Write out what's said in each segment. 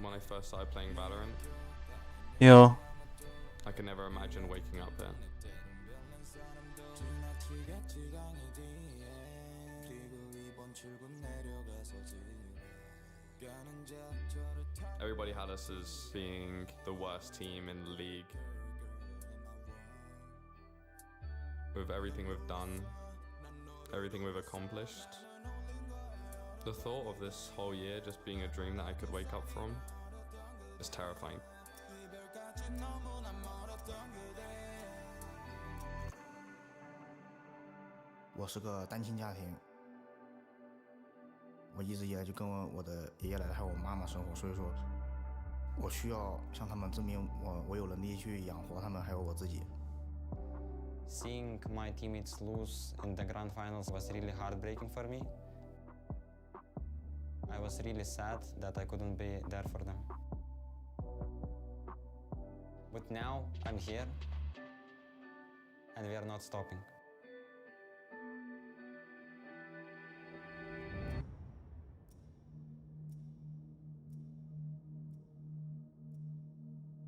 When I first started playing Valorant, Yeah. I could never imagine waking up here. Everybody had us as being the worst team in the league. With everything we've done, everything we've accomplished, the thought of this whole year just being a dream that I could wake up from is terrifying. 我是个单亲家庭，我一直以来就跟我的爷爷奶奶还有我妈妈生活，所以说，我需要向他们证明我有能力去养活他们还有我自己。Seeing my teammates lose in the grand finals was really heartbreaking for me. I was really sad that I couldn't be there for them. But now I'm here, and we are not stopping.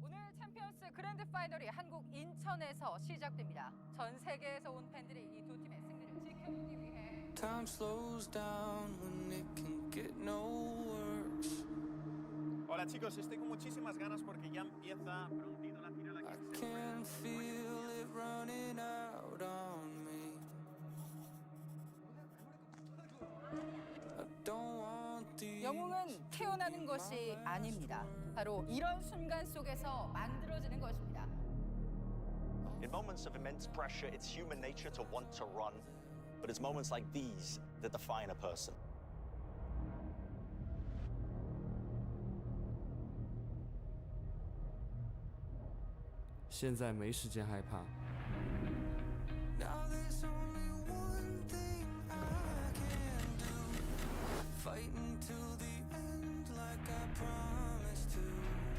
오늘 챔피언스 그랜드 파이널이 한국 인천에서 시작됩니다. 전 세계에서 온 팬들이 이 두 팀의 승리를 지켜보기 위해 Time slows down when it can get no worse. Hola chicos, estoy con muchísimas ganas porque ya empieza prontito la final aquí I can feel it running out on me. I don't want the 영웅은 태어나는 것이 아닙니다. 바로 이런 순간 속에서 만들어지는 것입니다. In moments of immense pressure, it's human nature to want to run, but it's moments like these that define a person. Now there's only one thing I can do. Fighting till the end like I promised to.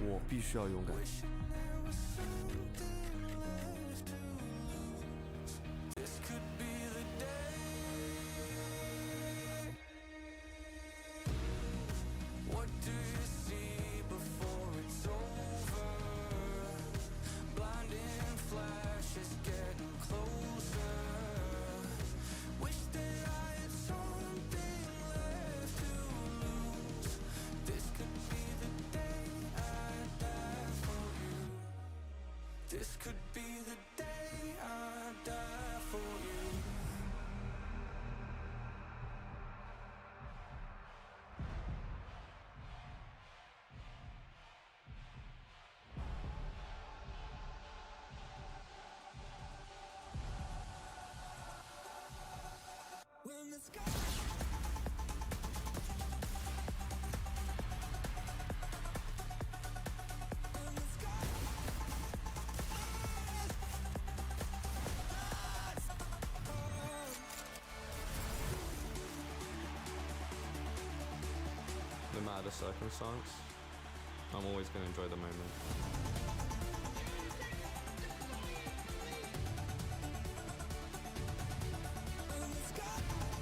我必须要勇敢。 Wishing there was something left to lose. This could be the day. What do you see before it's over? Blinding flashes getting closer. Wish that I had something left to lose. This could be the day I die for you. This could be the day I die for you. When the sky No matter the circumstance, I'm always going to enjoy the moment.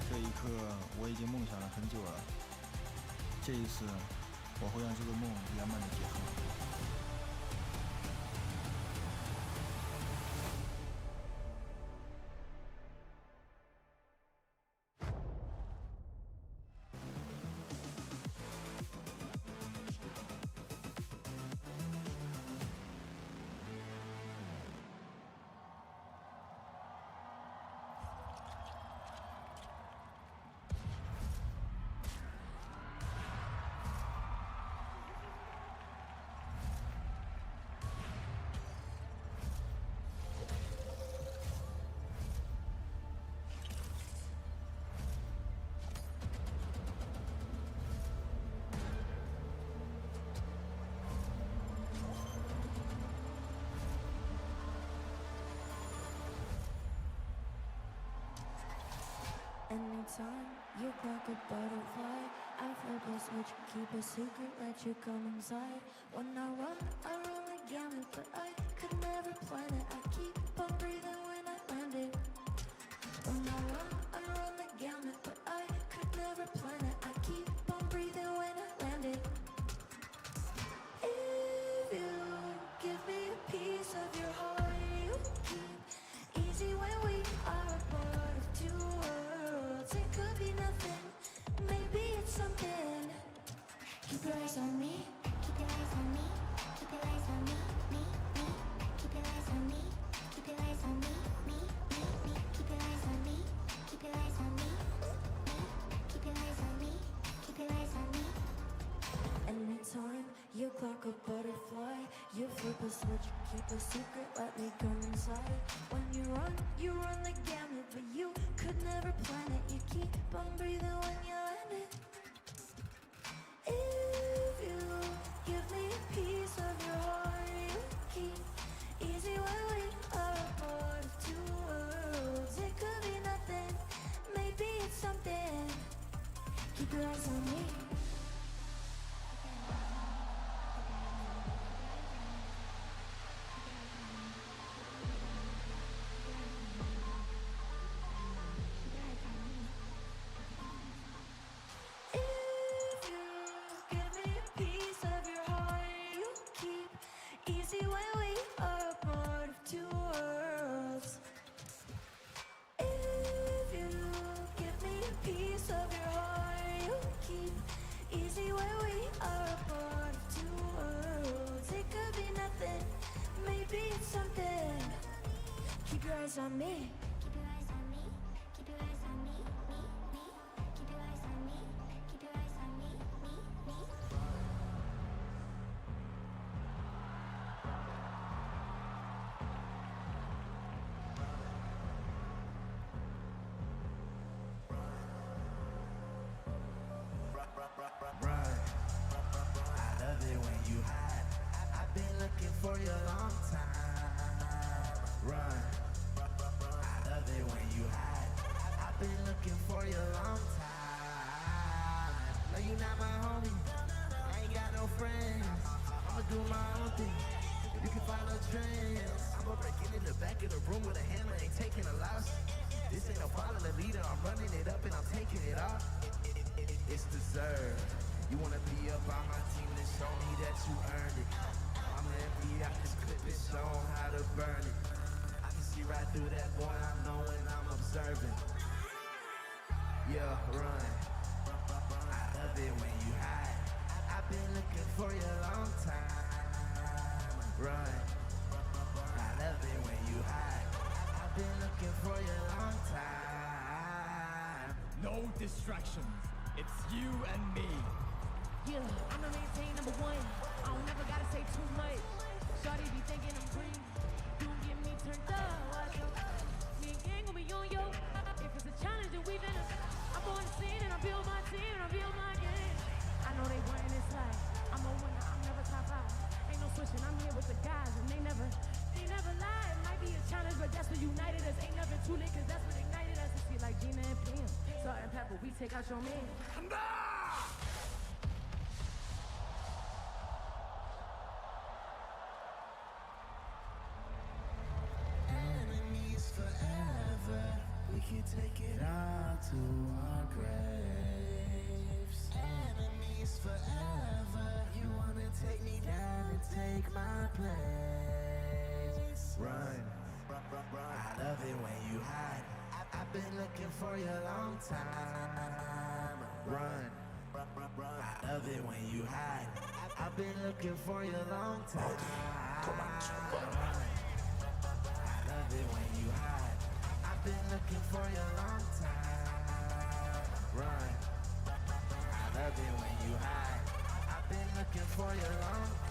这一刻我已经梦想了很久了，这一次我会让这个梦圆满的结束。Anytime you crack a butterfly, I flip a switch, keep a secret, let you come inside. When I run the gamut, but I could never plan it. I keep on breathing when I land it. When I run the gamut, but I could never like a butterfly. You flip a switch, keep a secret, let me come inside. When you run the gamut, but you could never plan it. You keep on breathing when you land it. If you give me a piece of your heart, you keep easy when we are a part of two worlds. It could be nothing, maybe it's something. Keep your eyes on me. If you give me a piece of your heart, you keep easy when we are a part of two worlds. If you give me a piece of your heart, you keep easy when we are a part of two worlds. It could be nothing, maybe it's something. Keep your eyes on me. Keep your eyes on me. Keep your eyes on me. Me, me. Keep your eyes on me. Keep your eyes on me. Me, me. Run. I love it when you hide. I've been looking for you a long time. Run. I love it when you hide. I've been looking for you a long time. No, you not my homie. I ain't got no friends. I'ma do my own thing. You can follow trends. I'ma break into the back of the room with a hammer, ain't taking a loss. This ain't no follow the leader. I'm running it up and I'm taking it off. It's deserved. You wanna be up on my team, then show me that you earned it. I'm empty out this clip, it's shown how to burn it. I can see right through that boy, I know when I'm observing. Yeah, run. I love it when you hide. I've been looking for you a long time. Run. I love it when you hide. I've been looking for you a long time. No distractions. It's you and me. Yeah, I'ma maintain number one. I don't never gotta say too much. Shorty be thinking I'm green. You gon' get me turned up. Watch out. Me and gang gon' be on yo. If it's a challenge, then we finna. I'm on the scene and I build my team and I build my game. I know they wantin' this life. I'm a winner, I'm never top 5. Ain't no switching, I'm here with the guys and they never lie. It might be a challenge, but that's what united us. Ain't nothing too late, cause that's what ignited us. It's like Gina and Pam. Salt and pepper, we take out your man. Enemies forever. We can take it all to our graves. Enemies forever. You wanna take me down and take my place. Run. I love it when you hide. I've been looking for you a long time. Run. I love it when you hide. I've been looking for you a long time. Run. I love it when you hide. I've been looking for you a long time. Run. I love it when you hide. I've been looking for you a long time.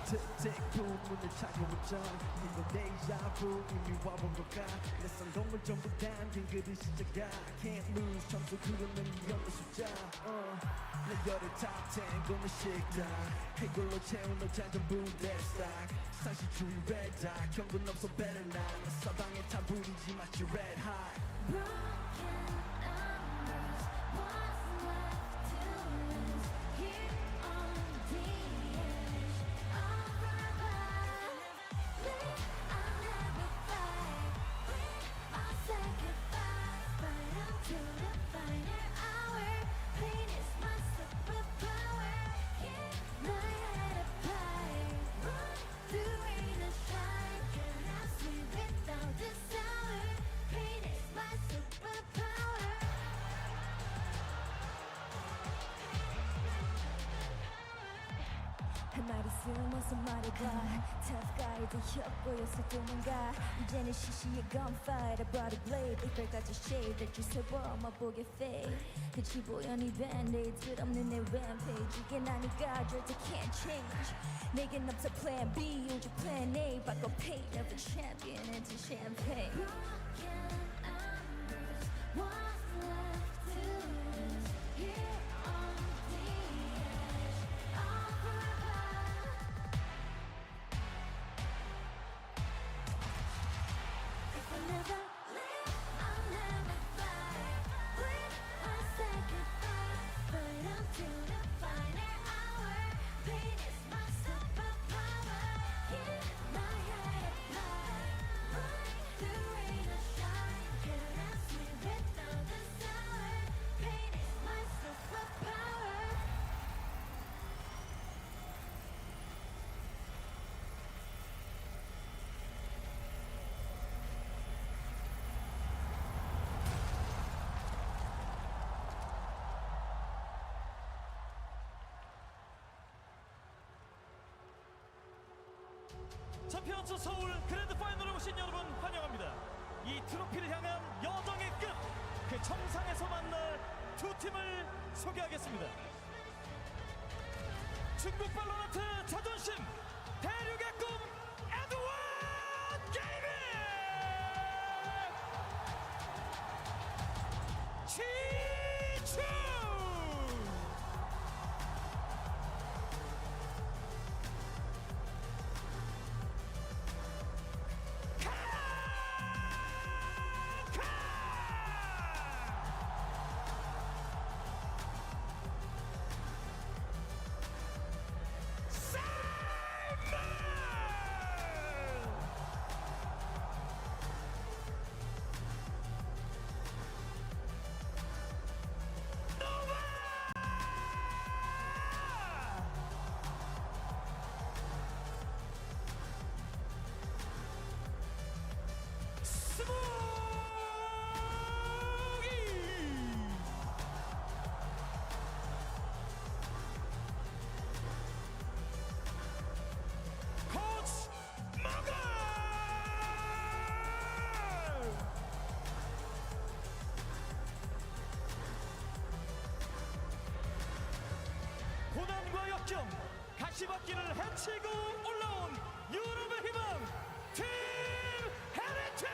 택택도 문을 차가워져 이건 데자부 이미 와본 걸까 내 성공을 전부 담긴 그리 시작아 Can't lose 점수 그러면 이연의 숫자 내 열의 top 10 고는 식당 이걸로 채운 너 잔 전부 내 stock 상식주의 red dot 경고는 없어 better not 내 사방에 다 부리지 마치 red hot To the finer hour, pain is my surprise. 할 말 있으면 어서 말해봐. Tough guy 혀보였을 뿐인가. 이제는 시시해 gunfight. body blade 이빨까지 shade 될줄 세워 맛보게 fade. 끝이 보여 네 band-aid 끝없는 내 rampage. 이게 나니까 절대 can't change. 내겐 없어 plan B 오직 plan A. 바꿔 pain of a champion into champagne. What's left to lose here on the edge of forever? If I never live, I'll never fight. When I say goodbye, fight until the final hour. Pain is my superpower. Keep my head up high. Ride through rain or shine. Can't ask me without the sour. Pain is my superpower. 챔피언스 서울 그랜드 파이널에 오신 여러분 환영합니다. 이 트로피를 향한 여정의 끝, 그 정상에서 만날 두 팀을 소개하겠습니다. 중국 발로란트 자존심, 대륙의 꿈 에드워드 게이밍! 치추! 고난과 역경, 가시밭길을 헤치고 올라온 유럽의 희망, 팀 헤리티!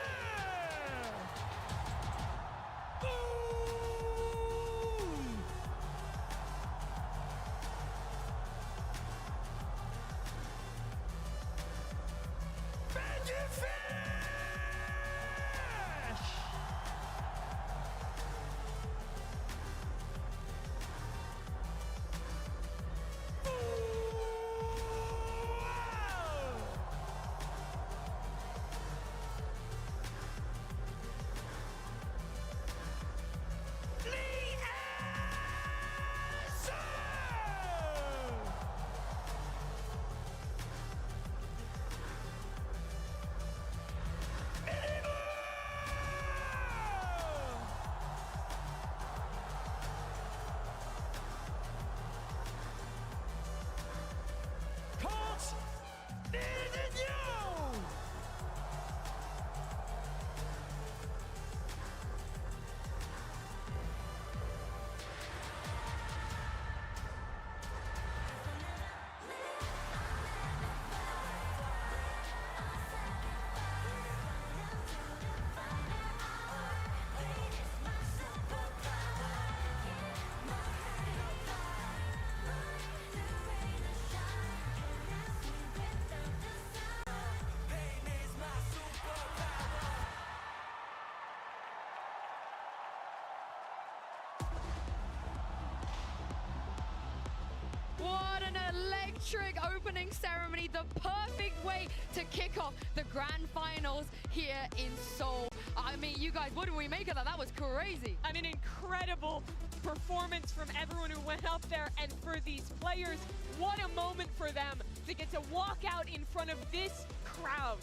What an electric opening ceremony, the perfect way to kick off the grand finals here in Seoul. I mean, you guys, what do we make of that? That was crazy. I mean, incredible performance from everyone who went up there, and for these players, what a moment for them to get to walk out in front of this crowd.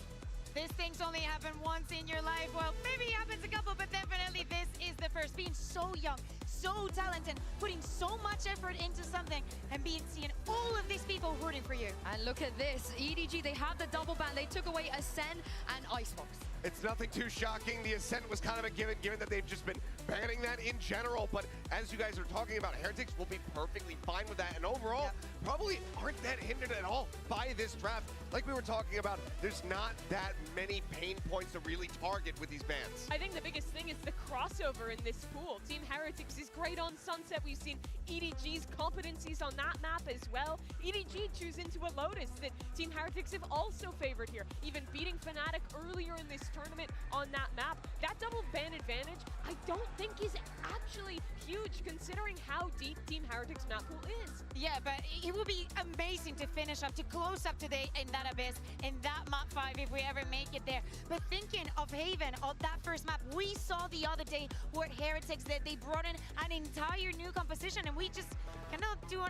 This thing's only happened once in your life. Well, maybe it happens a couple, but definitely this is the first. Being so young, so talented, putting so much effort into something, and seeing all of these people rooting for you. And look at this. EDG, they have the double ban. They took away Ascend and Icebox. It's nothing too shocking. The Ascent was kind of a given that they've just been banning that in general. But as you guys are talking about, Heretics will be perfectly fine with that. And overall, probably aren't that hindered at all by this draft. Like we were talking about, there's not that many pain points to really target with these bans. I think the biggest thing is the crossover in this pool. Team Heretics is great on Sunset. We've seen EDG's competencies on that map as well. EDG choose into a Lotus that Team Heretics have also favored here, even beating Fnatic earlier in this tournament on that map. That double ban advantage, I don't think is actually huge considering how deep Team Heretics map pool is. Yeah, but it would be amazing to finish up, to close up today in that Abyss, in that map 5 if we ever make it there. But thinking of Haven, of that first map, we saw the other day what Heretics did. They brought in an entire new composition and we just cannot do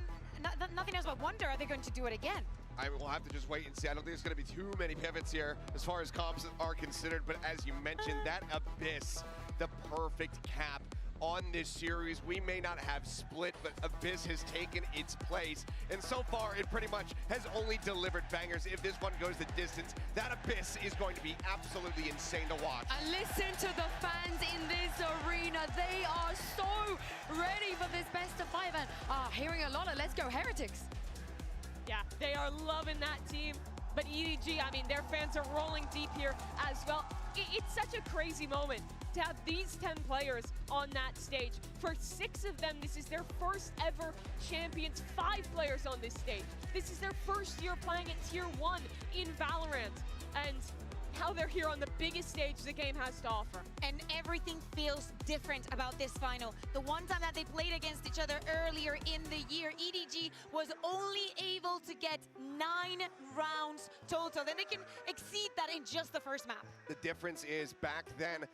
nothing else but wonder, are they going to do it again? I will have to just wait and see. I don't think there's going to be too many pivots here as far as comps are considered, but as you mentioned, that Abyss, the perfect cap on this series. We may not have split, but Abyss has taken its place, and so far it pretty much has only delivered bangers. If this one goes the distance, that Abyss is going to be absolutely insane to watch. And listen to the fans in this arena. They are so ready for this best of 5 and hearing a lot of "Let's go Heretics." Yeah, they are loving that team. But EDG, I mean, their fans are rolling deep here as well. It's such a crazy moment to have these 10 players on that stage. For 6 of them, this is their first ever champions. 5 players on this stage. This is their first year playing at Tier 1 in Valorant. And now they're here on the biggest stage the game has to offer. And everything feels different about this final. The one time that they played against each other earlier in the year, EDG was only able to get 9 rounds total. Then they can exceed that in just the first map. The difference is back then,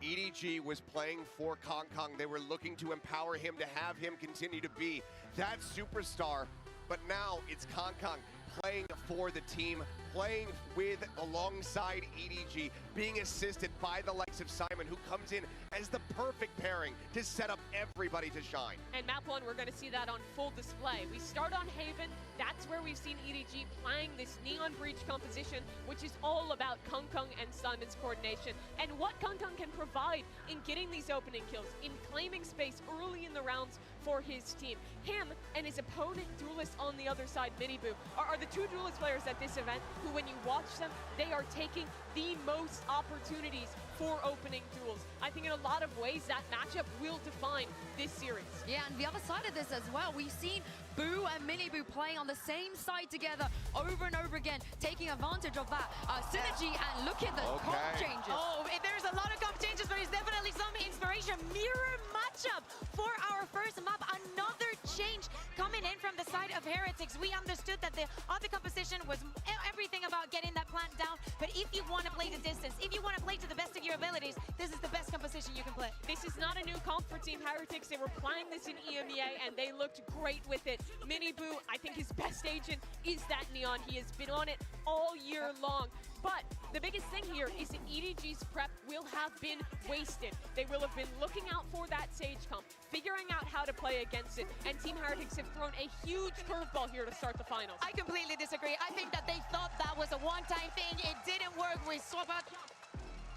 EDG was playing for Kong. They were looking to empower him, to have him continue to be that superstar. But now it's Kong playing for the team, playing alongside EDG, being assisted by the likes of Simon, who comes in as the perfect pairing to set up everybody to shine. And map 1, we're going to see that on full display. We start on Haven. That's where we've seen EDG playing this Neon Breach composition, which is all about Kung and Simon's coordination, and what Kung can provide in getting these opening kills, in claiming space early in the rounds for his team. Him and his opponent duelist on the other side, Miniboo, are the 2 duelist players at this event who, when you watch them, they are taking the most opportunities for opening duels. I think in a lot of ways that matchup will define this series. Yeah, and the other side of this as well, we've seen Boo and Miniboo playing on the same side together over and over again, taking advantage of that synergy, and look at the comp changes. Oh, there's a lot of comp changes, but it's definitely some inspiration. Mirror matchup for our first map. Another change coming in from the side of Heretics. We understood that the other composition was everything about getting that plant down, but if you want to play the distance, if you want to play to the best of your abilities, this is the best composition you can play. This is not a new comp for Team Heretics. They were playing this in EMEA and they looked great with it. Miniboo, I think his best agent is that Neon. He has been on it all year long. But the biggest thing here is that EDG's prep will have been wasted. They will have been looking out for that Sage comp, figuring out how to play against it, and Team Heretics have thrown a huge curveball here to start the finals. I completely disagree. I think that they thought that was a one-time thing. It didn't work. We swap out.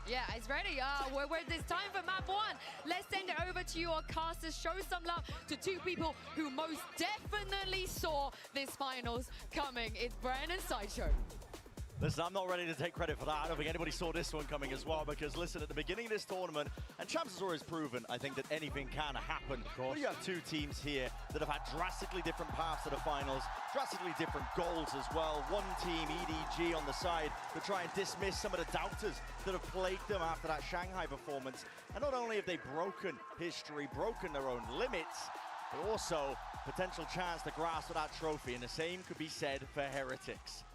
Yeah, it's ready. It's time for map 1. Let's send it over to your casters. Show some love to 2 people who most definitely saw this finals coming. It's Brian and Sideshow. Listen, I'm not ready to take credit for that. I don't think anybody saw this one coming as well, because listen, at the beginning of this tournament, and Champs has always proven, I think, that anything can happen. But you have 2 teams here that have had drastically different paths to the finals, drastically different goals as well. One team, EDG, on the side to try and dismiss some of the doubters that have plagued them after that Shanghai performance. And not only have they broken history, broken their own limits, but also potential chance to grasp that trophy. And the same could be said for Heretics.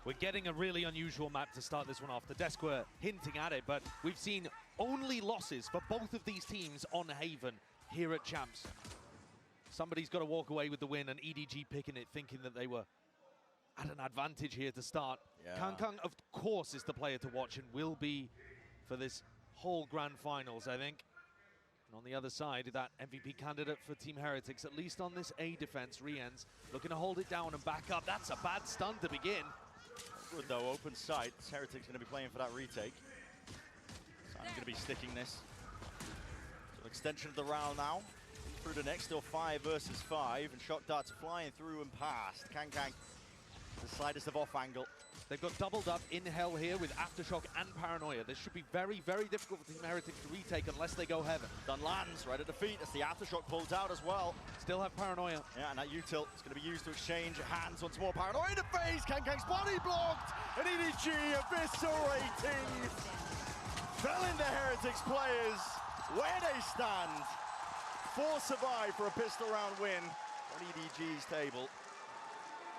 We're getting a really unusual map to start this one off. The desk were hinting at it, but we've seen only losses for both of these teams on Haven here at Champs. Somebody's got to walk away with the win, and EDG picking it, thinking that they were at an advantage here to start. Yeah. Kung, of course, is the player to watch and will be for this whole grand finals, I think. And on the other side, that MVP candidate for Team Heretics, at least on this A defense, Rien's looking to hold it down and back up. That's a bad stun to begin. Good though, open sight. Heretics going to be playing for that retake. Simon's going to be sticking this. So extension of the round now. Through the next, still 5 versus 5, and shot darts flying through and past. Kang, the slightest of off angle. They've got doubled up in hell here with Aftershock and Paranoia. This should be very, very difficult for Team Heretics to retake unless they go heaven. Done lands right at the feet as the Aftershock pulls out as well. Still have Paranoia. Yeah, and that util is going to be used to exchange hands once more. Paranoia in the face, Kang's body blocked, and EDG eviscerating. Fell into Heretics players where they stand. 4 survive for a pistol round win on EDG's table.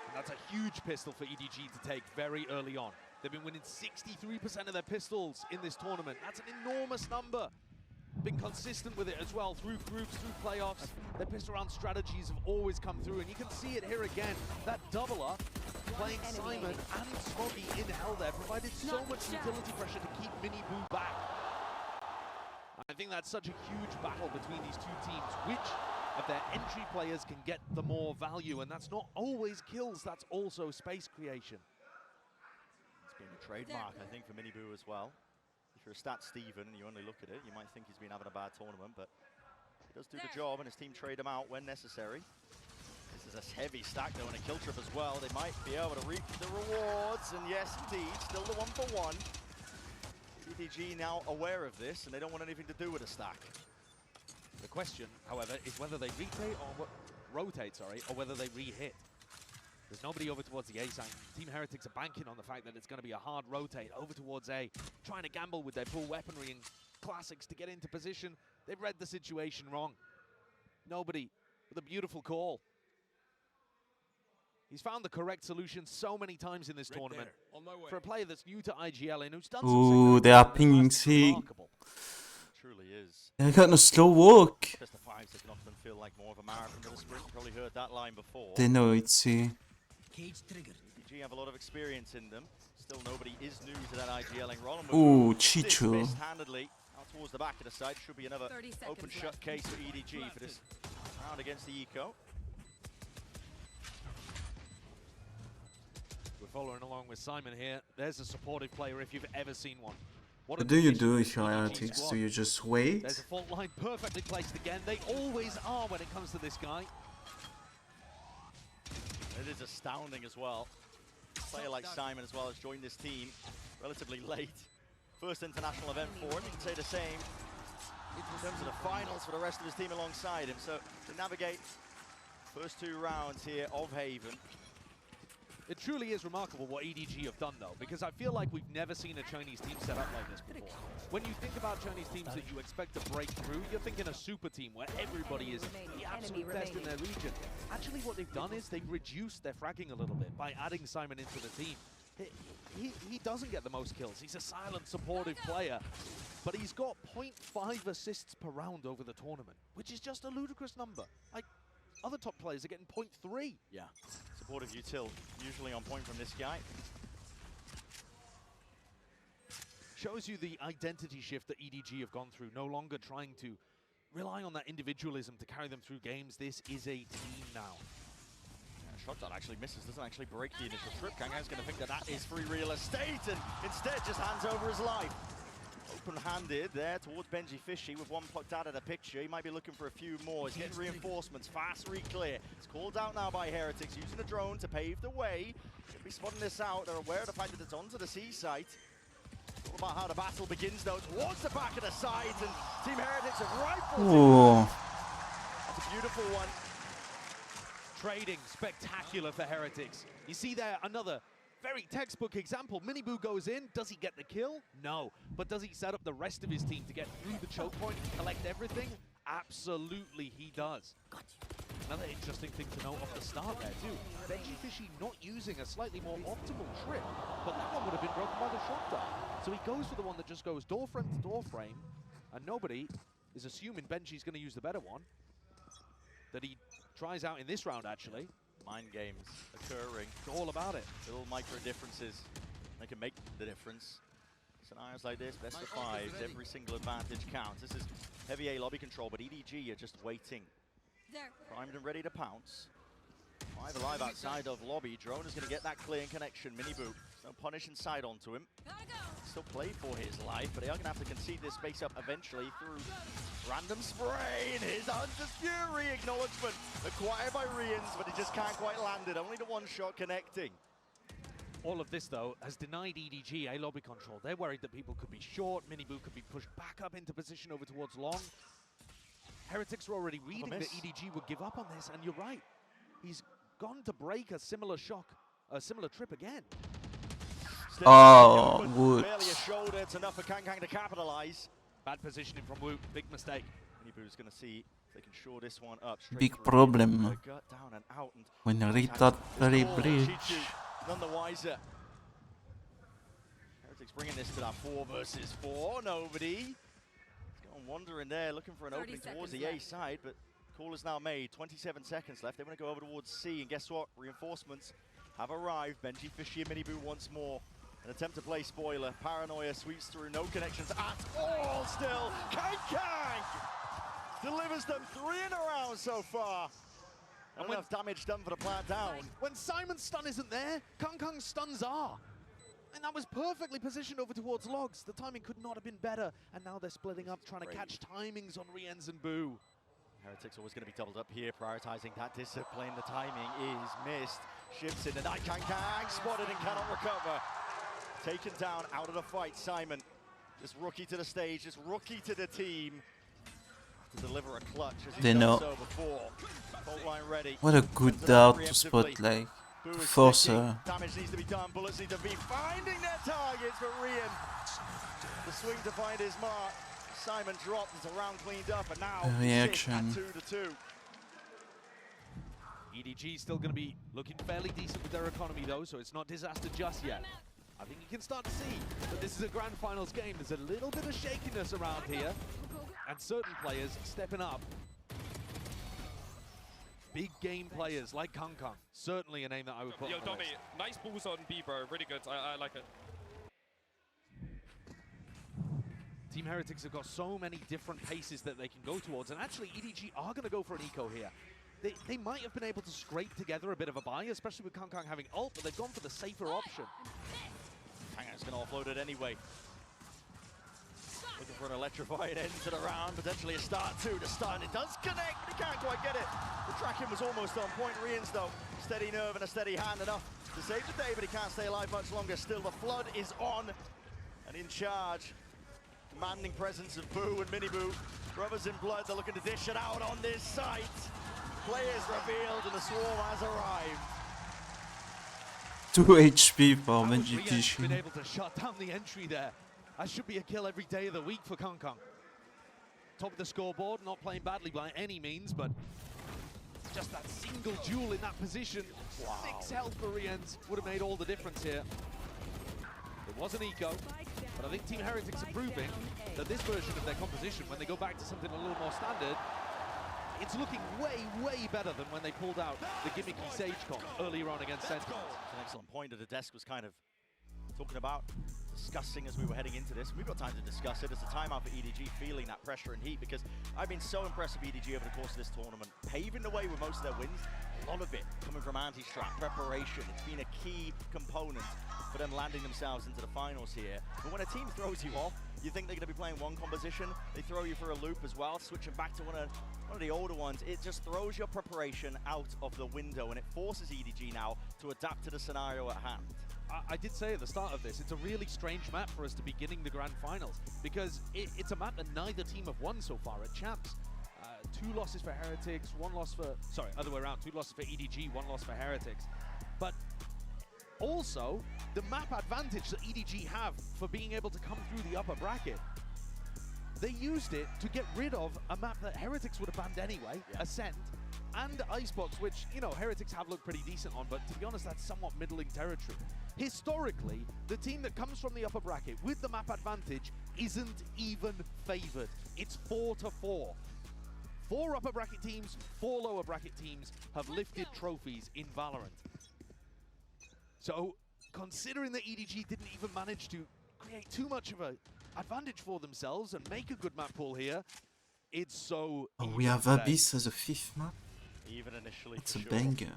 And that's a huge pistol for EDG to take very early on. They've been winning 63% of their pistols in this tournament. That's an enormous number. Been consistent with it as well through groups, through playoffs. Their pistol round strategies have always come through, and you can see it here again. That double up, playing Simon and Smoggy in hell there, provided so much utility pressure to keep Mini Boo back. I think that's such a huge battle between these two teams. Which of their entry players can get the more value? And that's not always kills, that's also space creation. It's been a trademark, I think, for Mini Boo as well. If you're a stat Steven and you only look at it, you might think he's been having a bad tournament, but he does do the job, and his team trade him out when necessary. This is a heavy stack, though, and a kill trip as well. They might be able to reap the rewards, and yes, indeed, still the 1-for-1. EDG now aware of this, and they don't want anything to do with a stack. The question, however, is whether they rotate, or whether they re-hit. There's nobody over towards the A side. Team Heretics are banking on the fact that it's going to be a hard rotate over towards A, trying to gamble with their full weaponry and classics to get into position. They've read the situation wrong. Nobody with a beautiful call. He's found the correct solution so many times in this tournament. For a player that's new to IGL and who's done Ooh, they are pinging C. Truly is. They got no slow walk. Just the 5s that can often feel like more of a marathon than a sprint. Probably heard that line before. They know it's C. EDG have a lot of experience in them. Still, nobody is new to that IGLing role. Ooh, Chicho. Dismissed handedly out towards the back of the side. Should be another open shut case for EDG for this round against the Eco. We're following along with Simon here. There's a supportive player if you've ever seen one. What do you do if you're Heretics? Do you just wait? There's a fault line perfectly placed again. They always are when it comes to this guy. It is astounding as well. A player like Simon as well has joined this team relatively late. First international event for him. You can say the same in terms of the finals for the rest of his team alongside him. So to navigate first 2 rounds here of Haven. It truly is remarkable what EDG have done, though, because I feel like we've never seen a Chinese team set up like this before. When you think about Chinese teams that you expect to break through, you're thinking a super team where everybody is the absolute best in their region. Actually, what they've done is they've reduced their fragging a little bit by adding Simon into the team. He doesn't get the most kills. He's a silent, supportive player, but he's got 0.5 assists per round over the tournament, which is just a ludicrous number. Like, other top players are getting 0.3. Yeah. Supportive util, usually on point from this guy. Shows you the identity shift that EDG have gone through, no longer trying to rely on that individualism to carry them through games. This is a team now. Yeah, shot that actually misses, doesn't actually break the initial trip. Kang's going to think that that is free real estate, and instead just hands over his life. Open-handed there towards Benji Fishy with 1 plucked out of the picture. He might be looking for a few more. He's getting reinforcements, fast re-clear. It's called out now by Heretics, using a drone to pave the way. Should be spotting this out. They're aware of the fact that it's onto the C site. It's all about how the battle begins, though, towards the back of the site, and Team Heretics have rifled it. That's a beautiful one. Trading spectacular for Heretics. You see there another very textbook example. Mini Boo goes in. Does he get the kill? No. But does he set up the rest of his team to get through the choke point and collect everything? Absolutely he does. Another interesting thing to note off the start there too. Benji Fishy not using a slightly more optimal trip, but that one would have been broken by the shot dart. So he goes for the one that just goes door frame to door frame, and nobody is assuming Benji's going to use the better one. That he tries out in this round actually. Mind games occurring. It's all about it. Little micro differences. They can make the difference. Scenarios like this, best of fives, every single advantage counts. This is heavy A lobby control, but EDG are just waiting. Primed and ready to pounce. 5 alive outside of lobby. Drone is going to get that clean connection. Mini boot. No punish inside onto him. Still play for his life, but they are going to have to concede this space up eventually through random spray. And his Hunter's Fury acknowledgement acquired by Rians, but he just can't quite land it. Only the one shot connecting. All of this, though, has denied EDG a lobby control. They're worried that people could be short, Minibu could be pushed back up into position over towards long. Heretics were already reading that EDG would give up on this, and you're right. He's gone to break a similar trip again. Oh, Wood. Barely a shoulder, it's enough for KangKang to capitalize. Bad positioning from Woot, big mistake. Minibu's going to see if they can shore this one up. Big problem Gut down and out, and when retard play bridge. none the wiser. Heretics bringing this to that 4 versus 4. Nobody. He's going wandering there, looking for an opening towards the A side, but call is now made. 27 seconds left. They want to go over towards C, and guess what? Reinforcements have arrived. Benji, Fishy, and Minibu once more. An attempt to play spoiler. Paranoia sweeps through. No connections at all still. KangKang delivers them 3 in a round so far. And enough damage done for the plant down. When Simon's stun isn't there, KangKang's stuns are. And that was perfectly positioned over towards Logs. The timing could not have been better. And now they're splitting up, trying to catch timings on Riens and Boo. Heretics always going to be doubled up here, prioritizing that discipline. The timing is missed. Shifts in the night. KangKang spotted and cannot recover. Taken down out of the fight. Simon, just rookie to the stage, just rookie to the team. To deliver a clutch as he's done so before. Fault line ready. What a good dart to spot, like, to force her. Damage needs to be done, bullets need to be finding their targets for Rian. The swing to find his mark. Simon dropped, his round cleaned up, and now reaction. 2-2. EDG still going to be looking fairly decent with their economy though, so it's not disaster just yet. I think you can start to see that this is a grand finals game. There's a little bit of shakiness around here, and certain players stepping up. Big game players like KangKang, certainly a name that I would put on the Domi, list. nice balls on B, bro. Really good. I like it. Team Heretics have got so many different paces that they can go towards, and actually EDG are going to go for an eco here. They might have been able to scrape together a bit of a buy, especially with KangKang having ult, but they've gone for the safer option. KangKang's going to offload it anyway. Looking for an electrifying end to the round, potentially a start too. The stun, it does connect, but he can't quite get it. The tracking was almost on point. Rians though, steady nerve and a steady hand, enough to save the day, but he can't stay alive much longer. Still, the flood is on and in charge. Commanding presence of Boo and Minibu. Brothers in blood, they're looking to dish it out on this site. Players revealed and the swarm has arrived. 2 HP for Benji Rien's been able to shut down the entry there. That should be a kill every day of the week for KangKang. Top of the scoreboard, not playing badly by any means, but just that single duel in that position. Wow. 6 health for Riens would have made all the difference here. It was an eco, but I think Team Heretics are proving that this version of their composition, when they go back to something a little more standard, it's looking way, way better than when they pulled out the gimmicky Sage comp earlier on against Sentinels. An excellent point that the desk was kind of talking about, discussing as we were heading into this. We've got time to discuss it. It's a timeout for EDG, feeling that pressure and heat, because I've been so impressed with EDG over the course of this tournament, paving the way with most of their wins. A lot of it coming from anti-strat, preparation. It's been a key component for them landing themselves into the finals here. But when a team throws you off, you think they're going to be playing one composition, they throw you for a loop as well, switching back to one of the older ones. It just throws your preparation out of the window, and it forces EDG now to adapt to the scenario at hand. I did say at the start of this, it's a really strange map for us to be beginning the grand finals, because it's a map that neither team have won so far at Champs. 2 losses for Heretics, 1 loss for, sorry, other way around, 2 losses for EDG, 1 loss for Heretics. But also, the map advantage that EDG have for being able to come through the upper bracket, they used it to get rid of a map that Heretics would have banned anyway, Ascent, and Icebox, which, you know, Heretics have looked pretty decent on, but to be honest, that's somewhat middling territory. Historically, the team that comes from the upper bracket with the map advantage isn't even favored. It's 4-4. 4 upper bracket teams, 4 lower bracket teams have lifted trophies in Valorant. So, considering that EDG didn't even manage to create too much of an advantage for themselves and make a good map pool here. It's so Oh, we even have today. Abyss as a 5th map. Even initially, It's for a sure. banger.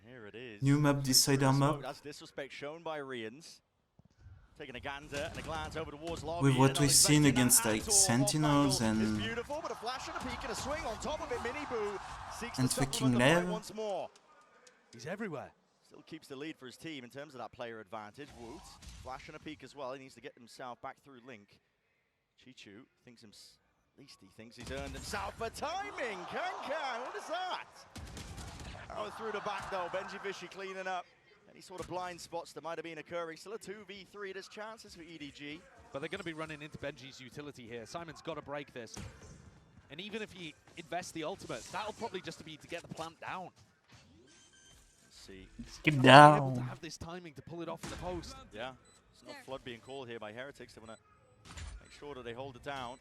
Here it is. New map, decider map. That's disrespect shown by Rians. Taking a gander and a glance over towards lobby. With what and we've not seen expecting against that like at all. Sentinels Off angle is and beautiful, but a flash and a peek and a swing on top of it. Miniboo seeks and to supplement fucking the fight Lev. once more. He's everywhere. Still keeps the lead for his team in terms of that player advantage. Woot, flash and a peek as well. He needs to get himself back through Link. Chichu thinks at least he thinks he's earned himself a timing. Kankan, what is that? Oh, through the back though. Benji Fishy cleaning up. Any sort of blind spots that might have been occurring. Still a 2v3. There's chances for EDG. But they're going to be running into Benji's utility here. Simon's got to break this. And even if he invests the ultimate, that'll probably just be to get the plant down. Let's see. Get Able to down. have this timing to pull it off in the post. Yeah. There's no flood being called here by Heretics. They want to make sure that they hold it down.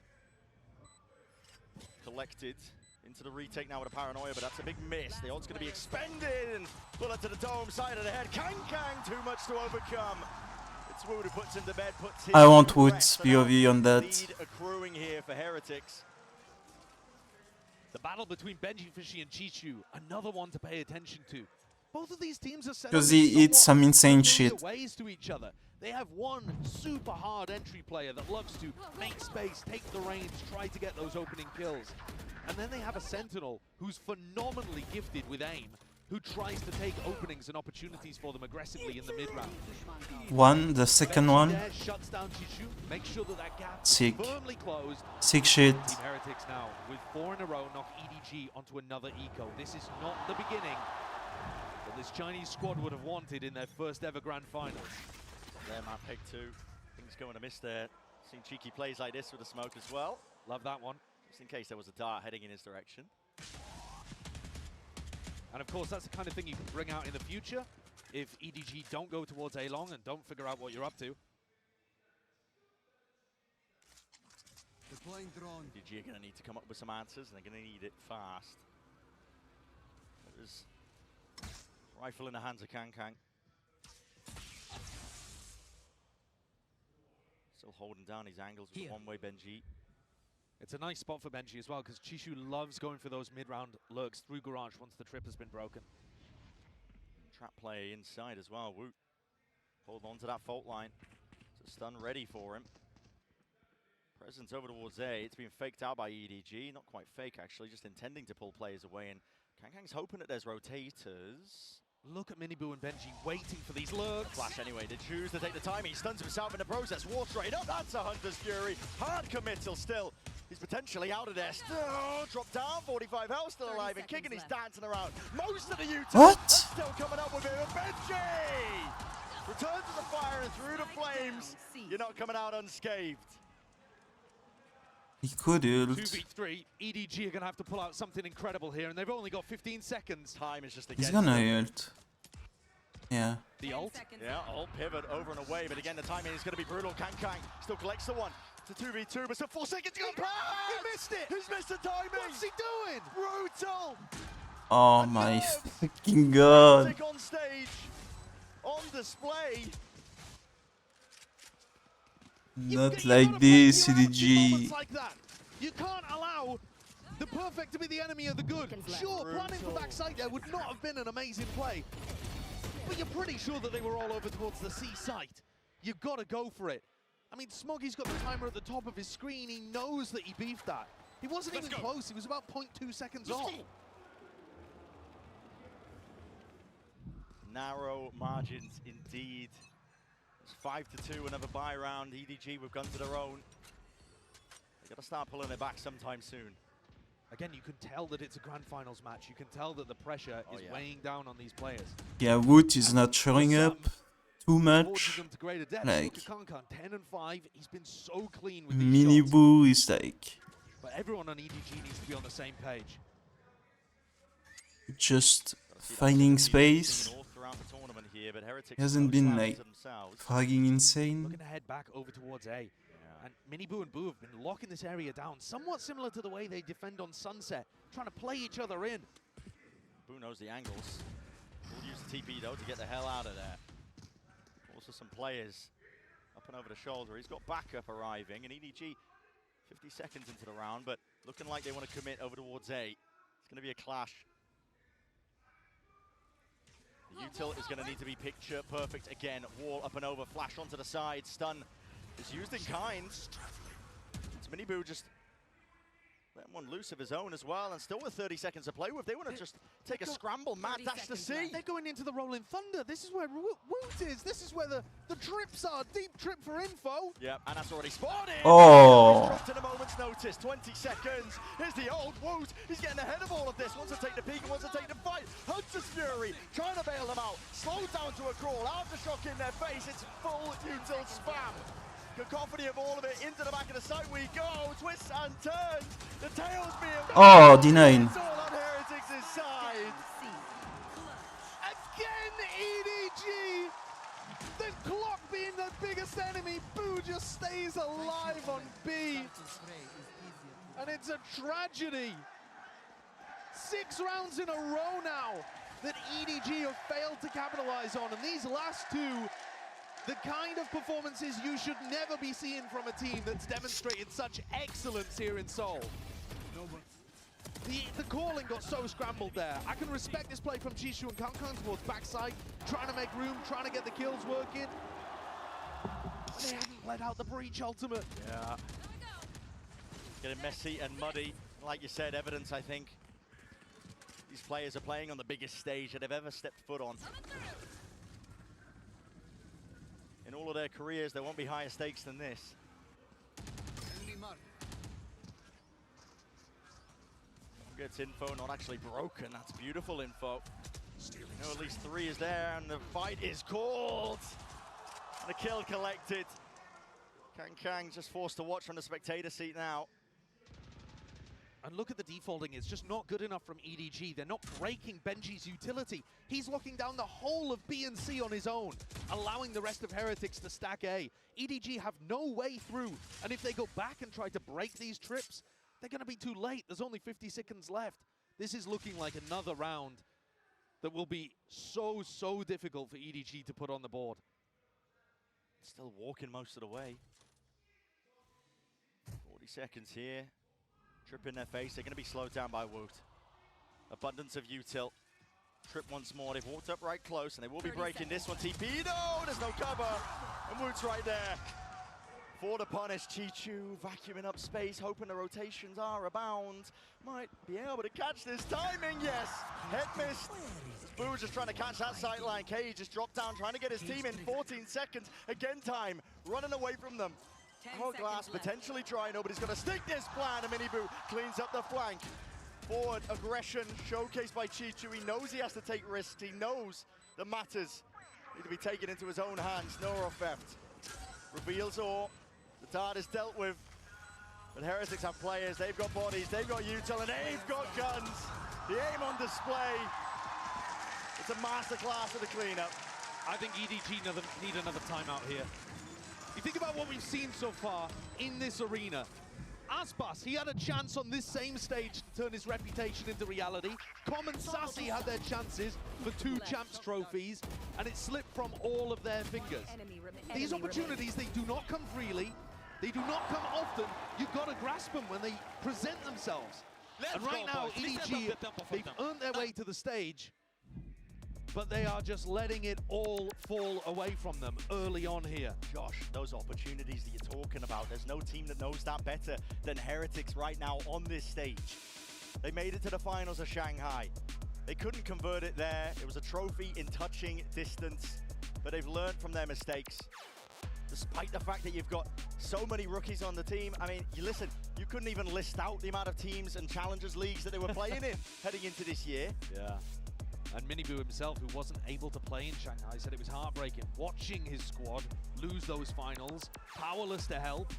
Collected into the retake now with a paranoia, but that's a big miss. The ult's going to be expended and bullet to the dome, side of the head. Kang, too much to overcome. It's Wood who puts him to bed, puts him I want to Wood's rest. POV on that. Lead accruing here for Heretics. The battle between Benji Fishy and Chichu, another one to pay attention to. Both of these teams are set 'Cause up he in eats somewhat some insane familiar shit. ways to each other. They have one super hard entry player that loves to make space, take the range, try to get those opening kills. And then they have a Sentinel who's phenomenally gifted with aim, who tries to take openings and opportunities for them aggressively in the mid-round. One, the second one. There shuts down Chichu, makes sure that that gap Sick. is firmly closed. Sick shit. Team Heretics now, with 4 in a row, knock EDG onto another eco. This is not the beginning that this Chinese squad would have wanted in their first ever Grand Finals. There, map pick 2. Things going to miss there. Seen cheeky plays like this with the smoke as well. Love that one. Just in case there was a dart heading in his direction. And of course, that's the kind of thing you can bring out in the future if EDG don't go towards A-Long and don't figure out what you're up to. Deploying drone. EDG are going to need to come up with some answers, and they're going to need it fast. There's rifle in the hands of Kang. Still holding down his angles with one-way Benji. It's a nice spot for Benji as well, because Chishu loves going for those mid-round lurks through Garage once the trip has been broken. Trap play inside as well. Woot hold on to that fault line. It's a stun ready for him. Presence over towards A. It's been faked out by EDG. Not quite fake, actually, just intending to pull players away. And Kang's hoping that there's rotators. Look at Miniboo and Benji waiting for these lurks. Flash anyway, they choose to take the time. He stuns himself in the process. War straight up, that's a Hunter's Fury. Hard committal still. He's potentially out of there. Still dropped down, 45 health, still alive and kicking. He's dancing around. Most of the U-turn. What? Still coming up with it. Benji! Return to the fire and through the flames. You're not coming out unscathed. He could ult. 2v3, EDG are going to have to pull out something incredible here, and they've only got 15 seconds. Time is just He's against gonna them. ult. Yeah. The ult? Yeah, ult pivot over and away, but again, the timing is going to be brutal. Kang still collects the one. It's a 2v2, but still 4 seconds to go. He missed it! He's missed the timing! What's he doing? Brutal! Oh my fucking god. On stage, on display. Not like this, EDG. Like that. You can't allow the perfect to be the enemy of the good. Sure, planning for backside there would not have been an amazing play, but you're pretty sure that they were all over towards the C site. You've got to go for it. I mean, Smoggy's got the timer at the top of his screen. He knows that he beefed that. He wasn't even close. He was about 0.2 seconds off. Narrow margins indeed. It's 5-2, another buy round. EDG with guns of their own. They got to start pulling it back sometime soon. Again, you can tell that it's a grand finals match. You can tell that the pressure is weighing down on these players. Yeah, Wood is not showing up too much. Them to greater depth. Like, Look at Kankan, 10 and 5. He's been so clean with these shots. Miniboo is like But everyone on EDG needs to be on the same page. just finding space. He hasn't been like fragging insane. Looking to head back over towards A. And Miniboo and Boo have been locking this area down, somewhat similar to the way they defend on Sunset, trying to play each other in. Boo knows the angles. Will use the TP though to get the hell out of there. Also some players Up and over the shoulder. He's got backup arriving, and EDG 50 seconds into the round, but looking like they want to commit over towards A. It's going to be a clash. The util is going to need to be picture perfect again. Wall up and over, flash onto the side. Stun is used in kind. It's Miniboo just letting one loose of his own as well, and still with 30 seconds to play with. They want to just take a scramble, mad dash to C. They're going into the Rolling Thunder. This is where Woot is. This is where the trips are. Deep trip for info. Yep, and that's already spotted. Oh. He's dropped in a moment's notice. 20 seconds. Here's the old Woot. He's getting ahead of all of this. Wants to take the peak and wants to take the fight. Hunter's Fury trying to bail them out. Slowed down to a crawl. Aftershock in their face. It's full util spam. Cacophony of all of it into the back of the site we go. Twists and turns. The tails being Oh, D9. It's all on Heretics' side. Again, EDG. The clock being the biggest enemy. Boo just stays alive on B. And it's a tragedy. 6 rounds in a row now that EDG have failed to capitalize on. And these last two, the kind of performances you should never be seeing from a team that's demonstrated such excellence here in Seoul. The calling got so scrambled there. I can respect this play from Chishu and Kangkang towards backside, trying to make room, trying to get the kills working. They haven't let out the breach ultimate. Yeah. Getting messy and muddy. Like you said, evidence, I think. These players are playing on the biggest stage that they've ever stepped foot on. In all of their careers, there won't be higher stakes than this. Gets info, not actually broken. That's beautiful info. You know, at least 3 is there, and the fight is called. And the kill collected. Kang just forced to watch from the spectator seat now. And look at the defaulting, it's just not good enough from EDG. They're not breaking Benji's utility. He's locking down the whole of B and C on his own, allowing the rest of Heretics to stack A. EDG have no way through, and if they go back and try to break these trips, they're gonna be too late. There's only 50 seconds left. This is looking like another round that will be so difficult for EDG to put on the board. Still walking most of the way. 40 seconds here. Trip in their face. They're going to be slowed down by Woot. Abundance of util. Trip once more. They've walked up right close, and they will be breaking this one. TP, no, there's no cover. And Woot's right there. For the punish, Chichu vacuuming up space, hoping the rotations are abound. Might be able to catch this timing, yes. Head missed. Boo just trying to catch that sightline. K just dropped down, trying to get his team in. 14 seconds. Again, time running away from them. Hourglass potentially trying. Nobody's going to stick this plan. And Miniboo cleans up the flank. Forward aggression showcased by Chichu. He knows he has to take risks. He knows the matters need to be taken into his own hands. Noro theft. Reveals all. The dart is dealt with. But Heretics have players. They've got bodies. They've got util. And they've got guns. The aim on display. It's a masterclass of the cleanup. I think EDG need another timeout here. You think about what we've seen so far in this arena. Aspas, he had a chance on this same stage to turn his reputation into reality. Com and Sassy had their chances for 2 champs trophies, and it slipped from all of their fingers. These opportunities, they do not come freely. They do not come often. You've got to grasp them when they present themselves. And right now, EDG, they've earned their way to the stage, but they are just letting it all fall away from them early on here. Josh, those opportunities that you're talking about, there's no team that knows that better than Heretics right now on this stage. They made it to the finals of Shanghai. They couldn't convert it there. It was a trophy in touching distance, but they've learned from their mistakes. Despite the fact that you've got so many rookies on the team, I mean, you couldn't even list out the amount of teams and challengers leagues that they were playing in heading into this year. Yeah. And Miniboo himself, who wasn't able to play in Shanghai, said it was heartbreaking watching his squad lose those finals, powerless to help,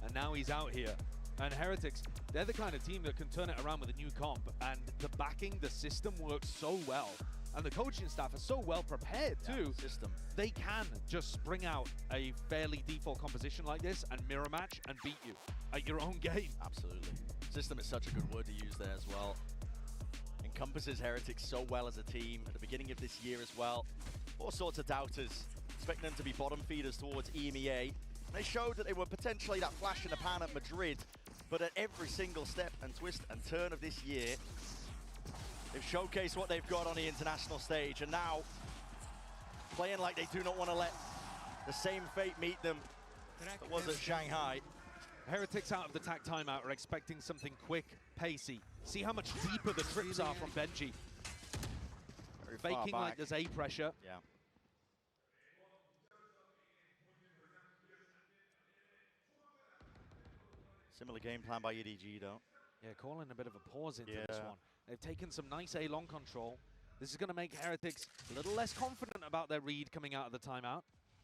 and now he's out here. And Heretics, they're the kind of team that can turn it around with a new comp, and the backing, the system works so well. And the coaching staff are so well prepared too. They can just spring out a fairly default composition like this and mirror match and beat you at your own game. Absolutely. System is such a good word to use there as well. Encompasses Heretics so well as a team at the beginning of this year as well. All sorts of doubters expecting them to be bottom feeders towards EMEA. They showed that they were potentially that flash in the pan at Madrid, but at every single step and twist and turn of this year, they've showcased what they've got on the international stage, and now playing like they do not want to let the same fate meet them that was at Shanghai. Heretics out of the TAC timeout are expecting something quick, pacey. See how much deeper the trips are from Benji. Very far Faking back. like there's A pressure. Yeah. Similar game plan by EDG though. Yeah, calling a bit of a pause into this one. They've taken some nice A long control. This is going to make Heretics a little less confident about their read coming out of the timeout.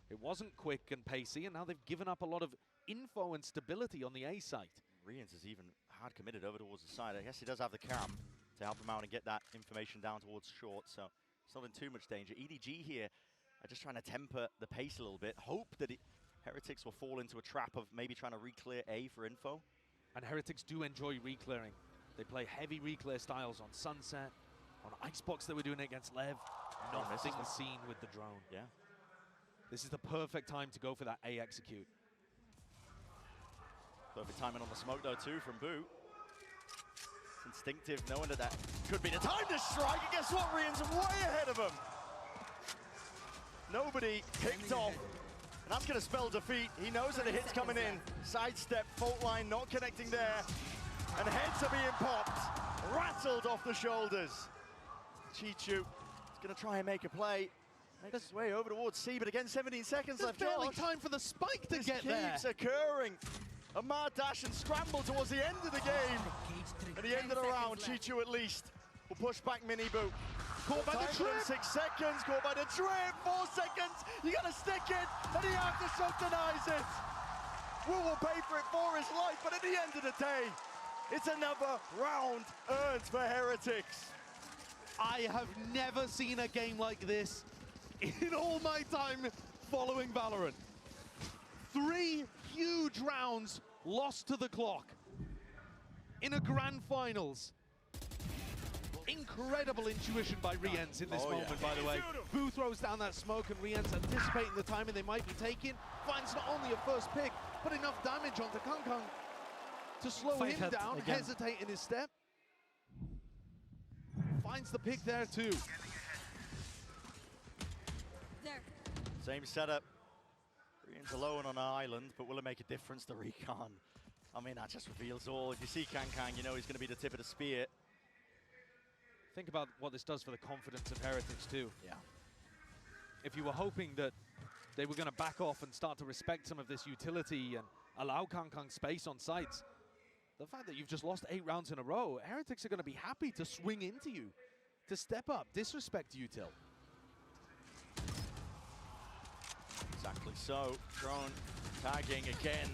It wasn't quick and pacey, and now they've given up a lot of info and stability on the A site. Rians is even hard committed over towards the side. I guess he does have the cam to help him out and get that information down towards short, so it's not in too much danger. EDG here are just trying to temper the pace a little bit. Hope that Heretics will fall into a trap of maybe trying to re-clear A for info. And Heretics do enjoy re-clearing. They play heavy re-clear styles on Sunset, on Icebox they were doing it against Lev. Nothing seen with the drone. Yeah. This is the perfect time to go for that A execute. Perfect timing on the smoke though too from Boo. It's instinctive knowing that that could be the time to strike, and guess what, Rian's way ahead of him. Nobody picked off, and that's going to spell defeat. He knows that the hit's coming in. Sidestep, fault line not connecting there, and heads are being popped, rattled off the shoulders. Chichu is going to try and make a play. Makes his way over towards C, but again, 17 seconds left. Barely time for the spike to get there. This keeps occurring. A mad dash and scramble towards the end of the game. At the end of the round, Chichu at least will push back Mini Boo. Caught by the trip. 6 seconds, caught by the trip. 4 seconds. You got to stick it, and the aftershock denies it. Wu will pay for it for his life, but at the end of the day, it's another round earned for Heretics. I have never seen a game like this in all my time following Valorant. 3 huge rounds lost to the clock in a grand finals. Incredible intuition by Riens in this moment, by the way. Boo throws down that smoke, and Riens anticipating the timing they might be taking, finds not only a first pick, but enough damage onto Kung to slow him down, hesitate in his step. Finds the pick there too. Same setup. Rian's alone on an island, but will it make a difference? The recon. I mean, that just reveals all. If you see Kang, you know he's going to be the tip of the spear. Think about what this does for the confidence of Heretics too. Yeah. If you were hoping that they were going to back off and start to respect some of this utility and allow Kang space on sites, the fact that you've just lost 8 rounds in a row, Heretics are going to be happy to swing into you, to step up, disrespect Util. Exactly so. Drone tagging again.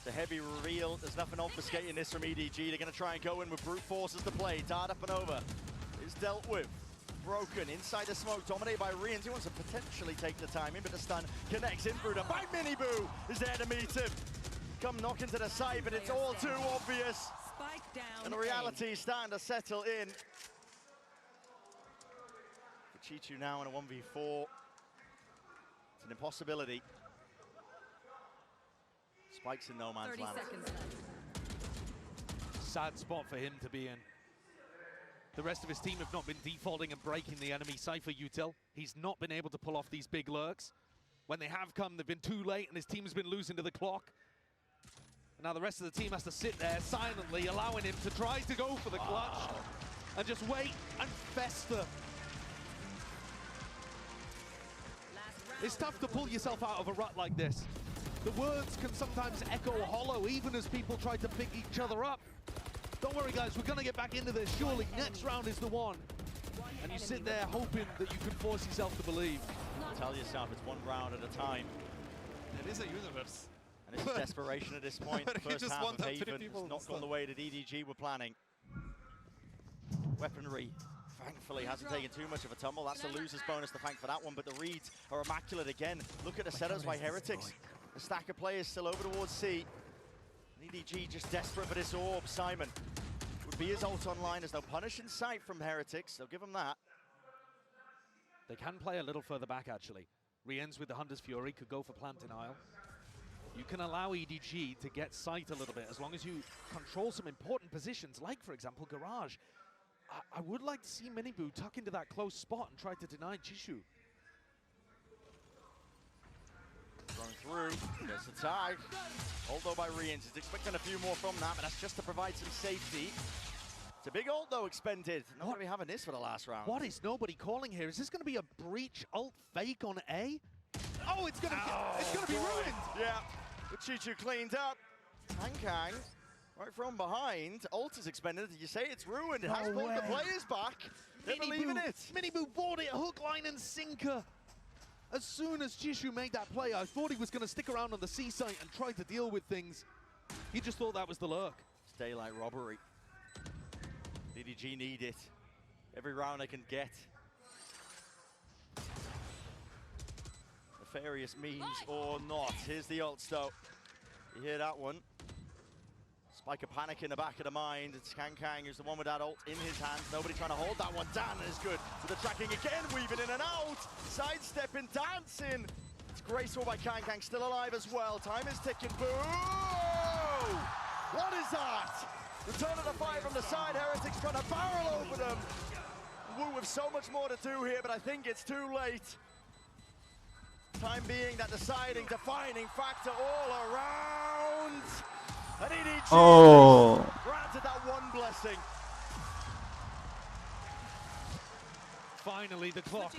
The heavy reveal. There's nothing obfuscating this from EDG. They're going to try and go in with brute force as the play. Dart up and over. Is dealt with. Broken inside the smoke, dominated by Rians. He wants to potentially take the timing, but the stun connects. Inbruder by Mini Boo is there to meet him. Come knocking to the side, but it's all too obvious. Spike down. And the reality is starting to settle in. For Chichu now in a 1v4. It's an impossibility. Spikes in no man's land. 30 seconds left. Sad spot for him to be in. The rest of his team have not been defaulting and breaking the enemy Cypher Util. He's not been able to pull off these big lurks. When they have come, they've been too late, and his team's been losing to the clock. And now the rest of the team has to sit there silently, allowing him to try to go for the clutch and just wait and fester. It's tough to pull yourself out of a rut like this. The words can sometimes echo hollow, even as people try to pick each other up. Don't worry, guys, we're going to get back into this. Surely next round is the one. And you sit there hoping that you can force yourself to believe. Tell yourself it's one round at a time. It is a universe. And it's desperation at this point. The first half of Haven has not gone the way that EDG were planning. Weaponry, thankfully, hasn't taken too much of a tumble. That's a loser's bonus to thank for that one, but the reads are immaculate again. Look at the setups by Heretics. A stack of players still over towards C. And EDG just desperate for this orb. Simon would be his ult online. There's no punish in sight from Heretics. They'll give him that. They can play a little further back, actually. Rien's with the Hunter's Fury, could go for plant denial. You can allow EDG to get sight a little bit as long as you control some important positions, like, for example, Garage. I would like to see Minibu tuck into that close spot and try to deny Jishu. Going through, gets the tag. Although by Riens, he's expecting a few more from that, but that's just to provide some safety. It's a big ult though expended. Not going to be having this for the last round. What is nobody calling here? Is this going to be a breach ult fake on A? Oh, it's going to be ruined. Yeah, but Chichu cleaned up. Kang right from behind. Ult is expended. Did you say it's ruined? It has pulled the players back. They believe in it. Minibu bought it hook, line, and sinker. As soon as Jishu made that play, I thought he was going to stick around on the C site and try to deal with things. He just thought that was the lurk. It's daylight robbery. EDG need it. Every round they can get. Nefarious means or not. Here's the ult though. You hear that one. Spike a panic in the back of the mind. It's Kang who's the one with that ult in his hands. Nobody trying to hold that one down, and it's good. So the tracking again, weaving in and out. Sidestepping, dancing. It's graceful by Kang, still alive as well. Time is ticking. Boom! What is that? Return of the fire from the side. Heretics trying to barrel over them. Wu with so much more to do here, but I think it's too late. Time being that deciding, defining factor all around. And EDG granted that one blessing. Finally, the clock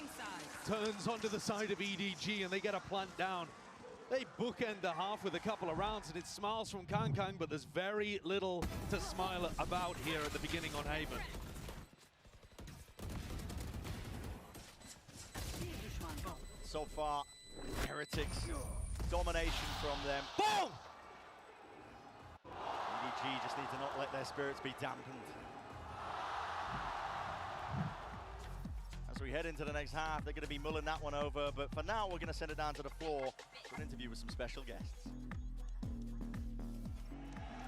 turns onto the side of EDG and they get a plant down. They bookend the half with a couple of rounds and it smiles from Kang, but there's very little to smile about here at the beginning on Haven. So far, Heretics, domination from them. Boom! EDG just need to not let their spirits be dampened. As we head into the next half, they're going to be mulling that one over, but for now, we're going to send it down to the floor for an interview with some special guests.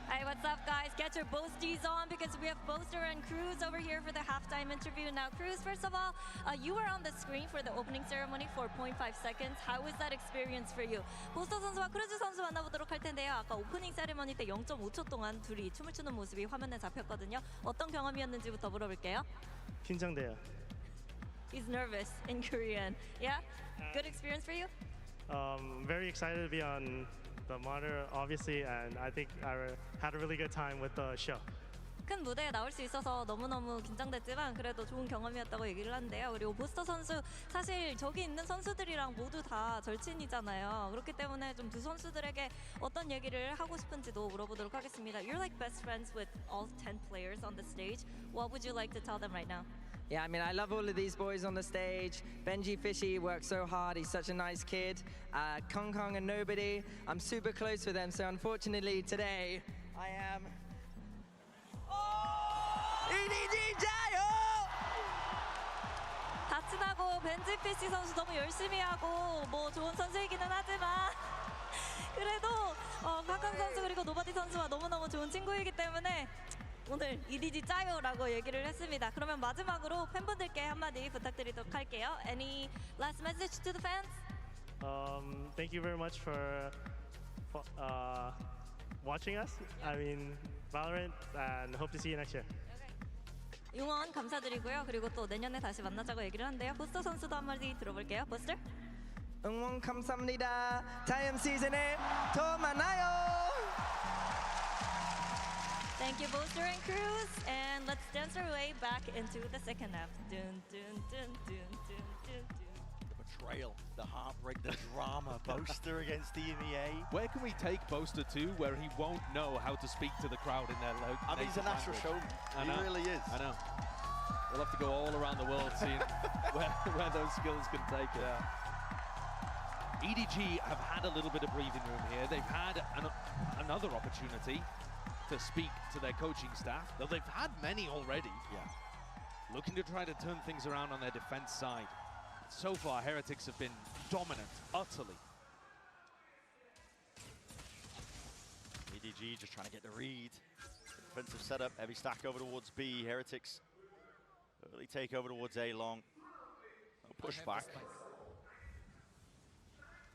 Hey, what's up, guys? Get your boasties on because we have Boaster and Cruz over here for the halftime interview. Now, Cruz, first of all, you were on the screen for the opening ceremony for 0.5 seconds. How was that experience for you? 보스터 선수와 크루즈 선수 만나보도록 할 텐데요. 아까 오프닝 세레머니 때 0.5초 동안 둘이 춤을 추는 모습이 화면에 잡혔거든요. 어떤 경험이었는지부터 물어볼게요. 긴장돼요. He's nervous in Korean. Yeah? Good experience for you? Very excited to be on the monitor, obviously, and I think I had a really good time with the show. 큰 무대에 나올 수 있어서 너무너무 긴장됐지만 그래도 좋은 경험이었다고 얘기를 하는데요. 그리고 보스터 선수 사실 저기 있는 선수들이랑 모두 다 절친이잖아요. 그렇기 때문에 좀 두 선수들에게 어떤 얘기를 하고 싶은지도 물어보도록 하겠습니다. You're like best friends with all 10 players on the stage. What would you like to tell them right now? Yeah, I mean, I love all of these boys on the stage. Benji Fishy works so hard. He's such a nice kid. Kong and Nobody, I'm super close with them. So unfortunately today, I am EDG 자요! 다 친하고 벤지 피시 선수 너무 열심히 하고 뭐 좋은 선수이기는 하지만 그래도 강강 선수 그리고 노바디 선수와 너무너무 좋은 친구이기 때문에 오늘 EDG 짜요라고 얘기를 했습니다. 그러면 마지막으로 팬분들께 한마디 부탁드리도록 할게요. Any last message to the fans? Thank you very much for watching us. I mean, Valorant, and hope to see you next year. 응원 감사드리고요. 그리고 또 내년에 다시 만나자고 얘기를 하는데요. 보스터 선수도 한마디 들어볼게요. 보스터? 응원 감사합니다. 다음 시즌에 더 만나요. Thank you, Boaster and Cruz, and let's dance our way back into the second half. Dun, dun, dun, dun, dun, dun, dun. The betrayal, the heartbreak, the drama. Boaster against EMEA. Where can we take Boaster to where he won't know how to speak to the crowd in their local I mean, he's a natural showman. He really is. I know. We'll have to go all around the world seeing where those skills can take it. Yeah. EDG have had a little bit of breathing room here. They've had another opportunity to speak to their coaching staff, though they've had many already. Yeah. Looking to try to turn things around on their defense side. So far, Heretics have been dominant, utterly. EDG just trying to get the read. Defensive setup, heavy stack over towards B. Heretics early take over towards A long. No pushback.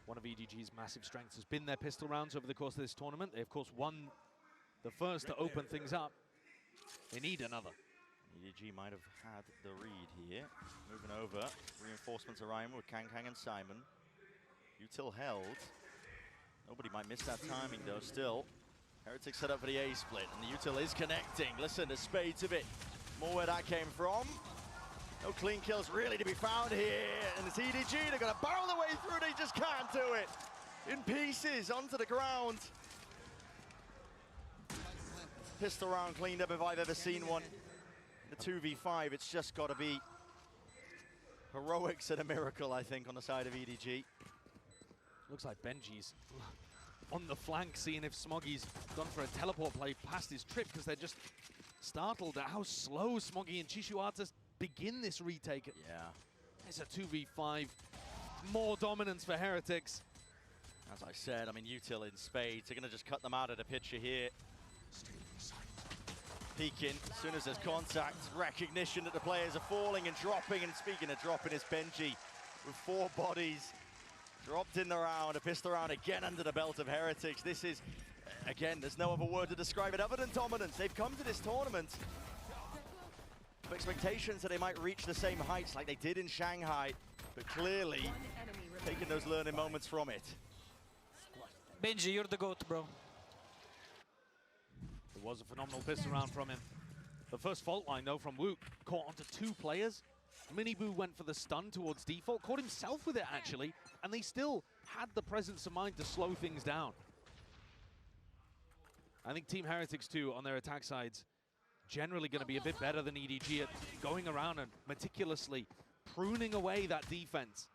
One of EDG's massive strengths has been their pistol rounds over the course of this tournament. They, of course, won the first to open things up. They need another. EDG might have had the read here. Moving over. Reinforcements arriving with Kang and Simon. Util held. Nobody might miss that timing, though, still. Heretics set up for the A split, and the Util is connecting. Listen, the spades of it. More where that came from. No clean kills really to be found here. And it's EDG, they're gonna barrel their way through, they just can't do it. In pieces, onto the ground. Pistol round cleaned up if I've ever seen one. The 2v5, it's just gotta be heroics and a miracle, I think, on the side of EDG. Looks like Benji's on the flank, seeing if Smoggy's gone for a teleport play past his trip, because they're just startled at how slow Smoggy and Chishu are to begin this retake. Yeah. It's a 2v5. More dominance for Heretics. As I said, I mean, Util in spades. They're going to just cut them out of the picture here. Peeking, as soon as there's contact, recognition that the players are falling and dropping. And speaking of dropping, it's Benji with 4 bodies. Dropped in the round, a pistol round again under the belt of Heretics. This is, again, there's no other word to describe it other than dominance. They've come to this tournament with expectations that they might reach the same heights like they did in Shanghai, but clearly taking those learning moments from it. Benji, you're the GOAT, bro. It was a phenomenal pistol round from him. The first fault line, though, from Wook, caught onto 2 players. Miniboo went for the stun towards default, caught himself with it, actually, and they still had the presence of mind to slow things down. I think Team Heretics, too, on their attack sides, generally going to be a bit better than EDG at going around and meticulously pruning away that defense.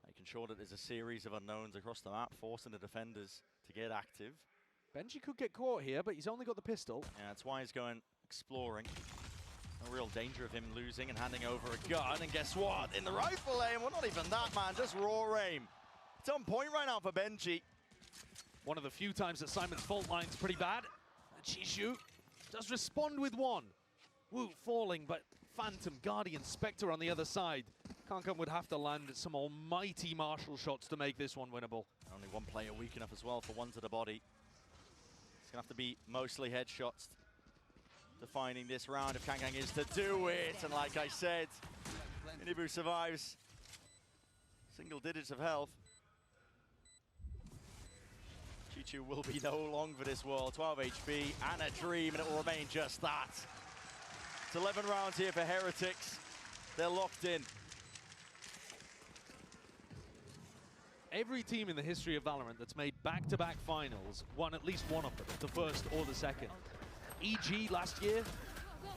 Making sure that there's a series of unknowns across the map, forcing the defenders to get active. Benji could get caught here, but he's only got the pistol. Yeah, that's why he's going exploring. No real danger of him losing and handing over a gun. And guess what? In the rifle aim, well, not even that, man, just raw aim. It's on point right now for Benji. One of the few times that Simon's fault line's pretty bad. Chishu does respond with 1. Woo falling, but Phantom, Guardian, Spectre on the other side. Kankan would have to land some almighty martial shots to make this one winnable. Only 1 player weak enough as well for 1 to the body. It's gonna have to be mostly headshots defining this round if Kang is to do it. And like I said, Miniboo survives. Single digits of health. Chichu will be no long for this world. 12 HP and a dream, and it will remain just that. It's 11 rounds here for Heretics. They're locked in. Every team in the history of Valorant that's made back-to-back finals won at least one of them, the first or the second. EG last year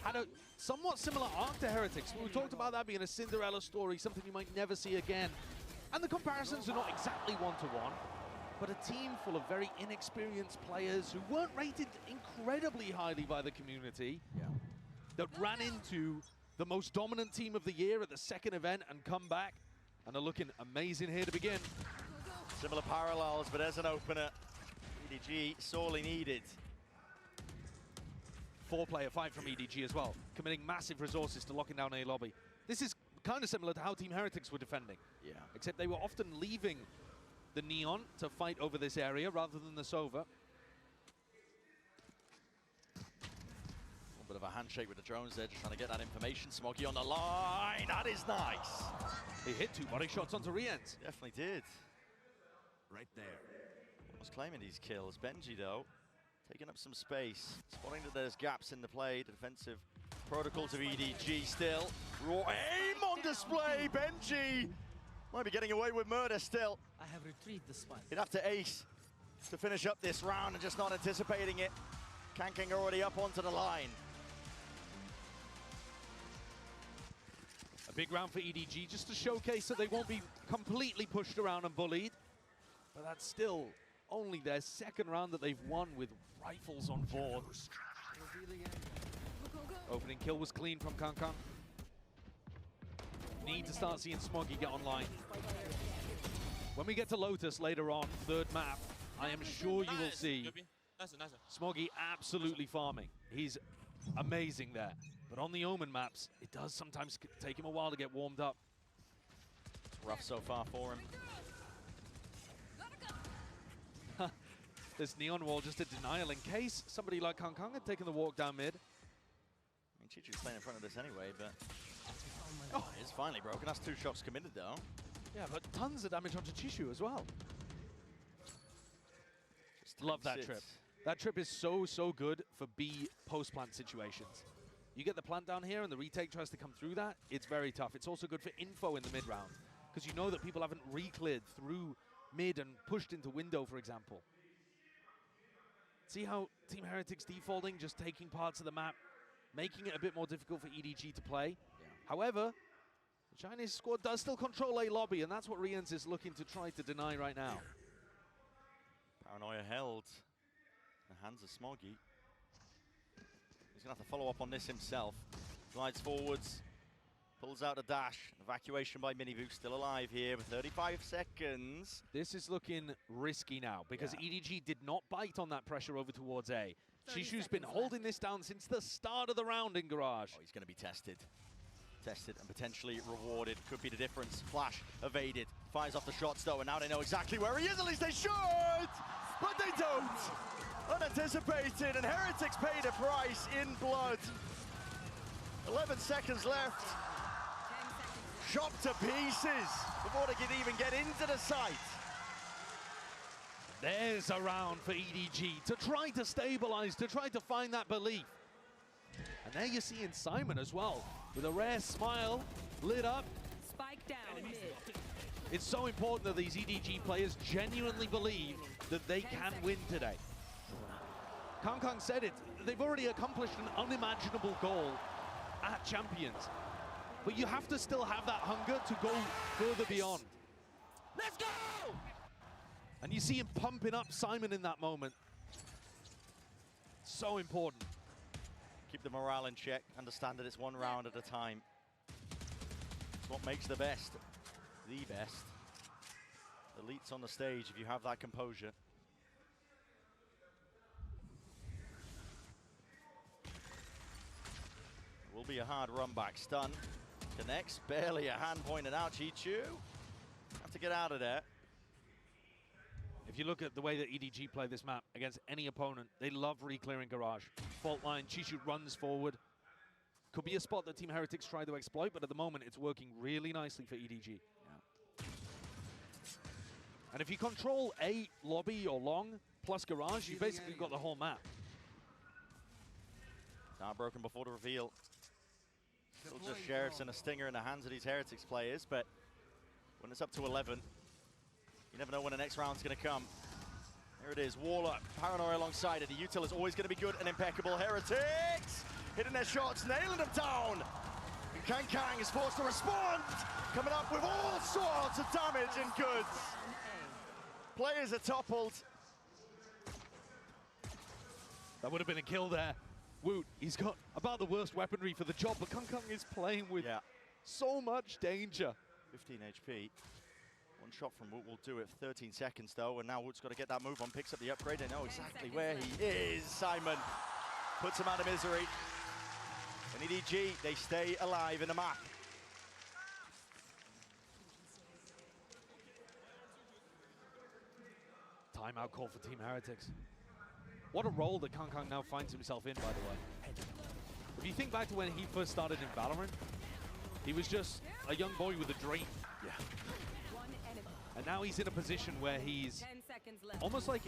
had a somewhat similar arc to Heretics. We talked about that being a Cinderella story, something you might never see again. And the comparisons are not exactly one-to-one, but a team full of very inexperienced players who weren't rated incredibly highly by the community, that ran into the most dominant team of the year at the second event and come back, and are looking amazing here to begin. Similar parallels, but as an opener, EDG sorely needed. 4-player fight from EDG as well, committing massive resources to locking down A lobby. This is kind of similar to how Team Heretics were defending. Yeah. Except they were often leaving the Neon to fight over this area rather than the Sova. A bit of a handshake with the drones there, just trying to get that information. Smoggy on the line, that is nice. He hit 2 body shots onto Riens. Definitely did. Right there. Was claiming these kills. Benji, though, taking up some space. Spotting that there's gaps in the play. The defensive protocols of EDG still. Raw aim on display. Benji might be getting away with murder still. I have retrieved the spot. He'd have to ace to finish up this round and just not anticipating it. Kanking already up onto the line. A big round for EDG, just to showcase that they won't be completely pushed around and bullied. But that's still only their second round that they've won with rifles on board. Opening kill was clean from Kankan. Need to start seeing Smoggy get online. When we get to Lotus later on, 3rd map, I am sure you will see Smoggy absolutely farming. He's amazing there. But on the Omen maps, it does sometimes take him a while to get warmed up. Rough so far for him. This neon wall just a denial in case somebody like Kong Kong had taken the walk down mid. I mean, Chichu's playing in front of this anyway, but... Oh, it's finally broken. That's 2 shots committed, though. Yeah, but tons of damage onto Chishu as well. Love that trip. That trip is so, so good for B post-plant situations. You get the plant down here and the retake tries to come through that, it's very tough. It's also good for info in the mid-round, because you know that people haven't re-cleared through mid and pushed into window, for example. See how Team Heretics defaulting, just taking parts of the map, making it a bit more difficult for EDG to play. Yeah. However, the Chinese squad does still control A lobby, and that's what Rians is looking to try to deny right now. Paranoia held in the hands of Smoggy. He's going to have to follow up on this himself. Glides forwards, pulls out a dash. Evacuation by Minivu, still alive here with 35 seconds. This is looking risky now because EDG did not bite on that pressure over towards A. Chishu's been holding this down since the start of the round in Garage. Oh, he's going to be tested. Tested and potentially rewarded. Could be the difference. Flash evaded. Fires off the shots though, and now they know exactly where he is. At least they should! But they don't! Unanticipated, and Heretics paid a price in blood. 11 seconds left. Shot to pieces before they can even get into the site. There's a round for EDG to try to stabilize, to try to find that belief. And there you're seeing Simon as well, with a rare smile, lit up. Spike down mid. It's so important that these EDG players genuinely believe that they can win today. Kong Kong said it, they've already accomplished an unimaginable goal at Champions. But you have to still have that hunger to go further beyond. Let's go! And you see him pumping up Simon in that moment. So important. Keep the morale in check. Understand that it's one round at a time. It's what makes the best. The best. Elites on the stage if you have that composure. It will be a hard run back. Stun. Connects. Barely a hand pointed out. Chichu. Have to get out of there. If you look at the way that EDG play this map against any opponent, they love re-clearing Garage. Fault line, Chishu runs forward. Could be a spot that Team Heretics try to exploit, but at the moment it's working really nicely for EDG. Yeah. And if you control A lobby or long plus Garage, you basically got the whole map. Now broken before the reveal. Still just Sheriffs and a stinger in the hands of these Heretics players, but when it's up to 11, you never know when the next round's going to come. There it is, wall up, Paranoia alongside it. The util is always going to be good and impeccable. Heretics hitting their shots, nailing them down. And Kang Kang is forced to respond, coming up with all sorts of damage and goods. Players are toppled. That would have been a kill there. Woot, he's got about the worst weaponry for the job, but Kong Kong is playing with so much danger. 15 HP. One shot from Woot will do it. 13 seconds though, and now Woot's got to get that move on, picks up the upgrade. They know exactly where he is. Simon puts him out of misery. And EDG, they stay alive in the map. Timeout call for Team Heretics. What a role that Kong Kong now finds himself in, by the way. If you think back to when he first started in Valorant, he was just a young boy with a dream. Yeah. And now he's in a position where he's almost like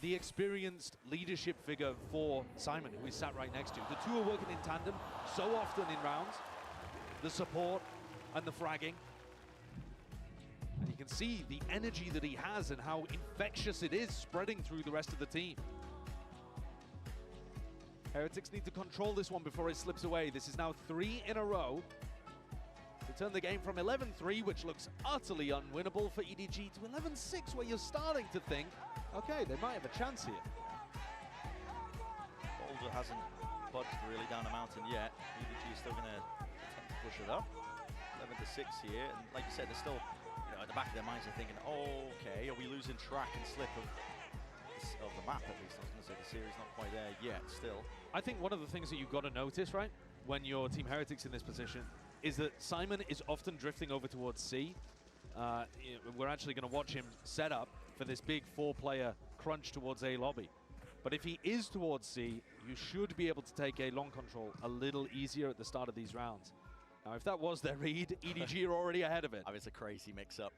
the experienced leadership figure for Simon, who is sat right next to. The two are working in tandem so often in rounds. The support and the fragging. And you can see the energy that he has and how infectious it is spreading through the rest of the team. Heretics need to control this one before it slips away. This is now 3 in a row to turn the game from 11-3, which looks utterly unwinnable for EDG, to 11-6, where you're starting to think, okay, they might have a chance here. Boulder hasn't budged really down the mountain yet. EDG is still going to attempt to push it up. 11-6 here, and like you said, they're still, you know, at the back of their minds, they're thinking, oh, okay, are we losing track and slip of the map at least? I was going to say the series not quite there yet, still. I think one of the things that you've got to notice, right, when you're Team Heretics in this position, is that Simon is often drifting over towards C. we're actually going to watch him set up for this big 4-player crunch towards A lobby. But if he is towards C, you should be able to take A long control a little easier at the start of these rounds. Now, if that was their read, EDG are already ahead of it. I mean, it's a crazy mix-up.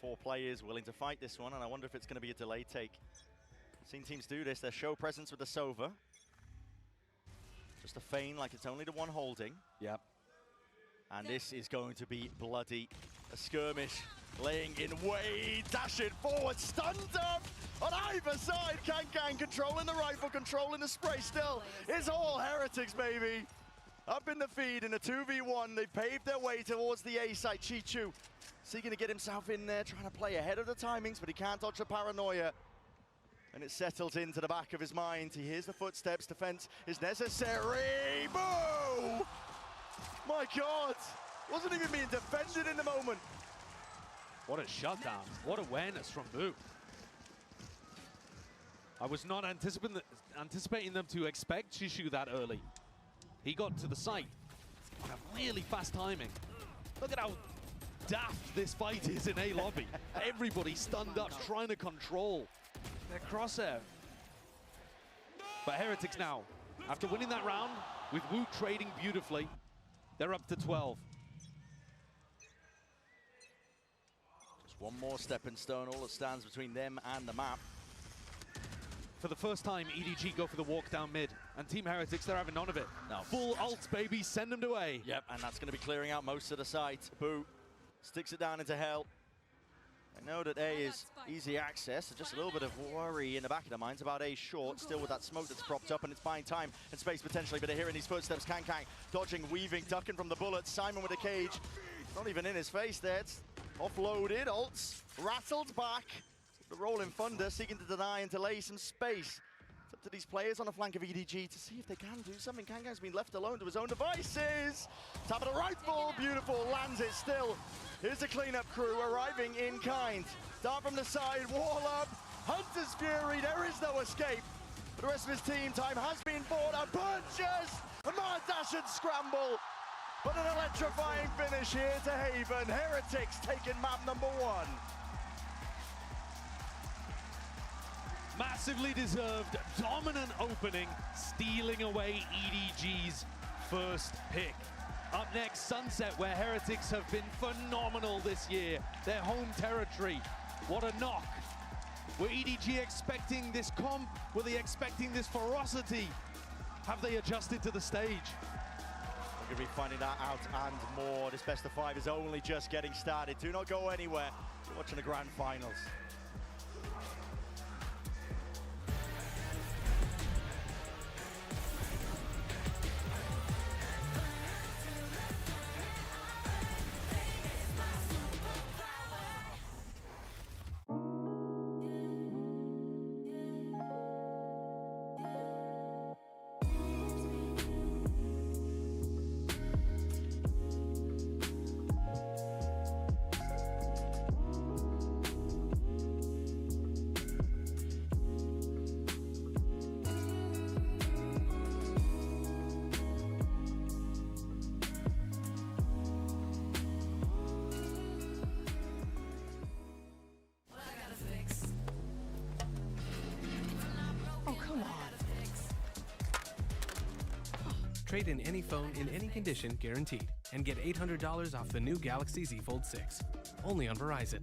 4 players willing to fight this one, and I wonder if it's going to be a delay take. I've seen teams do this. They show presence with the Sova. Just a feign like it's only the one holding. Yep. And this is going to be bloody. A skirmish laying in wait, dashing forward, stunned up on either side. Kankan controlling the rifle, controlling the spray still. It's all Heretics, baby. Up in the feed in a 2v1. They paved their way towards the A side. Chichu seeking to get himself in there, trying to play ahead of the timings, but he can't dodge the paranoia. And it settles into the back of his mind. He hears the footsteps. Defense is necessary. Boom! My God! Wasn't even being defended in the moment. What a shutdown. What awareness from Boo. I was not anticipating them to expect Shishu that early. He got to the site on a really fast timing. Look at how daft this fight is in A lobby. Everybody stunned up, trying to control their crosshair. But Heretics now, after winning that round, with Wu trading beautifully, they're up to 12. Just one more stepping stone, all that stands between them and the map. For the first time, EDG go for the walk down mid, and Team Heretics, they're having none of it. No. Full ults, baby, send them to A. Yep, and that's going to be clearing out most of the site. Boo sticks it down into hell. I know that A is easy access, so just a little bit of worry in the back of their minds about A short, still with that smoke that's propped up, and it's buying time and space potentially, but they're hearing these footsteps. Kankang dodging, weaving, ducking from the bullets. Simon with the cage, not even in his face there. It's offloaded, ults, rattled back. The rolling thunder seeking to deny and delay some space. It's up to these players on the flank of EDG to see if they can do something. Kankang's been left alone to his own devices. Tap of the rifle, beautiful, lands it still. Here's the cleanup crew arriving in kind. Dart from the side, wall up, Hunter's Fury, there is no escape. For the rest of his team, time has been bought, and punches! A mad dash and scramble. But an electrifying finish here to Haven. Heretics taking map number 1. Massively deserved, dominant opening, stealing away EDG's first pick. Up next, Sunset, where Heretics have been phenomenal this year. Their home territory. What a knock. Were EDG expecting this comp? Were they expecting this ferocity? Have they adjusted to the stage? We're going to be finding that out and more. This best of 5 is only just getting started. Do not go anywhere. You're watching the grand finals. Trade in any phone in any condition guaranteed and get $800 off the new Galaxy Z Fold 6. Only on Verizon.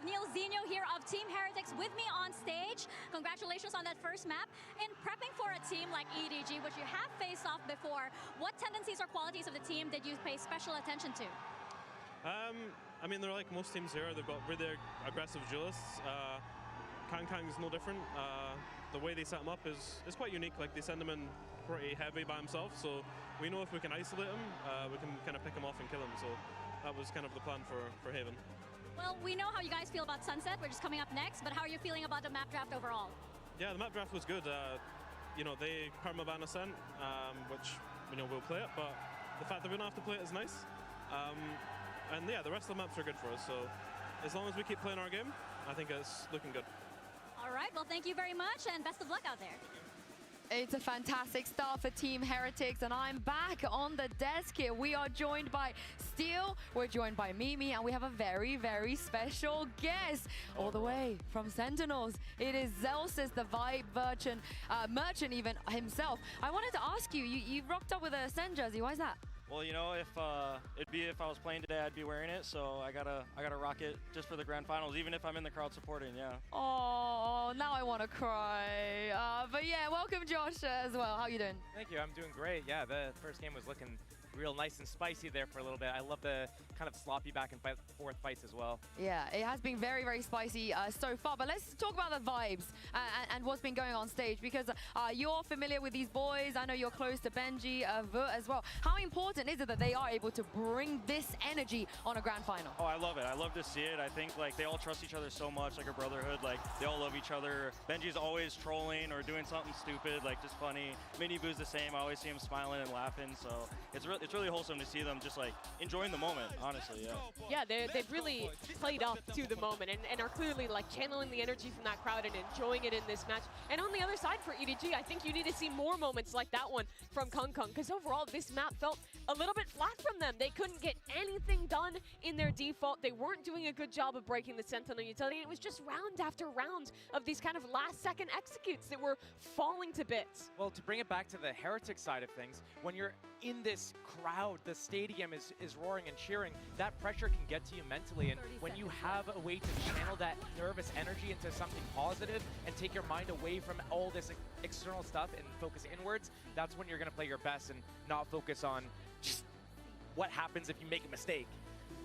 Neil Zeno here of Team Heretics with me on stage. Congratulations on that first map. In prepping for a team like EDG, which you have faced off before, what tendencies or qualities of the team did you pay special attention to? I mean, they're like most teams here. They've got really aggressive duelists. Kang is no different. The way they set him up is quite unique. Like, they send him in pretty heavy by himself, so we know if we can isolate him, we can kind of pick him off and kill him. So that was kind of the plan for Haven. Well, we know how you guys feel about Sunset, which is coming up next, but how are you feeling about the map draft overall? Yeah, the map draft was good. You know, they permaban Ascent, which, you know, we'll play it, but the fact that we don't have to play it is nice. And yeah, the rest of the maps are good for us, so as long as we keep playing our game, I think it's looking good. All right, well, thank you very much, and best of luck out there. It's a fantastic start for Team Heretics, and I'm back on the desk here. We are joined by Steel, we're joined by Mimi, and we have a very, very special guest all the way from Sentinels. It is Zelsis, the Vibe merchant even himself. I wanted to ask you, you rocked up with a Sen jersey. Why is that? Well, you know, if I was playing today, I'd be wearing it. So I gotta rock it just for the grand finals, even if I'm in the crowd supporting. Yeah. Oh, now I want to cry. But yeah, welcome Josh as well. How you doing? Thank you. I'm doing great. Yeah, the first game was looking real nice and spicy there for a little bit. I love the kind of sloppy back and forth fights as well. Yeah, it has been very, very spicy so far. But let's talk about the vibes and what's been going on stage, because you're familiar with these boys. I know you're close to Benji, Vert as well. How important is it that they are able to bring this energy on a grand final? Oh, I love it. I love to see it. I think like they all trust each other so much, like a brotherhood. Like they all love each other. Benji's always trolling or doing something stupid, like just funny. Mini Boo's the same. I always see him smiling and laughing. So it's really wholesome to see them just like enjoying the moment, honestly. Yeah, they've really played up to the moment and are clearly like channeling the energy from that crowd and enjoying it in this match. And on the other side for EDG, I think you need to see more moments like that one from Kung, because overall this map felt a little bit flat from them. They couldn't get anything done in their default. They weren't doing a good job of breaking the Sentinel utility. It was just round after round of these kind of last-second executes that were falling to bits. Well, to bring it back to the Heretic side of things, when you're in this crowd, the stadium is roaring and cheering, that pressure can get to you mentally. And when you have a way to channel that nervous energy into something positive and take your mind away from all this external stuff and focus inwards, that's when you're going to play your best and not focus on just what happens if you make a mistake.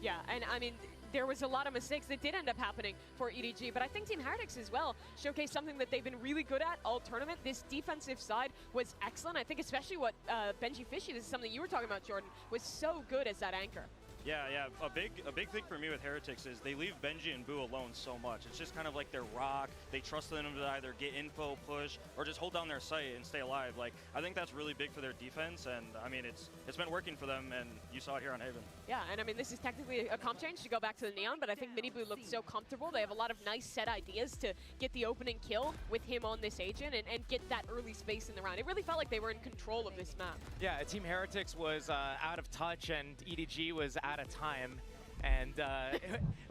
Yeah, and I mean, there was a lot of mistakes that did end up happening for EDG, but I think Team Heretics as well showcased something that they've been really good at all tournament. This defensive side was excellent. I think especially what Benji Fishy, this is something you were talking about, Jordan, was so good as that anchor. Yeah. A big thing for me with Heretics is they leave Benji and Boo alone so much. It's just kind of like their rock. They trust them to either get info, push, or just hold down their site and stay alive. Like, I think that's really big for their defense, and I mean, it's been working for them, and you saw it here on Haven. Yeah, and I mean, this is technically a comp change to go back to the Neon, but I think Mini Boo looked so comfortable. They have a lot of nice set ideas to get the opening kill with him on this agent and get that early space in the round. It really felt like they were in control of this map. Yeah, Team Heretics was out of touch and EDG was out of time. And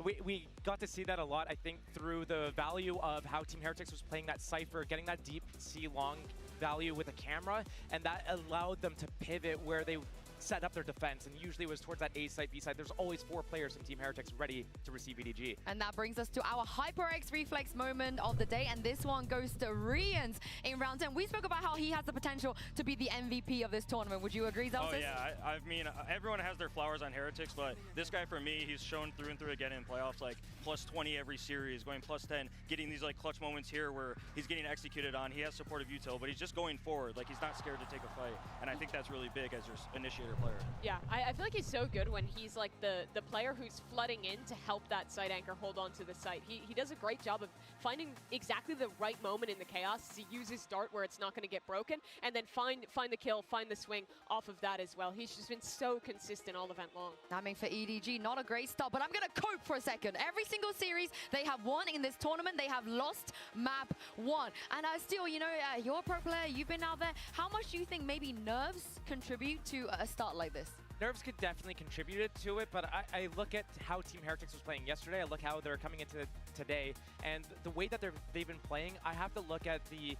we got to see that a lot, I think, through the value of how Team Heretics was playing that Cypher, getting that deep C-long value with a camera, and that allowed them to pivot where they set up their defense, and usually it was towards that A side, B side. There's always 4 players from Team Heretics ready to receive EDG. And that brings us to our HyperX reflex moment of the day, and this one goes to Rians in round 10. We spoke about how he has the potential to be the MVP of this tournament. Would you agree, Zelsis? Oh yeah, I mean, everyone has their flowers on Heretics, but this guy for me, he's shown through and through again in playoffs, like plus 20 every series, going plus 10, getting these like clutch moments here where he's getting executed on. He has supportive util, but he's just going forward, like he's not scared to take a fight, and I think that's really big as your initiator player. Yeah, I feel like he's so good when he's like the player who's flooding in to help that site anchor hold on to the site. He does a great job of finding exactly the right moment in the chaos to use his dart where it's not going to get broken, and then find the kill, find the swing off of that as well. He's just been so consistent all event long. I mean, for EDG, not a great start, but I'm going to cope for a second. Every single series they have won in this tournament, they have lost map 1. And still, you know, you're a pro player, you've been out there. How much do you think maybe nerves contribute to a start like this? Nerves could definitely contribute to it, but I look at how Team Heretics was playing yesterday. I look how they're coming into today, and the way that they've been playing, I have to look at the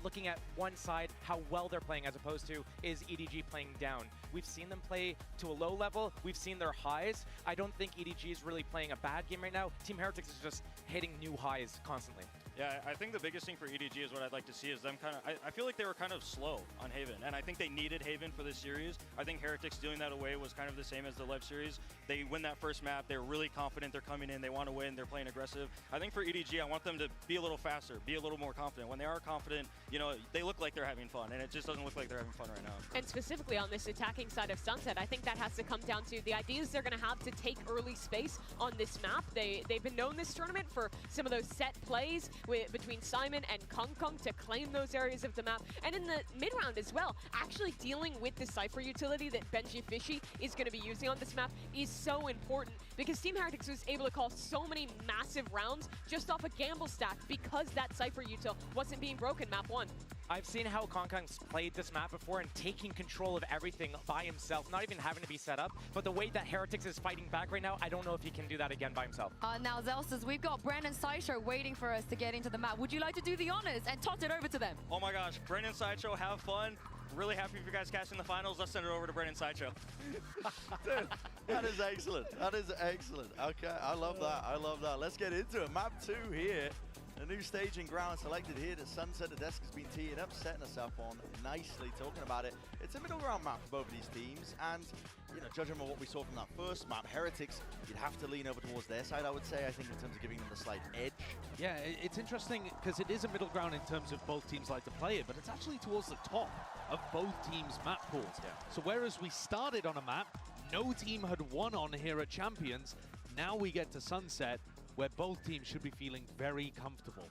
looking at one side, how well they're playing, as opposed to is EDG playing down. We've seen them play to a low level. We've seen their highs. I don't think EDG is really playing a bad game right now. Team Heretics is just hitting new highs constantly. Yeah, I think the biggest thing for EDG is what I'd like to see is them kind of, I feel like they were kind of slow on Haven, and I think they needed Haven for this series. I think Heretics doing that away was kind of the same as the Lev series. They win that first map, they're really confident, they're coming in, they want to win, they're playing aggressive. I think for EDG, I want them to be a little faster, be a little more confident. When they are confident, you know, they look like they're having fun, and it just doesn't look like they're having fun right now. And specifically on this attacking side of Sunset, I think that has to come down to the ideas they're going to have to take early space on this map. They've been known this tournament for some of those set plays between Simon and Kong to claim those areas of the map. And in the mid-round as well, actually dealing with the Cypher utility that Benji Fishy is going to be using on this map is so important, because Team Heretics was able to call so many massive rounds just off a gamble stack because that Cypher util wasn't being broken map 1. I've seen how Kong's played this map before and taking control of everything by himself, not even having to be set up. But the way that Heretics is fighting back right now, I don't know if he can do that again by himself. Now, Zelsas, we've got Brennan Sideshow waiting for us to get into the map. Would you like to do the honors and toss it over to them? Oh my gosh, Brennan Sideshow, have fun. Really happy for you guys catching the finals. Let's send it over to Brennan Sideshow. Dude, that is excellent. That is excellent. Okay, I love that. I love that. Let's get into it. Map 2 here. A new staging ground selected here to Sunset. The desk has been teeing up, setting us up on nicely. Talking about it, it's a middle ground map for both of these teams, and you know, judging by what we saw from that first map, Heretics, you'd have to lean over towards their side, I would say. I think in terms of giving them the slight edge. Yeah, it's interesting because it is a middle ground in terms of both teams like to play it, but it's actually towards the top of both teams' map pools. Yeah. So whereas we started on a map, no team had won on here at Champions. Now we get to Sunset, where both teams should be feeling very comfortable.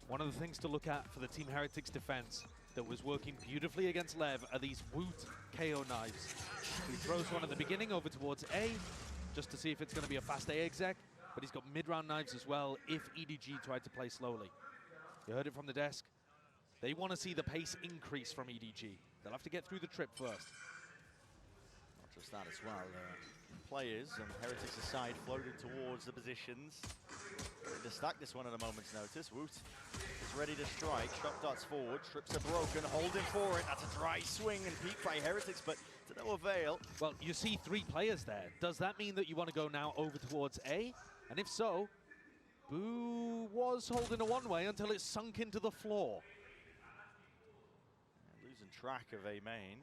One of the things to look at for the Team Heretics defense that was working beautifully against Lev are these Woot KO knives. He throws one at the beginning over towards A, just to see if it's going to be a fast A exec, but he's got mid-round knives as well if EDG tried to play slowly. You heard it from the desk. They want to see the pace increase from EDG. They'll have to get through the trip first. Not just that as well. Players on Heretics' side floated towards the positions. Ready to stack this one at a moment's notice. Woot is ready to strike. Shot darts forward. Trips are broken. Holding for it. That's a dry swing and peek by Heretics, but to no avail. Well, you see 3 players there. Does that mean that you want to go now over towards A? And if so, Boo was holding a one-way until it sunk into the floor. Losing track of A main.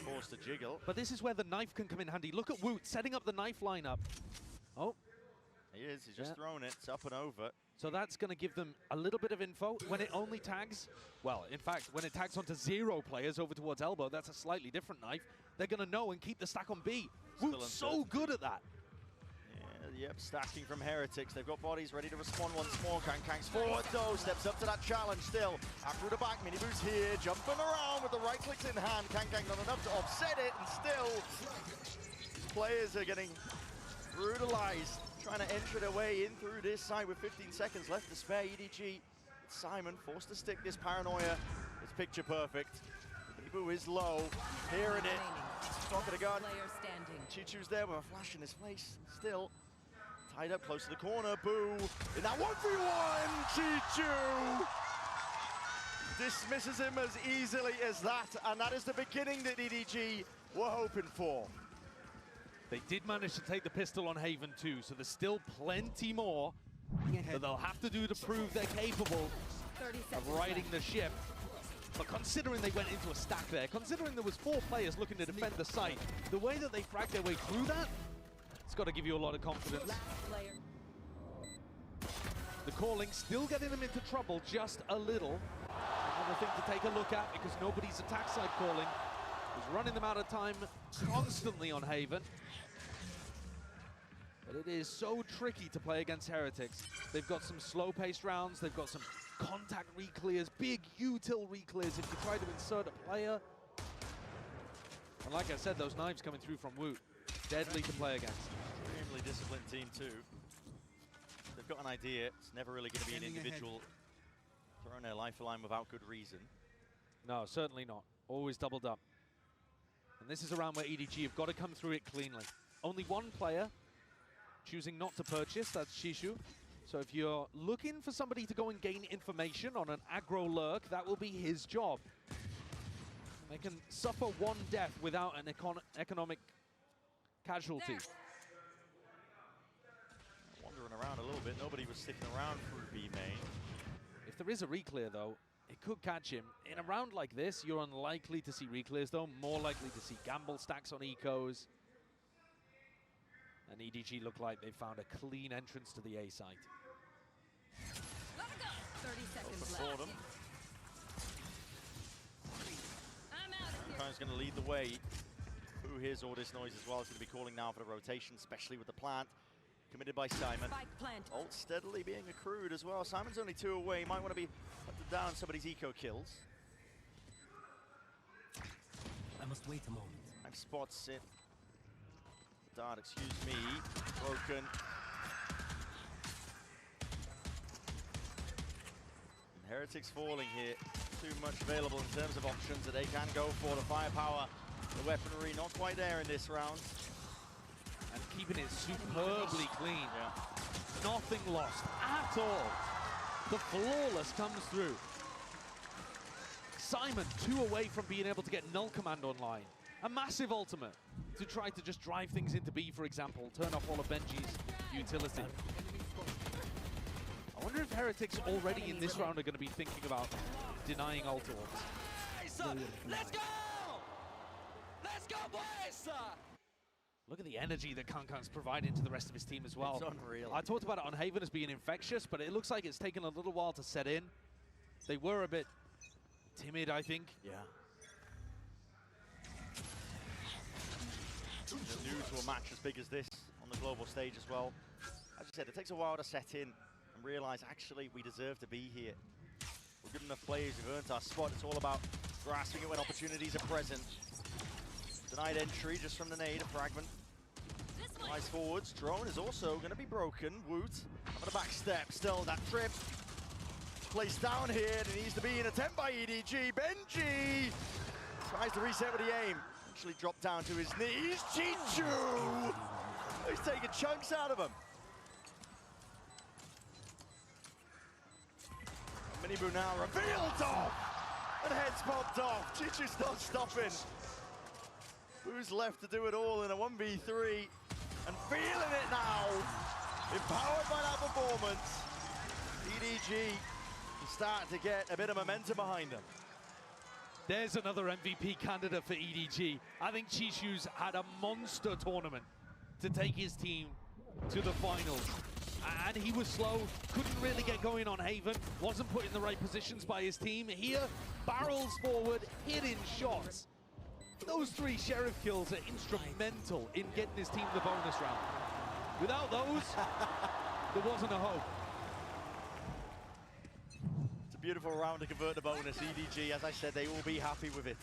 Forced to jiggle. But this is where the knife can come in handy. Look at Woot setting up the knife lineup. Oh. He is. He's just thrown it. It's up and over. So that's going to give them a little bit of info. When it only tags, well, in fact, when it tags onto 0 players over towards elbow, that's a slightly different knife. They're going to know and keep the stack on B. Woot's so good at that. Yep, stacking from Heretics. They've got bodies ready to respond once more. Kang's forward though, steps up to that challenge still. Up through the back, mini boost here, jumping around with the right clicks in hand. Kang not enough to offset it, and still players are getting brutalized, trying to enter their way in through this side with 15 seconds left to spare. EDG, Simon forced to stick this paranoia. It's picture perfect. Mini boo is low, hearing it. Not gonna gun. Chichu's there with a flash in his face, still. Tied up close to the corner, Boo. In that 1v1, Chichu dismisses him as easily as that, and that is the beginning that EDG were hoping for. They did manage to take the pistol on Haven too, so there's still plenty more that they'll have to do to prove they're capable of riding the ship. But considering they went into a stack there, considering there was 4 players looking to defend the site, the way that they fragged their way through that, it's got to give you a lot of confidence. The calling still getting them into trouble just a little. Another thing to take a look at, because nobody's attack side calling is running them out of time constantly on Haven. But it is so tricky to play against Heretics. They've got some slow-paced rounds, they've got some contact reclears, big util reclears if you try to insert a player. And like I said, those knives coming through from Woot, deadly to play against. Extremely disciplined team too. They've got an idea. It's never really going to be an individual throwing their life line without good reason. No, certainly not. Always doubled up. And this is a round where EDG have got to come through it cleanly. Only one player choosing not to purchase, that's Shishu. So if you're looking for somebody to go and gain information on an aggro lurk, that will be his job. They can suffer one death without an economic casualty. Wandering around a little bit, nobody was sticking around through B main. If there is a reclear though, it could catch him. In a round like this, you're unlikely to see reclears though, more likely to see gamble stacks on ecos. And EDG look like they found a clean entrance to the A site. 30 seconds For left. them. Kong's going to lead the way. Who hears all this noise as well is going to be calling now for the rotation, especially with the plant. Committed by Simon. Ult steadily being accrued as well. Simon's only 2 away. Might want to be hunted down some of these eco kills. I must wait a moment. 5 spots it. Dart, excuse me. Broken. And Heretics falling here. Too much available in terms of options that they can go for. The firepower, the weaponry, not quite there in this round. And keeping it superbly clean. Nothing lost at all. The flawless comes through. Simon 2 away from being able to get null command online. A massive ultimate to try to just drive things into B, for example, turn off all of Benji's utility. I wonder if Heretics already in this round are going to be thinking about denying ult orbs. Let's go! Let's go, boys! Look at the energy that Kong's providing to the rest of his team as well. It's unreal. I talked about it on Haven as being infectious, but it looks like it's taken a little while to set in. They were a bit timid, I think. Yeah. New to a match as big as this on the global stage as well. As you said, it takes a while to set in and realize actually we deserve to be here. We're good enough players, we've earned our spot. It's all about grasping it when opportunities are present. Denied entry just from the nade, a fragment. Nice forwards. Drone is also going to be broken. Woot on the back step. Still that trip. Placed down here. It needs to be an attempt by EDG. Benji tries to reset with the aim. Actually dropped down to his knees. Chichu! He's taking chunks out of him. Minibu now revealed off! And heads popped off. Chichu's not stopping. Who's left to do it all in a 1v3? And feeling it now! Empowered by that performance. EDG is starting to get a bit of momentum behind them. There's another MVP candidate for EDG. I think Chishu's had a monster tournament to take his team to the finals. And he was slow, couldn't really get going on Haven, wasn't put in the right positions by his team. Here, barrels forward, hitting shots. Those 3 Sheriff kills are instrumental in getting his team the bonus round. Without those, there wasn't a hope. It's a beautiful round to convert the bonus. EDG, as I said, they will be happy with it.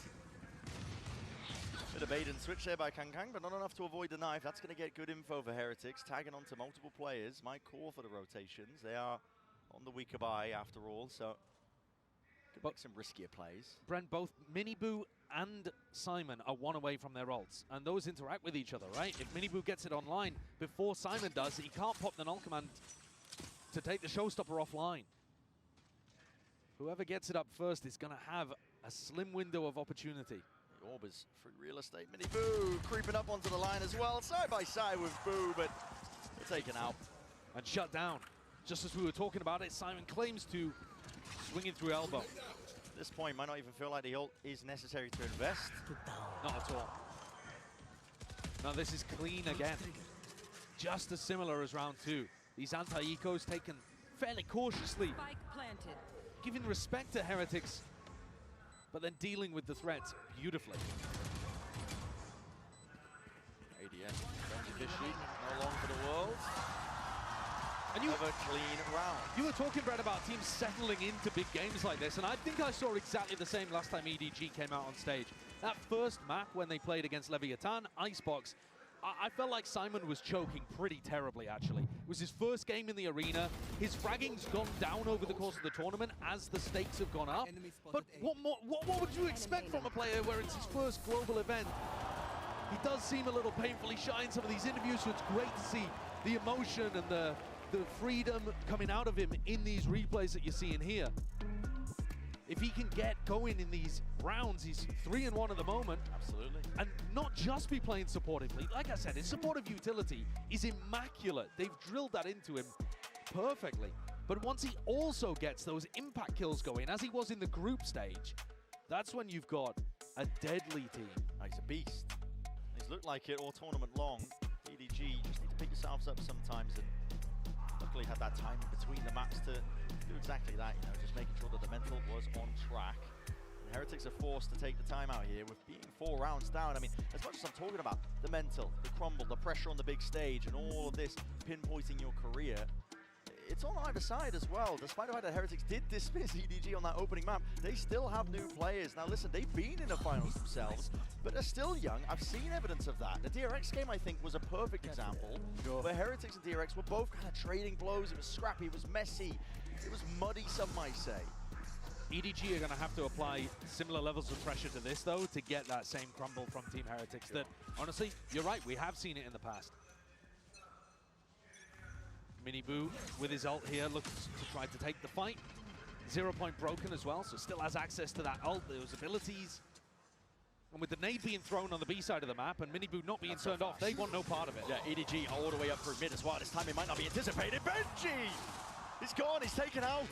Bit of bait and switch there by Kongkong, but not enough to avoid the knife. That's going to get good info for Heretics. Tagging onto multiple players. Might call for the rotations. They are on the weaker buy after all, so could make some riskier plays. Brent, both Minibu and Simon are 1 away from their ults, and those interact with each other, right? If Minibu gets it online before Simon does, he can't pop the null command to take the showstopper offline. Whoever gets it up first is going to have a slim window of opportunity. The orb is free real estate. Minibu creeping up onto the line as well, side by side with Boo, but they're taken out. And shut down. Just as we were talking about it, Simon claims to swing it through elbow. At this point, might not even feel like the ult is necessary to invest. Not at all. No, this is clean again. Just as similar as round 2. These anti-ecos taken fairly cautiously. Spike planted. Giving respect to Heretics, but then dealing with the threats beautifully. ADS, Fishy, no long for the world. And you have a clean round. You were talking, Brett, about teams settling into big games like this, and I think I saw exactly the same last time EDG came out on stage. That first map when they played against Leviathan, Icebox, I felt like Simon was choking pretty terribly, actually. It was his first game in the arena. His fragging's gone down over the course of the tournament as the stakes have gone up. But what would you expect from a player where it's his first global event? He does seem a little painfully shy in some of these interviews, so it's great to see the emotion and the freedom coming out of him in these replays that you're seeing here. If he can get going in these rounds, he's 3-1 at the moment. Absolutely. And not just be playing supportively. Like I said, his supportive utility is immaculate. They've drilled that into him perfectly. But once he also gets those impact kills going, as he was in the group stage, that's when you've got a deadly team. He's a beast. He's looked like it all tournament long. EDG, you just need to pick yourselves up sometimes, and luckily had that time in between the maps to do exactly that, you know, just making sure that the mental was on track. And Heretics are forced to take the time out here with being 4 rounds down. I mean, as much as I'm talking about the mental, the crumble, the pressure on the big stage, and all of this pinpointing your career, it's on either side as well. Despite the fact that Heretics did dismiss EDG on that opening map, they still have new players. Now listen, they've been in the finals themselves, but they're still young. I've seen evidence of that. The DRX game, I think, was a perfect example, where Heretics and DRX were both kind of trading blows. It was scrappy, it was messy, it was muddy, some might say. EDG are going to have to apply similar levels of pressure to this, though, to get that same crumble from Team Heretics that, honestly, you're right, we have seen it in the past. Miniboo with his ult here looks to try to take the fight. 0 point broken as well, so still has access to that ult, those abilities. And with the nade being thrown on the B side of the map and Miniboo not being turned off, they want no part of it. Yeah, EDG all the way up through mid as well. This time it might not be anticipated. Benji! He's gone, he's taken out.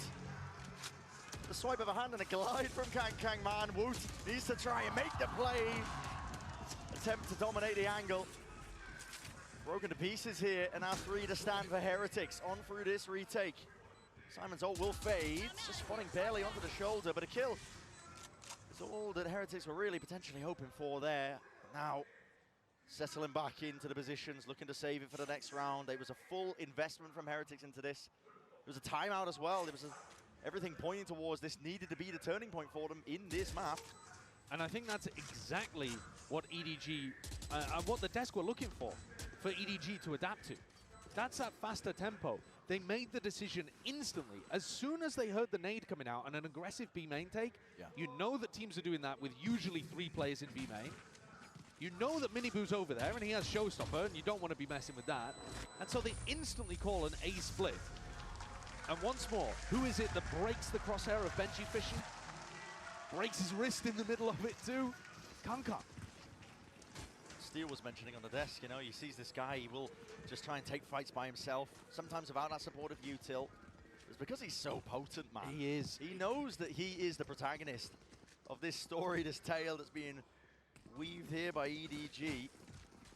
The swipe of a hand and a glide from Kang Man. Woot needs to try and make the play. Attempt to dominate the angle. Broken to pieces here, and now 3 to stand for Heretics on through this retake. Simon's ult will fade, just spotting barely onto the shoulder, but a kill is all that Heretics were really potentially hoping for there. Now, settling back into the positions, looking to save it for the next round. It was a full investment from Heretics into this. There was a timeout as well. There was everything pointing towards this needed to be the turning point for them in this map. And I think that's exactly what EDG, what the desk were looking for EDG to adapt to. That's that faster tempo. They made the decision instantly. As soon as they heard the nade coming out and an aggressive B main take, you know that teams are doing that with usually 3 players in B main. You know that Miniboo's over there and he has Showstopper and you don't want to be messing with that. And so they instantly call an A split. And once more, who is it that breaks the crosshair of Benji Fishy? Breaks his wrist in the middle of it too? Kanka. Steel was mentioning on the desk, you know, he sees this guy, he will just try and take fights by himself, sometimes without that supportive util. It's because he's so potent, man. He is. He knows that he is the protagonist of this story, this tale that's being weaved here by EDG.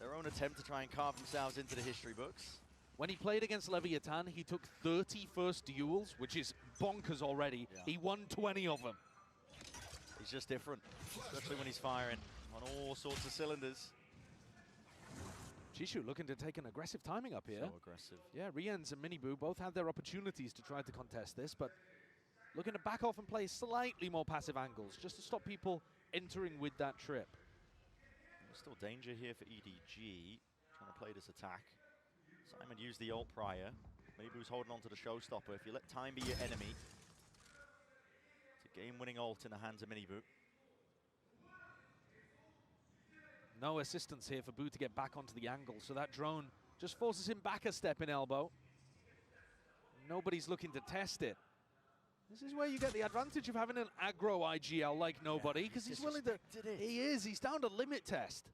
Their own attempt to try and carve themselves into the history books. When he played against Leviathan, he took 30 first duels, which is bonkers already. Yeah. He won 20 of them. He's just different, especially when he's firing on all sorts of cylinders. Jishu looking to take an aggressive timing up here. So aggressive. Yeah, Riens and Miniboo both had their opportunities to try to contest this, but looking to back off and play slightly more passive angles, just to stop people entering with that trip. There's still danger here for EDG, trying to play this attack. Simon used the ult prior. Miniboo's holding on to the showstopper. If you let time be your enemy, it's a game-winning ult in the hands of Miniboo. No assistance here for Boo to get back onto the angle, so that drone just forces him back a step in elbow. Nobody's looking to test it. This is where you get the advantage of having an aggro IGL like nobody, because he's willing to... He is, he's down to limit test.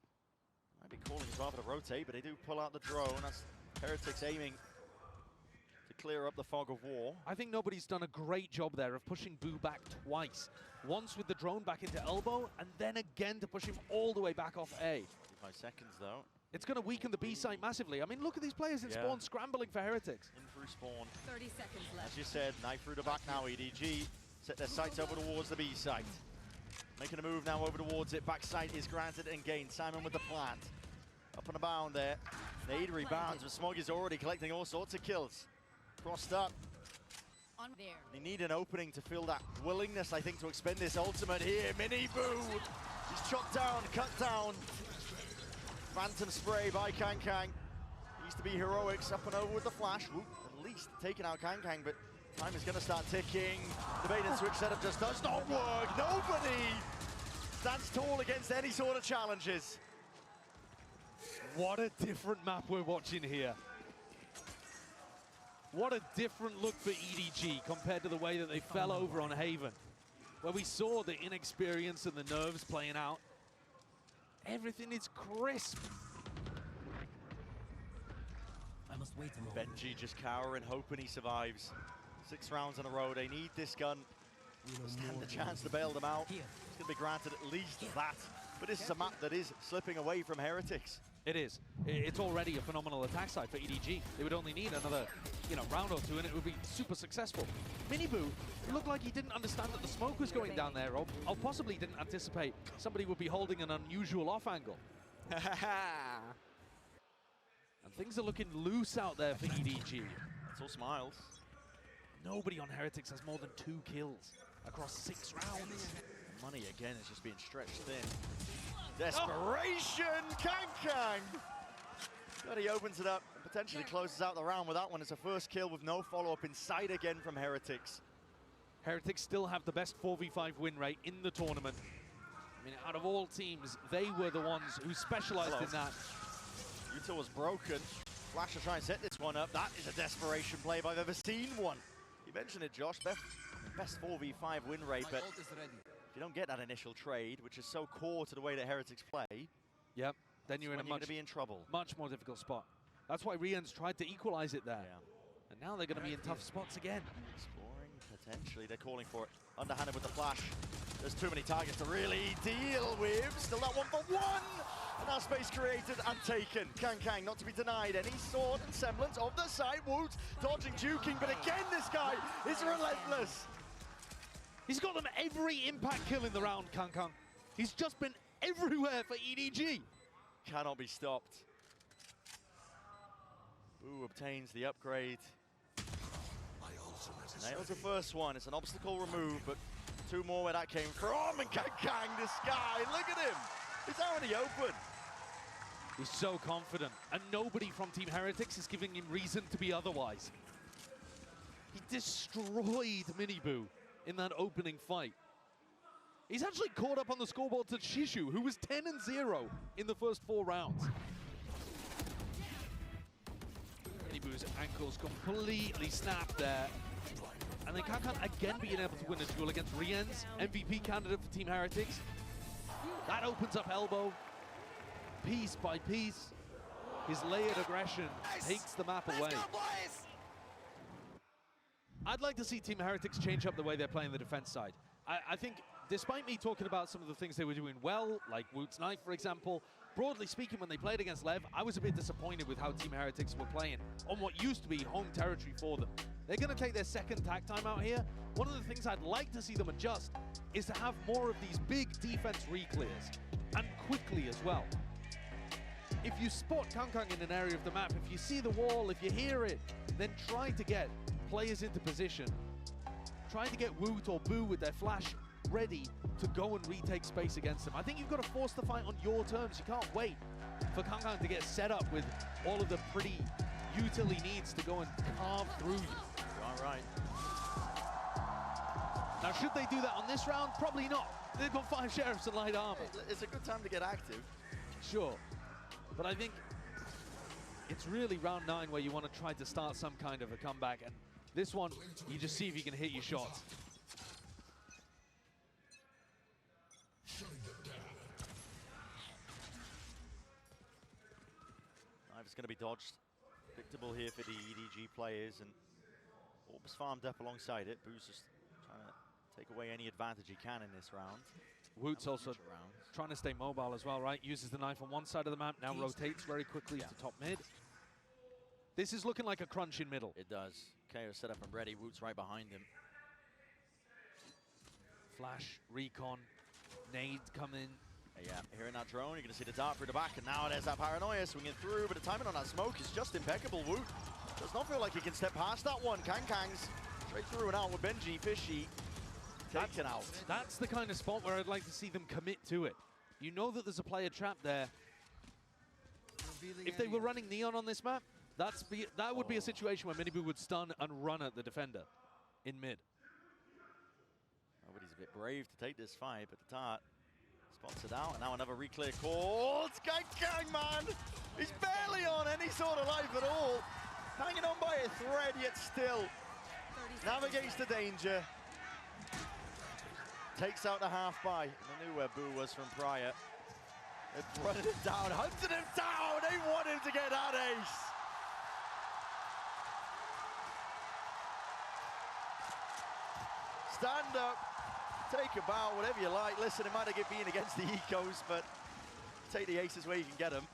Might be calling as well for the rotate, but they do pull out the drone. That's Heretics aiming to clear up the fog of war. I think nobody's done a great job there of pushing Boo back twice. Once with the drone back into elbow, and then again to push him all the way back off A. 5 seconds though. It's going to weaken the B site massively. I mean, look at these players in spawn scrambling for Heretics. In through spawn. 30 seconds left. As you said, knife through the back now. EDG set their sights over towards the B site. Making a move now over towards it. Backside is granted and gained. Simon with the plant. Up on the bound there. Nade rebounds, but Smog is already collecting all sorts of kills. Crossed up. On there. They need an opening to feel that willingness, I think, to expend this ultimate here. Miniboo! He's chopped down, cut down. Phantom spray by Kang. Used to be heroics up and over with the flash. Ooh, at least taking out Kang, but time is going to start ticking. The bait and switch setup just does not work. Nobody stands tall against any sort of challenges. What a different map we're watching here. What a different look for EDG compared to the way that they fell over on Haven, where we saw the inexperience and the nerves playing out. Everything is crisp. I must wait a moment. Benji just cowering, hoping he survives. 6 rounds in a row. They need this gun. Stand the chance to bail them out. It's going to be granted at least that. But this is a map that is slipping away from Heretics. It is. It's already a phenomenal attack side for EDG. They would only need another, round or two, and it would be super successful. Miniboo looked like he didn't understand that the smoke was going down there, or possibly didn't anticipate somebody would be holding an unusual off angle. And things are looking loose out there for EDG. It's all smiles. Nobody on Heretics has more than 2 kills across 6 rounds. Money again is just being stretched thin. Desperation, Kang. But he opens it up and potentially closes out the round with that one. It's a first kill with no follow-up inside again from Heretics. Heretics still have the best 4v5 win rate in the tournament. I mean, out of all teams, they were the ones who specialized in that. Utah was broken. Flash to try and set this one up. That is a desperation play if I've ever seen one. You mentioned it, Josh. Best 4v5 win rate, but if you don't get that initial trade, which is so core to the way that Heretics play, yep, then you're going to be in trouble. Much more difficult spot. That's why Rian's tried to equalize it there. Yeah. And now they're going to be in tough spots again. Exploring, potentially. They're calling for it. Underhanded with the flash. There's too many targets to really deal with. Still that 1 for 1! And now space created and taken. Kang not to be denied any sort and semblance of the side. Woot dodging, juking, but again this guy is relentless. He's got them every impact kill in the round, Kang. He's just been everywhere for EDG. Cannot be stopped. Boo obtains the upgrade. Nails the first one. It's an obstacle removed, but 2 more where that came from. And Kang, this guy, look at him. He's out in the open. He's so confident, and nobody from Team Heretics is giving him reason to be otherwise. He destroyed Miniboo in that opening fight. He's actually caught up on the scoreboard to Shishu, who was 10-0 in the first 4 rounds. Miniboo's ankles completely snapped there. And then Kang again being able to win a duel against Rien's MVP candidate for Team Heretics. That opens up elbow, piece by piece. His layered aggression takes the map away. I'd like to see Team Heretics change up the way they're playing the defense side. I think, despite me talking about some of the things they were doing well, like Woot's knife, for example, broadly speaking, when they played against Lev, I was a bit disappointed with how Team Heretics were playing on what used to be home territory for them. They're going to take their second tag time out here. One of the things I'd like to see them adjust is to have more of these big defense re-clears, and quickly as well. If you spot Kang in an area of the map, if you see the wall, if you hear it, then try to get players into position. Try to get Woot or Boo with their flash ready to go and retake space against them. I think you've got to force the fight on your terms. You can't wait for Kang to get set up with all of the pretty util he needs to go and carve through you. All right. Now, should they do that on this round? Probably not. They've got 5 sheriffs and light armor. It's a good time to get active. Sure. But I think it's really round 9 where you want to try to start some kind of a comeback. And this one, you just see if you can hit your shots. Knife's going to be dodged. Predictable here for the EDG players, and Orb's farmed up alongside it. Boo's just trying to take away any advantage he can in this round. Woot's also trying to stay mobile as well, right? Uses the knife on one side of the map, now rotates very quickly to top mid. This is looking like a crunch in middle. It does. KO set up and ready. Woot's right behind him. Flash, recon, nade coming. Yeah, hearing that drone, you're going to see the dart through the back, and now there's that paranoia swinging through, but the timing on that smoke is just impeccable. Woot does not feel like he can step past that one. Kang's straight through and out with Benji Fishy taken out. That's the kind of spot where I'd like to see them commit to it. You know that there's a player trap there. If they were running Neon on this map, that would be a situation where Miniboo would stun and run at the defender in mid. Nobody's a bit brave to take this fight, but the dart Spots it out, and now another re-clear call. It's Gang, man! He's barely on any sort of life at all. Hanging on by a thread, yet still navigates the danger. Takes out the half-buy. I knew where Boo was from prior. They've run him down, hunted him down! They want him to get that ace! Stand up, take a bow, whatever you like. Listen, it might have been against the ecos, but take the aces where you can get them.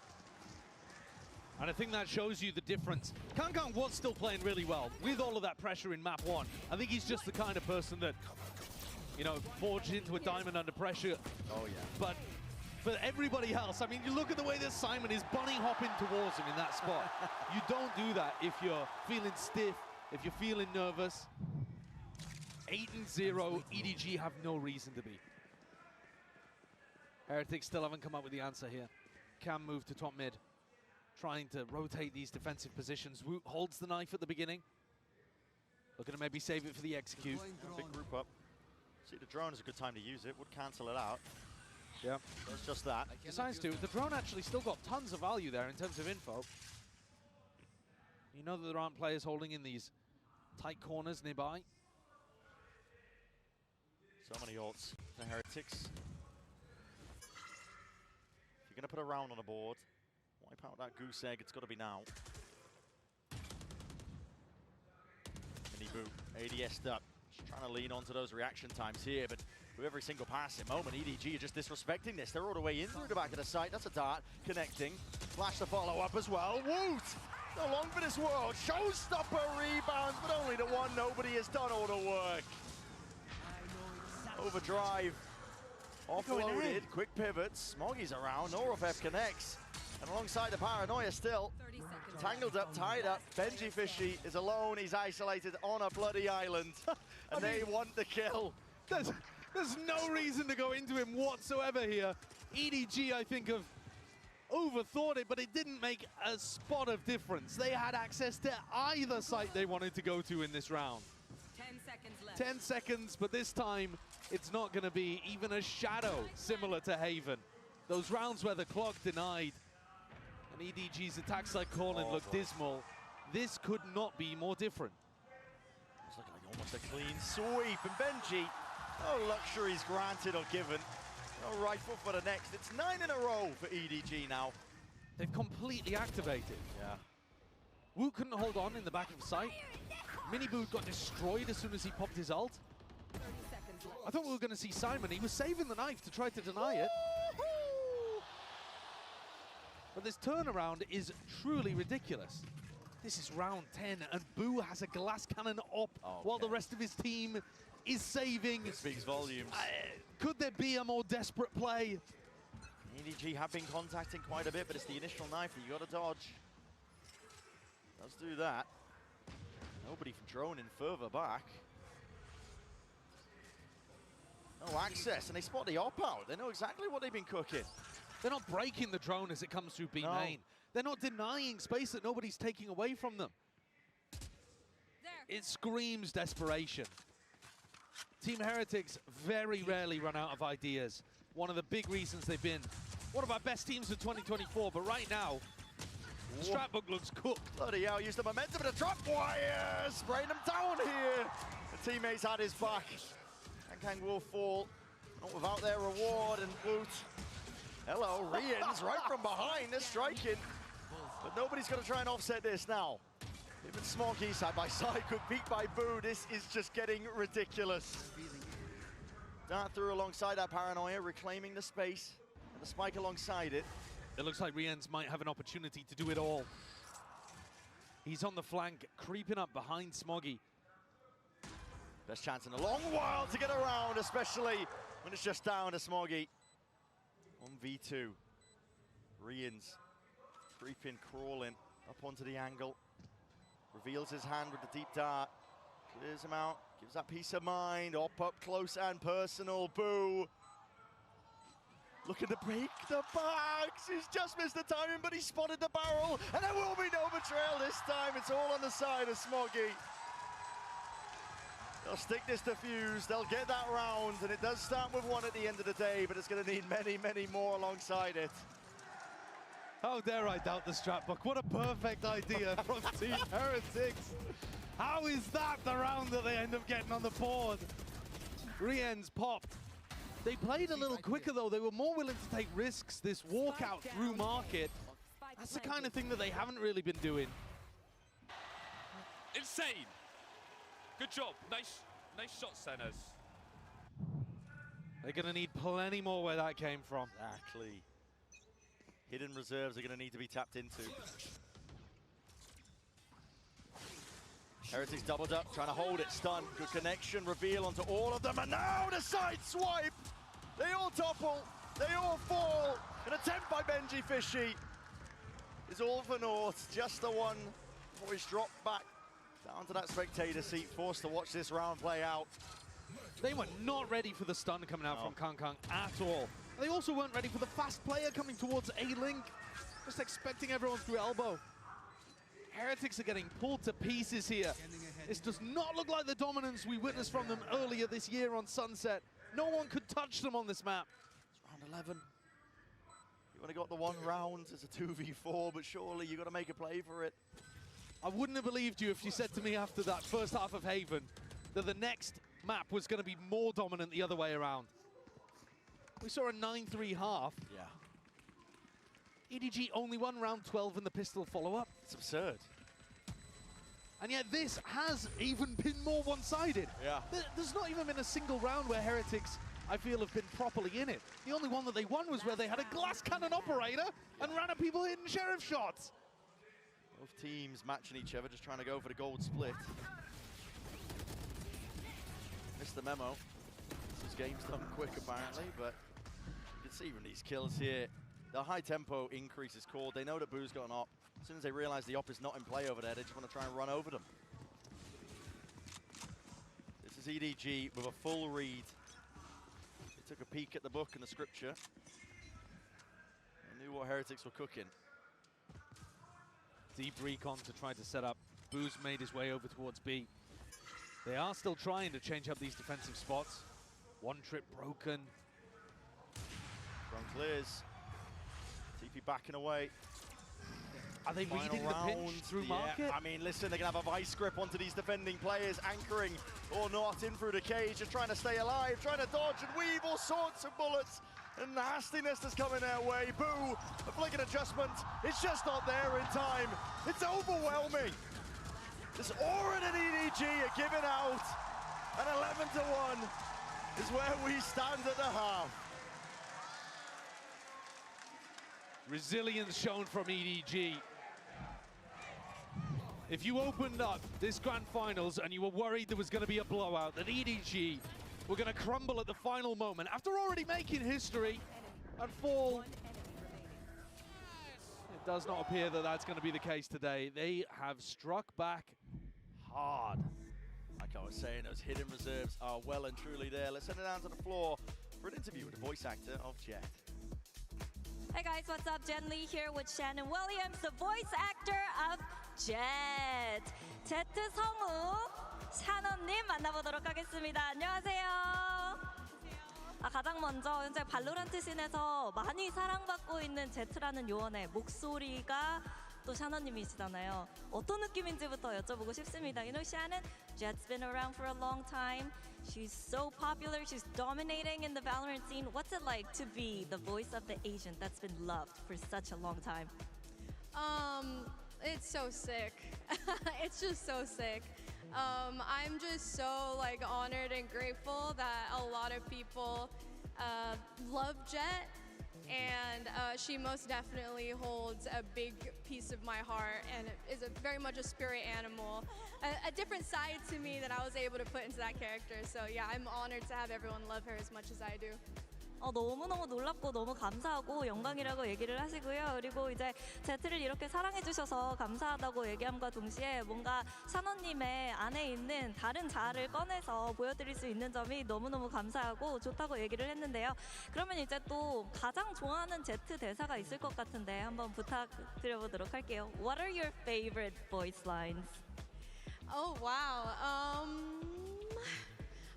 And I think that shows you the difference. Kangkang was still playing really well with all of that pressure in map 1. I think he's just the kind of person that, you know, forged into a diamond under pressure. Oh, yeah. But for everybody else, I mean, you look at the way that Simon is bunny hopping towards him in that spot. You don't do that if you're feeling stiff, if you're feeling nervous. 8-0, EDG have no reason to be. Heretics still haven't come up with the answer here. Can move to top mid, trying to rotate these defensive positions. Woot holds the knife at the beginning. Looking to maybe save it for the execute. Big group up. See, the drone is a good time to use it. Would cancel it out. Yeah. It's just that. Decides to. The drone actually still got tons of value there in terms of info. You know that there aren't players holding in these tight corners nearby. So many ults for Heretics. If you're going to put a round on the board, wipe out that goose egg, it's got to be now. Mini Boo, ADS'd up. Just trying to lean onto those reaction times here, but with every single passing moment, EDG are just disrespecting this. They're all the way in through the back of the site. That's a dart, connecting. Flash the follow-up as well. Woot! No long for this world. Showstopper rebounds, but only the one. Nobody has done all the work. Overdrive, offloaded, quick pivots, Smoggy's around, Norofef connects, and alongside the Paranoia still, tangled up, tied up, Benji Fishy is alone, he's isolated on a bloody island, and they want the kill. There's no reason to go into him whatsoever here. EDG, I think, have overthought it, but it didn't make a spot of difference. They had access to either site they wanted to go to in this round. 10 seconds left. 10 seconds, but this time it's not going to be even a shadow similar to Haven. Those rounds where the clock denied and EDG's attack side calling looked dismal. This could not be more different. It's looking like almost a clean sweep, and Benji, no luxuries granted or given. No rifle for the next. It's 9 in a row for EDG now. They've completely activated. Yeah. Wu couldn't hold on in the back of the site. Miniboot got destroyed as soon as he popped his ult. I thought we were going to see Simon. He was saving the knife to try to deny it. But this turnaround is truly ridiculous. This is round 10, and Boo has a glass cannon up while the rest of his team is saving. It speaks volumes. Could there be a more desperate play? EDG have been contacting quite a bit, but it's the initial knife that you got to dodge. Let's do that. Nobody from droning further back. No access, and they spot the op-out. They know exactly what they've been cooking. They're not breaking the drone as it comes through B main. They're not denying space that nobody's taking away from them. It screams desperation. Team Heretics very rarely run out of ideas. One of the big reasons they've been one of our best teams of 2024, but right now, Stratbook looks cooked. Bloody hell, used the momentum of the drop wire, spraying them down here. The teammates had his back. Kang will fall, not without their reward, and Woot. Hello, Rians right from behind, they're striking. But nobody's going to try and offset this now. Even Smoggy side by side, could beat by Boo. This is just getting ridiculous. Dart through alongside that Paranoia, reclaiming the space, and the spike alongside it. It looks like Rians might have an opportunity to do it all. He's on the flank, creeping up behind Smoggy. Best chance in a long while to get around, especially when it's just down to Smoggy. 1v2. Rians creeping, crawling up onto the angle. Reveals his hand with the deep dart. Clears him out, gives that peace of mind. Up close and personal. Boo. Looking to break the bags. He's just missed the timing, but he spotted the barrel. And there will be no betrayal this time. It's all on the side of Smoggy. They'll stick this defuse, they'll get that round, and it does start with one at the end of the day, but it's going to need many, many more alongside it. How dare I doubt the strat book? What a perfect idea from Team Heretics. How is that the round that they end up getting on the board? Rien's popped. They played a little quicker though. They were more willing to take risks. This walkout through market, that's the kind of thing that they haven't really been doing. Insane. Good job. Nice shot, centers. They're going to need plenty more where that came from. Exactly. Hidden reserves are going to need to be tapped into. Heretics doubled up, trying to hold it, stun. Good connection, reveal onto all of them, and now the side swipe! They all topple, they all fall. An attempt by Benji Fishy is all for naught. Just the one voice dropped back down to that spectator seat, forced to watch this round play out. They were not ready for the stun coming out from Kang at all. They also weren't ready for the fast player coming towards A-Link. Just expecting everyone through elbow. Heretics are getting pulled to pieces here. This does not look like the dominance we witnessed from them earlier this year on Sunset. No one could touch them on this map. It's round 11. You only got the one round. It's a 2v4, but surely you got to make a play for it. I wouldn't have believed you if you said to me after that first half of Haven that the next map was going to be more dominant the other way around. We saw a 9-3 half. Yeah. EDG only won round 12 in the pistol follow-up. It's absurd. And yet this has even been more one-sided. Yeah. There's not even been a single round where Heretics, I feel, have been properly in it. The only one that they won was where they had a glass cannon operator and ran at people hitting sheriff shots. Both teams matching each other, just trying to go for the gold split. Missed the memo. This game's done quick, apparently, but you can see from these kills here, the high tempo increase is called. They know that Boo's got an op. As soon as they realize the op is not in play over there, they just want to try and run over them. This is EDG with a full read. They took a peek at the book and the scripture. They knew what Heretics were cooking. Deep recon to try to set up. Boo's made his way over towards B. They are still trying to change up these defensive spots. One trip broken. Run clears. TP backing away. Are they reading the pinch through market? I mean, listen, they're going to have a vice grip onto these defending players, anchoring or not in through the cage, just trying to stay alive, trying to dodge and weave all sorts of bullets. And nastiness that's coming their way. Boo, a flick adjustment. It's just not there in time. It's overwhelming. This Orin and EDG are giving out. And 11-1 is where we stand at the half. Resilience shown from EDG. If you opened up this grand finals and you were worried there was going to be a blowout, that EDG were going to crumble at the final moment after already making history and fall, it does not appear that that's going to be the case today. They have struck back hard. Like I was saying, those hidden reserves are well and truly there. Let's send it down to the floor for an interview with the voice actor of Jet. Hey guys, what's up? Jen Lee here with Shannon Williams, the voice actor of Jet. 제트 성우 샤넌님 만나보도록 하겠습니다. 안녕하세요. 가장 먼저 현재 발로란트 씬에서 많이 사랑받고 있는 제트라는 요원의 목소리가 또 샤넌님이시잖아요. 어떤 느낌인지부터 여쭤보고 싶습니다. You know, Shannon, Jet's been around for a long time. She's so popular. She's dominating in the Valorant scene. What's it like to be the voice of the agent that's been loved for such a long time? It's so sick. It's just so sick. I'm just so honored and grateful that a lot of people love Jet, and she most definitely holds a big piece of my heart and is very much a spirit animal, a different side to me that I was able to put into that character. So yeah, I'm honored to have everyone love her as much as I do. 너무너무 놀랍고 너무 감사하고 영광이라고 얘기를 하시고요. 그리고 이제 제트를 이렇게 사랑해주셔서 감사하다고 얘기함과 동시에 뭔가 샤넌님의 안에 있는 다른 자아를 꺼내서 보여드릴 수 있는 점이 너무너무 감사하고 좋다고 얘기를 했는데요. 그러면 이제 또 가장 좋아하는 제트 대사가 있을 것 같은데 한번 부탁드려보도록 할게요. What are your favorite voice lines? Oh wow.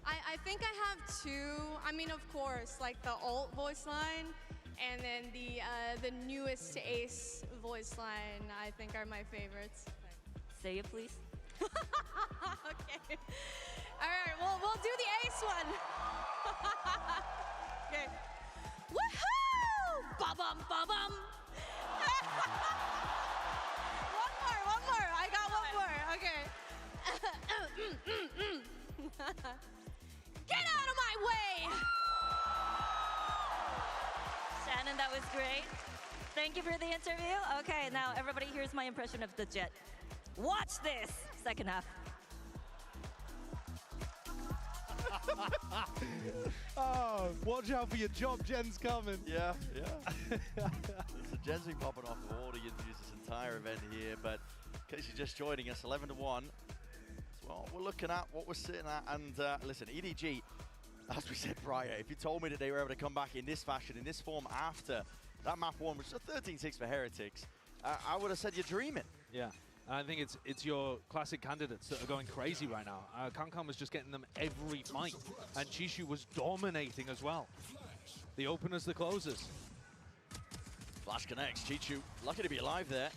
I think I have two. I mean, of course, like the alt voice line, and then the newest Ace voice line. I think are my favorites. Say it, please. Okay. All right. We'll do the Ace one. Okay. Woohoo! Ba-bum, ba-bum. One more. I got one more. Okay. Get out of my way! Shannon, that was great. Thank you for the interview. Okay, now everybody, here's my impression of the Jet. Watch this second half. Oh, watch out for your job, Jen's coming. Yeah. So Jen's been popping off the wall to introduce this entire event here, but in case you're just joining us, 11-1. Well, we're looking at what we're sitting at, and listen, EDG, as we said prior, if you told me that they were able to come back in this fashion, in this form after that map one, which is a 13-6 for Heretics, I would have said you're dreaming. Yeah, and I think it's your classic candidates that are going crazy right now. Kankan was just getting them every fight, and Chishu was dominating as well. The openers, the closers. Flash connects, Chichu, lucky to be alive there.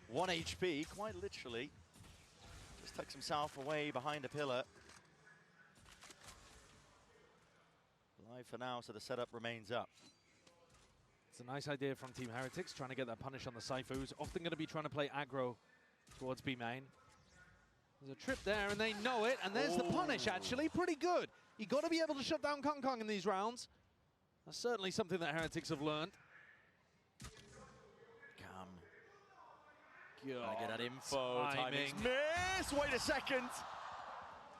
1 HP, quite literally. Just tucks himself away behind a pillar. Alive for now, so the setup remains up. It's a nice idea from Team Heretics, trying to get that punish on the Cypher, who's often going to be trying to play aggro towards B main. There's a trip there, and they know it, and there's the punish, actually. Pretty good. You got to be able to shut down Kong Kong in these rounds. That's certainly something that Heretics have learned. Trying to get that info. Timing. Miss! Wait a second.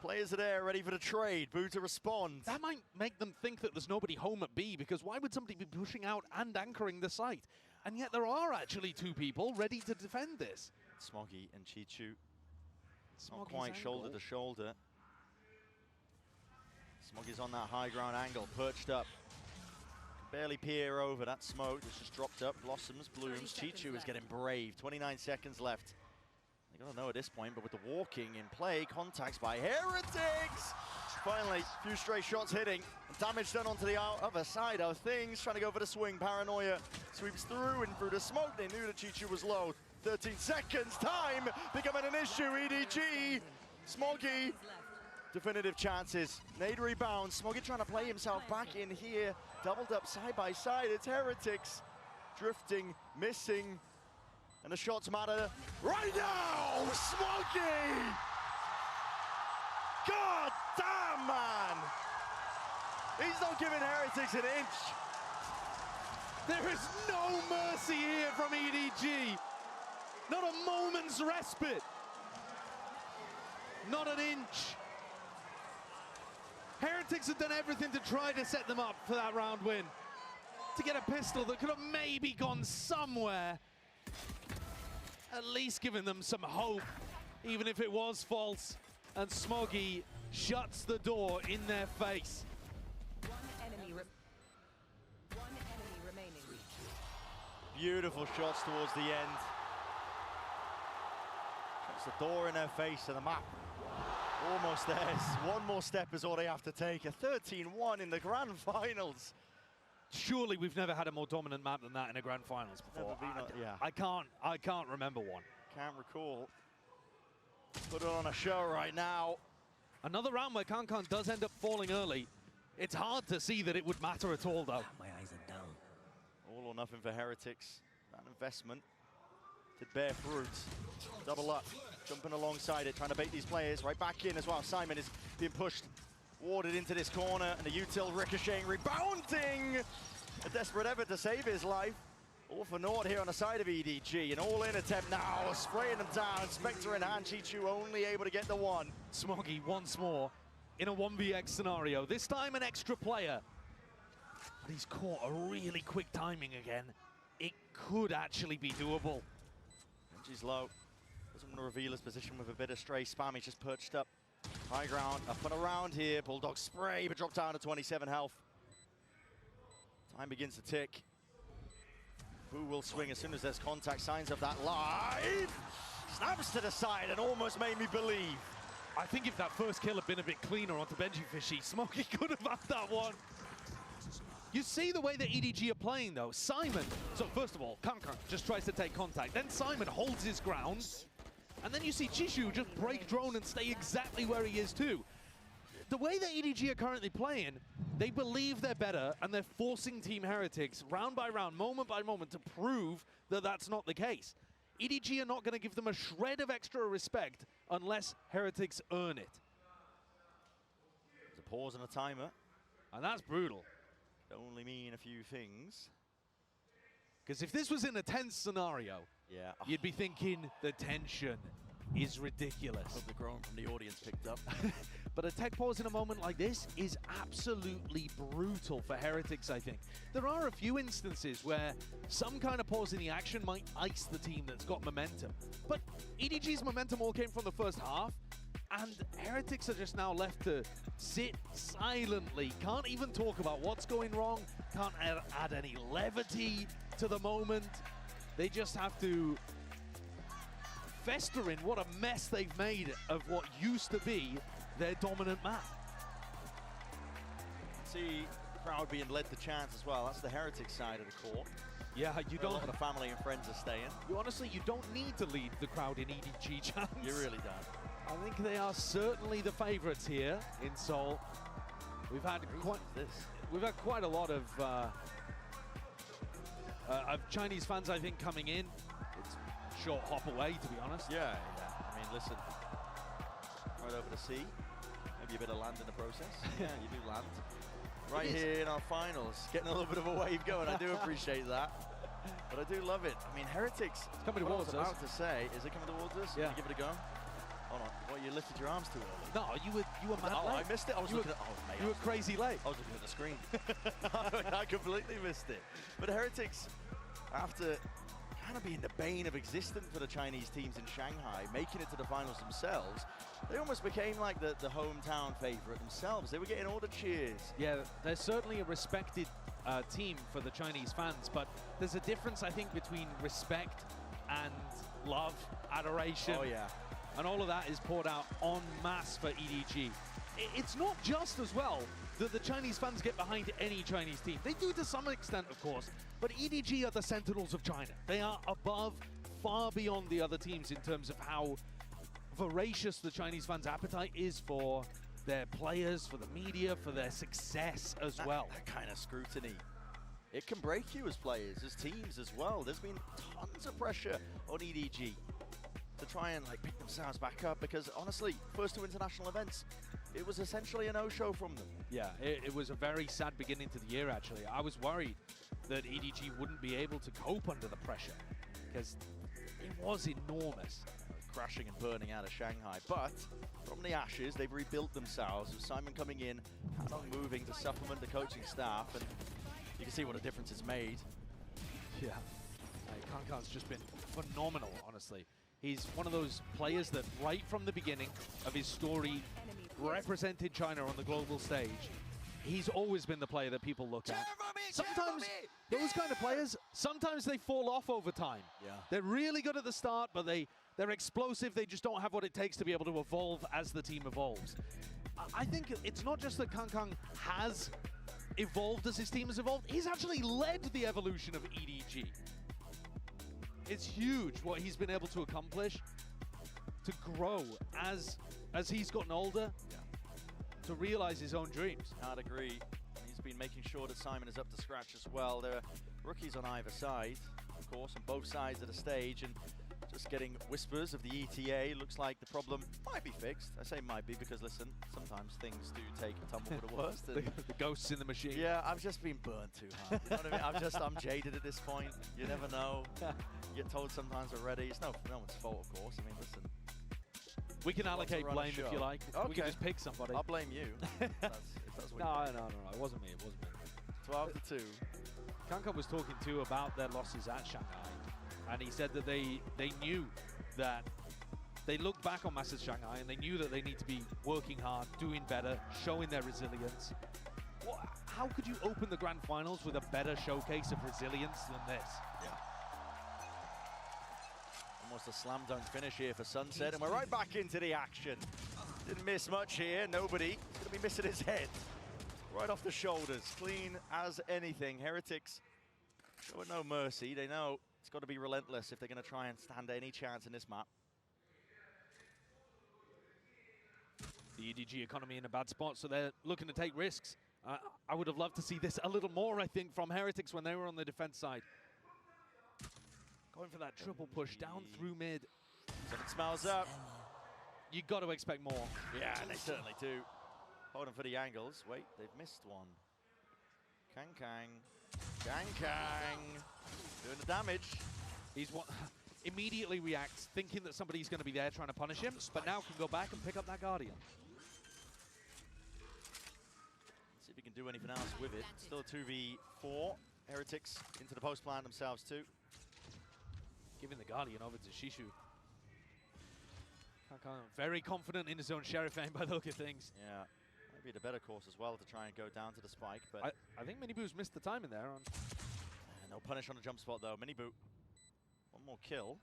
Players are there, ready for the trade. Boo to respond. That might make them think that there's nobody home at B, because why would somebody be pushing out and anchoring the site? And yet there are actually two people ready to defend this. Smoggy and Chichu. Not Smoggy's quite angle. shoulder to shoulder. Smoggy's on that high ground angle, perched up. Barely peer over that smoke that's just dropped up. Blossoms, blooms. Chichu is getting brave. 29 seconds left. They gotta know at this point, but with the walking in play, contacts by Heretics. Finally, a few stray shots hitting. Damage done onto the other side of things. Trying to go for the swing. Paranoia sweeps through and through the smoke. They knew that Chichu was low. 13 seconds. Time becoming an issue. EDG. Smoggy. Definitive chances. Nade rebound. Smoggy trying to play himself back in here. Doubled up side by side. It's Heretics. Drifting, missing. And the shots matter right now! Smoggy! God damn, man! He's not giving Heretics an inch. There is no mercy here from EDG. Not a moment's respite. Not an inch. Heretics have done everything to try to set them up for that round win. To get a pistol that could have maybe gone somewhere. At least giving them some hope, even if it was false. And Smoggy shuts the door in their face. One enemy remaining. Beautiful shots towards the end. Shuts the door in their face and the map almost theirs. One more step is all they have to take. A 13-1 in the grand finals. Surely we've never had a more dominant map than that in a grand finals before. I can't remember one. Can't recall. Put it on a show right now. Another round where Kankan does end up falling early. It's hard to see that it would matter at all, though. My eyes are down. All or nothing for Heretics. That investment did bear fruit. Double up, jumping alongside it, trying to bait these players right back in as well. Simon is being pushed, warded into this corner, and the util ricocheting, rebounding. A desperate effort to save his life. All for naught here on the side of EDG. An all-in attempt now, spraying them down. Spectre in hand, Chichu only able to get the one. Smoggy once more in a 1vx scenario. This time an extra player. But he's caught a really quick timing again. It could actually be doable. Benji's low. Doesn't want to reveal his position with a bit of stray spam. He's just perched up. High ground, up and around here. Bulldog spray, but dropped down to 27 health. Time begins to tick. Boo will swing as soon as there's contact, signs of that live. Snaps to the side and almost made me believe. I think if that first kill had been a bit cleaner onto Benji Fishy, Smokey could have had that one. You see the way that EDG are playing, though. Simon, so first of all, Kankan just tries to take contact. Then Simon holds his ground. And then you see Chishu just break drone and stay exactly where he is, too. The way that EDG are currently playing, they believe they're better, and they're forcing Team Heretics round by round, moment by moment, to prove that that's not the case. EDG are not going to give them a shred of extra respect unless Heretics earn it. There's a pause and a timer. And that's brutal. Only mean a few things. Because if this was in a tense scenario, yeah, you'd be thinking the tension is ridiculous. Hope the groan from the audience picked up. But a tech pause in a moment like this is absolutely brutal for Heretics, I think. There are a few instances where some kind of pause in the action might ice the team that's got momentum. But EDG's momentum all came from the first half, and Heretics are just now left to sit silently. Can't even talk about what's going wrong, can't add any levity to the moment. They just have to fester in what a mess they've made of what used to be their dominant map. See crowd being led to chance as well. That's the Heretics side of the court. Yeah, you don't. A lot of family and friends are staying. Honestly, you don't need to lead the crowd in EDG chants. You really don't. I think they are certainly the favourites here in Seoul. We've had quite a lot of Chinese fans, I think, coming in. It's a short hop away, to be honest. Yeah. I mean, listen, right over the sea. Maybe a bit of land in the process. Yeah, you do land. Right here in our finals, getting a little bit of a wave going. I do appreciate that. But I do love it. I mean, Heretics. It's coming towards us. I was about to say, is it coming towards us? Yeah. Give it a go. Hold on. What, you lifted your arms too early? No, you were mad late. I missed it. I was looking at. Oh, mate, you were crazy late. I was looking at the screen. I completely missed it. But Heretics, after kind of being the bane of existence for the Chinese teams in Shanghai, making it to the finals themselves, they almost became like the hometown favorite themselves. They were getting all the cheers. Yeah, they're certainly a respected team for the Chinese fans, but there's a difference, I think, between respect and love, adoration. Oh, yeah. And all of that is poured out en masse for EDG. It's not just as well that the Chinese fans get behind any Chinese team. They do to some extent, of course, but EDG are the sentinels of China. They are above, far beyond the other teams in terms of how voracious the Chinese fans' appetite is for their players, for the media, for their success as well. That kind of scrutiny, it can break you as players, as teams as well. There's been tons of pressure on EDG to try and like pick themselves back up, because honestly, first two international events, it was essentially a no-show from them. Yeah, it was a very sad beginning to the year, actually. I was worried that EDG wouldn't be able to cope under the pressure, because it was enormous. Crashing and burning out of Shanghai, but from the ashes, they've rebuilt themselves, with Simon coming in, Hanong moving to supplement the coaching staff, and you can see what a difference it's made. Yeah, Kankan's just been phenomenal, honestly. He's one of those players that right from the beginning of his story represented China on the global stage. He's always been the player that people look at. Sometimes those kind of players, sometimes they fall off over time. Yeah. They're really good at the start, but they're explosive. They just don't have what it takes to be able to evolve as the team evolves. I think it's not just that Kankan has evolved as his team has evolved. He's actually led the evolution of EDG. It's huge what he's been able to accomplish, to grow as he's gotten older, to realize his own dreams. I'd agree. He's been making sure that Simon is up to scratch as well. There are rookies on either side, of course, on both sides of the stage, and just getting whispers of the ETA. Looks like the problem might be fixed. I say might be because, listen, sometimes things do take a tumble for the worst. And the ghosts in the machine. Yeah, I've just been burnt too hard. You know what I mean? I'm jaded at this point. You never know. You get told sometimes already. It's no one's fault, of course. I mean, listen. We can allocate blame if you like. Okay. We can just pick somebody. I'll blame you. if that's what No. It wasn't me. 12-2. Kankan was talking too about their losses at Shanghai, and he said that they knew that they looked back on Masters Shanghai and they knew that they need to be working hard, doing better, showing their resilience. How could you open the grand finals with a better showcase of resilience than this? Yeah. Almost a slam dunk finish here for Sunset, and we're right back into the action. Didn't miss much here. Nobody. He's going to be missing his head. Right off the shoulders. Clean as anything. Heretics showing no mercy. They know it's got to be relentless if they're going to try and stand any chance in this map. The EDG economy in a bad spot, so they're looking to take risks. I would have loved to see this a little more, I think, from Heretics when they were on the defense side. Going for that triple push down through mid. Something smells up. You got to expect more. Yeah, they certainly do. Holding for the angles. Wait, they've missed one. Kang. Doing the damage. He's immediately reacts, thinking that somebody's going to be there trying to punish him, but now can go back and pick up that Guardian. See if he can do anything else with it. Still a 2v4. Heretics into the post plant themselves too. Giving the Guardian over to Shishu. Very confident in his own Sheriff aim by the look of things. Yeah, maybe the better course as well to try and go down to the spike, but I think Miniboo's missed the timing there. No punish on the jump spot though. Miniboo, one more kill.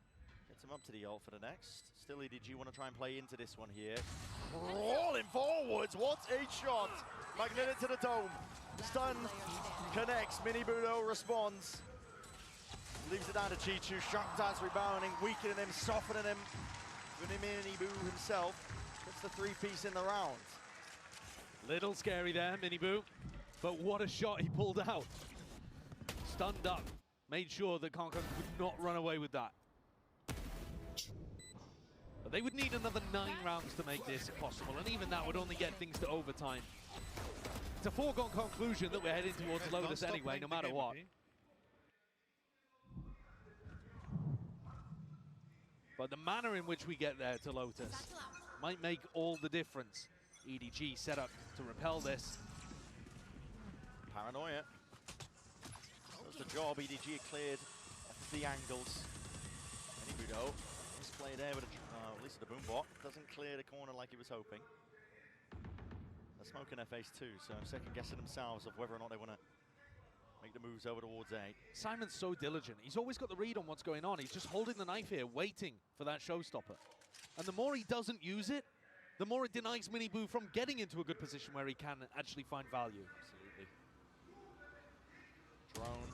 Gets him up to the ult for the next. Still EDG want to try and play into this one here. Rolling forwards, what a shot! Magnetic to the dome. Stun connects, Miniboo though responds. Leaves it down to Chichu, Sharp Dance rebounding, weakening him, softening him. Miniboo himself gets the 3-piece in the round. Little scary there, Miniboo, but what a shot he pulled out. Stunned up, made sure that Kong Kong would not run away with that. But they would need another 9 rounds to make this possible, and even that would only get things to overtime. It's a foregone conclusion that we're heading towards Lotus anyway, no matter what. But the manner in which we get there to Lotus might make all the difference. EDG set up to repel this. Paranoia. Does the job. EDG cleared off the angles. Miniboo though, misplay there with at least the boombot. Doesn't clear the corner like he was hoping. They're smoking their face too, so second guessing themselves of whether or not they want to make the moves over towards A. Simon's so diligent. He's always got the read on what's going on. He's just holding the knife here, waiting for that showstopper. And the more he doesn't use it, the more it denies Miniboo from getting into a good position where he can actually find value. Absolutely. Drone.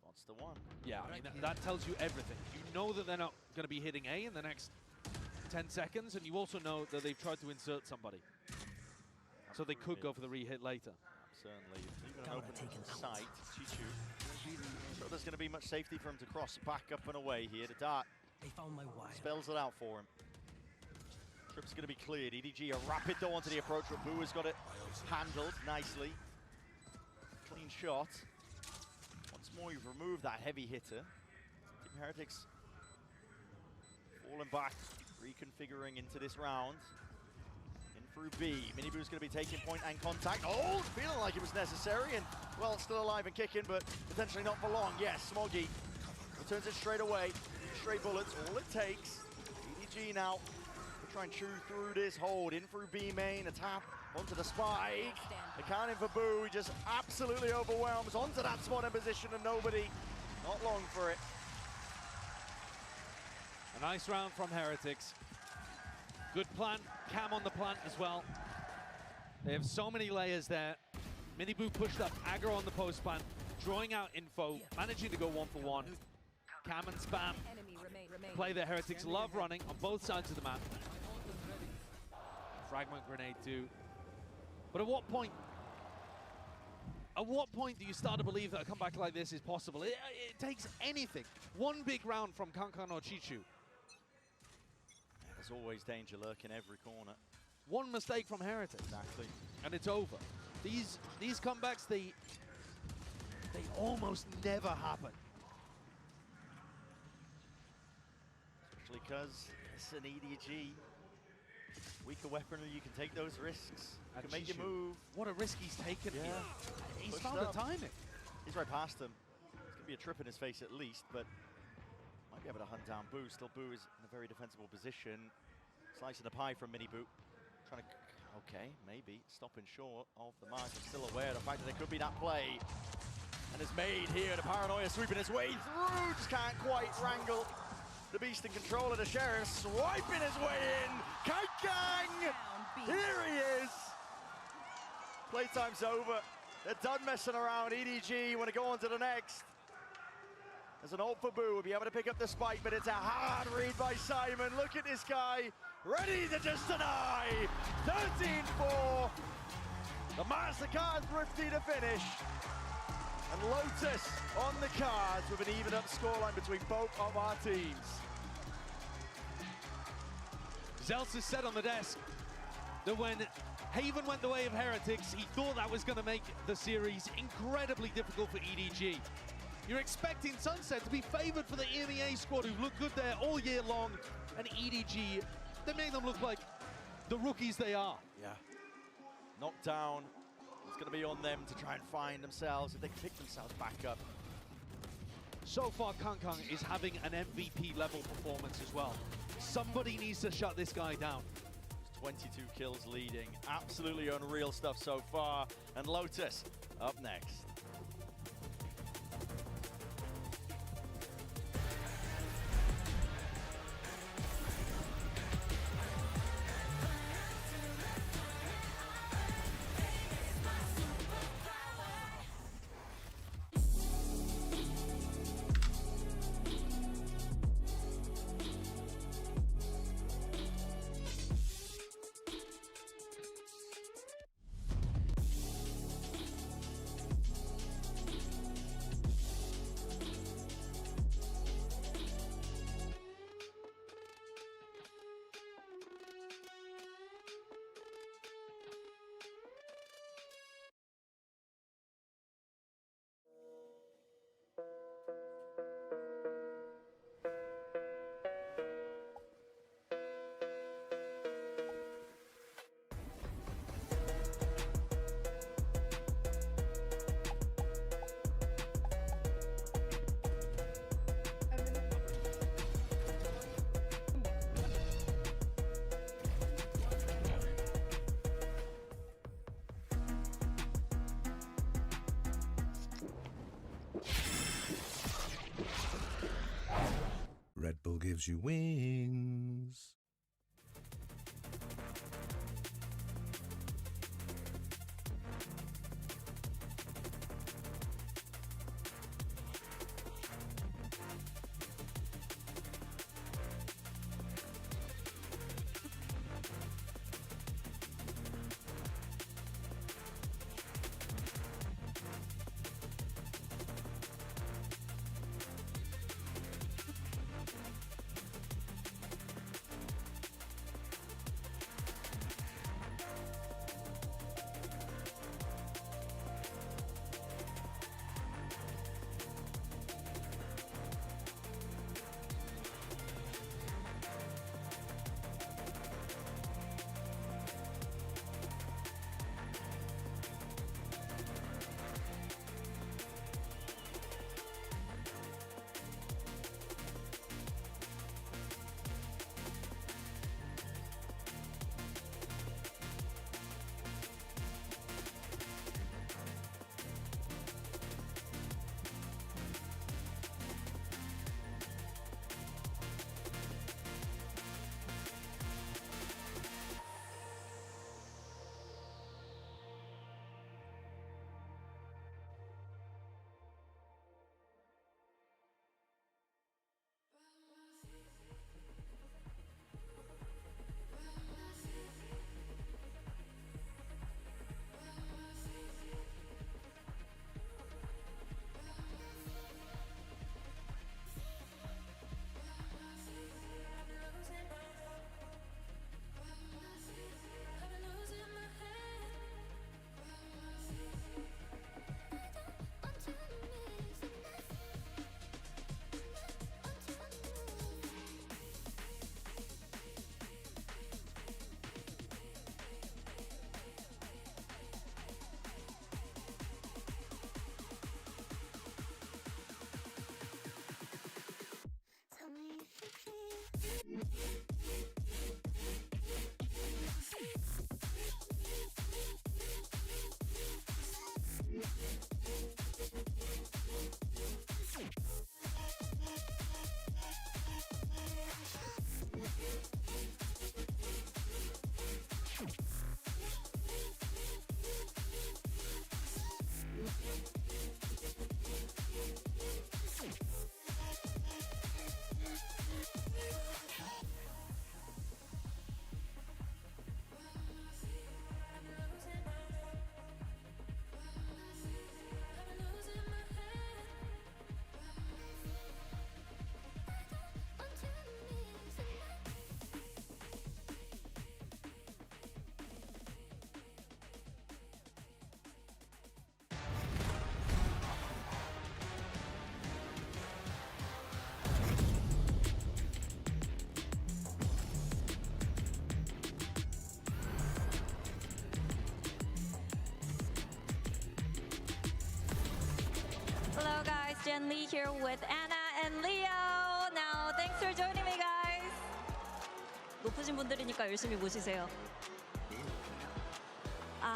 Spots the one. Yeah, I mean, that tells you everything. You know that they're not going to be hitting A in the next 10 seconds, and you also know that they've tried to insert somebody. So they could go for the re-hit later. Certainly, even an open sight, Chichu. So there's going to be much safety for him to cross back up and away here. The dart spells it out for him. Trip's going to be cleared. EDG a rapid though onto the approach, but Boo has got it handled nicely. Clean shot. Once more, you've removed that heavy hitter. Team Heretics falling back, reconfiguring into this round. Through B. Miniboo's going to be taking point and contact. Oh, feeling like it was necessary, and well, still alive and kicking, but potentially not for long. Yes, Smoggy returns it straight away. Straight bullets, all it takes. EDG now to try and chew through this hold. In through B main, a tap onto the spike. Accounting for Boo, he just absolutely overwhelms onto that spot in position, and nobody, not long for it. A nice round from Heretics. Good plant, Cam on the plant as well. They have so many layers there. Miniboo pushed up, aggro on the post plant, drawing out info, managing to go 1-for-1. Cam and Spam play the Heretics love running on both sides of the map. Fragment grenade too. But at what point do you start to believe that a comeback like this is possible? It takes anything. One big round from Kankan or Chichu. There's always danger lurking every corner. One mistake from Heretics. Exactly. And it's over. These comebacks, they almost never happen. Especially because it's an EDG. Weaker weaponry, you can take those risks. You can make your move. What a risk he's taken here. He's found the timing. He's right past him. It's going to be a trip in his face at least, but might be able to hunt down Boo. Still, Boo is in a very defensible position. Slicing the pie from Miniboo. Trying to, okay, maybe stopping short of the mark. I'm still aware of the fact that there could be that play. And it's made here. The Paranoia sweeping its way through. Just can't quite wrangle the beast in control of the Sheriff, swiping his way in. Kang! Here he is. Playtime's over. They're done messing around. EDG want to go on to the next. As an ult for Boo will be able to pick up the spike, but it's a hard read by Simon. Look at this guy, ready to just deny. 13-4. The MasterCard Thrifty to finish. And Lotus on the cards with an even up scoreline between both of our teams. Zeltz has said on the desk that when Haven went the way of Heretics, he thought that was going to make the series incredibly difficult for EDG. You're expecting Sunset to be favored for the EMEA squad who've looked good there all year long, and EDG, they made them look like the rookies they are. Yeah. Knocked down. It's going to be on them to try and find themselves, if they can pick themselves back up. So far, Kang is having an MVP level performance as well. Somebody needs to shut this guy down. 22 kills leading. Absolutely unreal stuff so far. And Lotus up next. Red Bull gives you wings. Jen Lee here with Anna and Leo. Now, thanks for joining me, guys. 높으신 분들이니까 열심히 모시세요.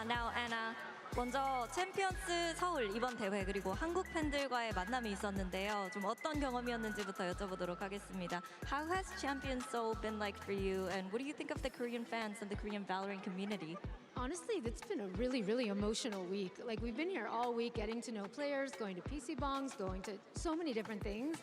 Now, Anna. 먼저 챔피언스 서울 이번 대회 그리고 한국 팬들과의 만남이 있었는데요. 좀 어떤 경험이었는지부터 여쭤보도록 하겠습니다. How has Champions Seoul been like for you, and what do you think of the Korean fans and the Korean Valorant community? Honestly, it's been a really, really emotional week. Like, we've been here all week getting to know players, going to PC bongs, going to so many different things.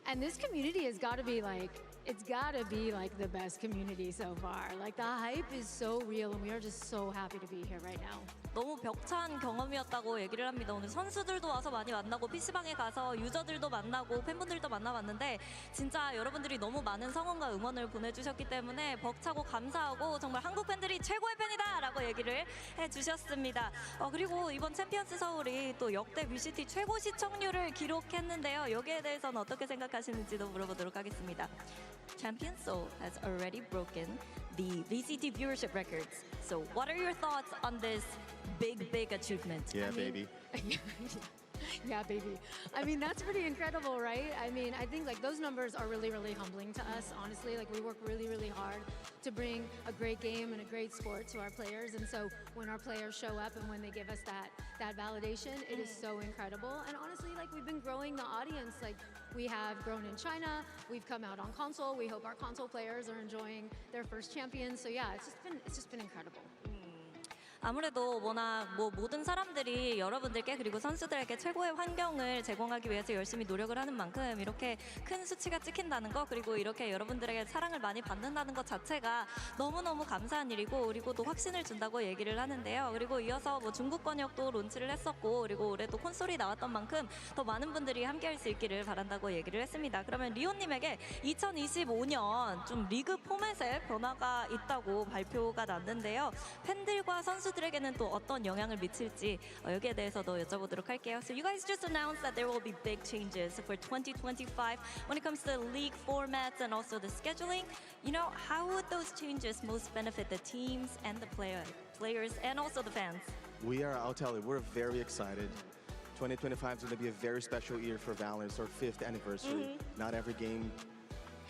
And this community has got to be like, it's got to be like the best community so far. Like, the hype is so real, and we are just so happy to be here right now. 너무 벅찬 경험이었다고 얘기를 합니다. 오늘 선수들도 와서 많이 만나고 PC방에 가서 유저들도 만나고 팬분들도 만나봤는데 진짜 여러분들이 너무 많은 성원과 응원을 보내주셨기 때문에 벅차고 감사하고 정말 한국 팬들이 최고의 팬이다 라고 얘기를 해주셨습니다. 그리고 이번 챔피언스 서울이 또 역대 VCT 최고 시청률을 기록했는데요. 여기에 대해서는 어떻게 생각하시는지도 물어보도록 하겠습니다. Champions Seoul has already broken the VCT viewership records. So what are your thoughts on this big achievement? Yeah, baby. Yeah, baby. I mean, that's pretty incredible, right? I mean, I think like those numbers are really, really humbling to us, honestly. Like, we work really, really hard to bring a great game and a great sport to our players. And so when our players show up and when they give us that validation, it is so incredible. And honestly, like, we've been growing the audience. Like, we have grown in China. We've come out on console. We hope our console players are enjoying their first champions. So yeah, it's just been incredible. 아무래도 워낙 모든 사람들이 여러분들께 그리고 선수들에게 최고의 환경을 제공하기 위해서 열심히 노력을 하는 만큼 이렇게 큰 수치가 찍힌다는 거 그리고 이렇게 여러분들에게 사랑을 많이 받는다는 것 자체가 너무너무 감사한 일이고 그리고 또 확신을 준다고 얘기를 하는데요. 그리고 이어서 중국 번역도 론치를 했었고 그리고 올해 또 콘솔이 나왔던 만큼 더 많은 분들이 함께할 수 있기를 바란다고 얘기를 했습니다. 그러면 리오님에게 2025년 좀 리그 포맷에 변화가 있다고 발표가 났는데요. 팬들과 선수 들에게는 또 어떤 영향을 미칠지 여기에 대해서도 여쭤보도록 할게요. So you guys just announced that there will be big changes for 2025 when it comes to league formats and also the scheduling. You know, how would those changes most benefit the teams and the players and also the fans? I'll tell you, we're very excited. 2025 is going to be a very special year for Valorant. It's our 5th anniversary. Not every game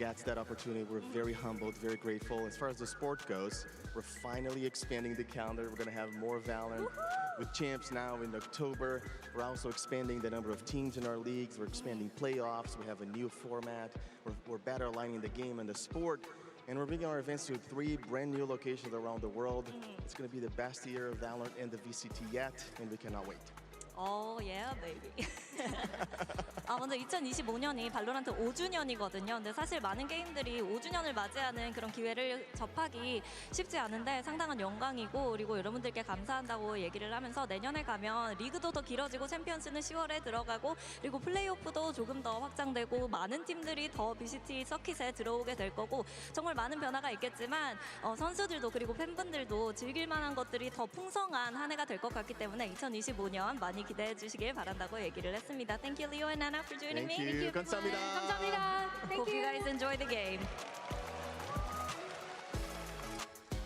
gets that opportunity. We're very humbled, very grateful. As far as the sport goes, we're finally expanding the calendar. We're going to have more Valorant with champs now in October. We're also expanding the number of teams in our leagues. We're expanding playoffs. We have a new format. We're better aligning the game and the sport. And we're bringing our events to 3 brand new locations around the world. It's going to be the best year of Valorant in the VCT yet, and we cannot wait. Oh yeah, baby. 먼저 2025년이 발로란트 5주년이거든요. 근데 사실 많은 게임들이 5주년을 맞이하는 그런 기회를 접하기 쉽지 않은데 상당한 영광이고 그리고 여러분들께 감사한다고 얘기를 하면서 내년에 가면 리그도 더 길어지고 챔피언스는 10월에 들어가고 그리고 플레이오프도 조금 더 확장되고 많은 팀들이 더 VCT 서킷에 들어오게 될 거고 정말 많은 변화가 있겠지만 선수들도 그리고 팬분들도 즐길 만한 것들이 더 풍성한 한 해가 될 것 같기 때문에 2025년 많이 기대해 주시길 바란다고 얘기를 했습니다. Thank you, Leo and Anna, for joining me. Thank you. 감사합니다. 감사합니다. Hope you guys enjoy the game.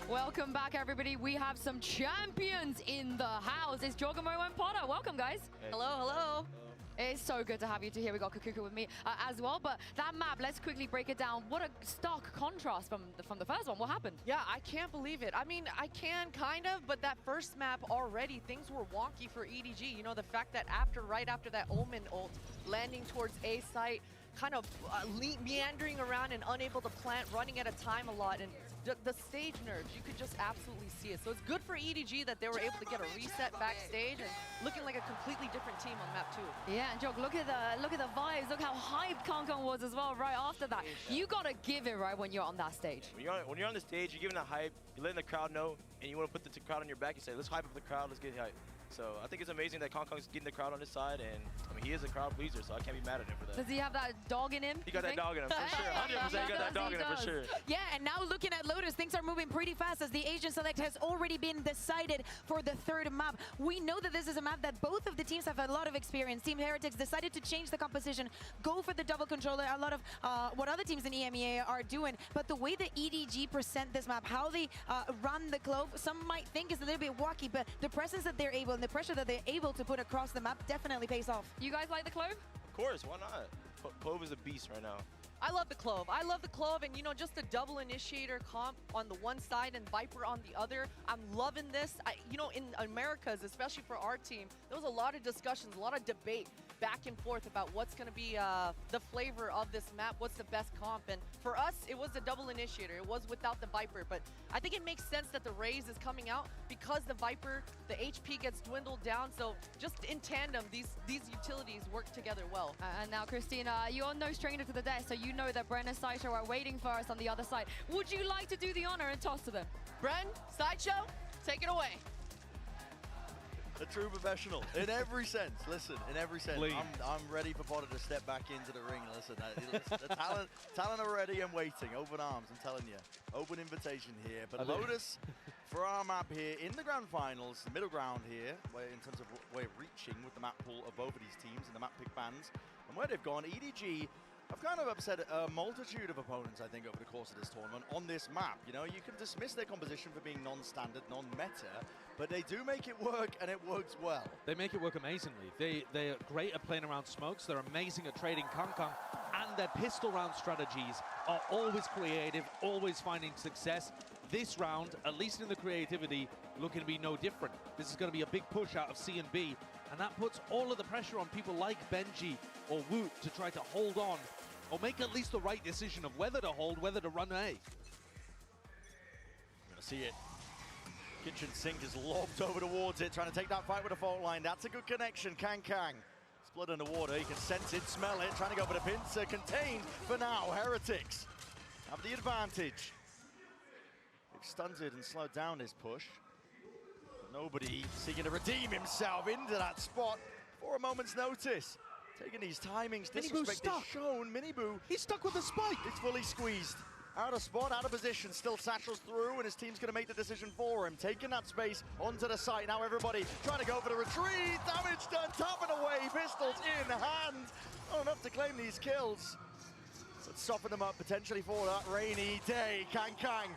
Welcome back, everybody. We have some champions in the house. It's Jogamo and Potter. Welcome, guys. Hey. Hello. It's so good to have you two here. We got Kakuka with me as well. But that map, let's quickly break it down. What a stark contrast from the first one. What happened? Yeah, I can't believe it. I mean, I can kind of, but that first map already, things were wonky for EDG. You know, the fact that right after that Omen ult, landing towards A site, kind of meandering around and unable to plant, running at a time a lot. And the stage nerves, you could just absolutely see it. So it's good for EDG that they were able to get a reset backstage and looking like a completely different team on map 2. Yeah, and Jog, look at the vibes. Look how hyped Kong was as well right after that. You gotta give it right when you're on that stage. When you're on the stage, you're giving the hype, you're letting the crowd know, and you want to put the crowd on your back. You say, let's hype up the crowd, let's get hype. So I think it's amazing that Kong's getting the crowd on his side, and I mean, he is a crowd pleaser, so I can't be mad at him for that. Does he have that dog in him? He got that dog in him, for sure. 100% he got that dog in him, for sure. Yeah, and now looking at Lotus, things are moving pretty fast as the Asian Select has already been decided for the 3rd map. We know that this is a map that both of the teams have a lot of experience. Team Heretics decided to change the composition, go for the double controller, a lot of what other teams in EMEA are doing. But the way that EDG present this map, how they run the Clove, some might think is a little bit wacky, but the presence that they're able and the pressure that they're able to put across the map definitely pays off. You guys like the Clove? Of course, why not? Clove is a beast right now. I love the Clove. I love the Clove, and you know, just a double initiator comp on the one side and Viper on the other. I'm loving this. You know, in Americas, especially for our team, there was a lot of discussions, a lot of debate back and forth about what's going to be the flavor of this map, what's the best comp. And for us, it was the double initiator. It was without the Viper, but I think it makes sense that the Raze is coming out because the Viper, the HP gets dwindled down. So just in tandem, these utilities work together well. And now, Christina, you're no stranger to the desk, so you know that Bren and Sideshow are waiting for us on the other side. Would you like to do the honor and toss to them? Bren, Sideshow, take it away. A true professional in every sense. Listen, in every sense. I'm ready for Potter to step back into the ring. Listen, the talent are ready and waiting. Open arms, I'm telling you. Open invitation here. But Lotus for our map here in the grand finals, the middle ground here, where in terms of where reaching with the map pool of both of these teams and the map pick bands. And where they've gone, EDG have kind of upset a multitude of opponents, I think, over the course of this tournament on this map. You know, you can dismiss their composition for being non-standard, non-meta, but they do make it work, and it works well. They make it work amazingly. They're great at playing around smokes. They're amazing at trading Kang, and their pistol round strategies are always creative, always finding success. This round, at least in the creativity, looking to be no different. This is going to be a big push out of C and B, and that puts all of the pressure on people like Benji or Woot to try to hold on or make at least the right decision of whether to hold, whether to run A. You're gonna see it. Kitchen Sink is lobbed over towards it, trying to take that fight with a fault line. That's a good connection, Kang. It's blood in the water, you can sense it, smell it, trying to go for the pincer, contained for now. Heretics have the advantage. They've stunted and slowed down this push. Nobody seeking to redeem himself into that spot for a moment's notice. Taking these timings, disrespect is shown. Miniboo, he's stuck with the spike. It's fully squeezed. Out of spot, out of position, still satchels through, and his team's going to make the decision for him. Taking that space onto the site. Now everybody trying to go for the retreat. Damage done, tapping away, pistols in hand. Not enough to claim these kills. Let's soften them up potentially for that rainy day. Kang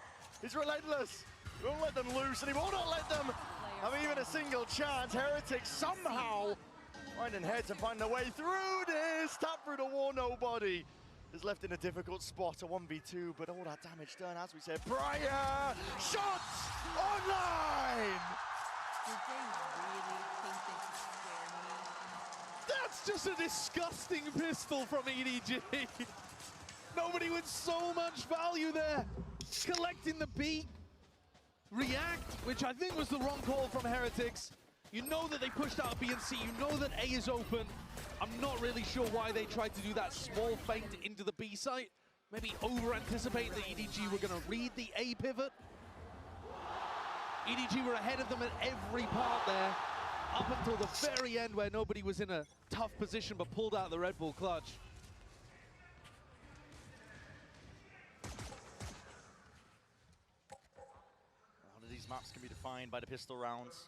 is relentless. He won't let them loose, and he will not let them have even a single chance. Heretics somehow finding heads and finding a way through this. Tap through the wall, nobody is left in a difficult spot, a 1v2, but all that damage done, as we said. Briar, shots online! That's just a disgusting pistol from EDG. Nobody with so much value there. Collecting the B. React, which I think was the wrong call from Heretics. You know that they pushed out B and C. You know that A is open. I'm not really sure why they tried to do that small feint into the B site. Maybe over-anticipating that EDG were going to read the A pivot. EDG were ahead of them at every part there, up until the very end where nobody was in a tough position but pulled out the Red Bull clutch. A lot of these maps can be defined by the pistol rounds.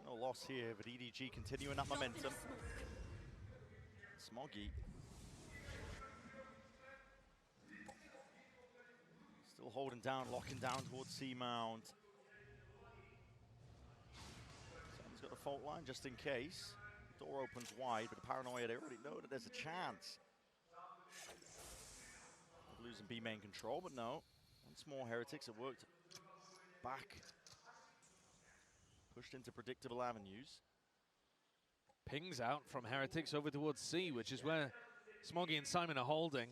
No loss here, but EDG continuing that momentum. Smoggy. Still holding down, locking down towards C-Mount. Someone's got a fault line just in case. Door opens wide, but the paranoia, they already know that there's a chance of losing B-main control, but no. Once more, Heretics have worked back. Pushed into predictable avenues. Pings out from Heretics over towards C, which is where Smoggy and Simon are holding.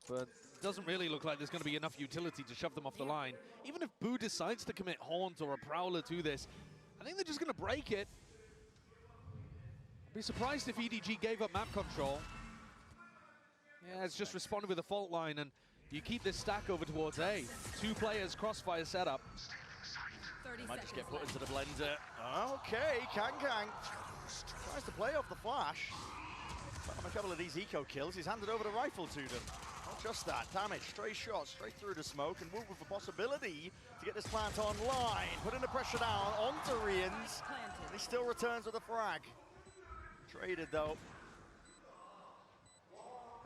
But it doesn't really look like there's going to be enough utility to shove them off the line. Even if Boo decides to commit Haunt or a Prowler to this, I think they're just going to break it. I'd be surprised if EDG gave up map control. Yeah, it's just responded with a fault line, and you keep this stack over towards A. 2 players, crossfire setup. Might just get put into the blender. Okay, Kang tries to play off the flash. A couple of these eco kills, he's handed over the rifle to them. Not just that, damage, stray shots, straight through the smoke, and Woot with the possibility to get this plant online. Putting the pressure down onto Rians. He still returns with a frag. Traded though.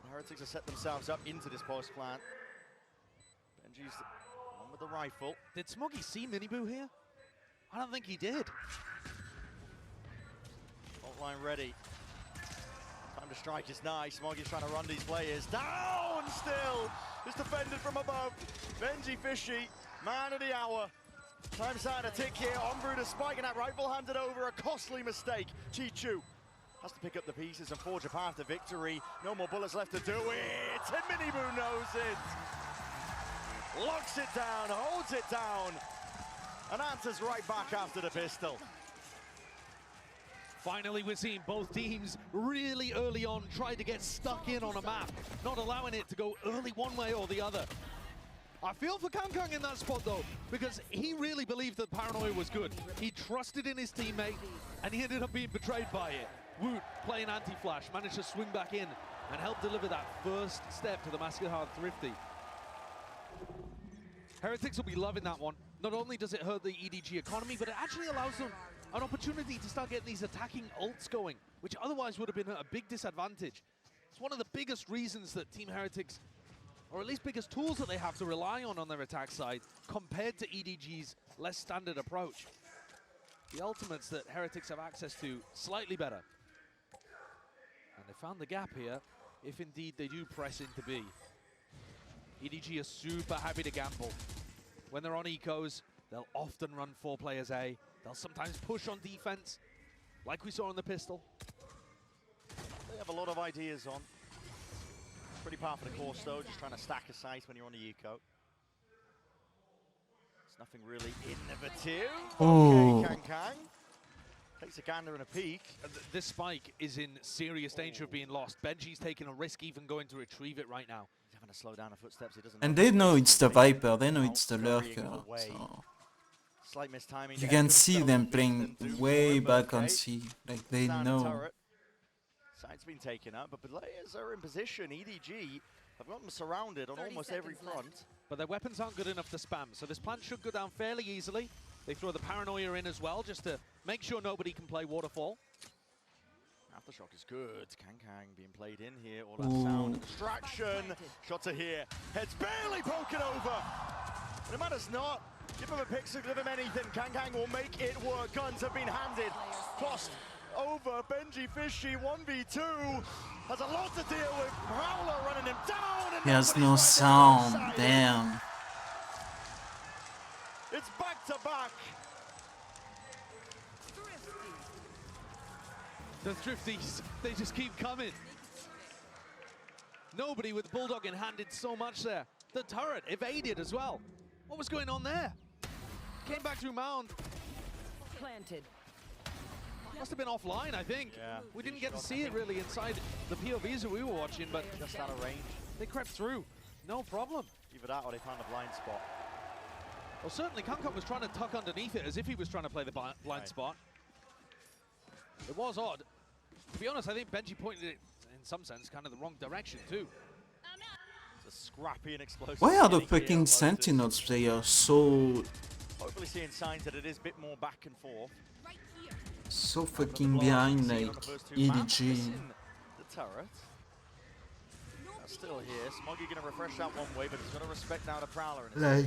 And Heretics have set themselves up into this post plant. Benji's on with the rifle. Did Smoggy see Miniboo here? I don't think he did. Fault line ready. Time to strike is nice. Smoggy's trying to run these players down still. It's defended from above. Benji Fishy, man of the hour. Time starting to tick here. Ombre to spike and that rifle handed over. A costly mistake. Chi-Chu has to pick up the pieces and forge a path to victory. No more bullets left to do it. And Miniboo knows it. Locks it down, holds it down, and answers right back after the pistol. Finally, we're seeing both teams really early on try to get stuck in on a map, not allowing it to go early one way or the other. I feel for Kangkang in that spot though, because he really believed that Paranoia was good. He trusted in his teammate, and he ended up being betrayed by it. Woot, playing anti-flash, managed to swing back in and help deliver that first step to the Masquerade Thrifty. Heretics will be loving that one. Not only does it hurt the EDG economy, but it actually allows them an opportunity to start getting these attacking ults going, which otherwise would have been a big disadvantage. It's one of the biggest reasons that Team Heretics, or at least biggest tools that they have to rely on their attack side, compared to EDG's less standard approach. The ultimates that Heretics have access to, slightly better. And they found the gap here, if indeed they do press into B. EDG are super happy to gamble. When they're on ecos, they'll often run 4 players A. They'll sometimes push on defense, like we saw on the pistol. They have a lot of ideas on. Pretty par for the course though, just trying to stack a site when you're on the eco. It's nothing really innovative. Oh. Okay, Kang. Takes a gander and a peek. This spike is in serious danger of being lost. Benji's taking a risk even going to retrieve it right now. He's having to slow down the footsteps. He doesn't And they know it's the Viper, they know it's the Lurker. So slight mistiming. you can see them playing way back on C. Like they know. Side's been taken out, but players are in position. EDG have got them surrounded on almost every front. But their weapons aren't good enough to spam, so this plant should go down fairly easily. They throw the Paranoia in as well, just to make sure nobody can play Waterfall. Aftershock is good. Kang being played in here. All that sound and distraction. Shots are here. Head's barely poking over. But it matters not. Give him a pixel, give him anything. Kang will make it work. Guns have been handed. Crossed over. Benji Fishy 1v2. Has a lot to deal with. Prowler running him down. And He has no sound. Damn. It's back to back. The Thrifties, they just keep coming. Nobody with Bulldog in hand did so much there. The turret evaded as well. What was going on there? Came back through Mound. Planted. Must have been offline, I think. Yeah. We didn't get to see it really inside the POVs that we were watching, but just out of range. They crept through. No problem. Either that or they found a blind spot. Well, certainly Kangkong was trying to tuck underneath it as if he was trying to play the blind spot. It was odd. To be honest, I think Benji pointed it, in some sense, kind of the wrong direction, too. It's a scrappy and explosive. Why are the fucking Sentinels players so Hopefully seeing signs that it is a bit more back and forth. fucking behind like EDG? The turret. That's still here. Smoggy gonna refresh that one way, but he's gonna respect now the Prowler. Like,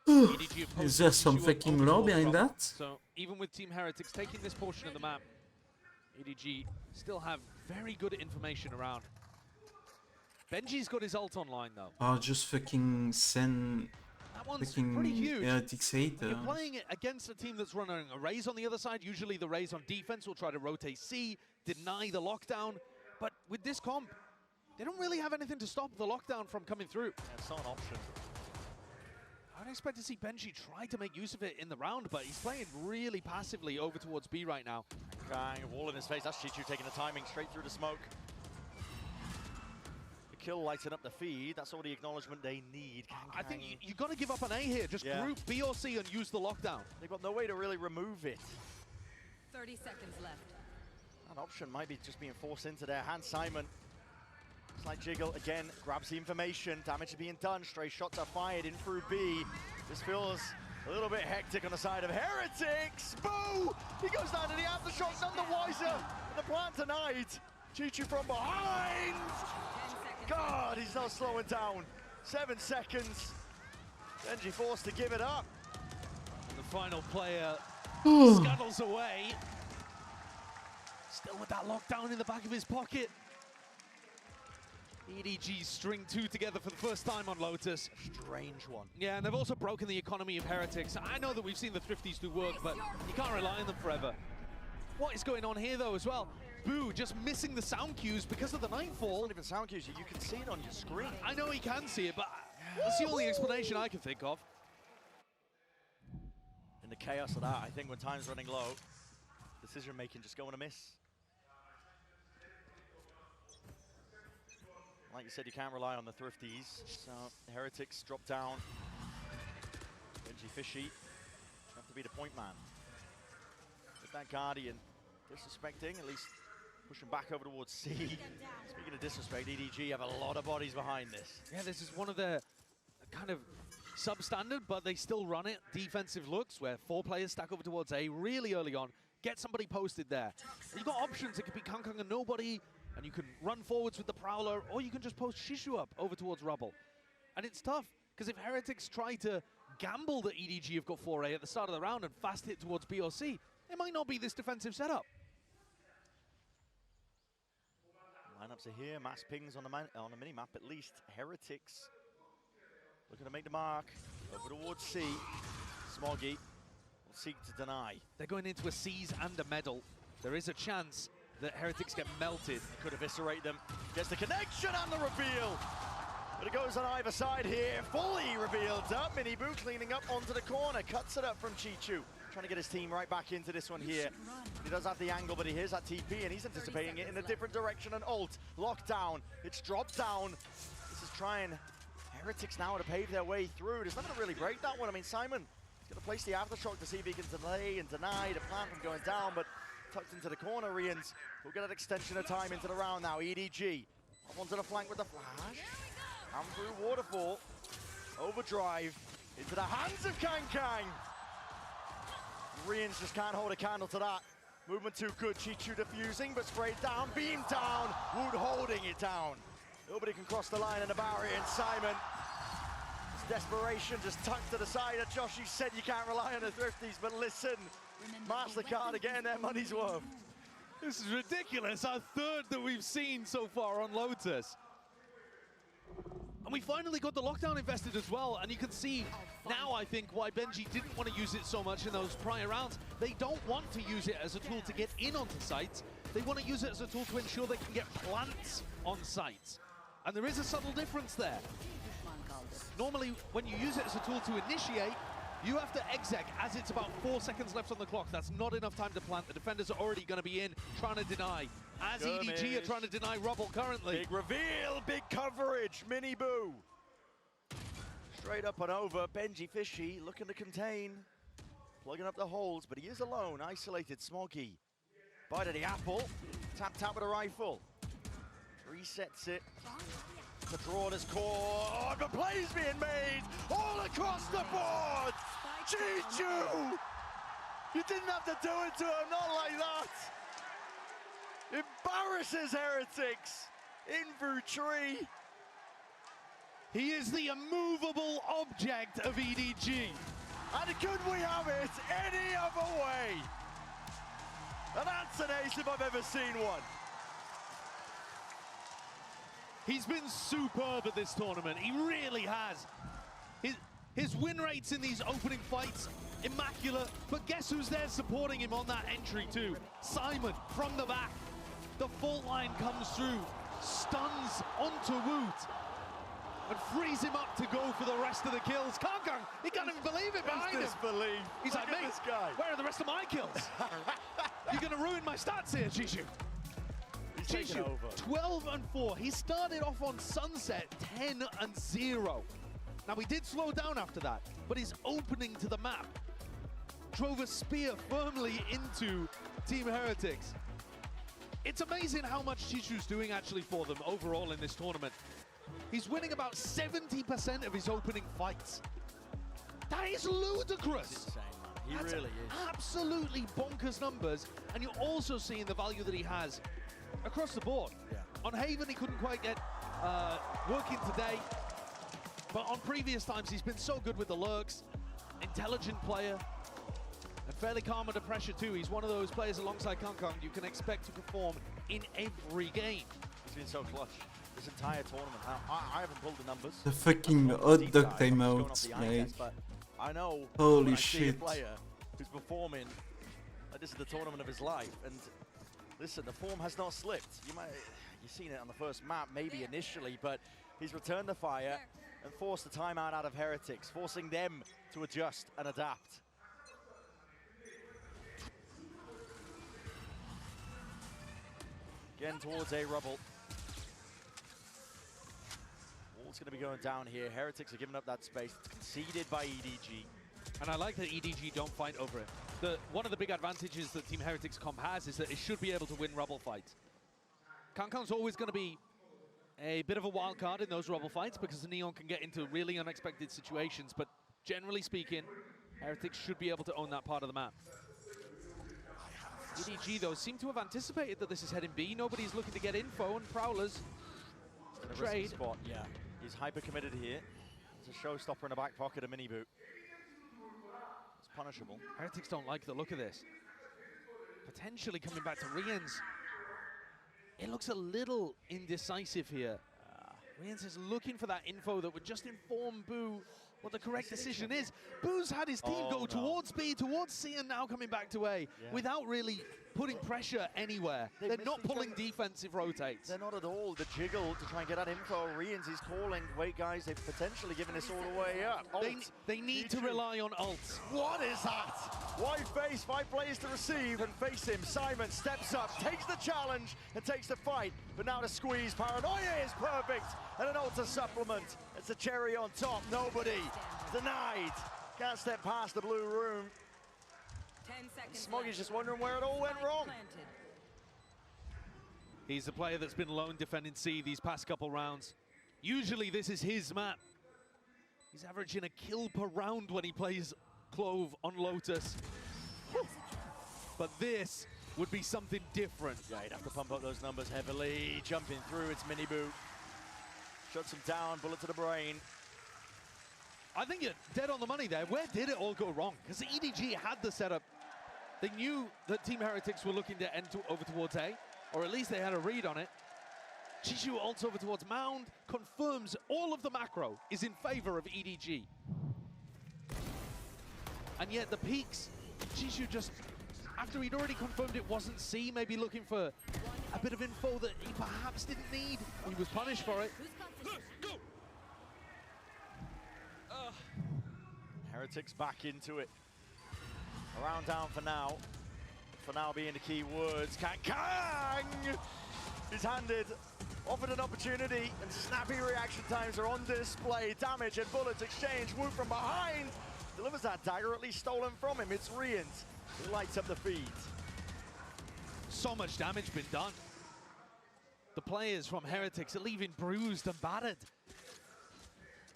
is there some fucking law behind that? So even with Team Heretics taking this portion of the map, EDG still have very good information around. Benji's got his ult online though. Oh, just fucking send That one's pretty huge. Heretics haters. You're playing it against a team that's running a Raze on the other side. Usually the Raze on defense will try to rotate C, deny the lockdown. But with this comp, they don't really have anything to stop the lockdown from coming through. Yeah, it's not an option. I'd expect to see Benji try to make use of it in the round, but he's playing really passively over towards B right now. Kang, wall in his face. That's Chi-Chu taking the timing straight through the smoke. The kill lighting up the feed. That's all the acknowledgement they need. I think you got to give up an A here. Just group B or C and use the lockdown. They've got no way to really remove it. 30 seconds left. That option might be just being forced into their hand. Simon, slight jiggle again, grabs the information. Damage is being done. Stray shots are fired in through B. This feels a little bit hectic on the side of Heretics. Boo! He goes down to the aftershock, none the wiser. The plan tonight. Chi-Chu from behind. God, he's not slowing down. 7 seconds. Benji forced to give it up. And the final player scuttles away. Still with that lockdown in the back of his pocket. EDG string 2 together for the first time on Lotus. A strange one. Yeah, and they've also broken the economy of Heretics. I know that we've seen the Thrifties do work, but you can't rely on them forever. What is going on here, though, as well? Boo just missing the sound cues because of the Nightfall. It's not even sound cues, you can see it on your screen. I know he can see it, but that's the only explanation I can think of. In the chaos of that, I think when time's running low, decision-making just going to miss. Like you said, you can't rely on the Thrifties, so the Heretics drop down. Benji Fishy have to be the point man. With that Guardian disrespecting, at least pushing back over towards C. Speaking of disrespect, EDG have a lot of bodies behind this. Yeah, this is one of their kind of substandard, but they still run it, defensive looks where 4 players stack over towards A really early on. Get somebody posted there. You've got options. It could be Kangkang and nobody, and you can run forwards with the Prowler, or you can just post Shishu up over towards Rubble. And it's tough, because if Heretics try to gamble that EDG have got 4A at the start of the round and fast hit towards B or C, it might not be this defensive setup. Lineups are here, mass pings on the mini-map at least. Heretics looking to make the mark. Over towards C. Smoggy will seek to deny. They're going into a C's and a medal. There is a chance that Heretics get melted. Could eviscerate them. Gets the connection and the reveal. But it goes on either side here. Fully revealed up. Mini Boo cleaning up onto the corner. Cuts it up from Chichu. Trying to get his team right back into this one here. He does have the angle, but he hears that TP and he's anticipating it in a different direction. And ult. Lockdown. It's dropped down. This is trying Heretics now to pave their way through. There's not going to really break that one. I mean, Simon is going to place the aftershock to see if he can delay and deny the plant from going down, but tucked into the corner, Rians will get an extension of time into the round now. EDG up onto the flank with the flash. And through Waterfall. Overdrive into the hands of Kangkang. Rians just can't hold a candle to that. Movement too good. Chichu defusing, but sprayed down. Beam down. Wood holding it down. Nobody can cross the line in the barrier, and Simon, his desperation just tucked to the side. Josh, you said you can't rely on the Thrifties, but listen, MasterCard are getting their money's worth. This is ridiculous, our third that we've seen so far on Lotus. And we finally got the lockdown invested as well, and you can see now, I think, why Benji didn't want to use it so much in those prior rounds. They don't want to use it as a tool to get in onto sites. They want to use it as a tool to ensure they can get plants on sites. And there is a subtle difference there. Normally, when you use it as a tool to initiate, you have to exec as it's about 4 seconds left on the clock. That's not enough time to plant. The defenders are already going to be in, trying to deny. As EDG are trying to deny Rubble currently. Big reveal, big coverage, Mini Boo. Straight up and over, Benji Fishy looking to contain. Plugging up the holes, but he is alone, isolated. Smoggy. Bite of the apple, tap with a rifle. Resets it. Pedrora's core. Oh, the play's being made all across the board. Chichu! You didn't have to do it to him, not like that. Embarrasses Heretics in through tree. He is the immovable object of EDG. And could we have it any other way? And that's an ace if I've ever seen one. He's been superb at this tournament. He really has. His win rates in these opening fights, immaculate. But guess who's there supporting him on that entry too? Simon from the back. The fault line comes through, stuns onto Woot, and frees him up to go for the rest of the kills. Kangkang, he can't even believe it behind him. Disbelief. He's like, mate, this guy. Where are the rest of my kills? You're going to ruin my stats here, Chichu. He's taking over. 12-4. He started off on Sunset 10-0. Now, he did slow down after that, but his opening to the map drove a spear firmly into Team Heretics. It's amazing how much Chichu's doing actually for them overall in this tournament. He's winning about 70% of his opening fights. That is ludicrous. That's insane, man. He That's really is. Absolutely bonkers numbers, and you're also seeing the value that he has across the board. Yeah. On Haven, he couldn't quite get working today, but on previous times, he's been so good with the lurks. Intelligent player. And fairly calm under pressure too. He's one of those players alongside Kong you can expect to perform in every game. He's been so clutch this entire tournament. I haven't pulled the numbers. The fucking hot dog timeouts, like, but I know holy when I see a shit. player who's performing like this is the tournament of his life. And listen, the form has not slipped. You've seen it on the first map, maybe initially, but he's returned the fire and forced the timeout out of Heretics, forcing them to adjust and adapt. Again towards A Rubble. Wall's going to be going down here. Heretics are giving up that space. It's conceded by EDG. And I like that EDG don't fight over it. One of the big advantages that Team Heretics comp has is that it should be able to win Rubble fights. Kong's always going to be a bit of a wild card in those Rubble fights because the Neon can get into really unexpected situations, but generally speaking, Heretics should be able to own that part of the map. EDG, though, seem to have anticipated that this is heading B. Nobody's looking to get info, and Prowler's trade. Spot, yeah. He's hyper committed here. It's a showstopper in the back pocket, a mini boot. It's punishable. Heretics don't like the look of this. Potentially coming back to Riens. It looks a little indecisive here. Riens is looking for that info that would just inform Boo what the correct decision is. Boo's had his team go towards B, towards C, and now coming back to A without really putting pressure anywhere. They're not pulling defensive rotates. They're not at all. The jiggle to try and get that info. Riens is calling, wait guys, they've potentially given this all the way up. They need to rely on ults. What is that? Wide face, 5 players to receive and face him. Simon steps up, takes the challenge and takes the fight. But now the squeeze, Paranoia is perfect. And an ultra supplement. It's a cherry on top. Nobody denied. Can't step past the blue room. 10 seconds. Smoggy's just wondering where it all went wrong. He's the player that's been lone defending C these past couple rounds. Usually this is his map. He's averaging a kill per round when he plays Clove on Lotus. But this would be something different. Yeah, he'd have to pump up those numbers heavily. Jumping through, it's mini boot. Shuts him down, bullet to the brain. I think you're dead on the money there. Where did it all go wrong? Because the EDG had the setup. They knew that Team Heretics were looking to end over towards A, or at least they had a read on it. Chishu ults over towards Mound, confirms all of the macro is in favor of EDG. And yet the peaks, Chishu just, after he'd already confirmed it wasn't C, maybe looking for a bit of info that he perhaps didn't need. He was punished for it. Heretics back into it. A round down for now. For now being the key words. Kang! He's handed, offered an opportunity, and snappy reaction times are on display. Damage and bullets exchange. Wu from behind delivers that dagger, at least stolen from him. It's Riens who lights up the feed. So much damage been done. The players from Heretics are leaving bruised and battered.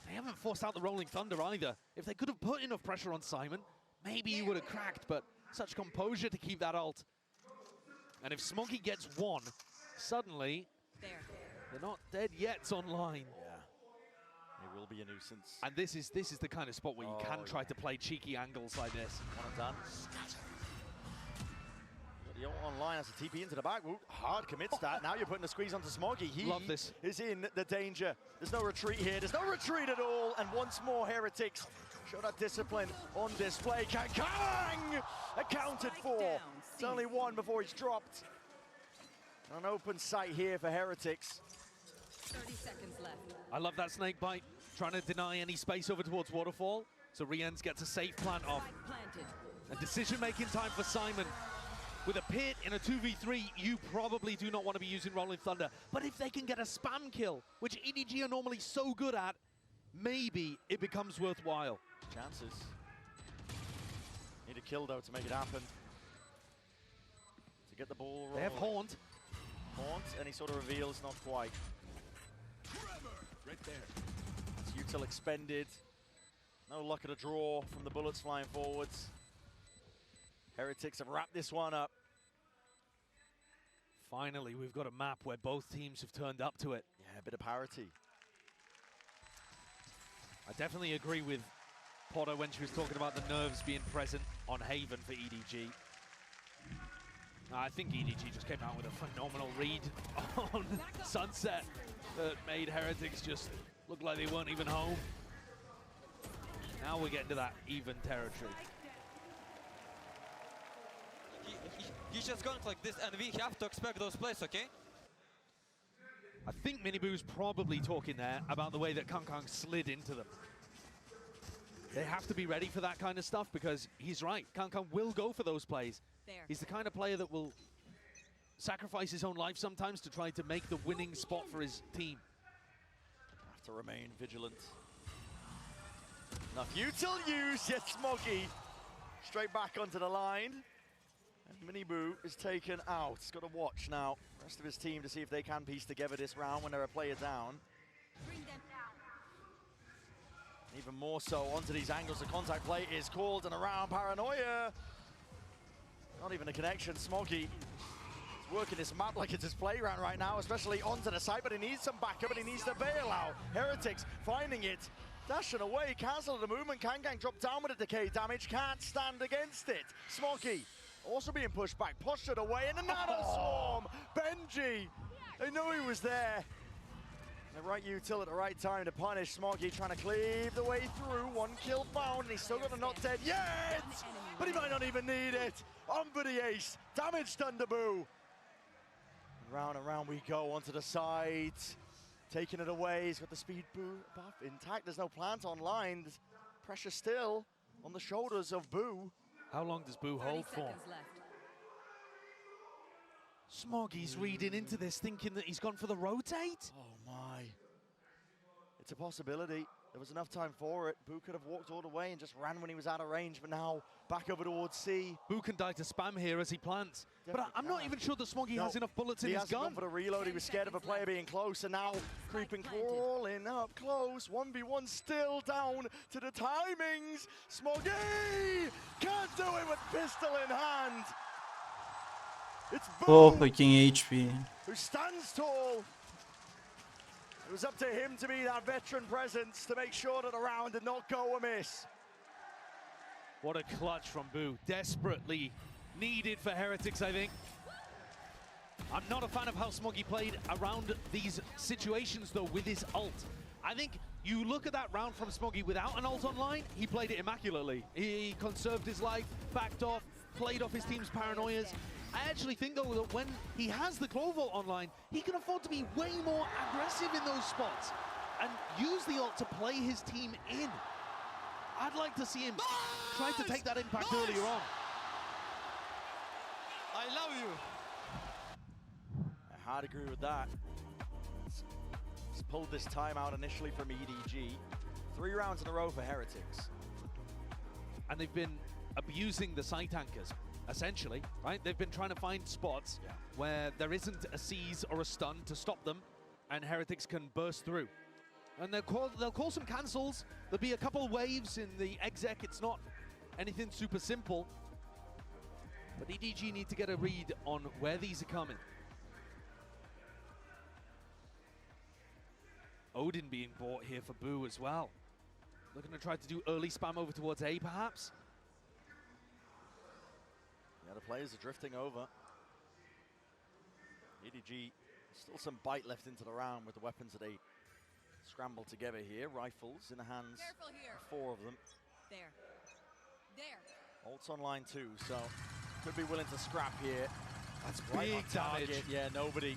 They haven't forced out the Rolling Thunder either. If they could have put enough pressure on Simon, maybe he would have cracked, but such composure to keep that ult. And if Smoggy gets one, suddenly they're not dead yet online. Yeah, it will be a nuisance. And this is the kind of spot where you can try to play cheeky angles like this. One and done. The ult online has a TP into the back. Woo, hard commits that. Now you're putting the squeeze onto Smoggy. He Love this. is in the danger. There's no retreat here. There's no retreat at all. And once more, Heretics show that discipline on display. Kang! Accounted for. It's only one before he's dropped. An open sight here for Heretics. 30 seconds left. I love that snake bite, trying to deny any space over towards Waterfall. So Riens gets a safe plant off. And decision-making time for Simon. With a pit in a 2v3, you probably do not want to be using Rolling Thunder. But if they can get a spam kill, which EDG are normally so good at, maybe it becomes worthwhile. Chances. Need a kill, though, to make it happen. To get the ball rolling. They have Haunt. Haunt, any sort of reveals, not quite. Right there. It's util expended. No luck at a draw from the bullets flying forwards. Heretics have wrapped this one up. Finally, we've got a map where both teams have turned up to it. Yeah, a bit of parity. I definitely agree with Potter when she was talking about the nerves being present on Haven for EDG. I think EDG just came out with a phenomenal read on Sunset that made Heretics just look like they weren't even home. Now we're getting to that even territory. He's just going like this, and we have to expect those plays, okay? I think Miniboo's probably talking there about the way that Kang slid into them. They have to be ready for that kind of stuff because he's right. Kang will go for those plays. He's the kind of player that will sacrifice his own life sometimes to try to make the winning spot for his team. Have to remain vigilant. Enough util use, yes, Smoggy. Straight back onto the line. And Miniboo is taken out. He's got to watch now the rest of his team to see if they can piece together this round when they're a player down. Bring them down. Even more so onto these angles. The contact play is called and around Paranoia. Not even a connection. Smoggy is working this map like it's his playground right now, especially onto the side, but he needs some backup and he needs to bail out. Heretics finding it, dashing away, cancel the movement. Kang dropped down with a decay damage, can't stand against it. Smoggy also being pushed back, postured away, and the Nano Swarm! Benji! They knew he was there. The right util at the right time to punish Smoggy, trying to cleave the way through. 1 kill found, and he's still got a not dead yet! But he might not even need it. On for the ace, damage done to Boo. Round and round we go, onto the side. Taking it away, he's got the speed buff intact. There's no plant online. There's pressure still on the shoulders of Boo. How long does Boo hold for? Smoggy's reading into this, thinking that he's gone for the rotate. Oh my. It's a possibility. There was enough time for it. Boo could have walked all the way and just ran when he was out of range, but now back over towards C. Boo can die to spam here as he plants. But I'm not even sure that Smoggy has enough bullets in his gun. He hasn't gone for the reload. He was scared of a player being close, and now creeping, crawling up close. 1v1 still down to the timings. Smoggy can't do it with pistol in hand. It's Boo, Oh, fucking HP. who stands tall. It was up to him to be that veteran presence to make sure that the round did not go amiss. What a clutch from Boo. Desperately needed for Heretics, I think. I'm not a fan of how Smoggy played around these situations, though, with his ult. I think you look at that round from Smoggy without an ult online, he played it immaculately. He conserved his life, backed off, played off his team's paranoias. I actually think, though, that when he has the Clovo online, he can afford to be way more aggressive in those spots and use the ult to play his team in. I'd like to see him try to take that impact earlier on. I love you. I hard agree with that. He's pulled this time out initially from EDG. 3 rounds in a row for Heretics. And they've been abusing the site anchors, essentially, right? They've been trying to find spots where there isn't a seize or a stun to stop them, and Heretics can burst through. And they'll call some cancels. There'll be a couple waves in the exec. It's not anything super simple. But EDG need to get a read on where these are coming. Odin being bought here for Boo as well. Looking to try to do early spam over towards A, perhaps. Yeah, the players are drifting over. EDG, still some bite left into the round with the weapons that they scramble together here. Rifles in the hands of 4 of them. There. Ult's online too, so could be willing to scrap here. That's right big on target. damage. Yeah, nobody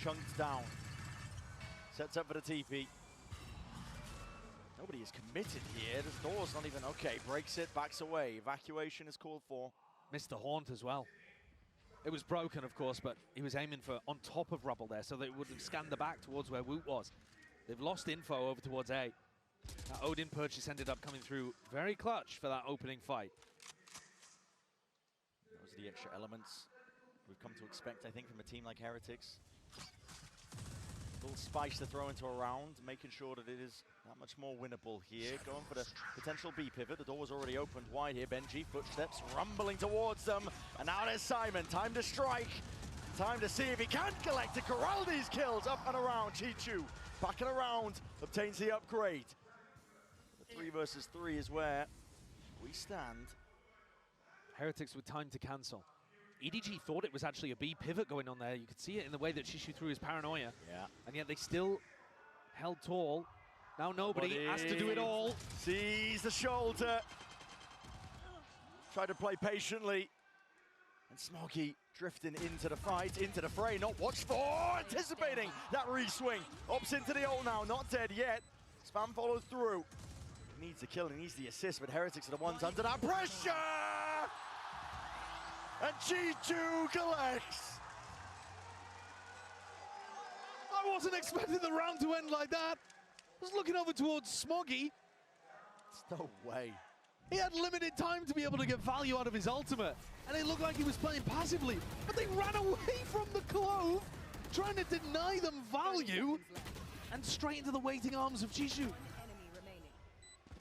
chunked down. Sets up for the TP. Nobody is committed here. The door's not even okay. Breaks it, backs away. Evacuation is called for. Missed the haunt as well. It was broken, of course, but he was aiming for on top of rubble there, so they would have scanned the back towards where Woot was. They've lost info over towards A. That Odin purchase ended up coming through very clutch for that opening fight. Those are the extra elements we've come to expect, I think, from a team like Heretics. A little spice to throw into a round, making sure that it is that much more winnable here. Going for the potential B pivot. The door was already opened wide here. Benji, footsteps rumbling towards them. And now there's Simon. Time to strike. Time to see if he can collect to corral these kills. Up and around. Chichu back and around. Obtains the upgrade. 3 versus 3 is where we stand. Heretics with time to cancel. EDG thought it was actually a B pivot going on there. You could see it in the way that Shishu threw his paranoia. Yeah. And yet they still held tall. Now nobody has to do it all. Sees the shoulder. Tried to play patiently. And Smoggy drifting into the fight, into the fray. Not watched for, anticipating that re-swing. Ops into the ult now, not dead yet. Spam follows through. He needs the kill, he needs the assist, but Heretics are the ones under that pressure! And G2 collects. I wasn't expecting the round to end like that. I was looking over towards Smoggy. No way. He had limited time to be able to get value out of his ultimate, and it looked like he was playing passively, but they ran away from the Clove, trying to deny them value, and straight into the waiting arms of Jishu.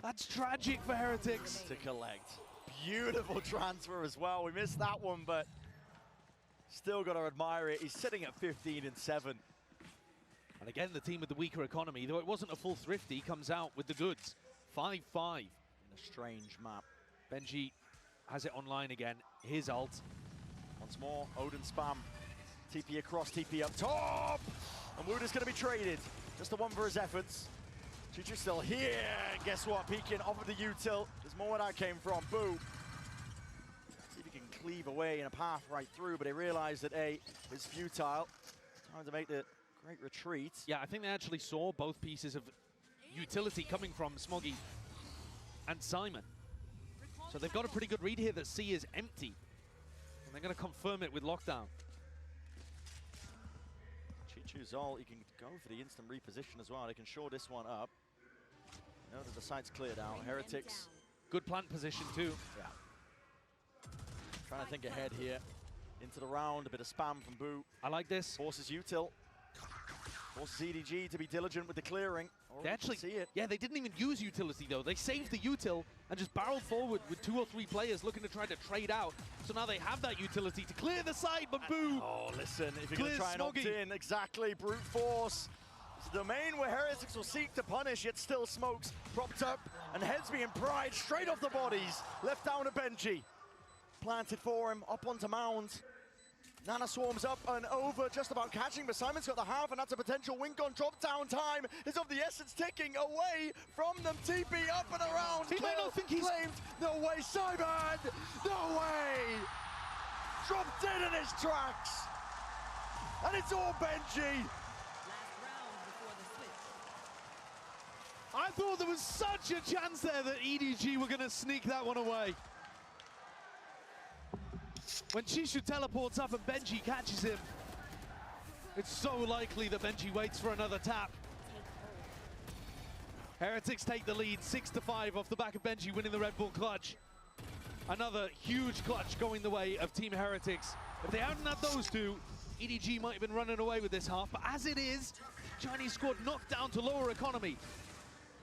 That's tragic for Heretics. To collect. Beautiful transfer as well. We missed that one, but still got to admire it. He's sitting at 15 and 7. And again, the team with the weaker economy, though it wasn't a full thrifty, comes out with the goods. 5-5. In a strange map. Benji has it online again. His ult. Once more, Odin spam. TP across, TP up top! And Wooder's going to be traded. Just the one for his efforts. Chichu's still here. Guess what? Peeking off of the util. There's more where that came from. Boo. See if he can cleave away in a path right through, but he realized that A is futile. Time to make the great retreat. Yeah, I think they actually saw both pieces of utility coming from Smoggy and Simon. So they've got a pretty good read here that C is empty. And they're going to confirm it with lockdown. Chichu's ult, he can go for the instant reposition as well. They can shore this one up. Now that the site's cleared out, Heretics. Good plant position too. Yeah. Trying to think ahead here. Into the round, a bit of spam from Boo. I like this. Forces util. Forces EDG to be diligent with the clearing. They actually, see it. yeah, they didn't even use utility though. They saved the util and just barreled forward with 2 or 3 players looking to try to trade out. So now they have that utility to clear the side, but Boo. Oh, listen, if you're going to try and opt Smoggy. in, exactly, brute force. It's the domain where Heretics will seek to punish, yet still smokes, propped up, and heads being pried straight off the bodies. Left down to Benji. Planted for him, up onto Mound. Nana swarms up and over, just about catching, but Simon's got the half, and that's a potential wink on. Drop down time is of the essence, ticking away from them. TP up and around. He might not think he's claimed. No way, Simon! No way! Dropped dead in his tracks. And it's all Benji. I thought there was such a chance there that EDG were going to sneak that one away. When Chishu teleports up and Benji catches him, it's so likely that Benji waits for another tap. Heretics take the lead 6-5 off the back of Benji winning the Red Bull clutch. Another huge clutch going the way of Team Heretics. If they hadn't had those two, EDG might have been running away with this half, but as it is, Chinese squad knocked down to lower economy.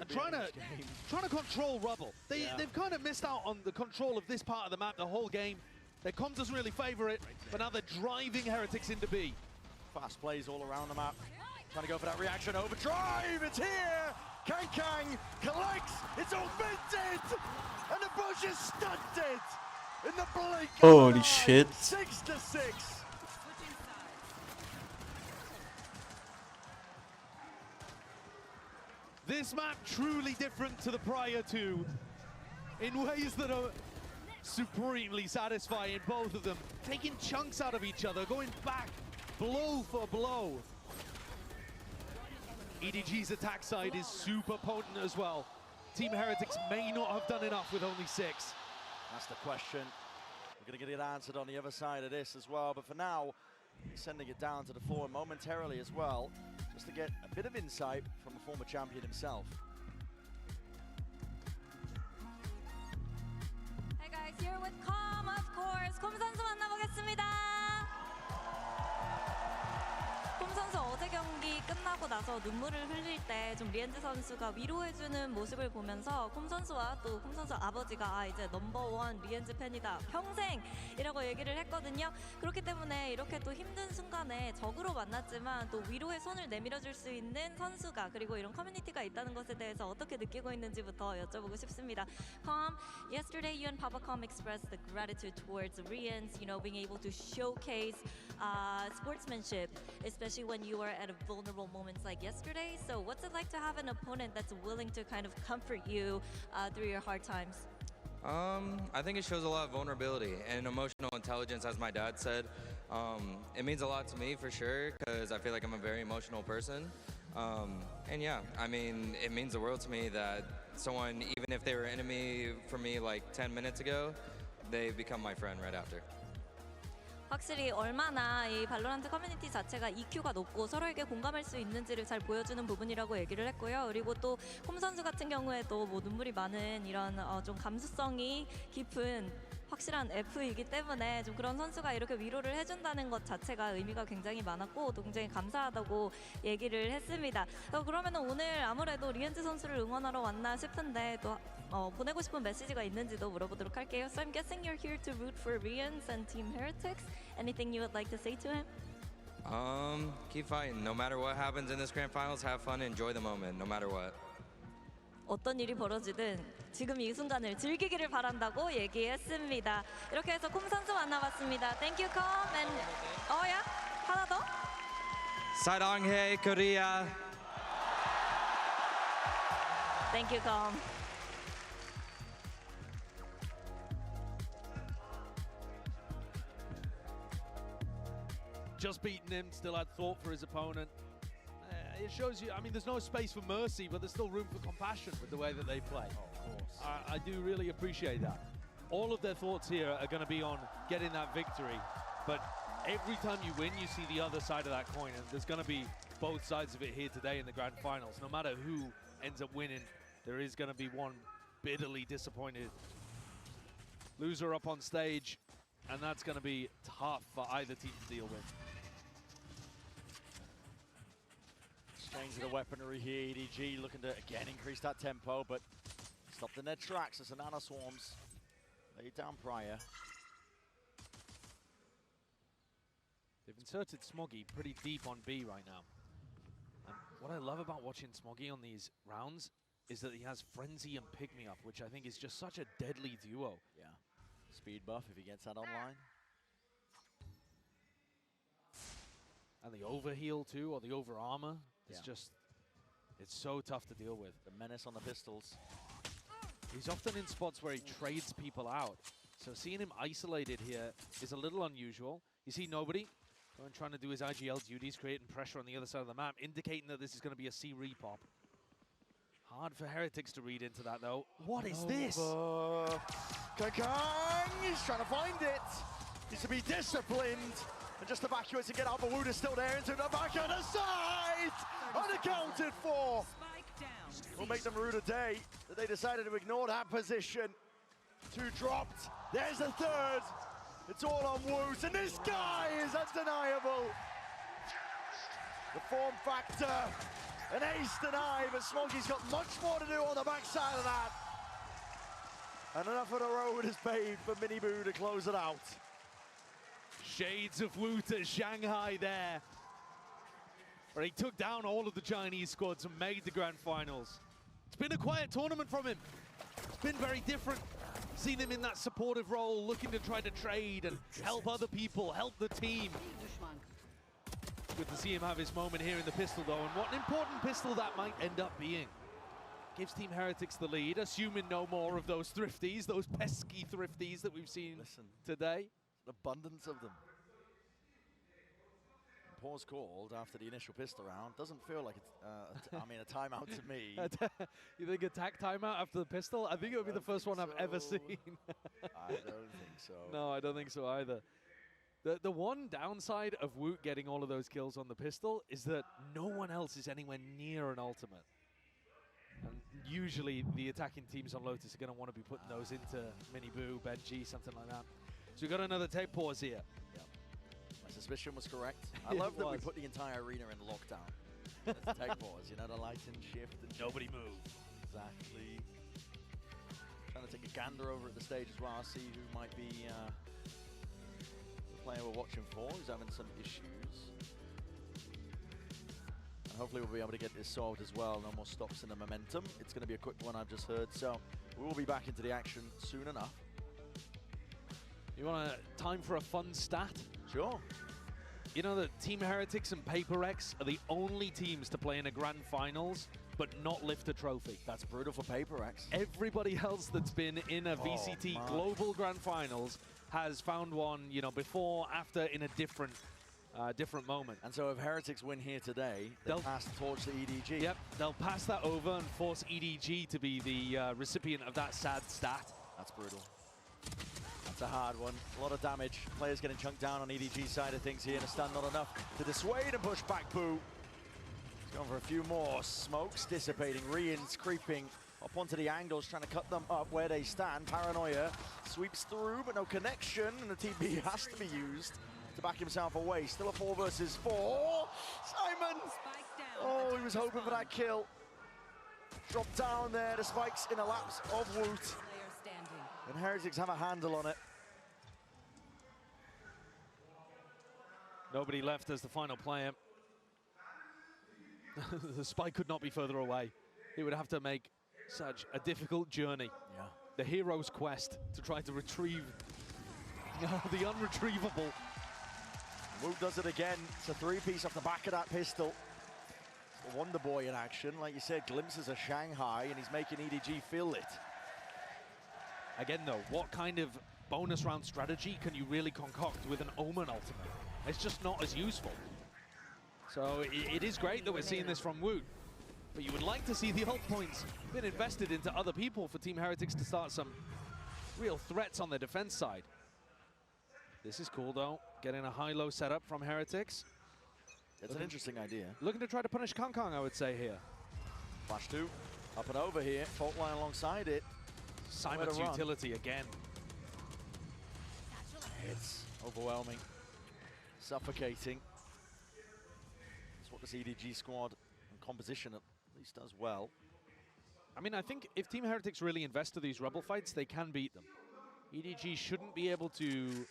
And trying to control Rubble. They've kind of missed out on the control of this part of the map the whole game. Their comms doesn't really favor it, but now they're driving Heretics into B. Fast plays all around the map. Trying to go for that reaction overdrive. It's here. Kang collects. It's augmented. And the bush is stunted. In the blink of Holy an eye. shit. 6-6. This map truly different to the prior two in ways that are supremely satisfying, both of them. Taking chunks out of each other, going back blow for blow. EDG's attack side is super potent as well. Team Heretics may not have done enough with only 6. That's the question. We're going to get it answered on the other side of this as well. But for now, sending it down to the floor momentarily as well, just to get a bit of insight from the former champion himself. Hey guys, here with Com, of course. 곰 선수 만나보겠습니다. 곰 선수 어제 어제 경기 끝나고 나서 눈물을 흘릴 때 좀 리엔즈 선수가 위로해주는 모습을 보면서 콤 선수와 또 콤 선수 아버지가 이제 넘버원 리엔즈 팬이다 평생이라고 얘기를 했거든요. 그렇기 때문에 이렇게 또 힘든 순간에 적으로 만났지만 또 위로의 손을 내밀어줄 수 있는 선수가 그리고 이런 커뮤니티가 있다는 것에 대해서 어떻게 느끼고 있는지부터 여쭤보고 싶습니다. Com, yesterday you and Papa Com expressed the gratitude towards Rians, you know, being able to showcase sportsmanship, especially when you are at a vulnerable moments like yesterday. So what's it like to have an opponent that's willing to kind of comfort you through your hard times? I think it shows a lot of vulnerability and emotional intelligence, as my dad said. It means a lot to me for sure, because I feel like I'm a very emotional person. And yeah, I mean, it means the world to me that someone, even if they were an enemy for me like 10 minutes ago, they become my friend right after. 확실히 얼마나 이 발로란트 커뮤니티 자체가 EQ가 높고 서로에게 공감할 수 있는지를 잘 보여주는 부분이라고 얘기를 했고요. 그리고 또 콤 선수 같은 경우에도 뭐 눈물이 많은 이런 좀 감수성이 깊은 확실한 F이기 때문에 좀 그런 선수가 이렇게 위로를 해준다는 것 자체가 의미가 굉장히 많았고 또 굉장히 감사하다고 얘기를 했습니다. 그러면 오늘 아무래도 리엔즈 선수를 응원하러 왔나 싶은데 또 보내고 싶은 메시지가 있는지도 물어보도록 할게요. So I'm guessing you're here to root for Rians and Team Heretics. Anything you would like to say to him? Keep fighting. No matter what happens in this grand finals, have fun and enjoy the moment, no matter what. 어떤 일이 벌어지든 지금 이 순간을 즐기기를 바란다고 얘기했습니다. 이렇게 해서 콤 선수 만나봤습니다. Thank you, Com. And yeah, 하나 더. 사랑해, Korea. Thank you, Com. Just beaten him, still had thought for his opponent. It shows you, I mean, there's no space for mercy, but there's still room for compassion with the way that they play. Oh, of course. I do really appreciate that. All of their thoughts here are going to be on getting that victory, but every time you win, you see the other side of that coin, and there's going to be both sides of it here today in the grand finals. No matter who ends up winning, there is going to be one bitterly disappointed loser up on stage, and that's going to be tough for either team to deal with. Exchange of the weaponry here, EDG looking to again increase that tempo, but stopped in their tracks as the Nano Swarms laid down prior. They've inserted Smoggy pretty deep on B right now. And what I love about watching Smoggy on these rounds is that he has Frenzy and Pick Me Up, which I think is just such a deadly duo. Yeah, speed buff if he gets that online. And the overheal too, or the over armor. It's just, it's so tough to deal with. The menace on the pistols. He's often in spots where he trades people out. So seeing him isolated here is a little unusual. You see nobody going trying to do his IGL duties, creating pressure on the other side of the map, indicating that this is going to be a C repop. Hard for Heretics to read into that though. What is this? Kang, he's trying to find it. Needs to be disciplined. And just evacuates and get out, but Wood is still there into the back of the side! Unaccounted for! Will make them rue the day that they decided to ignore that position. Two dropped, there's a third. It's all on Woot, and this guy is undeniable. The form factor, an ace denied, but Smoggy's got much more to do on the backside of that. And enough of the road is paved for Mini Boo to close it out. Shades of Woot at Shanghai there, where he took down all of the Chinese squads and made the grand finals. It's been a quiet tournament from him. It's been very different. Seen him in that supportive role, looking to try to trade and help other people, help the team. Good to see him have his moment here in the pistol though, and what an important pistol that might end up being. Gives Team Heretics the lead, assuming no more of those thrifties, those pesky thrifties that we've seen today. An abundance of them. Pause called after the initial pistol round. Doesn't feel like it's, I mean, a timeout to me. You think attack timeout after the pistol? I think it would be the first one I've ever seen. I don't think so. No, I don't think so either. The one downside of Woot getting all of those kills on the pistol is that no one else is anywhere near an ultimate. And usually the attacking teams on Lotus are going to want to be putting those into Mini Boo, Benji, something like that. So we've got another tape pause here. Yep. suspicion was correct. I love that we put the entire arena in lockdown. It's a tech pause, you know, the lights and shift and nobody move. Exactly. Trying to take a gander over at the stage as well, see who might be the player we're watching for, who's having some issues. And hopefully we'll be able to get this solved as well. No more stops in the momentum. It's going to be a quick one, I've just heard. So we will be back into the action soon enough. You want time for a fun stat? Sure. You know that Team Heretics and Paper X are the only teams to play in a grand finals but not lift a trophy. That's brutal for Paper X. Everybody else that's been in a VCT Global Grand Finals has found one, you know, before, after, in a different moment. And so if Heretics win here today, they'll pass the torch to EDG. Yep, they'll pass that over and force EDG to be the recipient of that sad stat. That's brutal. That's a hard one. A lot of damage. Players getting chunked down on EDG's side of things here, and a stun not enough to dissuade and push back Boo. He's going for a few more. Smokes dissipating. Rian's creeping up onto the angles, trying to cut them up where they stand. Paranoia sweeps through, but no connection, and the TB has to be used to back himself away. Still a 4 versus 4. Simon! Oh, he was hoping for that kill. Dropped down there. The spikes in a lapse of Woot. And Heretics have a handle on it. Nobody left as the final player. The spike could not be further away. He would have to make such a difficult journey. Yeah. The hero's quest to try to retrieve the unretrievable. Woot does it again. It's a 3-piece off the back of that pistol. It's the Wonder Boy in action. Like you said, glimpses of Shanghai, and he's making EDG feel it. Again, though, what kind of bonus round strategy can you really concoct with an Omen ultimate? It's just not as useful. So it is great that we're seeing this from Woot, but you would like to see the ult points been invested into other people for Team Heretics to start some real threats on the defense side. This is cool, though. Getting a high-low setup from Heretics. It's an interesting idea. Looking to try to punish Kong Kong, I would say, here. Flash 2, up and over here. Fault line alongside it. Simon's utility again. It's overwhelming, suffocating. That's what this EDG squad and composition at least does well. I mean, I think if Team Heretics really invest to these Rebel fights, they can beat them. EDG shouldn't be able to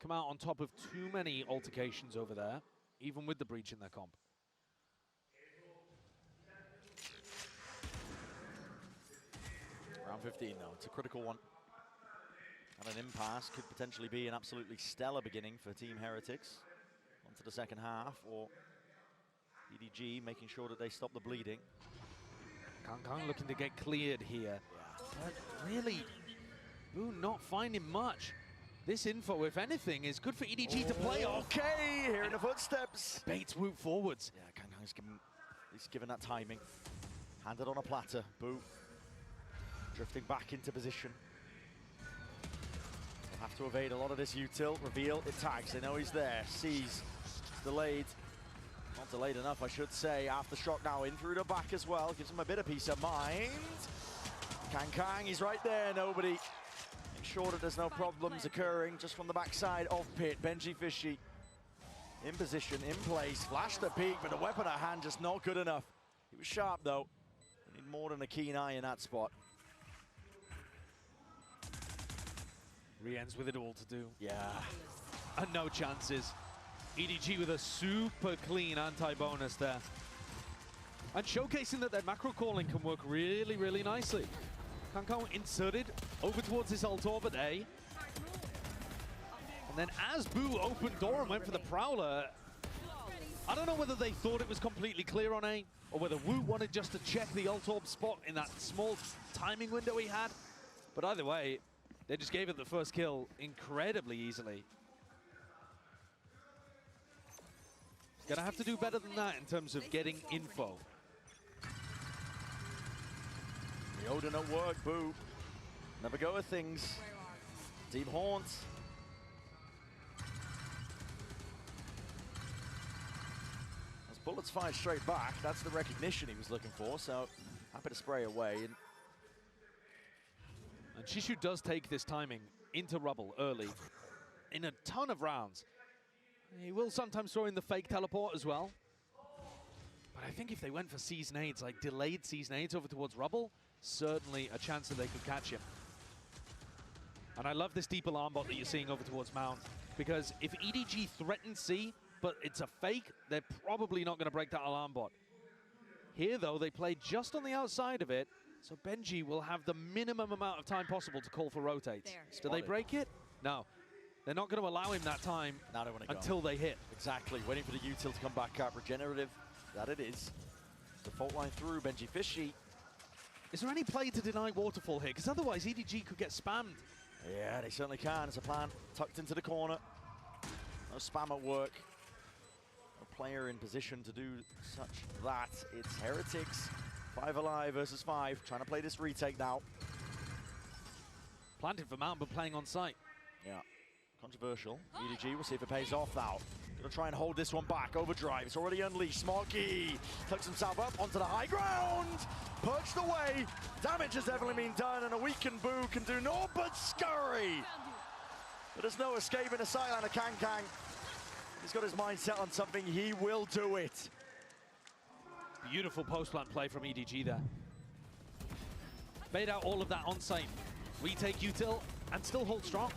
come out on top of too many altercations over there, even with the breach in their comp. Round 15 though, it's a critical one. And an impasse could potentially be an absolutely stellar beginning for Team Heretics. On to the second half, or EDG making sure that they stop the bleeding. Kong Kong looking to get cleared here. But really, Boo not finding much. This info, if anything, is good for EDG to play off. Okay, here in the footsteps. Baits Woot forwards. Yeah, Kong Kong's given that timing. Handed on a platter, Boo. Drifting back into position. They'll have to evade a lot of this util. Reveal, it tags, they know he's there. Sees, delayed. Not delayed enough, I should say. Aftershock now in through the back as well. Gives him a bit of peace of mind. Kang Kang, he's right there, nobody. Make sure that there's no problems occurring just from the backside of pit. Benji Fishy in position, in place. Flash the peak, but the weapon at hand just not good enough. He was sharp though. They need more than a keen eye in that spot. Rian's with it all to do. Yeah. And no chances. EDG with a super clean anti-bonus there. And showcasing that their macro calling can work really, really nicely. Kong Kong inserted over towards this ult orbit A. And then as Boo opened door and went for the Prowler, I don't know whether they thought it was completely clear on A, or whether Woot wanted just to check the ult orb spot in that small timing window he had. But either way, they just gave it the first kill incredibly easily. Gonna have to do better than that in terms of getting info. The Odin at work, Boo. Never go with things. Deep Haunt. As bullets fired straight back, that's the recognition he was looking for, so happy to spray away. And Shishu does take this timing into rubble early in a ton of rounds. He will sometimes throw in the fake teleport as well. But I think if they went for Season Aids, like delayed Season Aids over towards Rubble, certainly a chance that they could catch him. And I love this deep alarm bot that you're seeing over towards Mount, because if EDG threatens C, but it's a fake, they're probably not going to break that alarm bot. Here, though, they play just on the outside of it, so Benji will have the minimum amount of time possible to call for rotates. Do they break it? No. They're not going to allow him that time until they hit. Exactly. Waiting for the util to come back up. Regenerative. That it is. The fault line through. Benji Fishy. Is there any play to deny Waterfall here? Because otherwise EDG could get spammed. Yeah, they certainly can. It's a plan. Tucked into the corner. No spam at work. No player in position to do such that. It's Heretics. 5 alive versus 5. Trying to play this retake now. Planted for Mount, but playing on site. Yeah. Controversial. EDG, we'll see if it pays off now. Gonna try and hold this one back. Overdrive, it's already unleashed. Smoky tucks himself up onto the high ground. Perched away. Damage has definitely been done, and a weakened Boo can do naught but scurry. But there's no escaping a sideline of Kang. He's got his mind set on something. He will do it. Beautiful post-plant play from EDG there. Bait out all of that on-site. Retake util and still hold strong.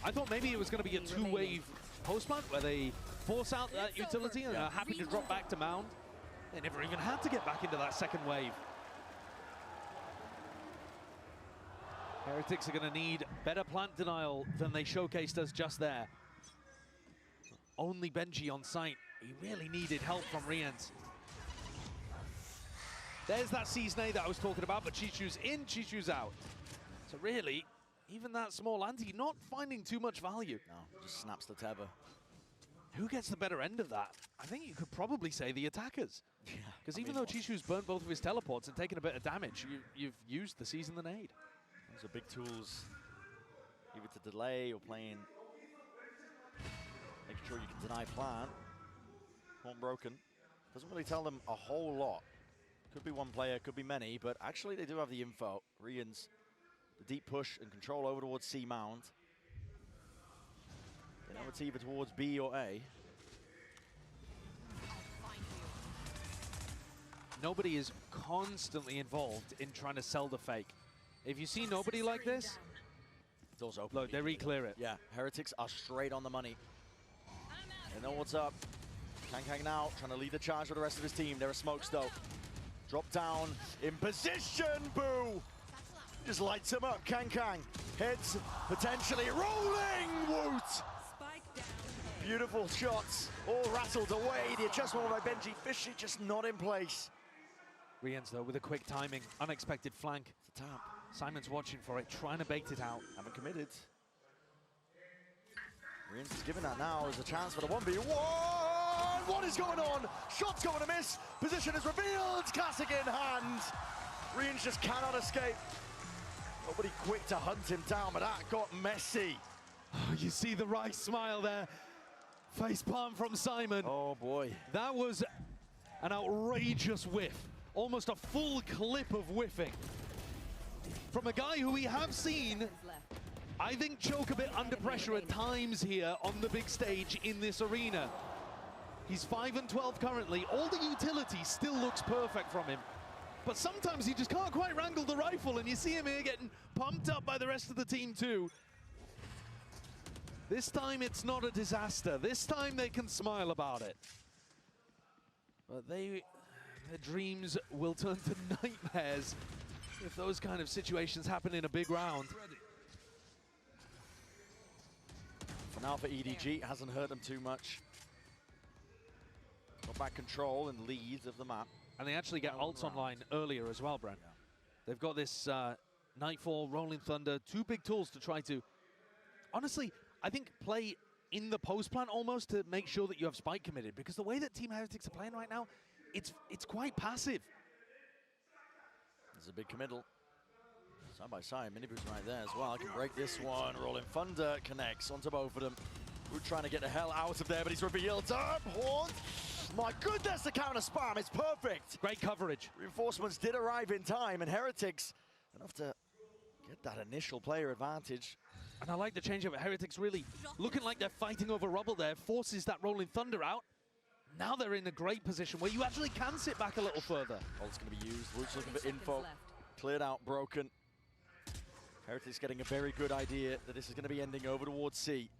I thought maybe it was going to be a two-wave post-plant where they force out that utility and are happy to drop back to Mound. They never even had to get back into that second wave. Heretics are going to need better plant denial than they showcased us just there. Only Benji on site. He really needed help from Riens. There's that Season A that I was talking about, but Chichu's in, Chichu's out. So really, even that small anti not finding too much value. No, just snaps the tether. Who gets the better end of that? I think you could probably say the attackers. Yeah. Because even though Chichu's burnt both of his teleports and taken a bit of damage, you've used the Season the Nade. Those are big tools, either to delay or playing, making sure you can deny plan. Horn broken. Doesn't really tell them a whole lot. Could be one player, could be many, but actually they do have the info. Riens, the deep push and control over towards C Mound. They know it's either towards B or A. Nobody is constantly involved in trying to sell the fake. If you see nobody like this, doors open. Look, they re-clear it. Yeah, Heretics are straight on the money. They know what's up. Kang now trying to lead the charge for the rest of his team. They're a smoke stoke. Drop down in position, Boo! Just lights him up, Kang. Heads potentially rolling, Woot! Beautiful shots, all rattled away. The adjustment by Benji Fishy just not in place. Riens though with a quick timing, unexpected flank. It's a tap. Simon's watching for it, trying to bait it out. Haven't committed. Riens is giving that now as a chance for the 1v1. What is going on? Shot's going to miss. Position is revealed. Classic in hand. Riens just cannot escape. Nobody quick to hunt him down, but that got messy. Oh, you see the right smile there. Face palm from Simon. Oh boy. That was an outrageous whiff. Almost a full clip of whiffing. From a guy who we have seen, I think, choke a bit under pressure at times here on the big stage in this arena. He's 5 and 12 currently. All the utility still looks perfect from him. But sometimes he just can't quite wrangle the rifle, and you see him here getting pumped up by the rest of the team too. This time it's not a disaster. This time they can smile about it. But their dreams will turn to nightmares if those kind of situations happen in a big round. For now for EDG, it hasn't hurt them too much. Got back control and lead of the map. And they actually get ults online earlier as well, Brent. Yeah. They've got this Nightfall, Rolling Thunder, two big tools to try to, honestly, I think play in the post plan almost to make sure that you have Spike committed, because the way that Team Heretics are playing right now, it's quite passive. There's a big committal. Side by side, Miniboo's right there as well. I can break this one. Rolling Thunder connects onto both of them. We're trying to get the hell out of there, but he's revealed up. Horn. My goodness, the counter spam is perfect. Great coverage. Reinforcements did arrive in time, and Heretics enough to get that initial player advantage. And I like the change of it. Heretics really looking like they're fighting over rubble there. Forces that Rolling Thunder out. Now they're in a great position where you actually can sit back a little further. Ult's going to be used. Woot's looking for info. Cleared out, broken. Heretics getting a very good idea that this is going to be ending over towards C.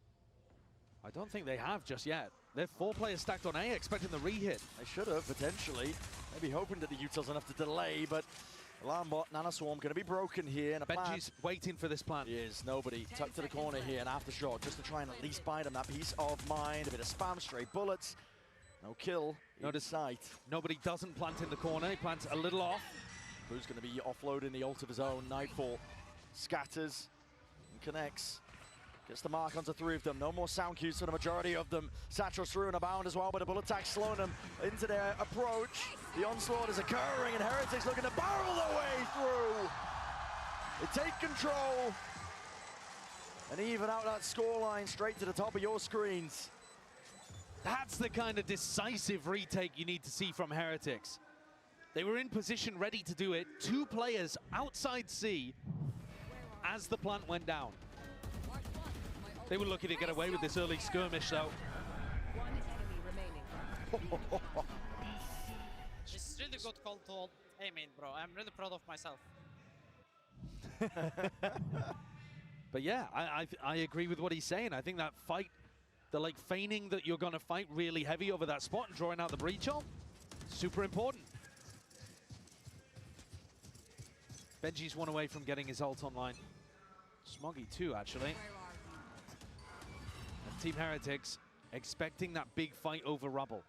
I don't think they have just yet. They're 4 players stacked on A, expecting the re-hit. They should have, potentially. Maybe hoping that the Utils enough to delay, but Alarm bot, Nana Swarm going to be broken here. And Benji's waiting for this plant. He is. Nobody tucked to the corner here. An aftershock just to try and at least buy them that peace of mind. A bit of spam, straight bullets. No kill. Notice sight. Nobody doesn't plant in the corner. He plants a little off. Who's going to be offloading the ult of his own? Nightfall scatters and connects. Gets the mark onto 3 of them. No more sound cues for the majority of them. Satchel's through and abound as well, but a bullet attack slowing them into their approach. The onslaught is occurring, and Heretics looking to barrel their way through. They take control and even out that scoreline straight to the top of your screens. That's the kind of decisive retake you need to see from Heretics. They were in position, ready to do it. 2 players outside C as the plant went down. They were lucky to get away with this early skirmish, though. It's really good call to aim in, bro. I'm really proud of myself. But yeah, I agree with what he's saying. I think that fight, the like feigning that you're going to fight really heavy over that spot and drawing out the breach ult, super important. Benji's 1 away from getting his ult online. Smoggy 2, actually. And Team Heretics expecting that big fight over rubble.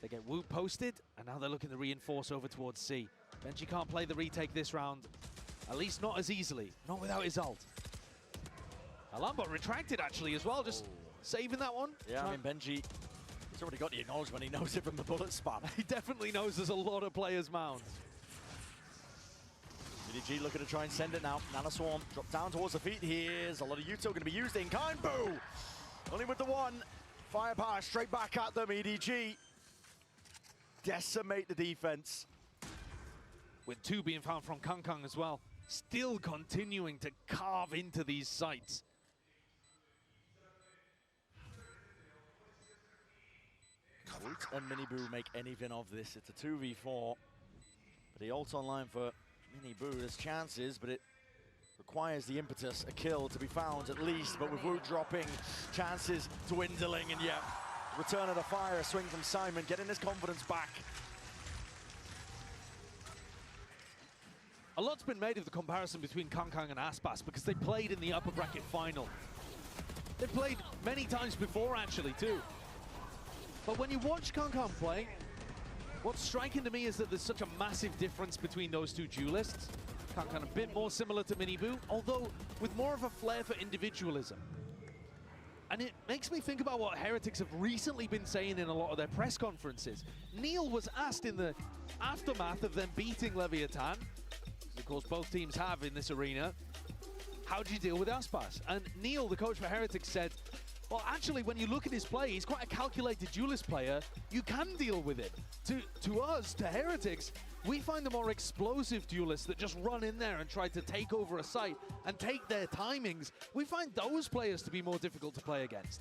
They get Woot posted, and now they're looking to reinforce over towards C. Benji can't play the retake this round, at least not as easily, not without his ult. Alambot retracted actually as well, just saving that one. Yeah, I mean, Benji, he's already got the acknowledgement. He knows it from the bullet spam. He definitely knows there's a lot of players' mounts. EDG looking to try and send it now. Nana Swarm drop down towards the feet. Here's a lot of util going to be used in kind. Boo! Only with the 1. Firepower straight back at them. EDG decimate the defense. With 2 being found from Kangkang as well. Still continuing to carve into these sites. Woot and Miniboo make anything of this. It's a 2v4. But the ult online for Miniboo, there's chances, but it requires the impetus, a kill to be found at least. But with Woot dropping, chances dwindling, and yeah, return of the fire, a swing from Simon, getting his confidence back. A lot's been made of the comparison between Kangkang and Aspas because they played in the upper bracket final. They've played many times before actually too. But when you watch Kangkang play, what's striking to me is that there's such a massive difference between those 2 duelists. Kangkang a bit more similar to Miniboo, although with more of a flair for individualism. And it makes me think about what Heretics have recently been saying in a lot of their press conferences. Neil was asked in the aftermath of them beating Leviathan, of course both teams have in this arena, how do you deal with Aspas? And Neil, the coach for Heretics, said, well, actually, when you look at his play, he's quite a calculated duelist player. You can deal with it. To us, to Heretics, we find the more explosive duelists that just run in there and try to take over a site and take their timings. We find those players to be more difficult to play against.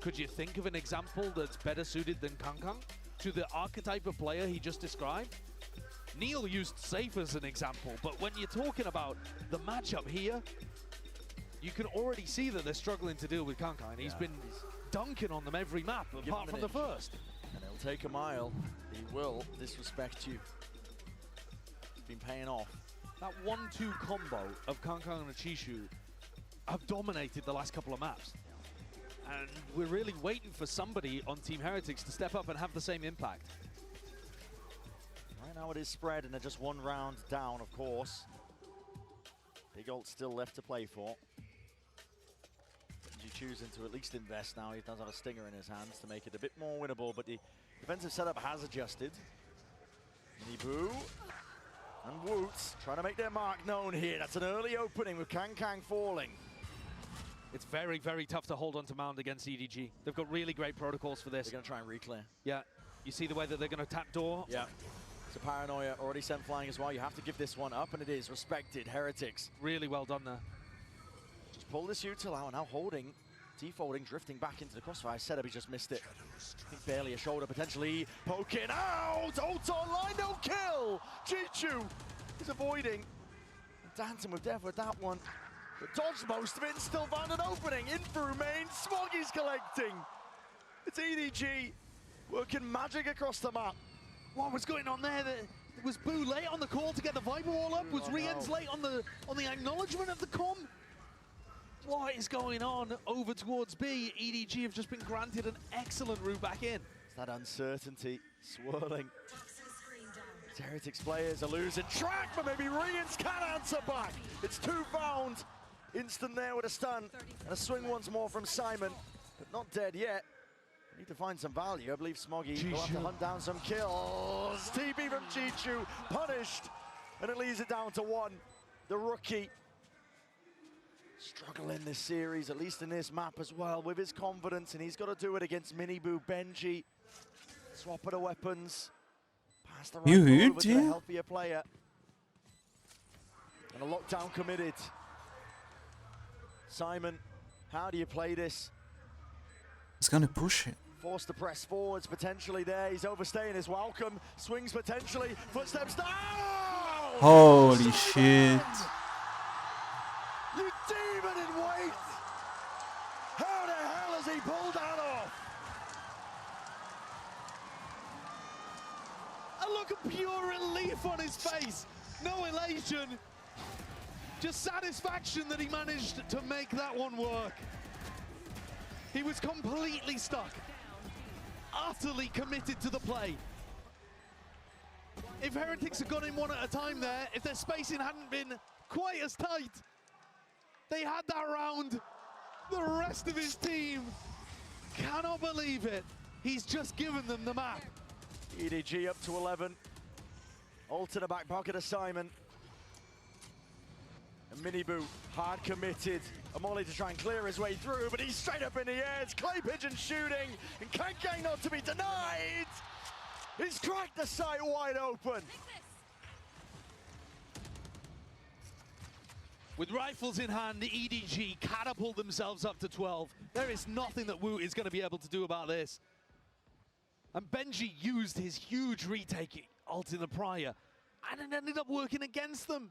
Could you think of an example that's better suited than Kangkang to the archetype of player he just described? Neil used Safe as an example, but when you're talking about the matchup here, you can already see that they're struggling to deal with Kangkang. He's been dunking on them every map, apart from the first. And he'll take a mile. He will disrespect you. It's been paying off. That 1-2 combo of Kangkang and Chishu have dominated the last couple of maps. And we're really waiting for somebody on Team Heretics to step up and have the same impact. Right now it is spread and they're just 1 round down, of course. Big ult still left to play for. Benji choosing to at least invest now. He does have a stinger in his hands to make it a bit more winnable, but the defensive setup has adjusted. Miniboo and Woot trying to make their mark known here. That's an early opening with Kangkang falling. It's very, very tough to hold on to Mound against EDG. They've got really great protocols for this. They're going to try and reclear. Yeah. You see the way that they're going to tap door? Yeah. It's a paranoia already sent flying as well. You have to give this one up, and it is respected. Heretics. Really well done there. Just pull this util out, now holding, defaulting, drifting back into the crossfire. Sedabi just missed it. I think barely a shoulder, potentially poking out. Ult online, no kill. Chichu is avoiding. Dancing with death with that one. But dodged most of it and still found an opening. In through main, Smoggy's collecting. It's EDG working magic across the map. What was going on there? Was Boo late on the call to get the Viper wall up? Was Rien's late on the acknowledgement of the comm? What is going on over towards B? EDG have just been granted an excellent route back in. It's that uncertainty swirling. Heretics players are losing track, but maybe Rien's can answer back. It's 2 found. Instant there with a stun. And a swing once more from Simon, but not dead yet. Need to find some value. I believe Smoggy will have to hunt down some kills. TP from Chichu, punished. And it leaves it down to 1. The rookie struggling this series, at least in this map as well, with his confidence, and he's got to do it against Miniboo, Benji. Swap of the weapons. Pass the right ball over to the healthier player. And a lockdown committed. Simon, how do you play this? He's gonna push it. Forced to press forwards, potentially there. He's overstaying his welcome. Swings potentially. Footsteps down. Holy shit. You demon in wait. How the hell has he pulled that off? A look of pure relief on his face. No elation. Just satisfaction that he managed to make that one work. He was completely stuck. Utterly committed to the play. If Heretics had gone in one at a time there, if their spacing hadn't been quite as tight, they had that round. The rest of his team cannot believe it. He's just given them the map. EDG up to 11. Ult in the back pocket of Simon. And Miniboo, hard committed. Amoli to try and clear his way through, but he's straight up in the air. It's Clay Pigeon shooting, and Kankang not to be denied. He's cracked the sight wide open. With rifles in hand, the EDG catapult themselves up to 12. There is nothing that Wu is going to be able to do about this. And Benji used his huge retake ult in the prior, and it ended up working against them.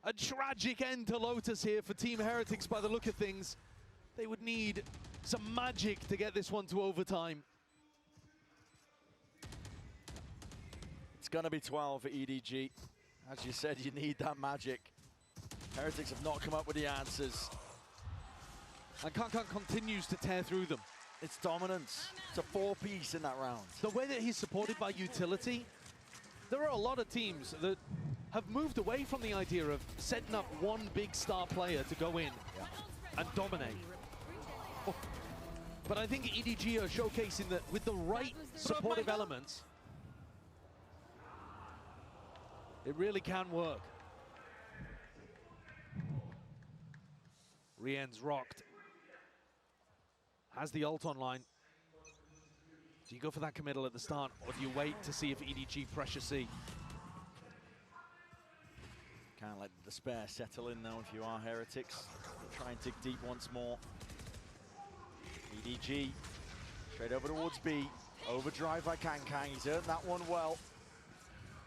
A tragic end to Lotus here for Team Heretics by the look of things. They would need some magic to get this one to overtime. It's gonna be 12 for EDG. As you said, you need that magic. Heretics have not come up with the answers. And Kankan continues to tear through them. It's dominance. It's a 4-piece in that round. The way that he's supported by utility, there are a lot of teams that have moved away from the idea of setting up one big star player to go in and dominate. But I think EDG are showcasing that with the right supportive elements, it really can work. Rien's rocked. Has the ult online. Do you go for that committal at the start, or do you wait to see if EDG pressure C? Can't let the despair settle in though if you are Heretics. Try and dig deep once more. EDG straight over towards B. Overdrive by Kankang. He's earned that one well.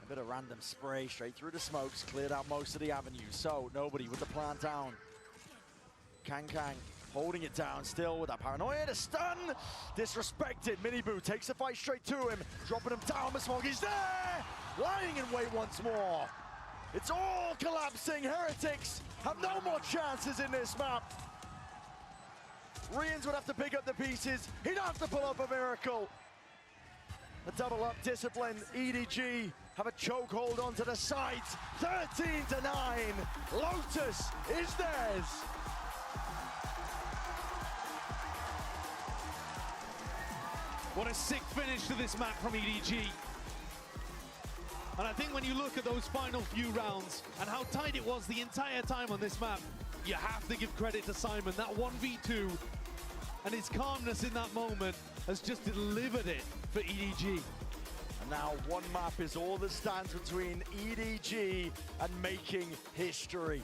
A bit of random spray straight through the smokes. Cleared out most of the avenues. So nobody with the plant down. Kankang holding it down still with that paranoia. The stun. Disrespected. Miniboo takes the fight straight to him. Dropping him down. But Smoggy's there. Lying in wait once more. It's all collapsing. Heretics have no more chances in this map. Riens would have to pick up the pieces. He'd have to pull up a miracle. A double up discipline. EDG have a chokehold onto the sides. 13-9. Lotus is theirs. What a sick finish to this map from EDG. And I think when you look at those final few rounds and how tight it was the entire time on this map, you have to give credit to Simon. That 1v2 and his calmness in that moment has just delivered it for EDG. And now one map is all that stands between EDG and making history.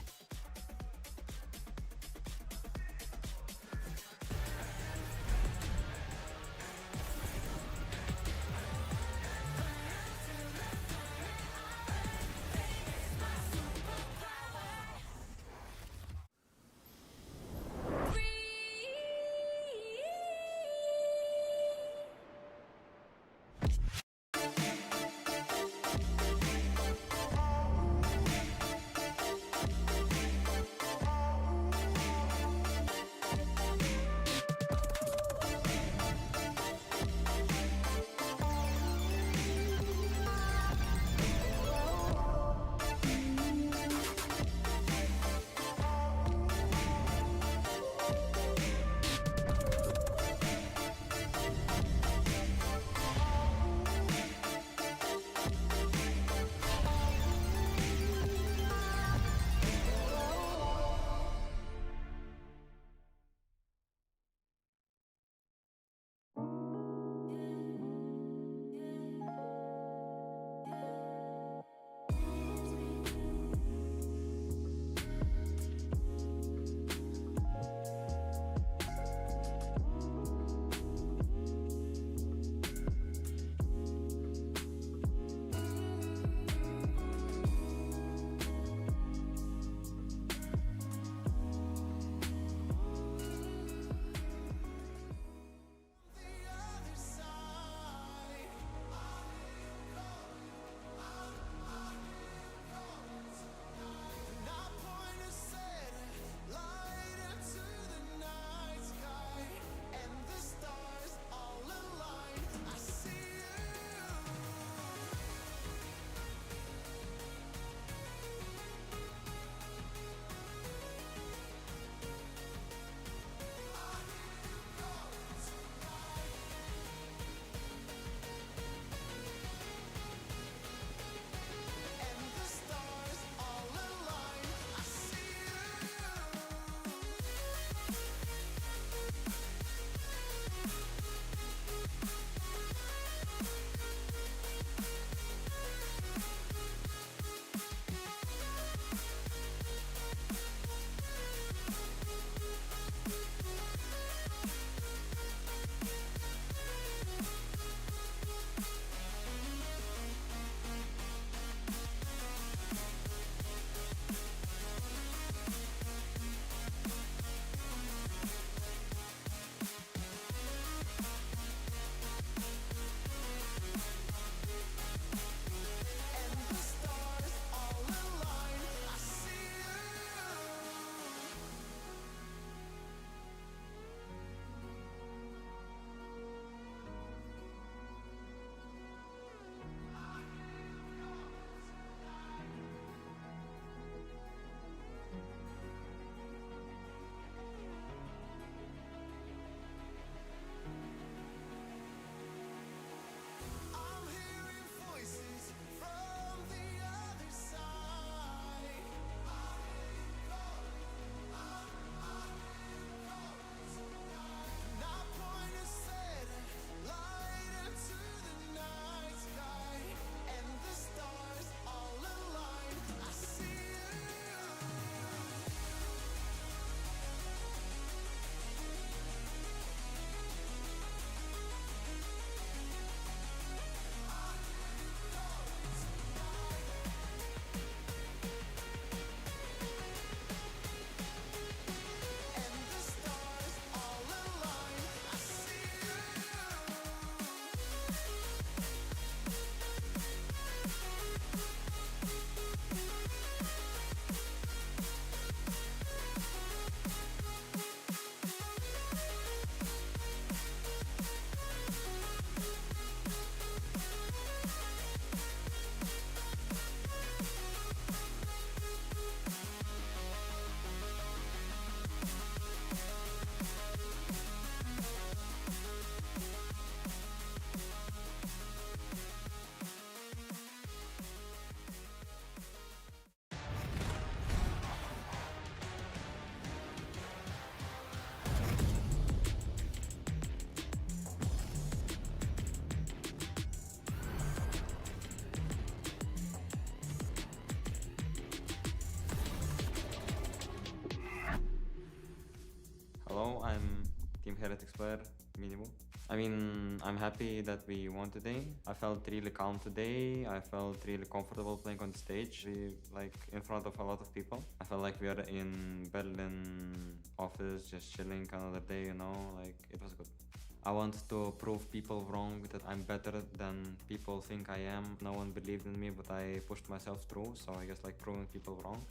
Heretics player, Minimu. I mean, I'm happy that we won today. I felt really calm today. I felt really comfortable playing on the stage, like in front of a lot of people. I felt like we are in Berlin office, just chilling another day, you know, like it was good. I want to prove people wrong, that I'm better than people think I am. No one believed in me, but I pushed myself through, so I guess like proving people wrong.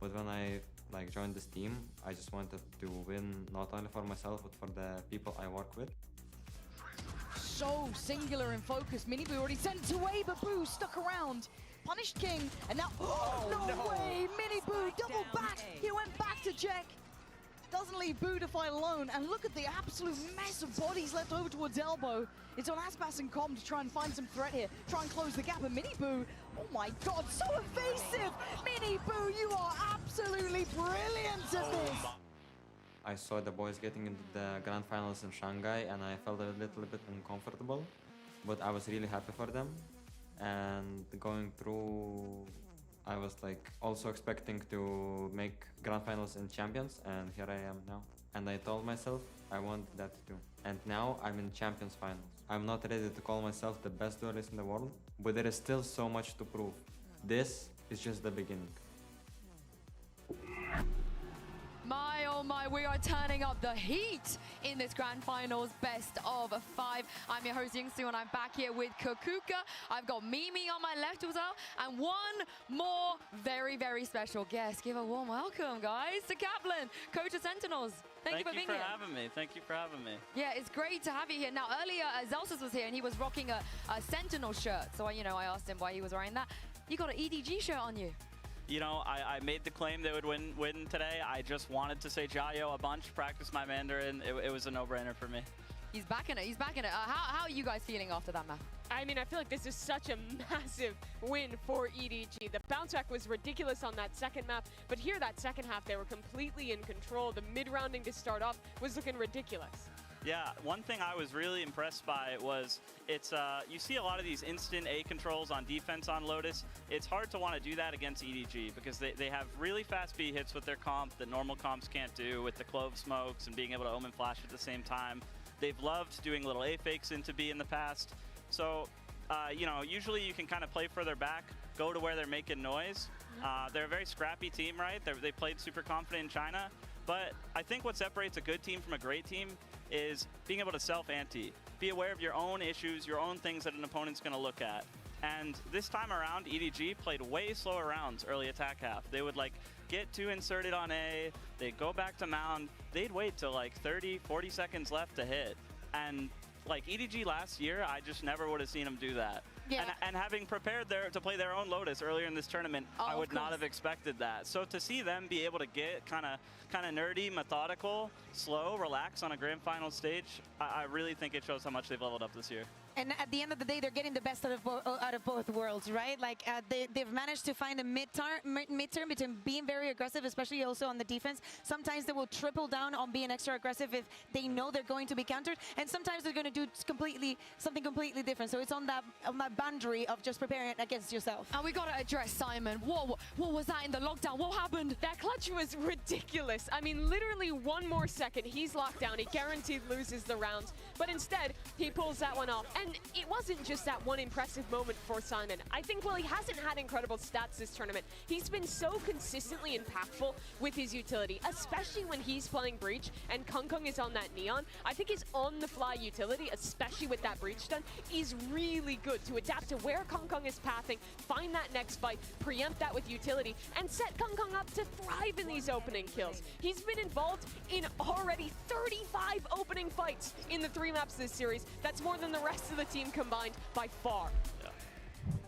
But when I like joined this team, I just wanted to win not only for myself, but for the people I work with. So singular and focused. Minibu already sent away, but Boo stuck around. Punished King, and now, no way! Minibu double back. He went back to check. Doesn't leave Boo to fight alone, and look at the absolute mess of bodies left over towards Elbow. It's on Aspas and Com to try and find some threat here, try and close the gap, and Minibu, oh my god, so evasive! Minibu, you are absolutely brilliant at this! I saw the boys getting into the grand finals in Shanghai, and I felt a little bit uncomfortable, but I was really happy for them. And going through, I was like also expecting to make grand finals in Champions, and here I am now. And I told myself I want that too. And now I'm in Champions finals. I'm not ready to call myself the best duelist in the world, but there is still so much to prove. This is just the beginning. My, oh my, we are turning up the heat in this grand finals best of 5. I'm your host, Yingsu, and I'm back here with Kakuka. I've got Mimi on my left as well, and one more very, very special guest. Give a warm welcome, guys, to Kaplan, coach of Sentinels. Thank you for being here. Having me. Thank you for having me. Yeah, it's great to have you here. Now, earlier, Zelsus was here, and he was rocking a Sentinel shirt. So, you know, I asked him why he was wearing that. You got an EDG shirt on you. You know, I made the claim they would win today. I just wanted to say Jayo a bunch, practice my Mandarin. It was a no-brainer for me. He's back in it. He's back in it. How are you guys feeling after that map? I mean, I feel like this is such a massive win for EDG. The bounce back was ridiculous on that second map, but here that second half, they were completely in control. The mid-rounding to start off was looking ridiculous. Yeah, one thing I was really impressed by was you see a lot of these instant A controls on defense on Lotus. It's hard to want to do that against EDG because they have really fast B hits with their comp that normal comps can't do, with the Clove smokes and being able to Omen flash at the same time. They've loved doing little A fakes into B in the past. So, you know, usually you can kind of play further back, go to where they're making noise. They're a very scrappy team, right? They played super confident in China. But I think what separates a good team from a great team is being able to self-ante. Be aware of your own issues, your own things that an opponent's going to look at. And this time around, EDG played way slower rounds early attack half. They would like get too inserted on A, they'd go back to mound, they'd wait till like 30, 40 seconds left to hit. And like EDG last year, I just never would have seen them do that. Yeah. And having prepared to play their own Lotus earlier in this tournament, I would not have expected that. So to see them be able to get kind of nerdy, methodical, slow, relax on a grand final stage, I really think it shows how much they've leveled up this year. And at the end of the day, they're getting the best out of both worlds, right? Like they've managed to find a mid-term between being very aggressive, especially also on the defense. Sometimes they will triple down on being extra aggressive if they know they're going to be countered, and sometimes they're going to do something completely different. So it's on that boundary of just preparing against yourself. And we got to address Simon. What was that in the lockdown? What happened? That clutch was ridiculous. I mean, literally one more second, he's locked down. He guaranteed loses the round, but instead he pulls that one off. And it wasn't just that one impressive moment for Simon. I think while he hasn't had incredible stats this tournament, he's been so consistently impactful with his utility, especially when he's playing Breach and Kung is on that Neon. I think his on-the-fly utility, especially with that Breach stun, is really good to adapt to where Kung is pathing, find that next fight, preempt that with utility, and set Kung up to thrive in these opening kills. He's been involved in already 35 opening fights in the 3 maps this series. That's more than the rest of the team combined by far. Yeah.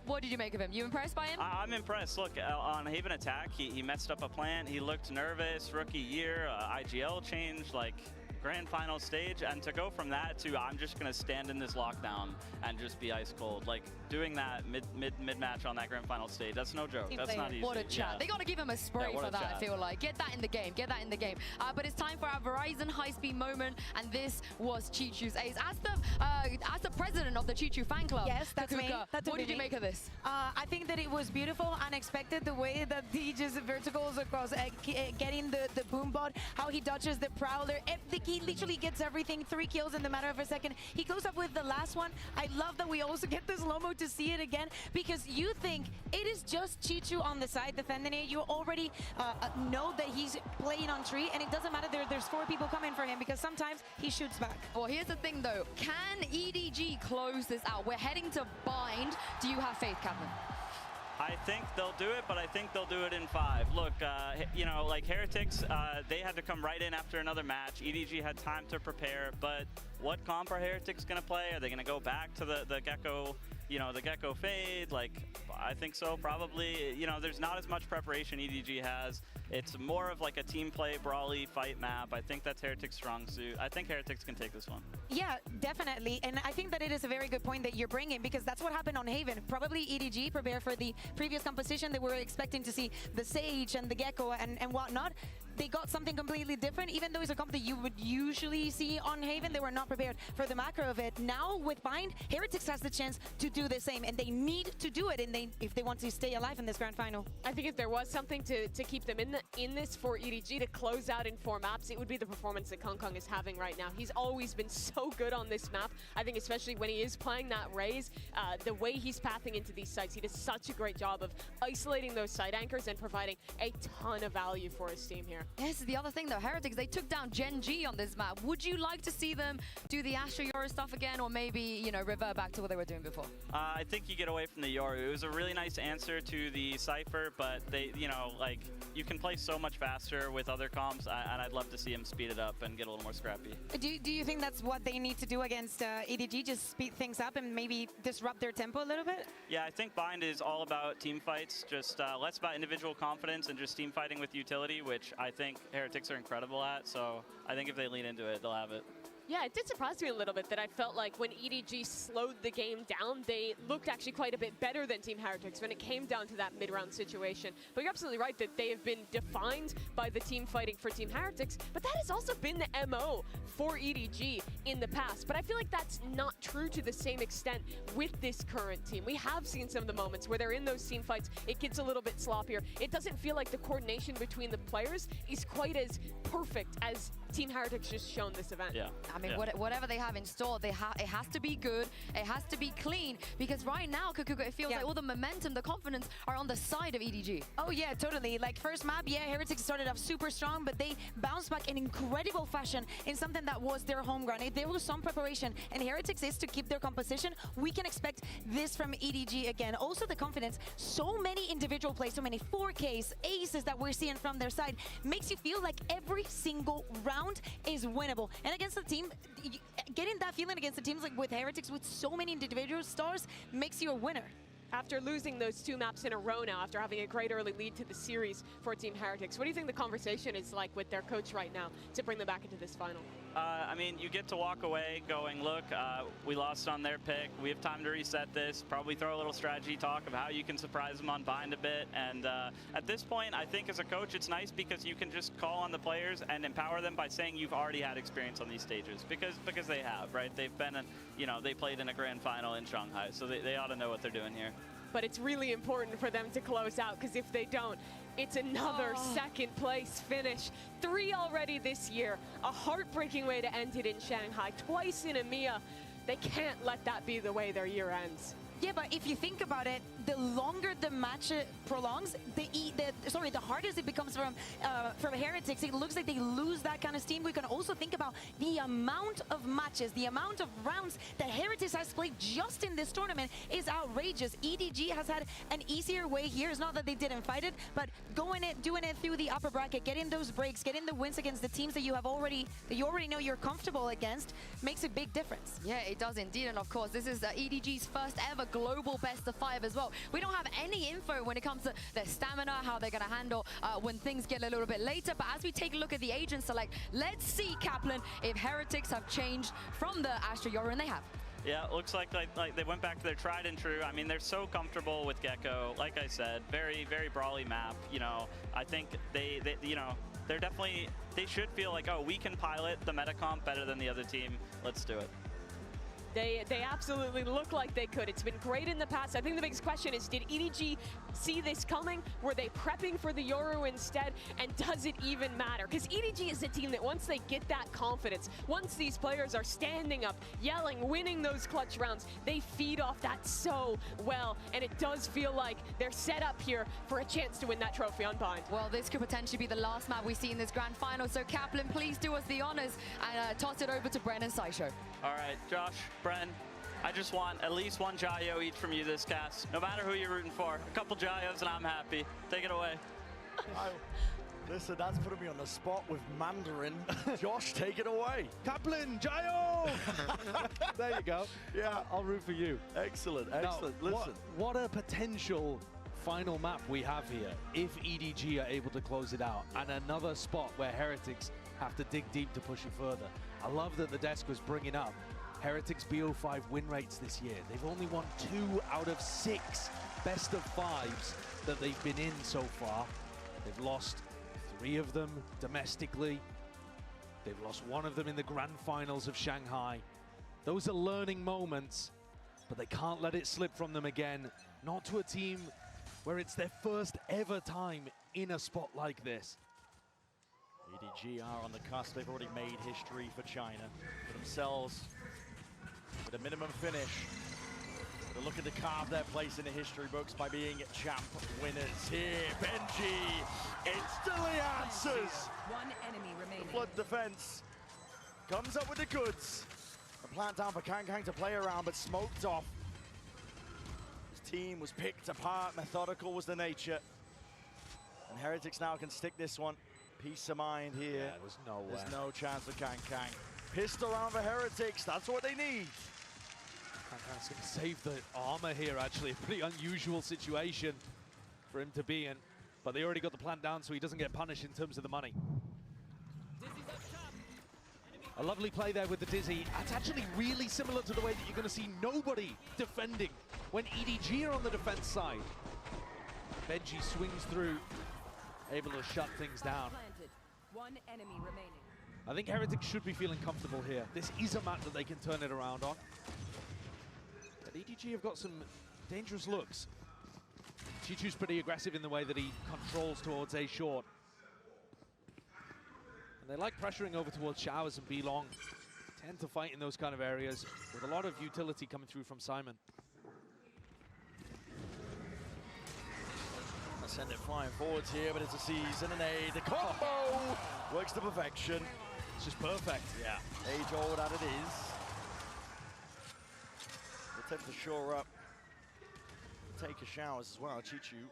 What did you make of him? You impressed by him? I'm impressed. Look, on Haven Attack, he messed up a plant. He looked nervous. Rookie year, IGL change, like grand final stage, and to go from that to I'm just gonna stand in this lockdown and just be ice cold, like doing that mid match on that grand final stage, that's no joke. That's not easy. What a chat. Yeah. They gotta give him a spray for that, I feel like. Get that in the game. Get that in the game. But it's time for our variety Ryzen high-speed moment, and this was Chichu's ace. As the president of the Chichu fan club, yes, that's me. Kakuka, what did you make of this? I think that it was beautiful, unexpected, the way that he just verticals across, getting the boom bot, how he dodges the Prowler. He literally gets everything, 3 kills in the matter of a second. He goes up with the last one. I love that we also get the slow-mo to see it again, because you think it is just Chichu on the side defending it. You already know that he's playing on tree, and it doesn't matter. There's 4 people coming for him, because sometimes he shoots back. Well, here's the thing, though. Can EDG close this out? We're heading to Bind. Do you have faith, Kaplan? I think they'll do it, but I think they'll do it in 5. Look, you know, like Heretics, they had to come right in after another match. EDG had time to prepare, but what comp are Heretics going to play? Are they going to go back to the Gecko, you know, the Gecko Fade? Like, I think so, probably. You know, there's not as much preparation EDG has. It's more of like a team play, brawly fight map. I think that's Heretics' strong suit. I think Heretics can take this one. Yeah, definitely. And I think that it is a very good point that you're bringing, because that's what happened on Haven. Probably EDG prepared for the previous composition. They were expecting to see the Sage and the Gecko and whatnot. They got something completely different. Even though it's a comp that you would usually see on Haven, they were not prepared for the macro of it. Now with Bind, Heretics has the chance to do the same, and they need to do it if they want to stay alive in this grand final. I think if there was something to keep them in this for EDG to close out in 4 maps, it would be the performance that Kong is having right now. He's always been so good on this map. I think especially when he is playing that Raze, the way he's pathing into these sites, he does such a great job of isolating those site anchors and providing a ton of value for his team here. Yes, the other thing though, Heretics, they took down Gen G on this map. Would you like to see them do the Astra Yoru stuff again, or maybe, you know, revert back to what they were doing before? I think you get away from the Yoru. It was a really nice answer to the Cypher, but they, you know, like, you can play so much faster with other comps, and I'd love to see him speed it up and get a little more scrappy. Do you think that's what they need to do against EDG, just speed things up and maybe disrupt their tempo a little bit? Yeah, I think Bind is all about team fights, just less about individual confidence and just team fighting with utility, which I think Heretics are incredible at, so I think if they lean into it, they'll have it. Yeah, it did surprise me a little bit that I felt like when EDG slowed the game down, they looked actually quite a bit better than Team Heretics when it came down to that mid-round situation. But you're absolutely right that they have been defined by the team fighting for Team Heretics, but that has also been the MO for EDG in the past. But I feel like that's not true to the same extent with this current team. We have seen some of the moments where they're in those team fights, it gets a little bit sloppier. It doesn't feel like the coordination between the players is quite as perfect as Team Heretics just shown this event. Yeah. I mean, whatever they have in store, it has to be good, it has to be clean, because right now, Kakuka, it feels like all the momentum, the confidence are on the side of EDG. Oh yeah, totally. Like first map, yeah, Heretics started off super strong, but they bounced back in incredible fashion in something that was their home ground. If there was some preparation and Heretics is to keep their composition, we can expect this from EDG again. Also the confidence, so many individual plays, so many 4Ks, aces that we're seeing from their side, makes you feel like every single round is winnable. And against the team, getting that feeling against the teams like with Heretics with so many individual stars makes you a winner. After losing those 2 maps in a row now, after having a great early lead to the series for Team Heretics, what do you think the conversation is like with their coach right now to bring them back into this final? I mean, you get to walk away going, look, we lost on their pick. We have time to reset this. Probably throw a little strategy talk of how you can surprise them on Bind a bit. And at this point, I think as a coach, it's nice because you can just call on the players and empower them by saying you've already had experience on these stages, because they have, right? They've been, you know, they played in a grand final in Shanghai, so they ought to know what they're doing here. But it's really important for them to close out, because if they don't, it's another second place finish. 3 already this year. A heartbreaking way to end it in Shanghai. Twice in EMEA. They can't let that be the way their year ends. Yeah, but if you think about it, the longer the match prolongs, the hardest it becomes from Heretics. It looks like they lose that kind of steam. We can also think about the amount of matches, the amount of rounds that Heretics has played just in this tournament is outrageous. EDG has had an easier way here. It's not that they didn't fight it, but doing it through the upper bracket, getting those breaks, getting the wins against the teams that you already know you're comfortable against makes a big difference. Yeah, it does indeed. And of course, this is EDG's first ever global best of 5 as well. We don't have any info when it comes to their stamina, how they're going to handle when things get a little bit later. But as we take a look at the agent select, let's see, Kaplan, if Heretics have changed from the Astra Yoru, and they have. Yeah, it looks like they went back to their tried and true. I mean, they're so comfortable with Gecko. Like I said, very, very brawly map. You know, I think they you know, they should feel like, oh, we can pilot the meta comp better than the other team. Let's do it. They absolutely look like they could. It's been great in the past. I think the biggest question is, did EDG see this coming? Were they prepping for the Yoru instead? And does it even matter? Because EDG is a team that once they get that confidence, once these players are standing up, yelling, winning those clutch rounds, they feed off that so well. And it does feel like they're set up here for a chance to win that trophy on Bind. Well, this could potentially be the last map we see in this grand final. So Kaplan, please do us the honors and toss it over to Bren and Saisho. All right, Josh, Bren, I just want at least one Jayo each from you this cast. No matter who you're rooting for. A couple Jayos and I'm happy. Take it away. Listen, that's putting me on the spot with Mandarin. Josh, take it away. Kaplan, Jayo! There you go. Yeah. I'll root for you. Excellent, Now, excellent. Listen. What a potential final map we have here if EDG are able to close it out, and another spot where Heretics have to dig deep to push it further. I love that the desk was bringing up Heretics BO5 win rates this year. They've only won 2 out of 6 best of 5s that they've been in so far. They've lost 3 of them domestically. They've lost 1 of them in the grand finals of Shanghai. Those are learning moments, but they can't let it slip from them again. Not to a team where it's their first ever time in a spot like this. EDG are on the cusp. They've already made history for China, for themselves, with a minimum finish. They're looking to carve their place in the history books by being champ winners here. Benji instantly answers. One enemy remaining. The flood defense comes up with the goods. The plant down for Kang to play around, but smoked off. His team was picked apart. Methodical was the nature. And Heretics now can stick this one. Peace of mind here. Yeah, there's no chance for Kang. Pissed around for Heretics. That's what they need. Kang's going to save the armor here, actually. A pretty unusual situation for him to be in. But they already got the plant down, so he doesn't get punished in terms of the money. A lovely play there with the Dizzy. That's actually really similar to the way that you're going to see nobody defending when EDG are on the defense side. Benji swings through, able to shut things down. One enemy remaining. I think Heretics should be feeling comfortable here. This is a map that they can turn it around on. But EDG have got some dangerous looks. Chichu's pretty aggressive in the way that he controls towards A short. And they like pressuring over towards Showers and B long. Tend to fight in those kind of areas with a lot of utility coming through from Simon. Send it flying forwards here, but it's a season and A. The combo works to perfection. It's just perfect. Yeah. Age-old that it is. Attempt to shore up. Take a Showers as well. Chichu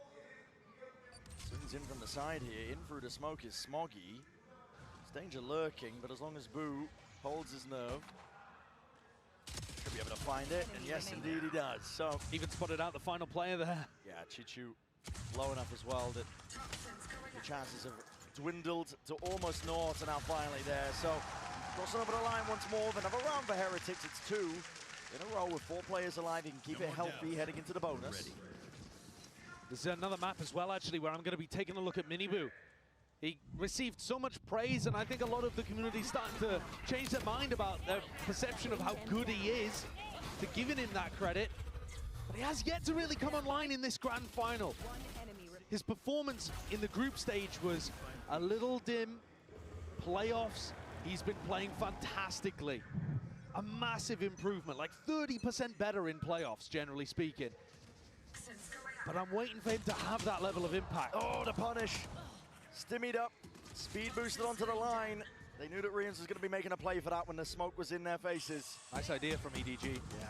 swings in from the side here. In through the smoke is Smoggy. There's danger lurking, but as long as Boo holds his nerve, should be able to find it. And yes, indeed he does. So even spotted out the final player there. Yeah, Chichu low enough as well that the chances have dwindled to almost naught, and now finally there. So crossing over the line once more. Another round for Heretics. It's 2 in a row with 4 players alive. You can keep it healthy heading into the bonus. There's another map as well, actually, where I'm going to be taking a look at Miniboo. He received so much praise, and I think a lot of the community is starting to change their mind about their perception of how good he is, to giving him that credit. But he has yet to really come online in this grand final. His performance in the group stage was a little dim. Playoffs, he's been playing fantastically. A massive improvement, like 30% better in playoffs, generally speaking. But I'm waiting for him to have that level of impact. Oh, the punish. Stimmied up, speed boosted onto the line. They knew that Rians was going to be making a play for that when the smoke was in their faces. Nice idea from EDG. Yeah.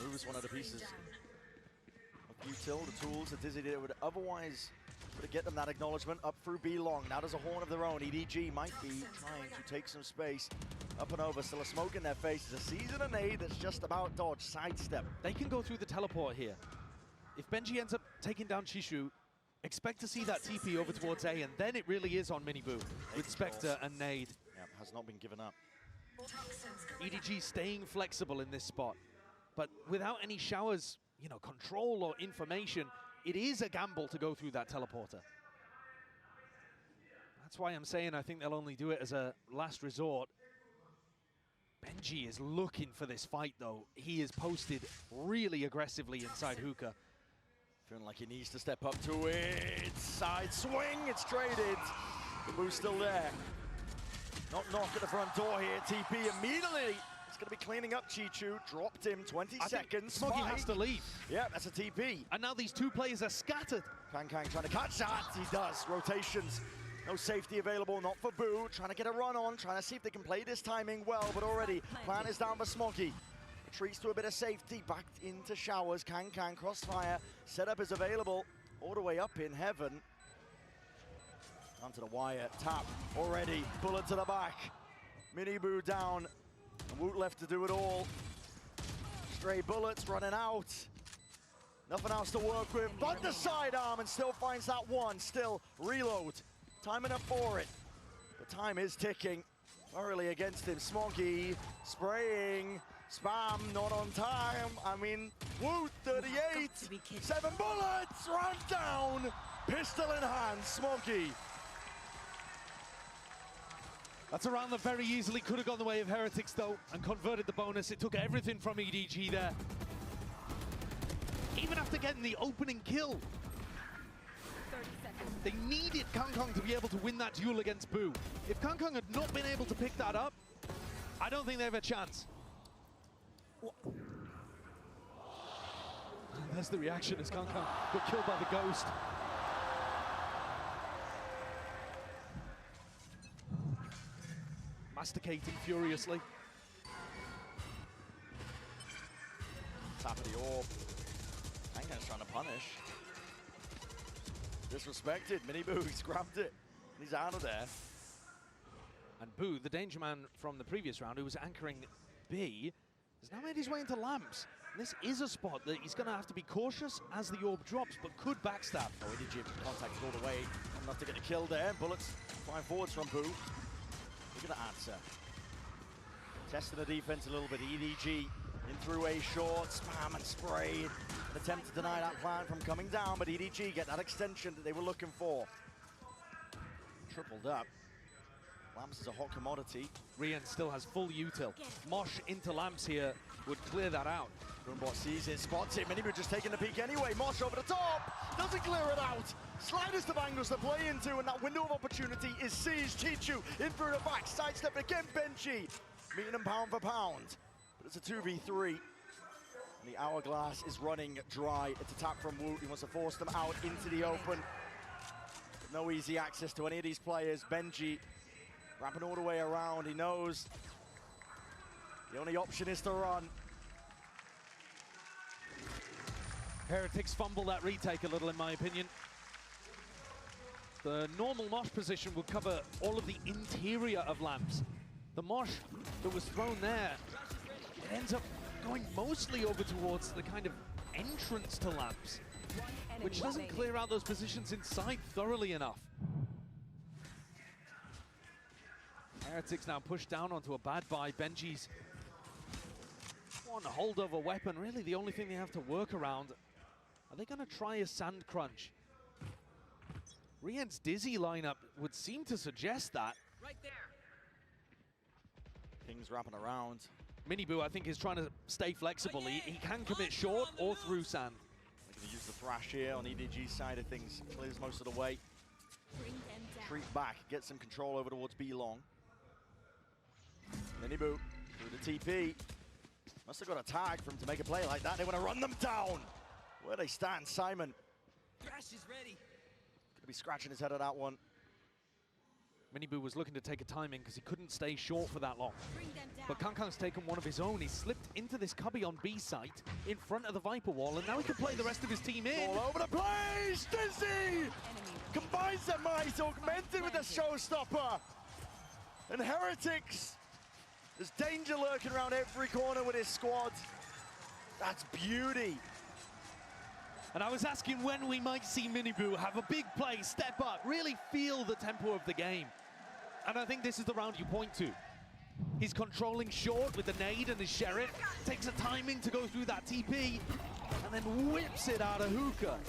Removes one of the pieces of util, the tools that Dizzy did would otherwise get them that acknowledgement up through B long. Now there's a horn of their own. EDG might be trying to take some space up and over. Still a smoke in their faces. A season and A that's just about dodge, sidestep. They can go through the teleport here. If Benji ends up taking down Chishu, expect to see that TP over towards A, and then it really is on Miniboo with Spectre and Nade. Yep, has not been given up. EDG staying flexible in this spot, but without any Showers, control or information, it is a gamble to go through that teleporter. That's why I'm saying I think they'll only do it as a last resort. Benji is looking for this fight, though. He is posted really aggressively inside hookah. Feeling like he needs to step up to it. Side swing, it's traded. The boost still there. Knock at the front door here. TP immediately. It's going to be cleaning up Chichu. Dropped him, 20 seconds. Smoggy has to leave. Yeah, that's a TP. And now these two players are scattered. Kang trying to catch that. He does. Rotations. No safety available, not for Boo. Trying to get a run on, trying to see if they can play this timing well, but already plan is down for Smoggy. Retreats to a bit of safety, back into showers. Kang crossfire. Setup is available all the way up in heaven. Onto the wire, tap already. Bullet to the back. Mini Boo down. And Woot left to do it all. Stray bullets running out. Nothing else to work with, but the sidearm, and still finds that one. Still reload. Time enough for it. The time is ticking. Thoroughly against him. Smoggy spraying. Spam not on time. I mean, Woot 38. 7 bullets. Run down. Pistol in hand. Smoggy. That's a round that very easily could have gone the way of Heretics, though, and converted the bonus. It took everything from EDG there. Even after getting the opening kill, they needed Kang to be able to win that duel against Boo. If Kang had not been able to pick that up, I don't think they have a chance. There's the reaction as Kang got killed by the ghost. Masticating furiously. Top of the orb. Kang's trying to punish. Disrespected. Mini Boo, he's grabbed it. He's out of there. And Boo, the danger man from the previous round, who was anchoring B, has now made his way into lamps. And this is a spot that he's going to have to be cautious as the orb drops, but could backstab. Oh, EDG contacted all the way. Enough to get the kill there. Bullets flying forwards from Boo. Look at the answer. Testing the defense a little bit. EDG in through a short, spam and spray. An attempt to deny that plan from coming down, but EDG get that extension that they were looking for. Tripled up. Lamps is a hot commodity. Rian still has full util. Mosh into Lamps here would clear that out. Rumbot sees it, spots it. Miniboo just taking the peek anyway. Mosh over the top. Doesn't clear it out. Slightest of angles to play into, and that window of opportunity is seized. Chichu in through the back. Sidestep again, Benji. Meeting him pound for pound. But it's a 2v3. And the hourglass is running dry. It's a tap from Woot. He wants to force them out into the open. But no easy access to any of these players. Benji wrapping all the way around. He knows the only option is to run. Heretics fumble that retake a little, in my opinion. The normal mosh position would cover all of the interior of Lamps. The mosh that was thrown there, it ends up going mostly over towards the kind of entrance to Lamps, which doesn't clear out those positions inside thoroughly enough. Heretics now pushed down onto a bad buy. Benji's one holdover weapon, really the only thing they have to work around. Are they going to try a sand crunch? Rian's Dizzy lineup would seem to suggest that. Right there. King's wrapping around. Miniboo, I think, is trying to stay flexible. He can commit short or through sand. They're going to use the thrash here on EDG's side of things. Clears most of the way. Retreat back, get some control over towards B long. Miniboo through the TP. Must have got a tag for him to make a play like that. They want to run them down. Where they stand, Simon. Thrash is ready. Gonna be scratching his head at that one. Miniboo was looking to take a timing because he couldn't stay short for that long. But Kang's taken one of his own. He slipped into this cubby on B site in front of the Viper wall, and now he can play the rest of his team in. All over the place! Dizzy! Combines their might, augmented with a showstopper. And Heretics, there's danger lurking around every corner with his squad. That's beauty. And I was asking when we might see Miniboo have a big play, step up, really feel the tempo of the game. And I think this is the round you point to. He's controlling short with the nade and his Sheriff, takes a timing to go through that TP, and then whips it out of hookah.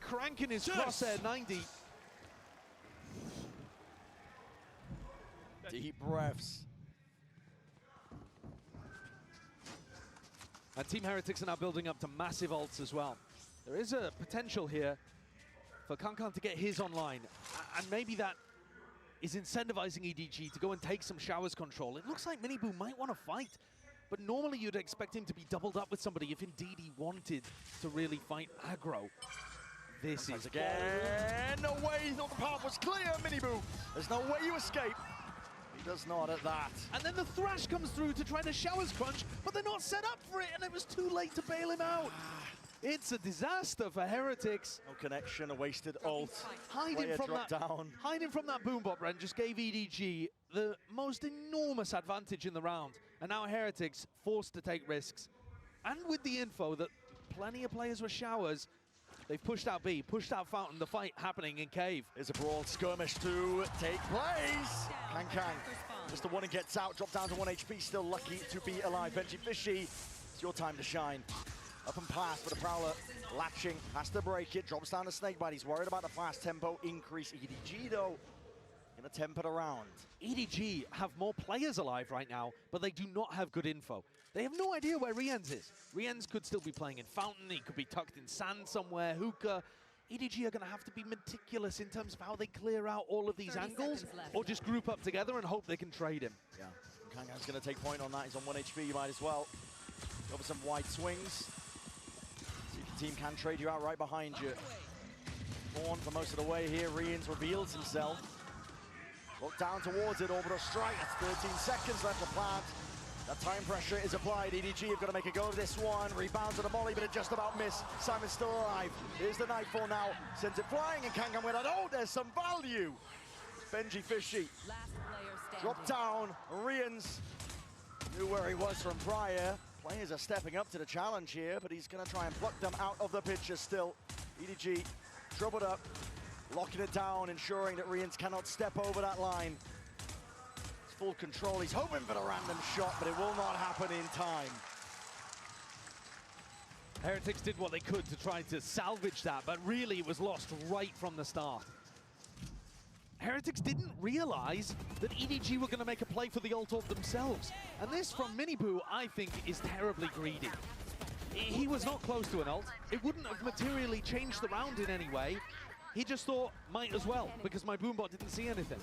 Cranking his crosshair 90. Deep breaths. And Team Heretics are now building up to massive ults as well. There is a potential here for Kankan to get his online. And maybe that is incentivizing EDG to go and take some showers control. It looks like Miniboo might want to fight. But normally you'd expect him to be doubled up with somebody if indeed he wanted to really fight aggro. This is again. No way, he thought the path was clear, Miniboo. There's no way you escape. He does not at that. And then the Thrash comes through to try to showers crunch, but they're not set up for it, and it was too late to bail him out. It's a disaster for Heretics. No connection, a wasted ult. Hiding from that boom bot, Brent, just gave EDG the most enormous advantage in the round. And now Heretics forced to take risks. And with the info that plenty of players were showers, they've pushed out B, pushed out Fountain, the fight happening in Cave. There's a brawl skirmish to take place. Kankan, just the one and gets out, dropped down to 1 HP, still lucky to be alive. Benji Fishy, it's your time to shine. Up and past, but a Prowler latching, has to break it, drops down to Snakebite. He's worried about the fast tempo increase. EDG, though, in a tempered around. EDG have more players alive right now, but they do not have good info. They have no idea where Rienz is. Rienz could still be playing in Fountain, he could be tucked in sand somewhere, hookah. EDG are going to have to be meticulous in terms of how they clear out all of these angles, or just group up together and hope they can trade him. Yeah, Kankan's going to take point on that. He's on 1 HP, you might as well. Go for some wide swings. See if the team can trade you out right behind you. Born for most of the way here. Rienz reveals himself. Look down towards it, orbital strike. That's 13 seconds left to plant. That time pressure is applied. EDG have got to make a go of this one. Rebounds to the molly, but it just about missed. Simon's still alive. Here's the Nightfall now. Sends it flying, and Kankan with it. Oh, there's some value. Benji Fishy. Drop down. Rienz knew where he was from prior. Players are stepping up to the challenge here, but he's going to try and pluck them out of the picture still. EDG troubled up, locking it down, ensuring that Rienz cannot step over that line. It's full control. He's hoping for the random shot, but it will not happen in time. Heretics did what they could to try to salvage that, but really it was lost right from the start. Heretics didn't realize that EDG were going to make a play for the ult of themselves. And this from Miniboo, I think, is terribly greedy. He was not close to an ult. It wouldn't have materially changed the round in any way. He just thought, might as well, because my boombot didn't see anything.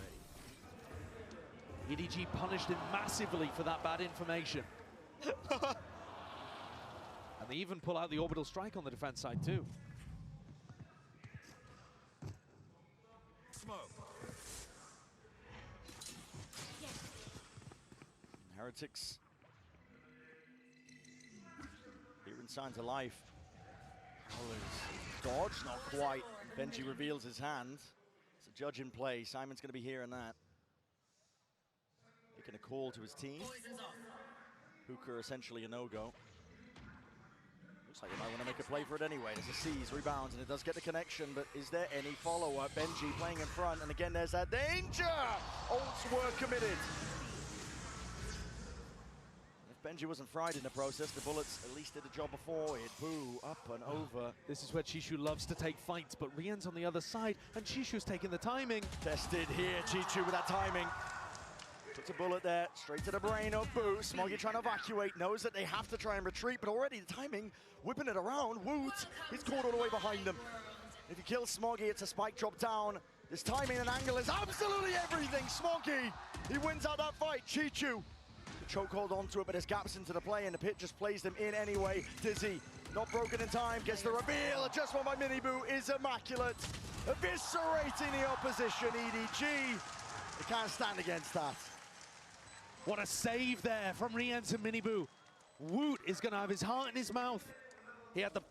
EDG punished him massively for that bad information. And they even pull out the orbital strike on the defense side too. Smoke. Heretics here in signs of life. Dodge, not quite. Benji reveals his hand. It's a judge in play. Simon's going to be hearing that. Making a call to his team. Hookah essentially a no-go. Looks like he might want to make a play for it anyway. There's a seize, rebounds, and it does get the connection, but is there any follow-up? Benji playing in front, and again there's that danger! Ults were committed. Benji wasn't fried in the process. The bullets at least did the job before it. Boo, up and over. This is where Chishu loves to take fights, but Rien's on the other side, and Chishu's taking the timing. Tested here, Chichu with that timing. Puts a bullet there, straight to the brain of Boo. Smoggy trying to evacuate, knows that they have to try and retreat, but already the timing, whipping it around. Woot, he's caught all the way behind them. If you kill Smoggy, it's a spike drop down. This timing and angle is absolutely everything. Smoggy, he wins out that fight. Chichu. Chokehold onto it, but there's gaps into the play, and the pit just plays them in anyway. Dizzy, not broken in time, gets the reveal. Adjustment by Miniboo is immaculate. Eviscerating the opposition, EDG. They can't stand against that. What a save there from Rienz and Miniboo. Woot is going to have his heart in his mouth. He had the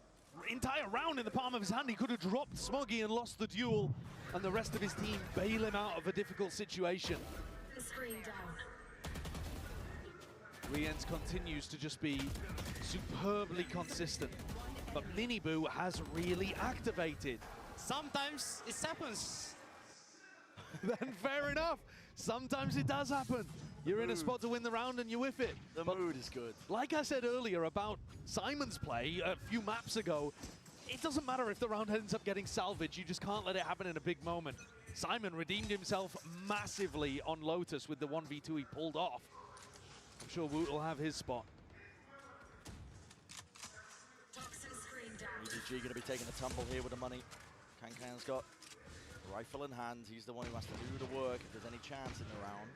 entire round in the palm of his hand. He could have dropped Smoggy and lost the duel, and the rest of his team bail him out of a difficult situation. Screen down. Rienz continues to just be superbly consistent, but Miniboo has really activated. Sometimes it happens. Then fair enough. Sometimes it does happen. You're in a spot to win the round and you whiff it. The mood is good. Like I said earlier about Simon's play a few maps ago, it doesn't matter if the round ends up getting salvaged. You just can't let it happen in a big moment. Simon redeemed himself massively on Lotus with the 1v2 he pulled off. I'm sure Woot will have his spot. EDG going to be taking a tumble here with the money. Kankan's got a rifle in hand. He's the one who has to do the work if there's any chance in the round.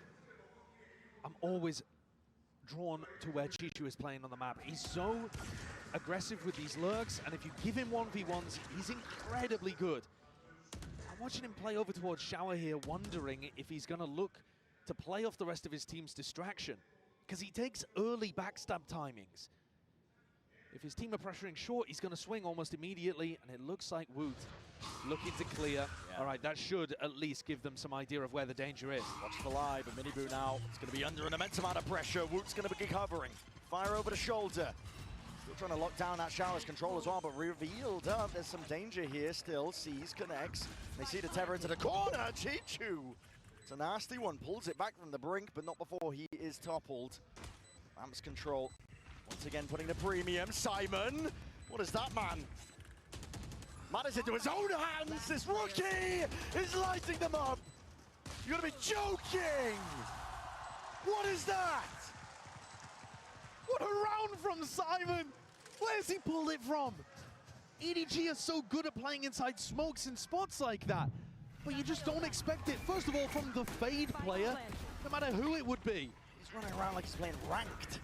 I'm always drawn to where Chichu is playing on the map. He's so aggressive with these lurks, and if you give him 1v1s, he's incredibly good. I'm watching him play over towards Shower here, wondering if he's going to look to play off the rest of his team's distraction, because he takes early backstab timings. If his team are pressuring short, he's going to swing almost immediately, and it looks like Woot looking to clear. All right, that should at least give them some idea of where the danger is. Watch the live, but Miniboo now is going to be under an immense amount of pressure. Woot's going to be covering. Fire over the shoulder. Still trying to lock down that Shower's control as well, but revealed. There's some danger here still. Sees, connects. They see the tether into the corner. Chichu. It's a nasty one. Pulls it back from the brink, but not before he is toppled. Vamps control. Once again, putting the premium. Simon. What is that, man? Matters into his own hands. This rookie is lighting them up. You gotta be joking. What is that? What a round from Simon! Where's he pulled it from? EDG are so good at playing inside smokes in spots like that, but you just don't expect it. First of all, from the Fade player, no matter who it would be. He's running around like he's playing ranked.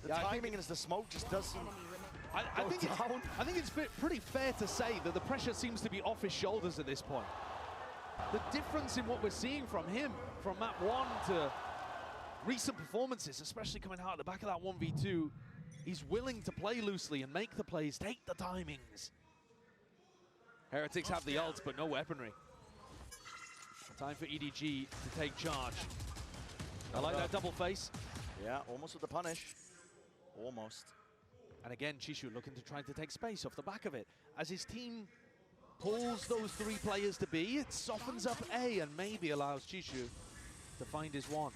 The timing as the smoke just doesn't I think it's pretty fair to say that the pressure seems to be off his shoulders at this point. The difference in what we're seeing from him, from map 1 to recent performances, especially coming out at the back of that 1v2, he's willing to play loosely and make the plays, take the timings. Heretics have the ult, but no weaponry. Time for EDG to take charge. I like that double face. Yeah, almost with the punish. Almost. And again, Chishu looking to try to take space off the back of it. As his team pulls those 3 players to B, it softens up A and maybe allows Chishu to find his one.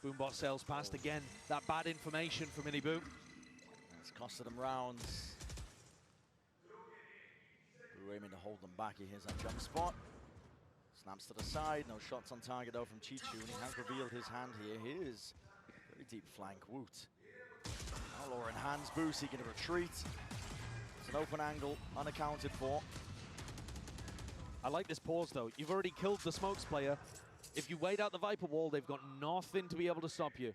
Boombot sails past again. That bad information for Miniboo. It's costed him rounds. Boo aiming to hold them back. He hears that jump spot. Snaps to the side. No shots on target though from Chichu, and he has revealed his hand here. Here's very deep flank. Woot. Now Laura in hands. Boo seeking to retreat. It's an open angle, unaccounted for. I like this pause though. You've already killed the smokes player. If you wait out the Viper wall, they've got nothing to be able to stop you.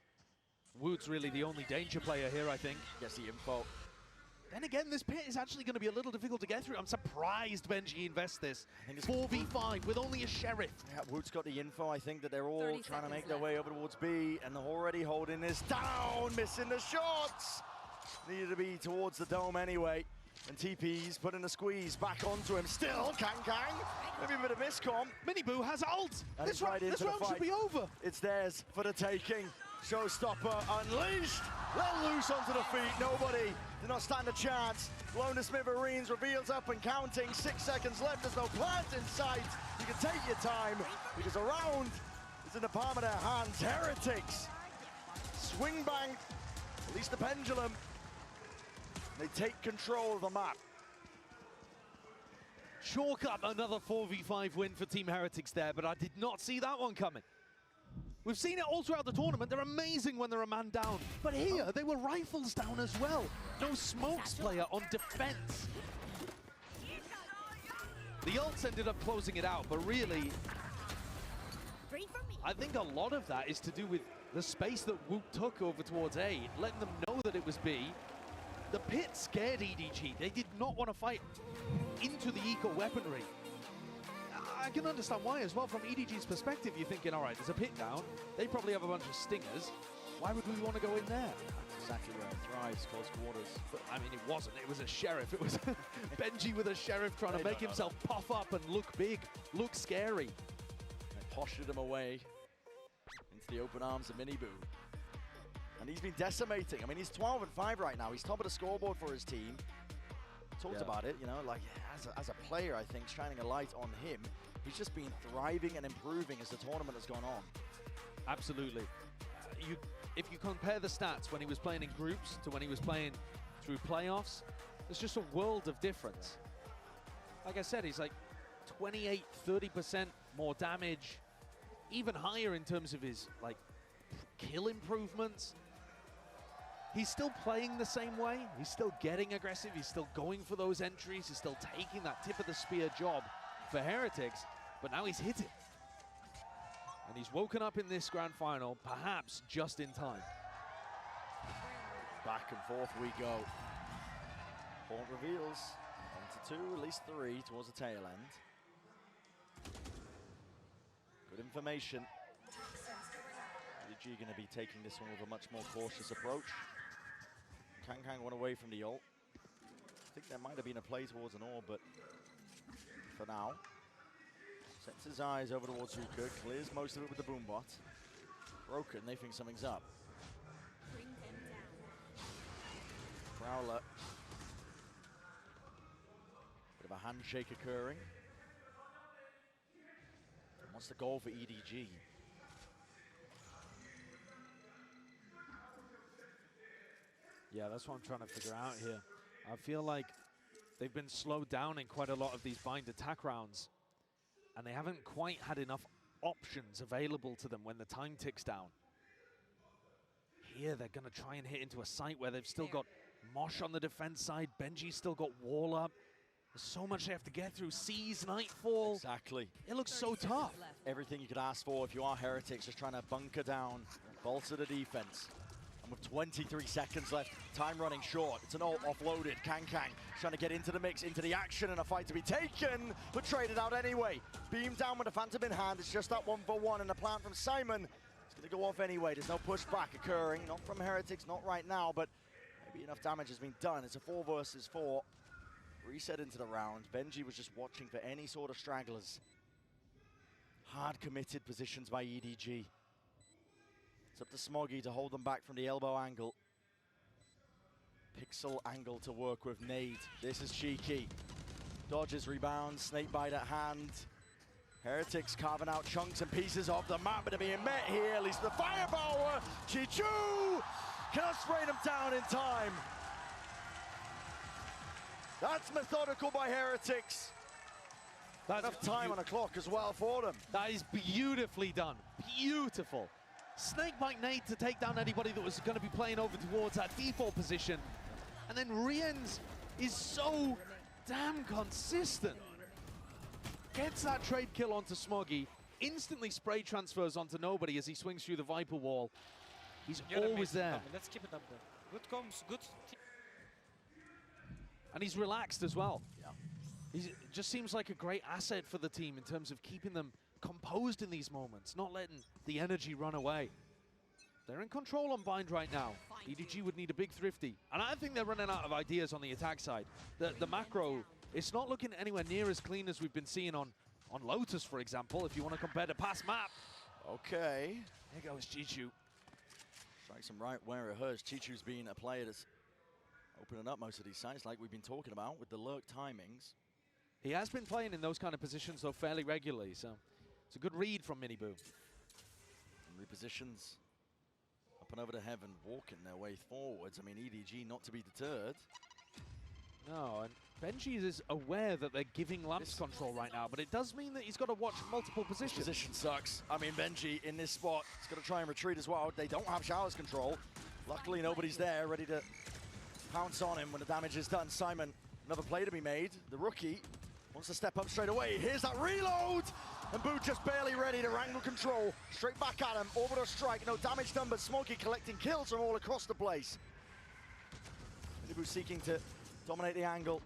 Woot's really the only danger player here, I think. Gets the info. Then again, this pit is actually going to be a little difficult to get through. I'm surprised Benji invests this. 4v5 with only a Sheriff. Yeah, Woot's got the info. I think that they're all trying to make their way over towards B, and they're already holding this down, missing the shots. Needed to be towards the dome anyway. And TP's putting the squeeze back onto him. Still, Kang. Maybe a bit of miscom. Miniboo has ult. And This round should be over. It's theirs for the taking. Showstopper unleashed. Let loose onto the feet. Nobody did not stand a chance. Blown to smithereens, reveals up and counting. 6 seconds left. There's no plant in sight. You can take your time because a round is in the palm of their hands. Heretics swing bang. At least the pendulum. They take control of the map. Chalk up another 4v5 win for Team Heretics there, but I did not see that one coming. We've seen it all throughout the tournament. They're amazing when they're a man down. But here, they were rifles down as well. No smokes player on defense. The ults ended up closing it out, but really, I think a lot of that is to do with the space that Woot took over towards A, letting them know that it was B. The pit scared EDG. They did not want to fight into the eco weaponry. I can understand why as well. From EDG's perspective, you're thinking, all right, there's a pit down. They probably have a bunch of stingers. Why would we want to go in there? Exactly where it thrives, close quarters. But, I mean, it wasn't. It was a Sheriff. It was Benji with a Sheriff trying to make himself puff up and look big, look scary. They postured him away into the open arms of Miniboo. And he's been decimating. I mean, he's 12-5 right now. He's top of the scoreboard for his team. Talked about it, you know, like as a player, I think, shining a light on him. He's just been thriving and improving as the tournament has gone on. Absolutely. If you compare the stats when he was playing in groups to when he was playing through playoffs, there's just a world of difference. Like I said, he's like 28, 30% more damage, even higher in terms of his like kill improvements. He's still playing the same way. He's still getting aggressive. He's still going for those entries. He's still taking that tip of the spear job for Heretics, but now he's hit it. And he's woken up in this grand final, perhaps just in time. Back and forth we go. Point reveals. 1 to 2, at least 3 towards the tail end. Good information. EDG going to be taking this one with a much more cautious approach. Kang went away from the ult. I think there might have been a play towards an orb, but for now, sets his eyes over towards Zuka, clears most of it with the boombot. Broken, they think something's up. Prowler. Bit of a handshake occurring. What's the goal for EDG? Yeah, that's what I'm trying to figure out here. I feel like they've been slowed down in quite a lot of these bind attack rounds, and they haven't quite had enough options available to them when the time ticks down. Here, they're going to try and hit into a site where they've still got Mosh on the defense side. Benji's still got wall up. There's so much they have to get through. Seas, Nightfall. Exactly. It looks so tough. Everything you could ask for if you are Heretics, just trying to bunker down, bolster the defense. And with 23 seconds left, time running short. It's an ult offloaded. Kang trying to get into the mix, into the action, and a fight to be taken, but traded out anyway. Beam down with a Phantom in hand. It's just that 1-for-1, and a plant from Simon. It's going to go off anyway. There's no pushback occurring. Not from Heretics, not right now, but maybe enough damage has been done. It's a 4 versus 4. Reset into the round. Benji was just watching for any sort of stragglers. Hard committed positions by EDG. It's up to Smoggy to hold them back from the elbow angle. Pixel angle to work with. Nade. This is cheeky. Dodges, rebounds, snakebite at hand. Heretics carving out chunks and pieces of the map, but they're being met here. At least the firepower. Chichu cannot spray them down in time. That's methodical by Heretics. That's enough time on the clock as well for them. That is beautifully done. Beautiful. Snakebite nade to take down anybody that was going to be playing over towards that default position. And then Rienz is so damn consistent. Gets that trade kill onto Smoggy. Instantly spray transfers onto nobody as he swings through the Viper wall. He's always there. Let's keep it up there. Good comms, good. And he's relaxed as well. Yeah. He just seems like a great asset for the team in terms of keeping them composed in these moments, not letting the energy run away. They're in control on Bind right now. EDG would need a big thrifty. And I think they're running out of ideas on the attack side. The macro, it's not looking anywhere near as clean as we've been seeing on Lotus, for example, if you want to compare the past map. Okay. There goes Chichu. Strikes him right where it hurts. Chichu's been a player that's opening up most of these sites like we've been talking about with the lurk timings. He has been playing in those kind of positions, though, fairly regularly, so it's a good read from Miniboo. Repositions up and over to heaven, walking their way forwards. I mean, EDG not to be deterred. No, and Benji is aware that they're giving Lamps control right now, but it does mean that he's got to watch multiple positions. This position sucks. I mean, Benji in this spot is going to try and retreat as well. They don't have Showers control. Luckily, nobody's there ready to pounce on him when the damage is done. Simon, another play to be made. The rookie wants to step up straight away. Here's that reload! And Boo just barely ready to wrangle control. Straight back at him. Orbital strike. No damage done, but Smokey collecting kills from all across the place. Miniboo seeking to dominate the angle.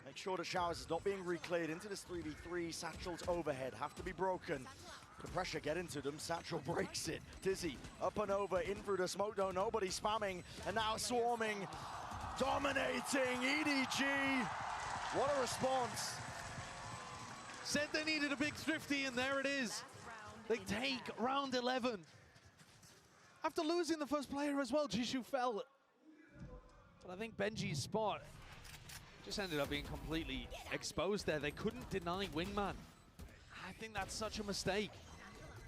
Make sure that Showers is not being recleared into this 3v3. Satchel's overhead have to be broken. The pressure get into them. Satchel breaks it. Dizzy up and over, in through the smoke though. Nobody spamming. And now swarming. Dominating EDG. What a response. Said they needed a big thrifty, and there it is. They take round 11. After losing the first player as well, Jishu fell. But I think Benji's spot just ended up being completely exposed there. They couldn't deny Wingman. I think that's such a mistake.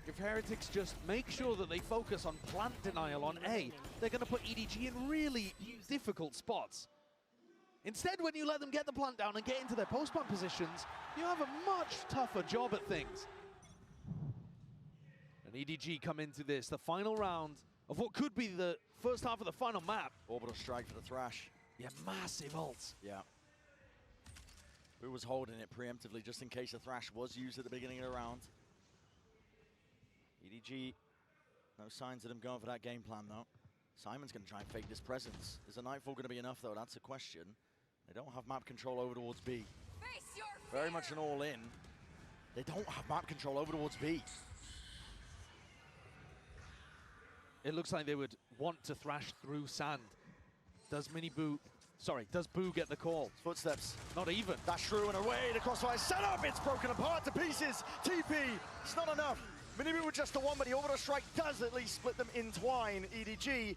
If Heretics just make sure that they focus on plant denial on A, they're going to put EDG in really difficult spots. Instead, when you let them get the plant down and get into their post-plant positions, you have a much tougher job at things. And EDG come into this, the final round of what could be the first half of the final map. Orbital strike for the Thrash. Yeah, massive ults. Yeah. Boo was holding it preemptively just in case the Thrash was used at the beginning of the round. EDG, no signs of them going for that game plan though. Simon's going to try and fake this presence. Is the Nightfall going to be enough though? That's a question. They don't have map control over towards B. Very much an all-in. They don't have map control over towards B. It looks like they would want to thrash through sand. Does does Boo get the call? Footsteps. Not even. That's true, and away, the crossfire set up, it's broken apart to pieces. TP, it's not enough. Minibu with just the one, but the orbital strike does at least split them in twine. EDG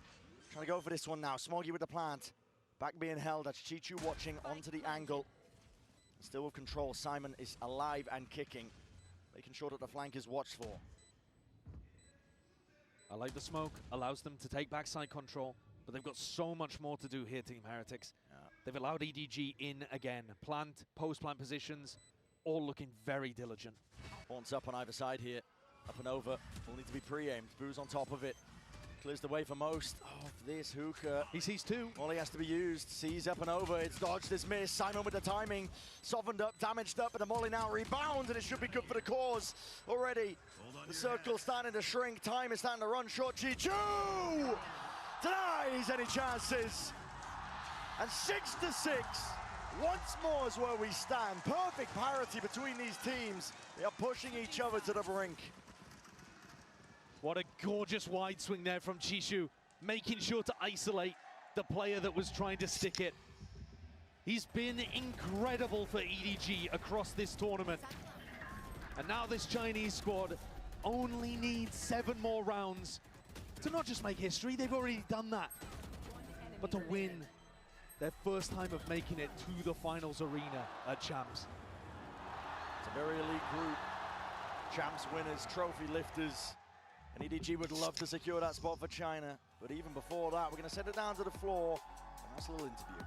trying to go for this one now. Smoggy with the plant. Back being held, that's Chichu watching onto the angle. Still with control, Simon is alive and kicking. Making sure that the flank is watched for. I like the smoke, allows them to take backside control, but they've got so much more to do here, Team Heretics. Yeah. They've allowed EDG in again. Plant, post-plant positions, all looking very diligent. Haunts up on either side here. Up and over, will need to be pre-aimed. Boo's on top of it. Clears the way for most of this hookah. He sees two. All he has to be used. Sees up and over. It's dodged, it's missed. Simon with the timing. Softened up, damaged up, but the molly now rebounds, and it should be good for the cause already. The circle's starting to shrink. Time is starting to run short. Chichu denies any chances. And 6-6. Once more is where we stand. Perfect parity between these teams. They are pushing each other to the brink. What a gorgeous wide swing there from Chishu, making sure to isolate the player that was trying to stick it. He's been incredible for EDG across this tournament. And now this Chinese squad only needs 7 more rounds to not just make history, they've already done that, but to win their first time of making it to the finals arena at Champs. It's a very elite group. Champs winners, trophy lifters. And EDG would love to secure that spot for China. But even before that, we're going to send it down to the floor. A nice little interview.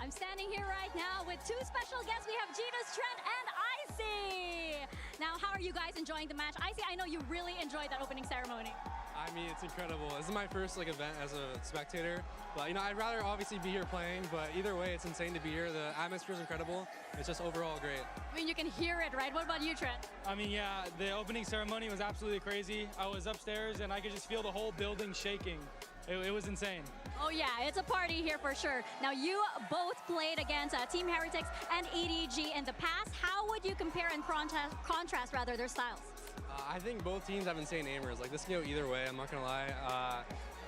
I'm standing here right now with 2 special guests. We have Genus, Trent, and Icy. Now, how are you guys enjoying the match? Icy, I know you really enjoyed that opening ceremony. I mean, it's incredible. This is my first event as a spectator, but I'd rather obviously be here playing, but either way, it's insane to be here. The atmosphere is incredible. It's just overall great. I mean, you can hear it, right? What about you, Trent? I mean, yeah, the opening ceremony was absolutely crazy. I was upstairs and I could just feel the whole building shaking. It was insane. Oh yeah, it's a party here for sure. Now, you both played against Team Heretics and EDG in the past. How would you compare and contrast their styles? I think both teams have insane aimers. This can go either way, I'm not gonna lie.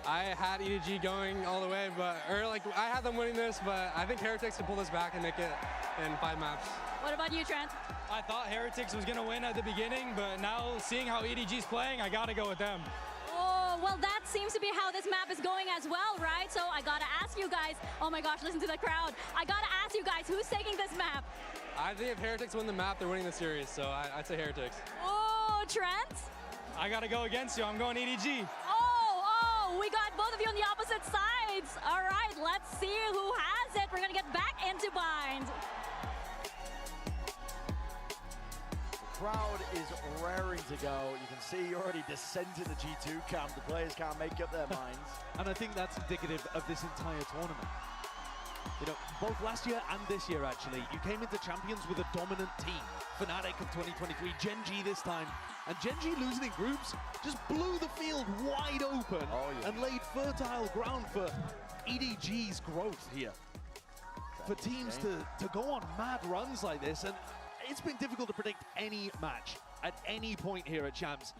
I had EDG going all the way, I had them winning this, but I think Heretics can pull this back and make it in 5 maps. What about you, Trent? I thought Heretics was gonna win at the beginning, but now seeing how EDG's playing, I gotta go with them. Oh, well, that seems to be how this map is going as well, right? So I gotta ask you guys, oh my gosh, listen to the crowd. I gotta ask you guys, who's taking this map? I think if Heretics win the map, they're winning the series, so I'd say Heretics. Oh, Trent? I gotta go against you, I'm going EDG. Oh, we got both of you on the opposite sides. All right, let's see who has it. We're gonna get back into bind. The crowd is raring to go. You can see already descent in the G2 camp. The players can't make up their minds. And I think that's indicative of this entire tournament. Both last year and this year, actually, you came into Champions with a dominant team. Fnatic of 2023, Gen G this time. And Gen G losing in groups just blew the field wide open and laid fertile ground for EDG's growth here. For teams to go on mad runs like this, and it's been difficult to predict any match at any point here at Champs.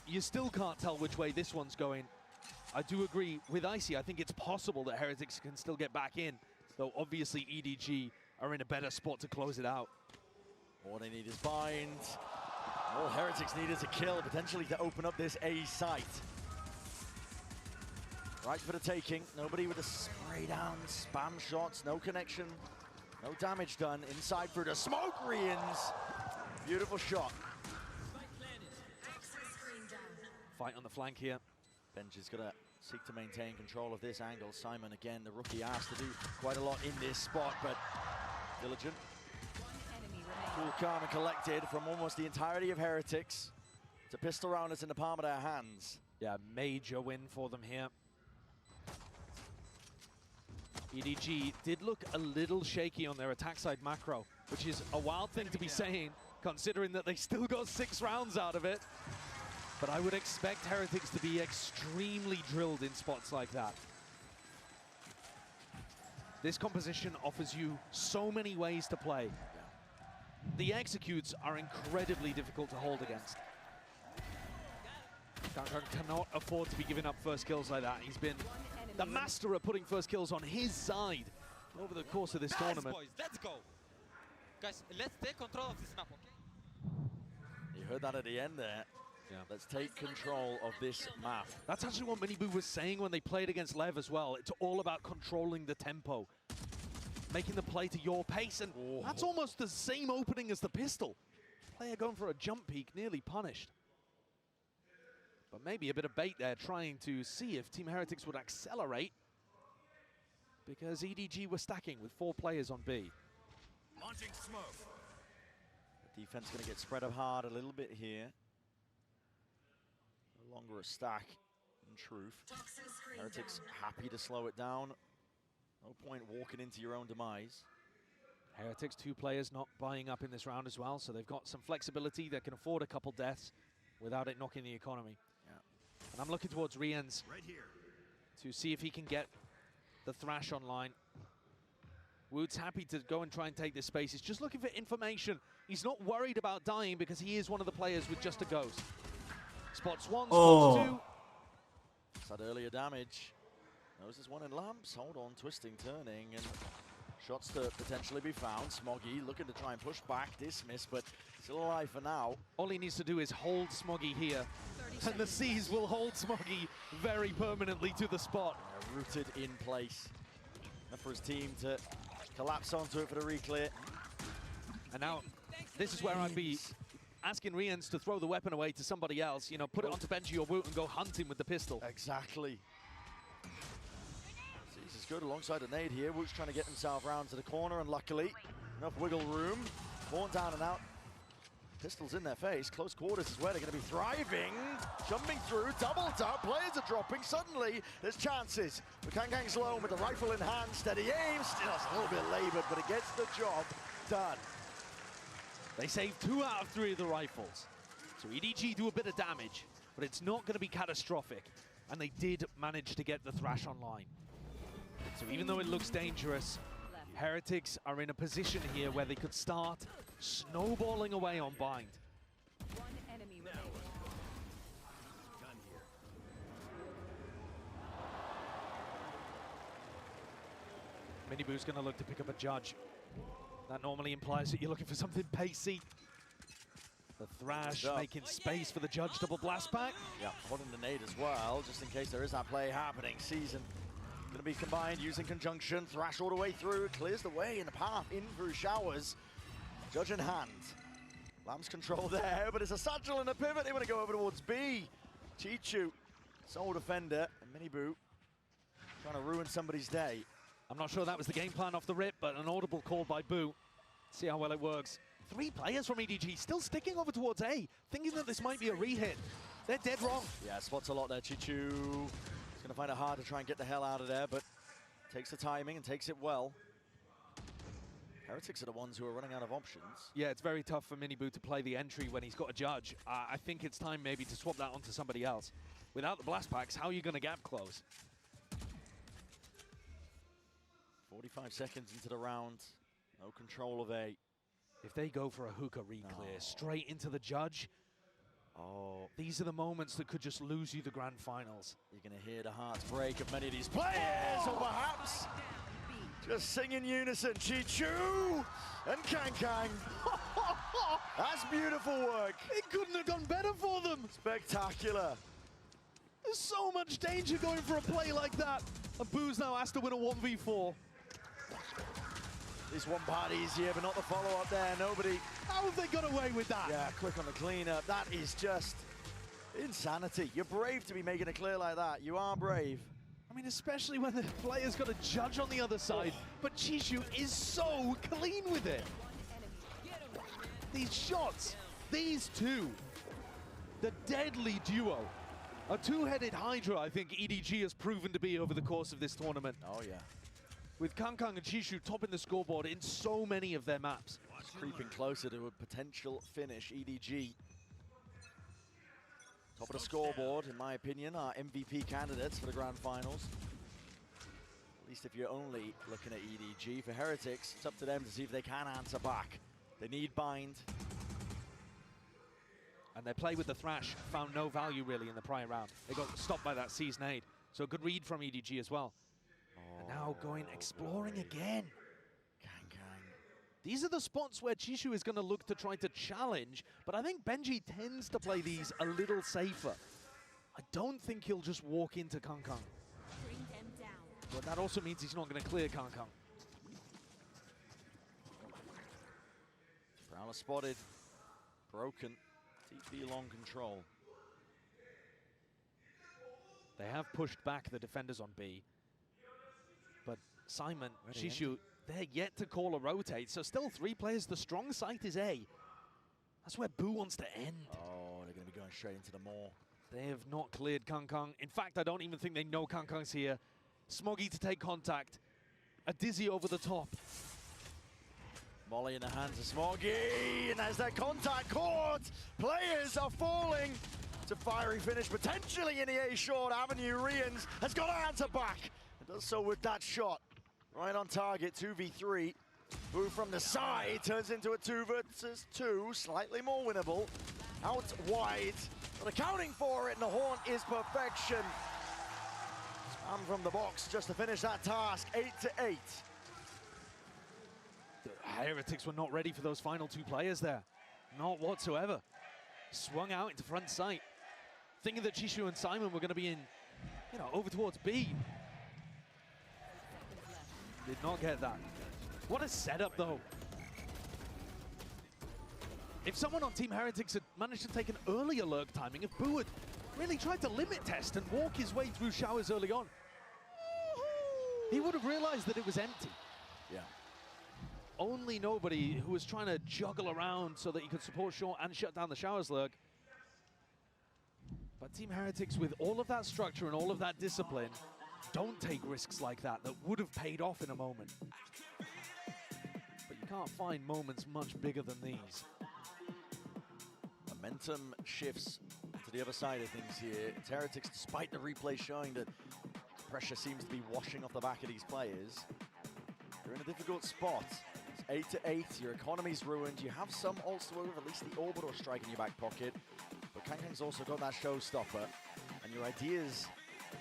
You still can't tell which way this one's going. I do agree with Icy. I think it's possible that Heretics can still get back in, though obviously EDG are in a better spot to close it out. All they need is bind. All Heretics need is a kill, potentially to open up this A site. Right for the taking. Nobody with a spray down, spam shots, no connection, no damage done. Inside through the smoke, Rians. Beautiful shot. Fight on the flank here. Benji's got to seek to maintain control of this angle. Simon, again, the rookie, asked to do quite a lot in this spot, but diligent. Cool, calm, and collected from almost the entirety of Heretics. It's a pistol round that's in the palm of their hands. Yeah, major win for them here. EDG did look a little shaky on their attack side macro, which is a wild thing to be saying, considering that they still got 6 rounds out of it. But I would expect Heretics to be extremely drilled in spots like that. This composition offers you so many ways to play. The executes are incredibly difficult to hold against. Kankang cannot afford to be giving up first kills like that. He's been the master at putting first kills on his side over the course of this tournament. Boys, let's go. Guys, let's take control of this map, okay? You heard that at the end there. Yeah. Let's take control of this map. That's actually what Miniboo was saying when they played against Lev as well. It's all about controlling the tempo, making the play to your pace, and that's almost the same opening as the pistol. Player going for a jump peek, nearly punished. But maybe a bit of bait there, trying to see if Team Heretics would accelerate, because EDG were stacking with 4 players on B. Launching smoke. The defense going to get spread up hard a little bit here. No longer a stack, in truth. Heretics happy to slow it down. No point walking into your own demise. Heretics, 2 players not buying up in this round as well, so they've got some flexibility. They can afford a couple deaths without it knocking the economy. And I'm looking towards Riens to see if he can get the Thrash online. Wood's happy to go and try and take this space. He's just looking for information. He's not worried about dying because he is one of the players with just a ghost. Spots 1, spots 2. It's that earlier damage. Knows there's one in lamps. Hold on, twisting, turning, and shots to potentially be found. Smoggy looking to try and push back, dismiss, but still alive for now. All he needs to do is hold Smoggy here, and the Seas will hold Smoggy very permanently to the spot. Rooted in place. Enough for his team to collapse onto it for the reclear. And now, this is where I'd be asking Riens to throw the weapon away to somebody else, you know, put it onto Benji or Woot and go hunting with the pistol. Exactly. This is good alongside a nade here. Woot's trying to get himself round to the corner, and luckily, enough wiggle room. Born down and out. Pistols in their face. Close quarters is where they're going to be thriving. Jumping through, double tap. Players are dropping. Suddenly, there's chances. Kankang's lone with the rifle in hand. Steady aim. Still, it's a little bit labored, but it gets the job done. They save 2 out of 3 of the rifles. So EDG do a bit of damage, but it's not going to be catastrophic. And they did manage to get the Thrash online. So even though it looks dangerous, Heretics are in a position here where they could start snowballing away on Bind. One enemy remaining. Miniboo's going to look to pick up a judge. That normally implies that you're looking for something pacey. The Thrash making space for the judge double blast pack. Yeah, holding the nade as well, just in case there is that play happening. Season going to be combined, using conjunction. Thrash all the way through, clears the way in the path in through showers. Judge in hand. Lamb's control there, but it's a satchel and a pivot. They want to go over towards B. Chichu, sole defender, and Miniboo trying to ruin somebody's day. I'm not sure that was the game plan off the rip, but an audible call by Boo. See how well it works. 3 players from EDG still sticking over towards A, thinking that this might be a re-hit. They're dead wrong. Yeah, spots a lot there, Chichu. He's going to find it hard to try and get the hell out of there, but takes the timing and takes it well. Heretics are the ones who are running out of options. Yeah, it's very tough for Miniboo to play the entry when he's got a judge. I think it's time maybe to swap that onto somebody else. Without the blast packs, how are you going to gap close? 45 seconds into the round. No control of A. If they go for a hookah re-clear straight into the judge, these are the moments that could just lose you the grand finals. You're going to hear the hearts break of many of these players, or perhaps just sing in unison. Chichu and Kankang. That's beautiful work. It couldn't have gone better for them. Spectacular. There's so much danger going for a play like that. And Boo's now has to win a 1v4. This one part easier, but not the follow-up there. Nobody. How have they got away with that? Yeah, quick on the cleanup. That is just Insanity. You're brave to be making it clear like that. You are brave. I mean, especially when the player's got a judge on the other side, but Chishu is so clean with it. These shots, these two, the deadly duo. A two-headed Hydra, I think EDG has proven to be over the course of this tournament. Oh, yeah. With Kangkang and Chishu topping the scoreboard in so many of their maps. Creeping closer to a potential finish. EDG. Top of the scoreboard, in my opinion, are MVP candidates for the grand finals. At least if you're only looking at EDG. For Heretics, it's up to them to see if they can answer back. They need bind. And their play with the Thrash found no value really in the prior round. They got stopped by that Sea's nade. So a good read from EDG as well. And now going exploring again. These are the spots where Chishu is going to look to try to challenge, but I think Benji tends to play these a little safer. I don't think he'll just walk into Kangkang. But that also means he's not going to clear Kangkang. Prowler spotted. Broken. TP long control. They have pushed back the defenders on B. But Simon, Chishu, they're yet to call a rotate, so still 3 players. The strong site is A. That's where Boo wants to end. Oh, they're going to be going straight into the maw. They have not cleared Kangkang. In fact, I don't even think they know Kangkang's here. Smoggy to take contact. A Dizzy over the top. Molly in the hands of Smoggy, and as that contact caught, players are falling to fiery finish, potentially in the A short avenue. Rians has got to answer back. It does so with that shot. Right on target, 2v3. Boo from the side turns into a 2 versus 2, slightly more winnable. Out wide, but accounting for it, and the horn is perfection. Spam from the box just to finish that task, 8-8. The Heretics were not ready for those final 2 players there. Not whatsoever. Swung out into front sight. Thinking that Chishu and Simon were going to be in, over towards B. Did not get that. What a setup, though. If someone on Team Heretics had managed to take an earlier lurk timing, if Boo had really tried to limit test and walk his way through showers early on, he would have realized that it was empty. Yeah. Only nobody who was trying to juggle around so that he could support short and shut down the showers lurk. But Team Heretics, with all of that structure and all of that discipline, don't take risks like that would have paid off in a moment. But you can't find moments much bigger than these. Momentum shifts to the other side of things here. It's Heretics, despite the replay showing that pressure seems to be washing off the back of these players. You're in a difficult spot. It's 8-8, your economy's ruined. You have some ults to over, at least the orbital strike in your back pocket. But Kangkang's also got that showstopper. And your ideas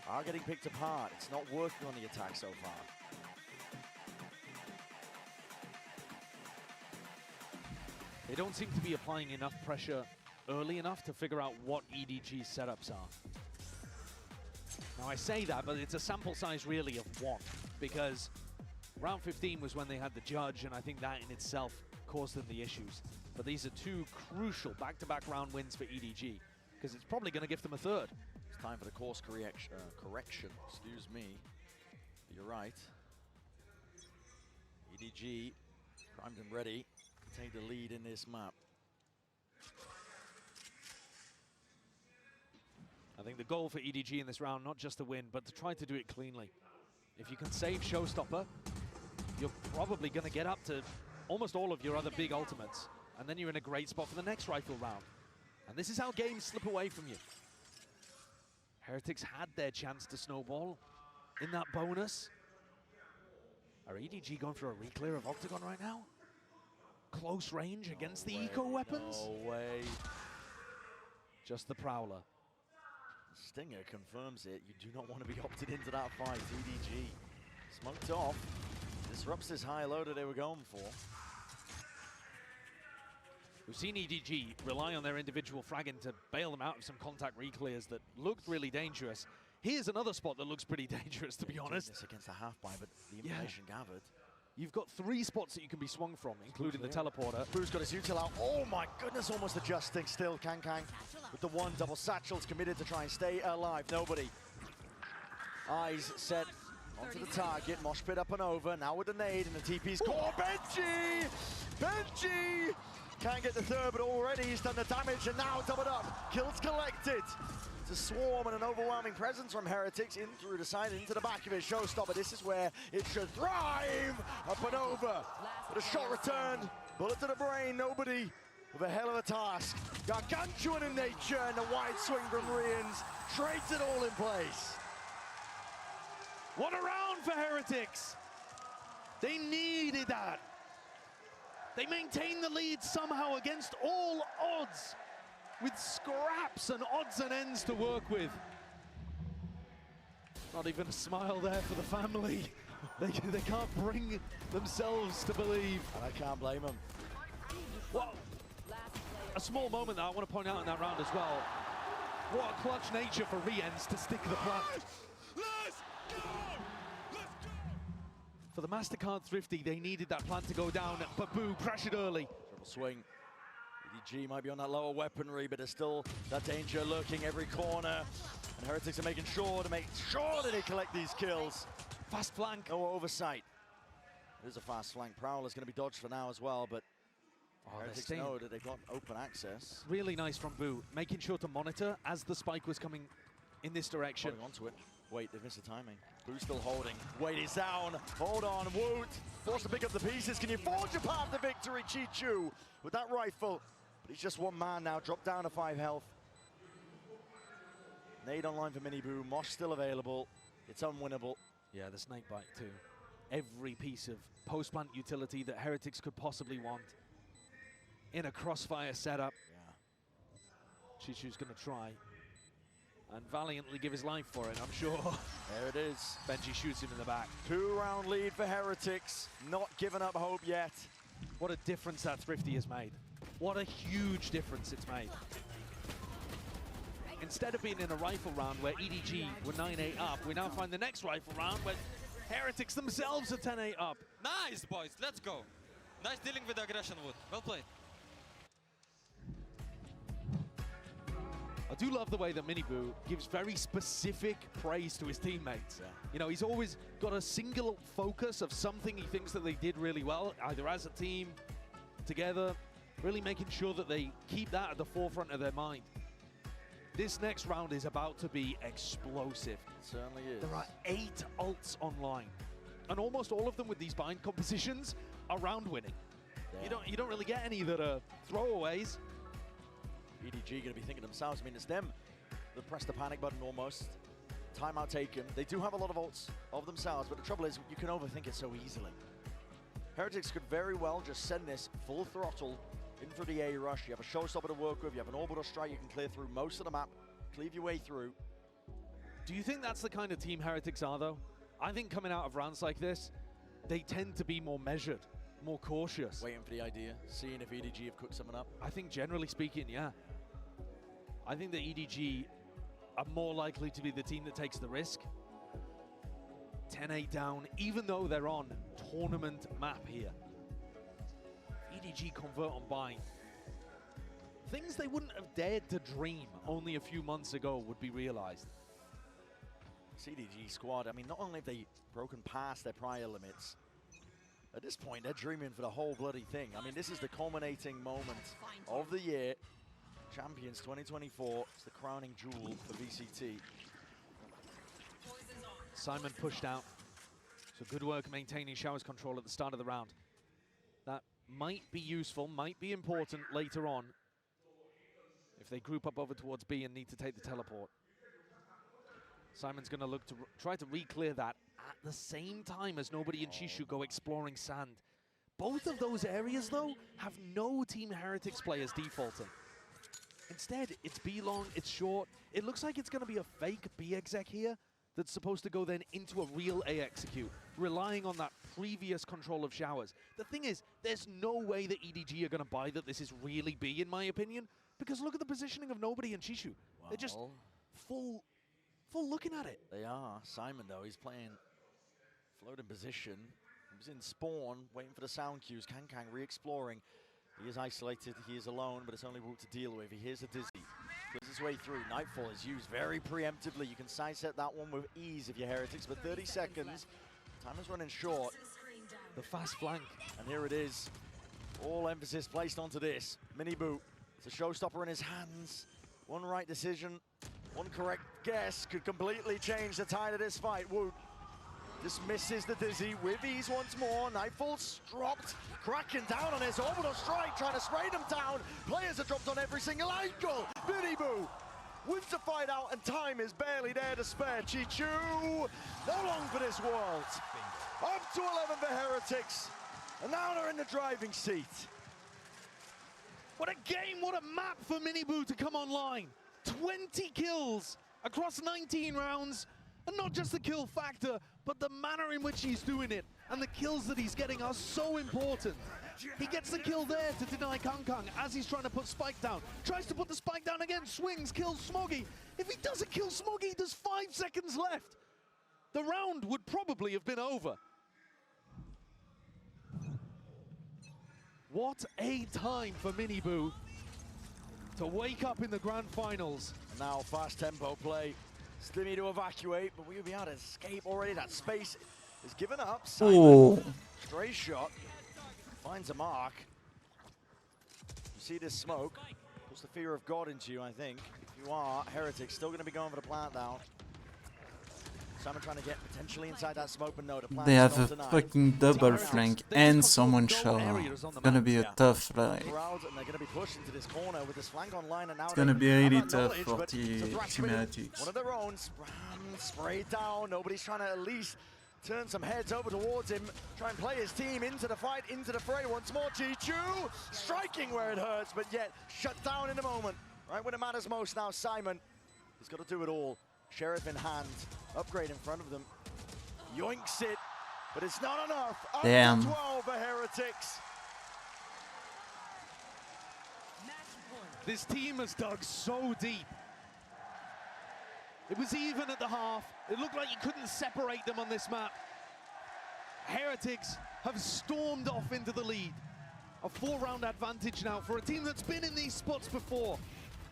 are getting picked apart. It's not working on the attack so far. They don't seem to be applying enough pressure early enough to figure out what EDG's setups are. Now I say that, but it's a sample size really of 1, because round 15 was when they had the judge, and I think that in itself caused them the issues. But these are 2 crucial back-to-back round wins for EDG, because it's probably going to give them a 3rd. It's time for the course correction, excuse me. You're right. EDG primed and ready to take the lead in this map. I think the goal for EDG in this round, not just to win, but to try to do it cleanly. If you can save Showstopper, you're probably going to get up to almost all of your other big ultimates, and then you're in a great spot for the next rifle round. And this is how games slip away from you. Heretics had their chance to snowball in that bonus. Are EDG going for a re-clear of Octagon right now? Close range against the eco weapons? No way. Just the Prowler. Stinger confirms it. You do not want to be opted into that fight. EDG smoked off. Disrupts this high low that they were going for. We've seen EDG rely on their individual fragging to bail them out of some contact re-clears that looked really dangerous. Here's another spot that looks pretty dangerous, to be honest. This against the half-buy, but the information gathered. you've got 3 spots that you can be swung from, including the teleporter. Boo's got his util out. Oh my goodness, almost adjusting still. Kang with the 1 double satchels, committed to try and stay alive. Nobody. Eyes set onto the target. Mosh pit up and over. Now with the nade and the TP's core. Benji! Benji! Can't get the third, but already he's done the damage and now doubled up. Kills collected. It's a swarm and an overwhelming presence from Heretics in through the side into the back of his showstopper. This is where it should thrive. Up and over. But a shot returned. Bullet to the brain. Nobody with a hell of a task. Gargantuan in nature and a wide swing from Rians. Trades it all in place. What a round for Heretics. They needed that. They maintained the lead somehow against all odds, with scraps and odds and ends to work with. Not even a smile there for the family. They can't bring themselves to believe. And I can't blame them. Well, a small moment that I want to point out in that round as well. What a clutch nature for Riens to stick the plant. Let's go! For the MasterCard Thrifty, they needed that plant to go down, but Boo pressured early. Triple swing. EDG might be on that lower weaponry, but there's still that danger lurking every corner. And Heretics are making sure to make sure that they collect these kills. Fast flank. No oversight. There's a fast flank. Prowler's going to be dodged for now as well, but Heretics know that they've got open access. Really nice from Boo, making sure to monitor as the spike was coming in this direction. Holding onto it. Wait, they've missed the timing. Boo's still holding. Wait is down. Hold on, Woot. Forced to pick up the pieces. Can you forge a path to victory, Chi-Chu, with that rifle? But he's just one man now, dropped down to 5 health. Nade online for Mini Boo. Mosh still available. It's unwinnable. Yeah, the snake bite too. Every piece of post-plant utility that Heretics could possibly want in a crossfire setup. Yeah. Chi-Chu's going to try and valiantly give his life for it, I'm sure. There it is. Benji shoots him in the back. 2-round lead for Heretics. Not giving up hope yet. What a difference that Thrifty has made. What a huge difference it's made. Instead of being in a rifle round where EDG were 9-8 up, we now find the next rifle round where Heretics themselves are 10-8 up. Nice, boys. Let's go. Nice dealing with the aggression, Wood. Well played. I do love the way that Miniboo gives very specific praise to his teammates. Yeah. You know, he's always got a single focus of something he thinks that they did really well, either as a team, together, really making sure that they keep that at the forefront of their mind. This next round is about to be explosive. It certainly is. There are 8 ults online, and almost all of them with these bind compositions are round winning. Yeah. You don't really get any that are throwaways. EDG going to be thinking themselves. I mean, it's them that press the panic button almost. Timeout taken. They do have a lot of ults of themselves, but the trouble is you can overthink it so easily. Heretics could very well just send this full throttle in for the A rush. You have a showstopper to work with. You have an orbital strike. You can clear through most of the map, cleave your way through. Do you think that's the kind of team Heretics are, though? I think coming out of rounds like this, they tend to be more measured, more cautious. Waiting for the idea, seeing if EDG have cooked something up. I think generally speaking, yeah. I think that EDG are more likely to be the team that takes the risk. 10-8 down, even though they're on tournament map here. EDG convert on bind. Things they wouldn't have dared to dream only a few months ago would be realized. CDG squad, I mean, not only have they broken past their prior limits, at this point, they're dreaming for the whole bloody thing. I mean, this is the culminating moment of the year. Champions 2024, it's the crowning jewel for VCT. Simon pushed out. So good work maintaining Shower's control at the start of the round. That might be useful, might be important later on if they group up over towards B and need to take the teleport. Simon's going to look to try to re-clear that at the same time as Nobody and Chishu go exploring sand. Both of those areas, though, have no Team Heretics players defaulting. Instead, it's B long, it's short. It looks like it's going to be a fake B exec here that's supposed to go then into a real A execute, relying on that previous control of Showers. The thing is, there's no way that EDG are going to buy that this is really B, in my opinion, because look at the positioning of Nobody and Chishu. Wow. They're just full looking at it. They are. Simon, though, he's playing floating position. He's in spawn, waiting for the sound cues. Kang re-exploring. He is isolated, he is alone, but it's only Woot to deal with. He hears the Dizzy. Goes his way through. Nightfall is used very preemptively. You can sidestep that one with ease if you're Heretics, but 30 seconds. Time is running short. The fast flank. And here it is. All emphasis placed onto this. Mini Boot. It's a showstopper in his hands. One right decision, one correct guess could completely change the tide of this fight. Woot dismisses the Dizzy with ease once more. Nightfall's dropped, cracking down on his orbital strike, trying to spray them down. Players are dropped on every single angle. Mini Boot wins the fight out, and time is barely there to spare. Chi-Chu, no long for this world. Up to 11 for Heretics, and now they're in the driving seat. What a game, what a map for Miniboo to come online. 20 kills across 19 rounds, and not just the kill factor, but the manner in which he's doing it, and the kills that he's getting are so important. He gets the kill there to deny Kang as he's trying to put Spike down. Tries to put the Spike down again, swings, kills Smoggy. If he doesn't kill Smoggy, there's 5 seconds left. The round would probably have been over. What a time for Miniboo to wake up in the grand finals. Now fast tempo play. Slimmy to evacuate, but we'll be able to escape already. That space is given up. Simon, stray shot, finds a mark. You see this smoke, puts the fear of God into you, I think. If you are, Heretics still going to be going for the plant down. Simon trying to get potentially inside that smoke, but no, the plant They is have not a denied. fucking double flank and someone shell. It's gonna be a tough fight. Crowds, and they're going to be pushed into this corner with this flank online, and now It's gonna be really have that tough knowledge, for but it's a threat Team with Heretics. one of their own, sprayed down. Nobody's trying to at least turn some heads over towards him, try and play his team into the fight, into the fray. Once more, Chi-Chu striking where it hurts, but yet shut down in a moment. Right when it matters most now, Simon, he's got to do it all. Sheriff in hand, upgrade in front of them. Yoinks it, but it's not enough. Up Damn. to 12 for Heretics. This team has dug so deep. It was even at the half. It looked like you couldn't separate them on this map. Heretics have stormed off into the lead. A 4-round advantage now for a team that's been in these spots before.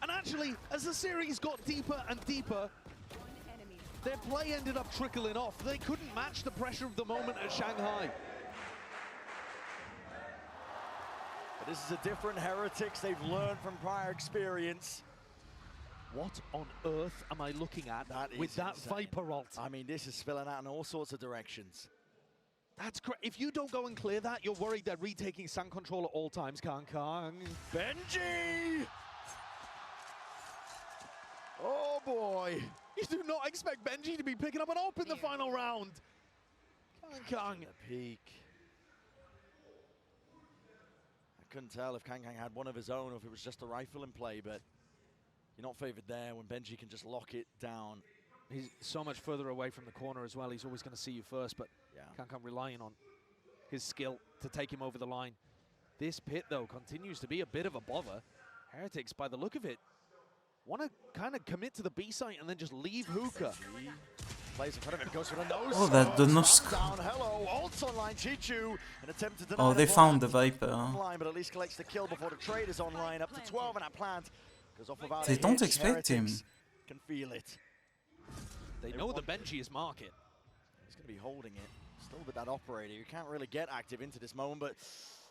And actually, as the series got deeper and deeper, their play ended up trickling off. They couldn't match the pressure of the moment at Shanghai. But this is a different Heretics. They've learned from prior experience. What on earth am I looking at with that Viper ult? I mean, this is spilling out in all sorts of directions. That's great. If you don't go and clear that, you're worried they're retaking sand control at all times, Kang. Benji! Oh boy. You do not expect Benji to be picking up an op in the final round. Kang. Peak. I couldn't tell if Kang had one of his own or if it was just a rifle in play, but you're not favored there when Benji can just lock it down. He's so much further away from the corner as well. He's always going to see you first, but Kang relying on his skill to take him over the line. This pit, though, continues to be a bit of a bother. Heretics, by the look of it, want to kind of commit to the B site and then just leave hookah. Plays in front of him, goes for the nose. Oh, that the nose. Down, hello, ults online, Chi-Chu. An attempt to deny Oh, they the found the plant. Viper. Online, but at least collects the kill before the trade is online. Up to 12 and that plant goes off without They a don't hitch. expect him. Heretics can feel it. They know the Benji is market. He's going to be holding it. Still with that operator. You can't really get active into this moment, but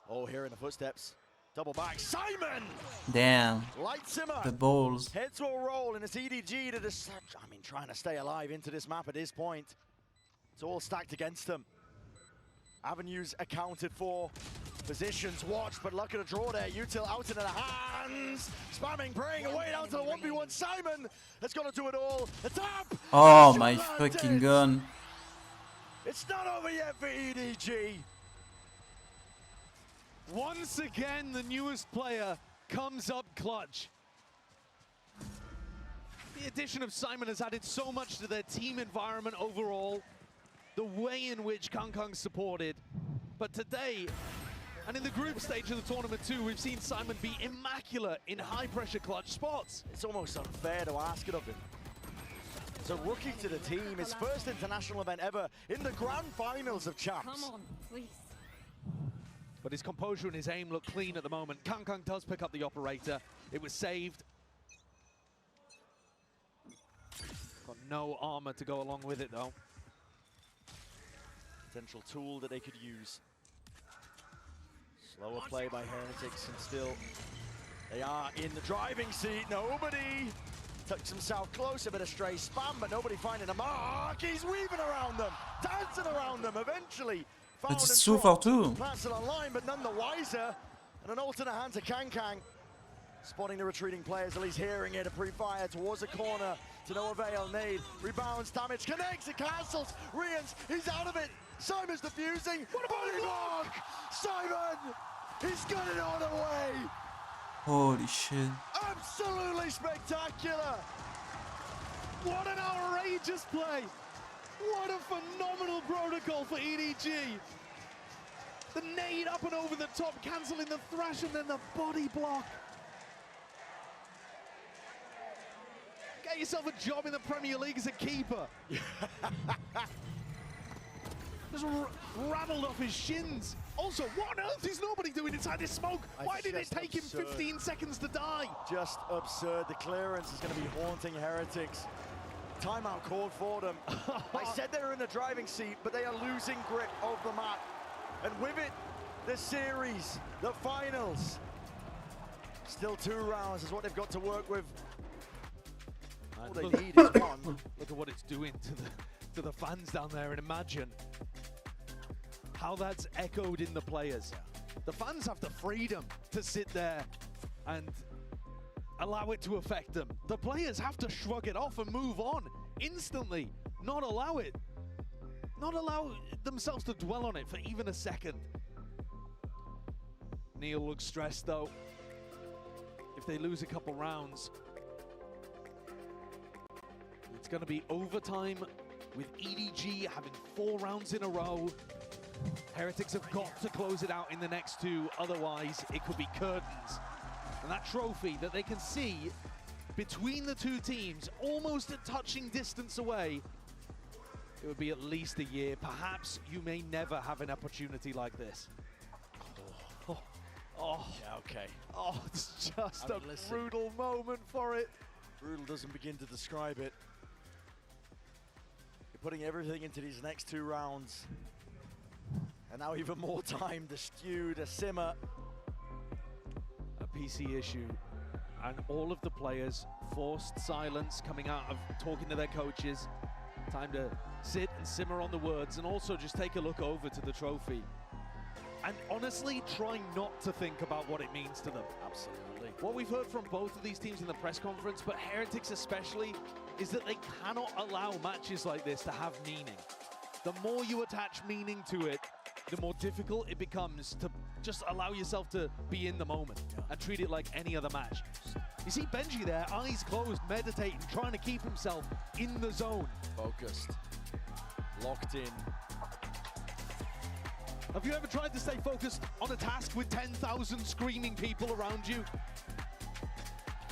oh, here in the footsteps. Double back. Simon! Damn. Lights him up. The balls. Heads will roll in this EDG to this. I mean, trying to stay alive into this map at this point. It's all stacked against them. Avenues accounted for. Positions watched, but lucky to draw there. Util out into the hands. Spamming, praying away down to the 1v1. Simon has got to do it all. The tap! Oh my fucking gun. It's not over yet for EDG. Once again, the newest player comes up clutch. The addition of Simon has added so much to their team environment overall. The way in which Kang's supported. But today, and in the group stage of the tournament too, we've seen Simon be immaculate in high-pressure clutch spots. It's almost unfair to ask it of him. It's a rookie to the team, his first international event ever in the grand finals of Champs. Come on, please. But his composure and his aim look clean at the moment. Kangkang does pick up the operator. It was saved. Got no armor to go along with it, though. Potential tool that they could use. Slower play by Heretics, and still they are in the driving seat. Nobody tucks himself close, a bit of stray spam, but nobody finding a mark. He's weaving around them, dancing around them. Eventually, found It's and 2 for 2. Pass it online, but none the wiser. And an alternate hand to Kangkang. Spotting the retreating players, at least hearing it. A pre-fire towards the corner to no avail. Nade, rebounds, damage, connects, it cancels. Rians, he's out of it. Simon's defusing. What about the block? Simon, he's got it all the way. Holy shit. Absolutely spectacular. What an outrageous play. What a phenomenal protocol for EDG. The nade up and over the top, cancelling the thrash, and then the body block. Get yourself a job in the Premier League as a keeper. Just rattled off his shins. Also, what on earth is nobody doing inside this smoke? Why did it take him 15 seconds to die? Just absurd. The clearance is going to be haunting Heretics. Timeout called for them. I said they were in the driving seat, but they are losing grip of the map. And with it, the series, the finals. Still 2 rounds is what they've got to work with. All they need is one. Look at what it's doing to the fans down there, and imagine how that's echoed in the players. The fans have the freedom to sit there and allow it to affect them. The players have to shrug it off and move on instantly, not allow themselves to dwell on it for even a second. Neil looks stressed though. If they lose a couple rounds, it's going to be overtime with EDG having 4 rounds in a row. Heretics have got to close it out in the next 2, otherwise it could be curtains. And that trophy that they can see between the 2 teams, almost a touching distance away, it would be at least a year. Perhaps you may never have an opportunity like this. Oh. Yeah, okay. Oh, it's just a brutal moment for it. Brutal doesn't begin to describe it. You're putting everything into these next 2 rounds. And now even more time to stew, to simmer. A PC issue. And all of the players forced silence coming out of talking to their coaches. Time to sit and simmer on the words, and also just take a look over to the trophy. And honestly, try not to think about what it means to them. Absolutely. What we've heard from both of these teams in the press conference, but Heretics especially, is that they cannot allow matches like this to have meaning. The more you attach meaning to it, the more difficult it becomes to just allow yourself to be in the moment and treat it like any other match. You see Benji there, eyes closed, meditating, trying to keep himself in the zone. Focused, locked in. Have you ever tried to stay focused on a task with 10,000 screaming people around you?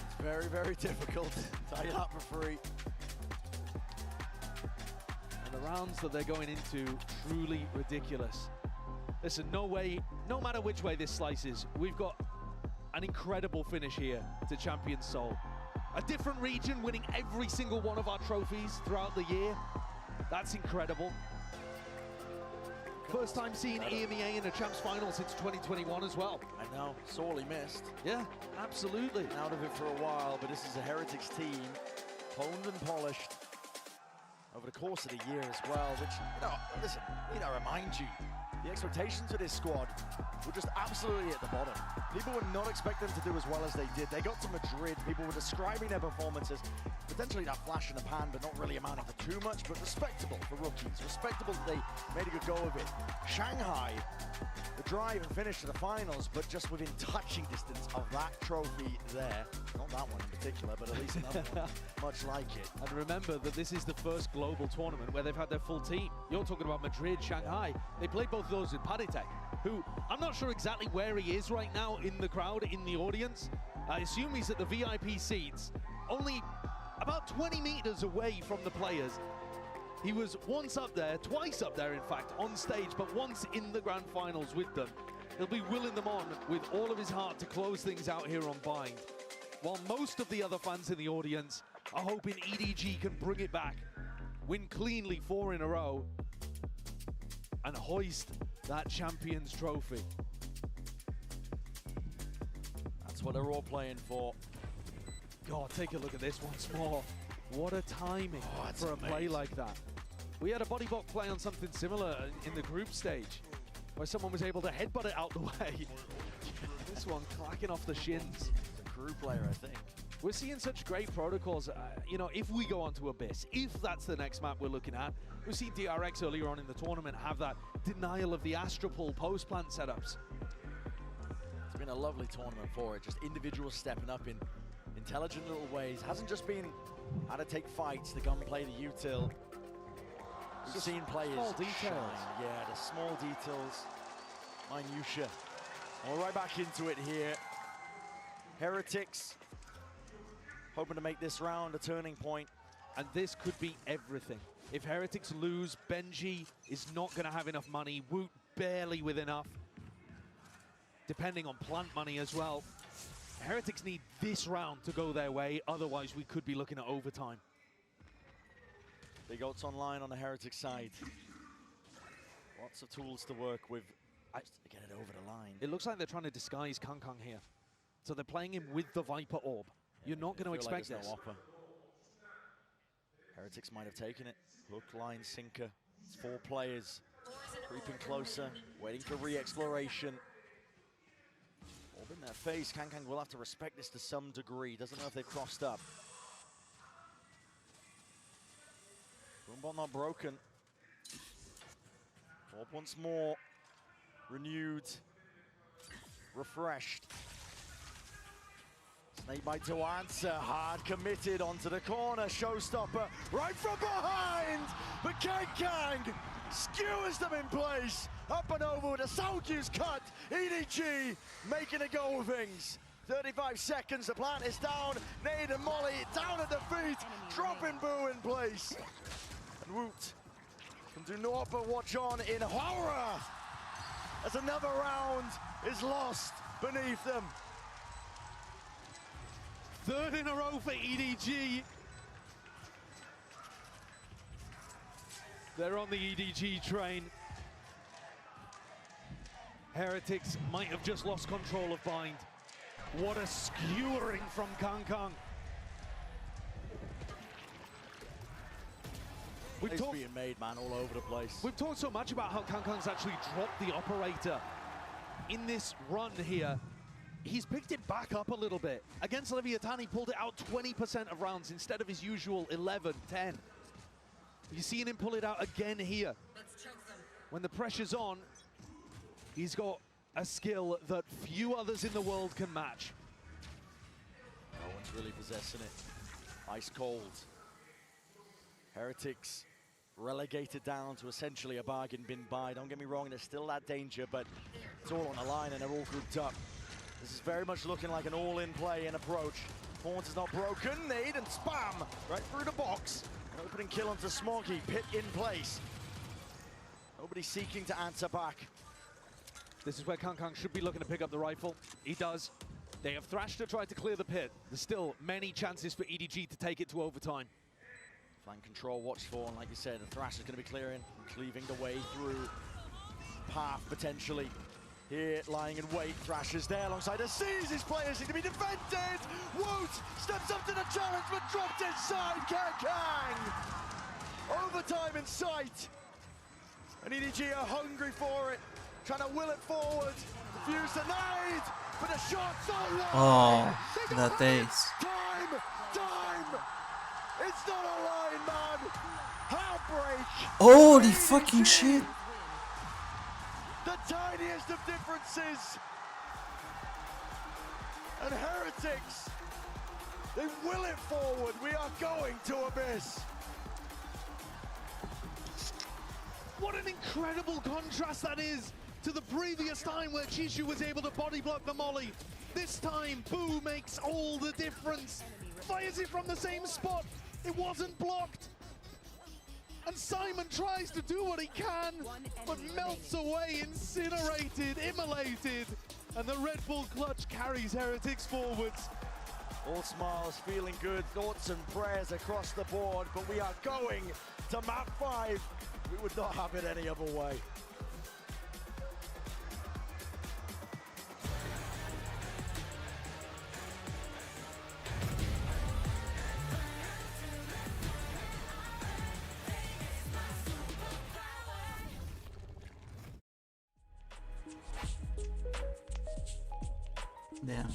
It's very, very difficult. Tell you that for free. And the rounds that they're going into, truly ridiculous. Listen, no matter which way this slices, we've got an incredible finish here to Champion Seoul. A different region winning every single one of our trophies throughout the year. That's incredible. First time seeing EMEA in a Champs final since 2021 as well. I know, sorely missed. Yeah, absolutely. Out of it for a while, but this is a Heretics team, honed and polished over the course of the year as well, which, listen, I remind you, the expectations of this squad were just absolutely at the bottom. People would not expect them to do as well as they did. They got to Madrid, people were describing their performances, potentially that flash in the pan, but not really amounting to too much, but respectable for rookies. Respectable that they made a good go of it. Shanghai, the drive and finish to the finals, but just within touching distance of that trophy there. Not that one in particular, but at least another one, much like it. And remember that this is the first global tournament where they've had their full team. You're talking about Madrid, Shanghai. They played both of those with Paditek, who I'm not sure exactly where he is right now in the crowd, in the audience. I assume he's at the VIP seats. Only about 20 meters away from the players. He was once up there, twice up there in fact, on stage, but once in the grand finals with them. He'll be willing them on with all of his heart to close things out here on Bind. While most of the other fans in the audience are hoping EDG can bring it back, win cleanly 4 in a row, and hoist that Champions Trophy. That's what they're all playing for. God, take a look at this once more. What a timing for a play like that. We had a body block play on something similar in the group stage, where someone was able to headbutt it out the way. This one clacking off the shins. A crew player, I think. We're seeing such great protocols, you know, if we go on to Abyss, if that's the next map we're looking at. We've seen DRX earlier on in the tournament have that denial of the Astropol post-plant setups. It's been a lovely tournament for it, just individuals stepping up in intelligent little ways. Hasn't just been how to take fights, the gunplay, the util. We've seen players small details. shine. Yeah, the small details, minutia. And we're right back into it here. Heretics hoping to make this round a turning point. And this could be everything. If Heretics lose, Benji is not going to have enough money. Woot barely with enough. Depending on plant money as well. Heretics need this round to go their way, otherwise we could be looking at overtime. Big odds online on the Heretic side. Lots of tools to work with just to get it over the line. It looks like they're trying to disguise Kang here. So they're playing him with the Viper Orb. You're not going to expect like this. No offer. Heretics might have taken it. Hook, line, sinker. It's 4 players. Creeping closer, waiting for re-exploration. Orb in their face. Kang will have to respect this to some degree. Doesn't know if they've crossed up. Boombot not broken. Orb once more. Renewed. Refreshed. Snakebite to answer. Hard committed onto the corner. Showstopper right from behind. But Kang skewers them in place. Up and over with a Soundcue's cut. EDG making a go of things. 35 seconds. The plant is down. Nade and Molly down at the feet. Dropping Boo in place. And Woot can do naught but watch on in horror as another round is lost beneath them. 3rd in a row for EDG. They're on the EDG train. Heretics might have just lost control of Bind. What a skewering from Kang. We've being made, man, all over the place. We've talked so much about how Kang's actually dropped the operator in this run here. He's picked it back up a little bit. Against Leviathan, he pulled it out 20% of rounds instead of his usual 11, 10. You're seeing him pull it out again here. When the pressure's on, he's got a skill that few others in the world can match. No one's really possessing it. Ice cold. Heretics relegated down to essentially a bargain bin buy. Don't get me wrong, there's still that danger, but it's all on the line and they're all grouped up. This is very much looking like an all-in play and approach. Horns is not broken. Nade and spam right through the box. An opening kill onto Smoggy. Pit in place. Nobody seeking to answer back. This is where Kang should be looking to pick up the rifle. He does. They have Thrash to try to clear the pit. There's still many chances for EDG to take it to overtime. Flank control watched for, and like you said, the Thrash is going to be clearing and cleaving the way through. Path potentially. Here, lying in wait, Thrash is there alongside a sees. His players need to be defended. Woot steps up to the challenge, but dropped inside. Kang. Overtime in sight. And EDG are hungry for it, trying to will it forward. Defuse the nade, but a shot so long. Oh, that ace. Time. It's not a line, man. Heartbreak. Holy fucking shit. The tiniest of differences. And Heretics, they will it forward. We are going to Abyss. What an incredible contrast that is to the previous time where Chishu was able to body block the molly. This time, Boo makes all the difference. fires it from the same spot. It wasn't blocked. And Simon tries to do what he can, but melts away, incinerated, immolated. And the Red Bull clutch carries Heretics forwards. All smiles, feeling good, thoughts and prayers across the board, but we are going to map 5. We would not have it any other way. Damn.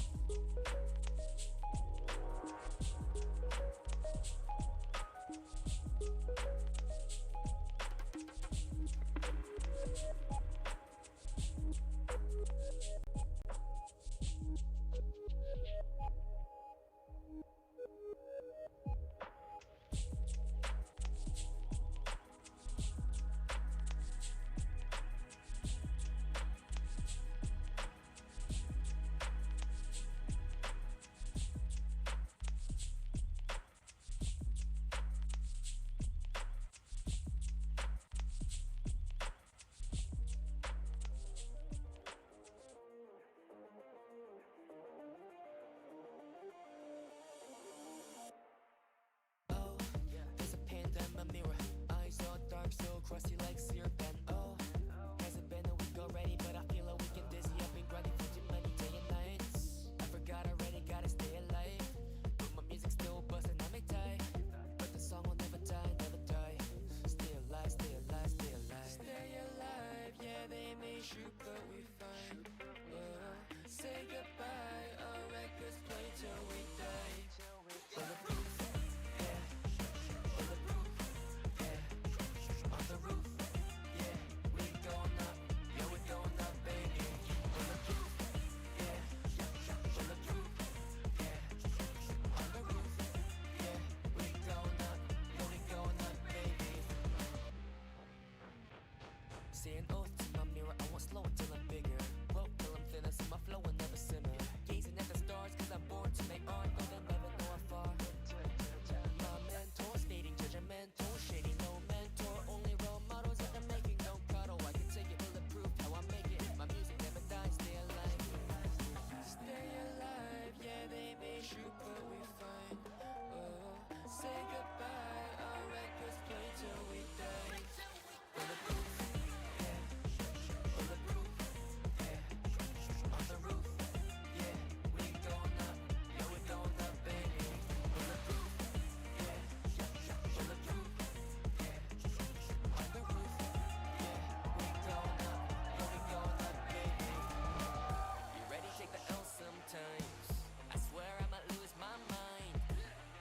There's a paint in my mirror. Eyes all dark, so crusty like syrup. And oh, hasn't been a week already, but I feel a weekend dizzy. I've been grinding for too many day and nights. I forgot already, gotta stay alive. But my music's still buzzing, I may die, but the song will never die, never die. Stay alive, stay alive, stay alive. Stay alive, yeah, they may shoot, but we fine. Say goodbye, our records play till we die. Bulletproof, yeah. Bulletproof, yeah. On the roof, yeah. We going up, yeah, we going up, baby. Bulletproof, yeah. Bulletproof, yeah. On the roof, yeah. We going up, yeah, we going up, baby. Saying oath to my mirror, I won't slow until I'm bigger. Well, till I'm thinner, see my flow will never simmer. Gazing at the stars, cause I'm born to make art, though they'll never know how far. My mentor, stating judgmental, shady, no mentor. Only role models that I'm making, don't cuddle. I can take it, bulletproof, how I make it. My music never dies, stay alive. Stay alive, yeah, they may shoot, but we fine. Say goodbye, our records play till we die. Bulletproof, yeah. Bulletproof, yeah. On the roof, yeah. We going up, yeah, we going up, baby. Bulletproof, yeah. Bulletproof, yeah. On the roof, yeah. We going up, yeah, we going up, baby. You ready? Take the L sometimes. I swear I might lose my mind.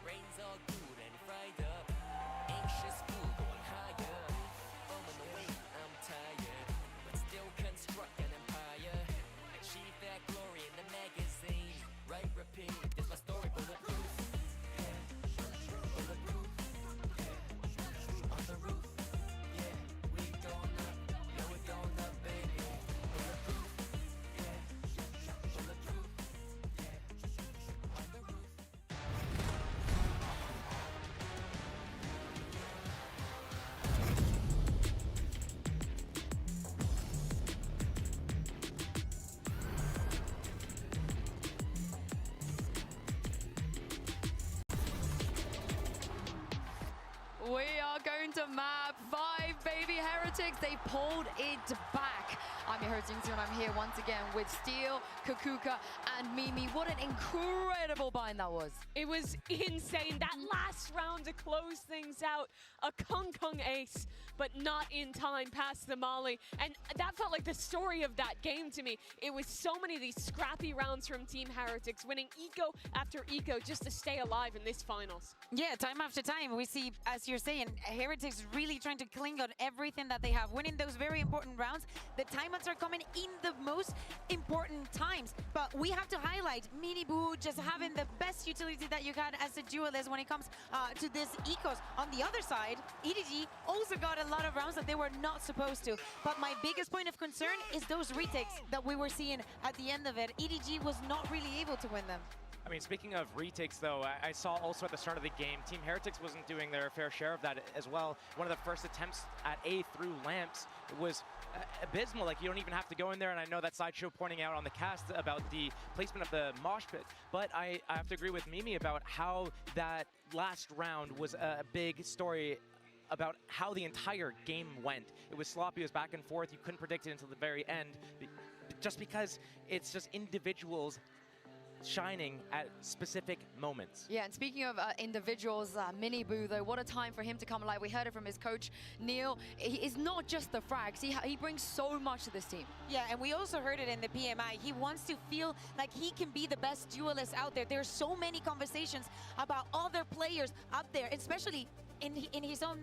Brains all good and fried up. Anxious fool going higher. On the way, I'm tired, but still construct an empire. Achieve that glory in the magazine. Write, repeat, this my story. Bulletproof, yeah. Bulletproof, yeah. On the roof, yeah. We going up, yeah, we going up, baby. Bulletproof, yeah. Bulletproof, yeah. On the roof. We are going to map 5, baby. Heretics, they pulled it back. I'm your host, and I'm here once again with Steel, Kakuka, and Mimi. What an incredible bind that was. It was insane. That last round to close things out. A Kung ace, but not in time past the Molly. And that felt like the story of that game to me. It was so many of these scrappy rounds from Team Heretics, winning eco after eco just to stay alive in this finals. Yeah, time after time, we see, as you're saying, Heretics really trying to cling on everything that they have, winning those very important rounds. The timeouts are coming in the most important times, but we have to highlight Miniboo just having the best utility that you can as a duelist when it comes to this ecos. On the other side, EDG also got a lot of rounds that they were not supposed to, but my biggest point of concern is those retakes that we were seeing at the end of it. EDG was not really able to win them. I mean, speaking of retakes, though, I saw also at the start of the game, Team Heretics wasn't doing their fair share of that as well. One of the first attempts at A through lamps was abysmal. Like, you don't even have to go in there, and I know that Sideshow pointing out on the cast about the placement of the mosh pit, but I have to agree with Mimi about how that last round was a big story about how the entire game went. It was sloppy, it was back and forth, you couldn't predict it until the very end, just because it's just individuals shining at specific moments. Yeah, and speaking of individuals, Mini Boo, though, what a time for him to come alive. We heard it from his coach, Neil. He is not just the frags. He brings so much to this team. Yeah, and we also heard it in the PMI. He wants to feel like he can be the best duelist out there. There's so many conversations about other players up there, especially in his own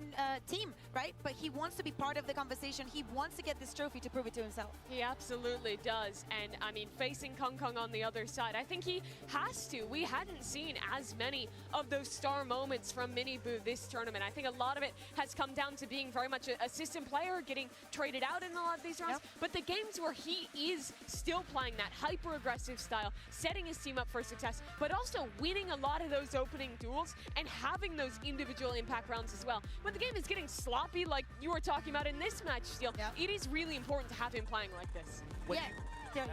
team, right? But he wants to be part of the conversation. He wants to get this trophy to prove it to himself. He absolutely does. And I mean, facing Kung Kung on the other side, I think he has to. We hadn't seen as many of those star moments from Mini Boo this tournament. I think a lot of it has come down to being very much a system player, getting traded out in a lot of these rounds. Yep. But the games where he is still playing that hyper-aggressive style, setting his team up for success, but also winning a lot of those opening duels and having those individual impact rounds as well. When the game is getting sloppy, like you were talking about in this match, Steel, it is really important to have him playing like this.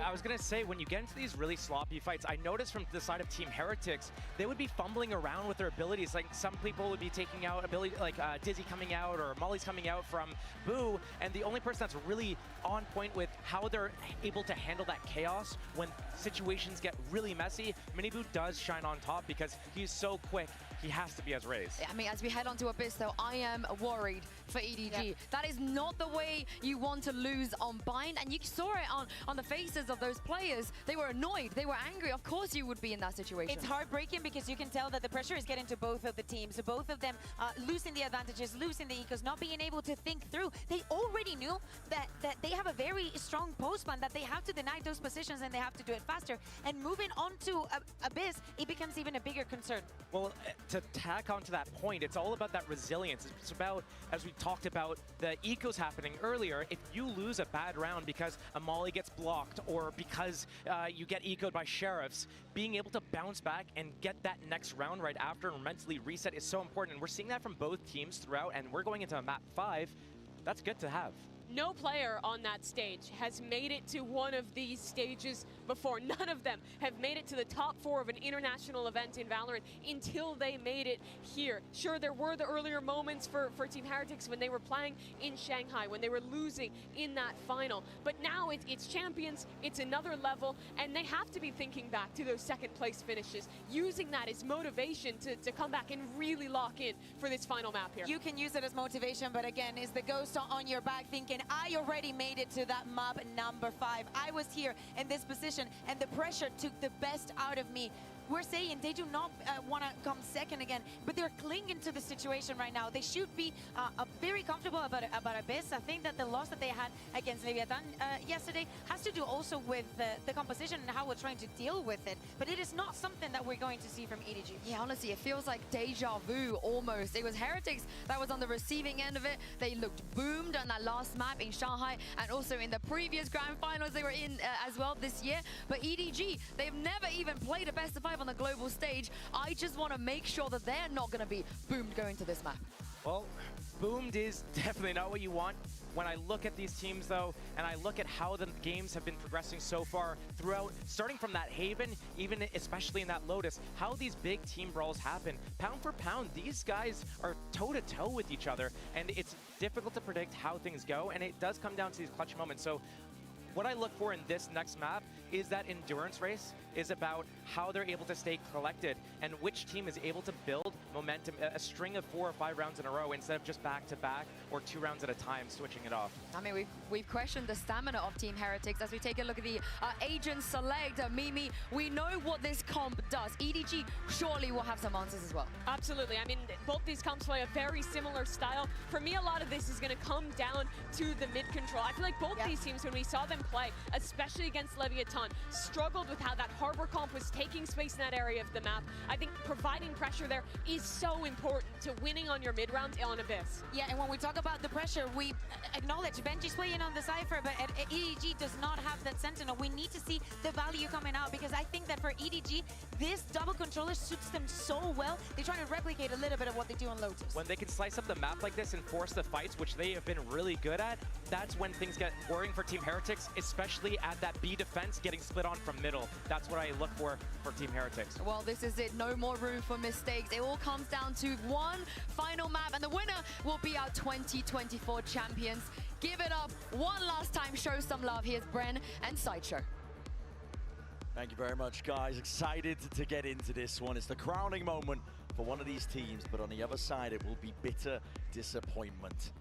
I was going to say, when you get into these really sloppy fights, I noticed from the side of Team Heretics, they would be fumbling around with their abilities. Like, some people would be taking out ability, like Dizzy coming out or Molly's coming out from Boo, and the only person that's really on point with how they're able to handle that chaos when situations get really messy, Mini Boo does shine on top because he's so quick. He has to be as raised. I mean, as we head on to Abyss, though, I am worried for EDG. Yeah. That is not the way you want to lose on Bind, and you saw it on the faces of those players. They were annoyed, they were angry. Of course you would be in that situation. It's heartbreaking because you can tell that the pressure is getting to both of the teams. So both of them losing the advantages, losing the ecos, not being able to think through. They already knew that they have a very strong post plan, that they have to deny those positions and they have to do it faster. And moving on to Abyss, it becomes even a bigger concern. Well, to tack onto that point, it's all about that resilience. It's about, as we talked about, the ecos happening earlier. If you lose a bad round because a Molly gets blocked or because you get ecoed by sheriffs, being able to bounce back and get that next round right after and mentally reset is so important. And we're seeing that from both teams throughout, and we're going into a map 5. That's good to have. No player on that stage has made it to one of these stages before. None of them have made it to the top 4 of an international event in Valorant until they made it here. Sure, there were the earlier moments for Team Heretics when they were playing in Shanghai, when they were losing in that final. But now it's champions, it's another level, and they have to be thinking back to those second place finishes, using that as motivation to come back and really lock in for this final map here. You can use it as motivation, but again, is the ghost on your back thinking, I already made it to that map number 5. I was here in this position, and the pressure took the best out of me. We're saying they do not want to come second again, but they're clinging to the situation right now. They should be very comfortable about Abyss. I think that the loss that they had against Leviathan yesterday has to do also with the composition and how we're trying to deal with it. But it is not something that we're going to see from EDG. Yeah, honestly, it feels like deja vu almost. It was Heretics that was on the receiving end of it. They looked boomed on that last map in Shanghai, and also in the previous grand finals they were in as well this year. But EDG, they've never even played a best of 5 on the global stage. I just want to make sure that they're not going to be boomed going to this map. Well, boomed is definitely not what you want. When I look at these teams, though, and I look at how the games have been progressing so far throughout, starting from that Haven, even especially in that Lotus, how these big team brawls happen. Pound for pound, these guys are toe-to-toe with each other, and it's difficult to predict how things go, and it does come down to these clutch moments. So what I look for in this next map is that endurance race is about how they're able to stay collected and which team is able to build momentum, a string of 4 or 5 rounds in a row instead of just back-to-back or 2 rounds at a time, switching it off. I mean, we've questioned the stamina of Team Heretics as we take a look at the agent select. Mimi, we know what this comp does. EDG surely will have some answers as well. Absolutely. I mean, both these comps play a very similar style. For me, a lot of this is going to come down to the mid control. I feel like both these teams, when we saw them play, especially against Leviathan, struggled with how that Harbor comp was taking space in that area of the map. I think providing pressure there is is so important to winning on your mid round on Abyss. Yeah, and when we talk about the pressure, we acknowledge Benji's playing on the Cypher, but EDG does not have that Sentinel. We need to see the value coming out, because I think that for EDG, this double controller suits them so well. They're trying to replicate a little bit of what they do on Lotus. When they can slice up the map like this and force the fights, which they have been really good at, that's when things get worrying for Team Heretics, especially at that B defense getting split on from middle. That's what I look for Team Heretics. Well, this is it. No more room for mistakes. It all comes down to one final map, and the winner will be our 2024 champions. Give it up one last time. Show some love. Here's Bren and Sideshow. Thank you very much, guys. Excited to get into this one. It's the crowning moment for one of these teams, but on the other side, it will be bitter disappointment.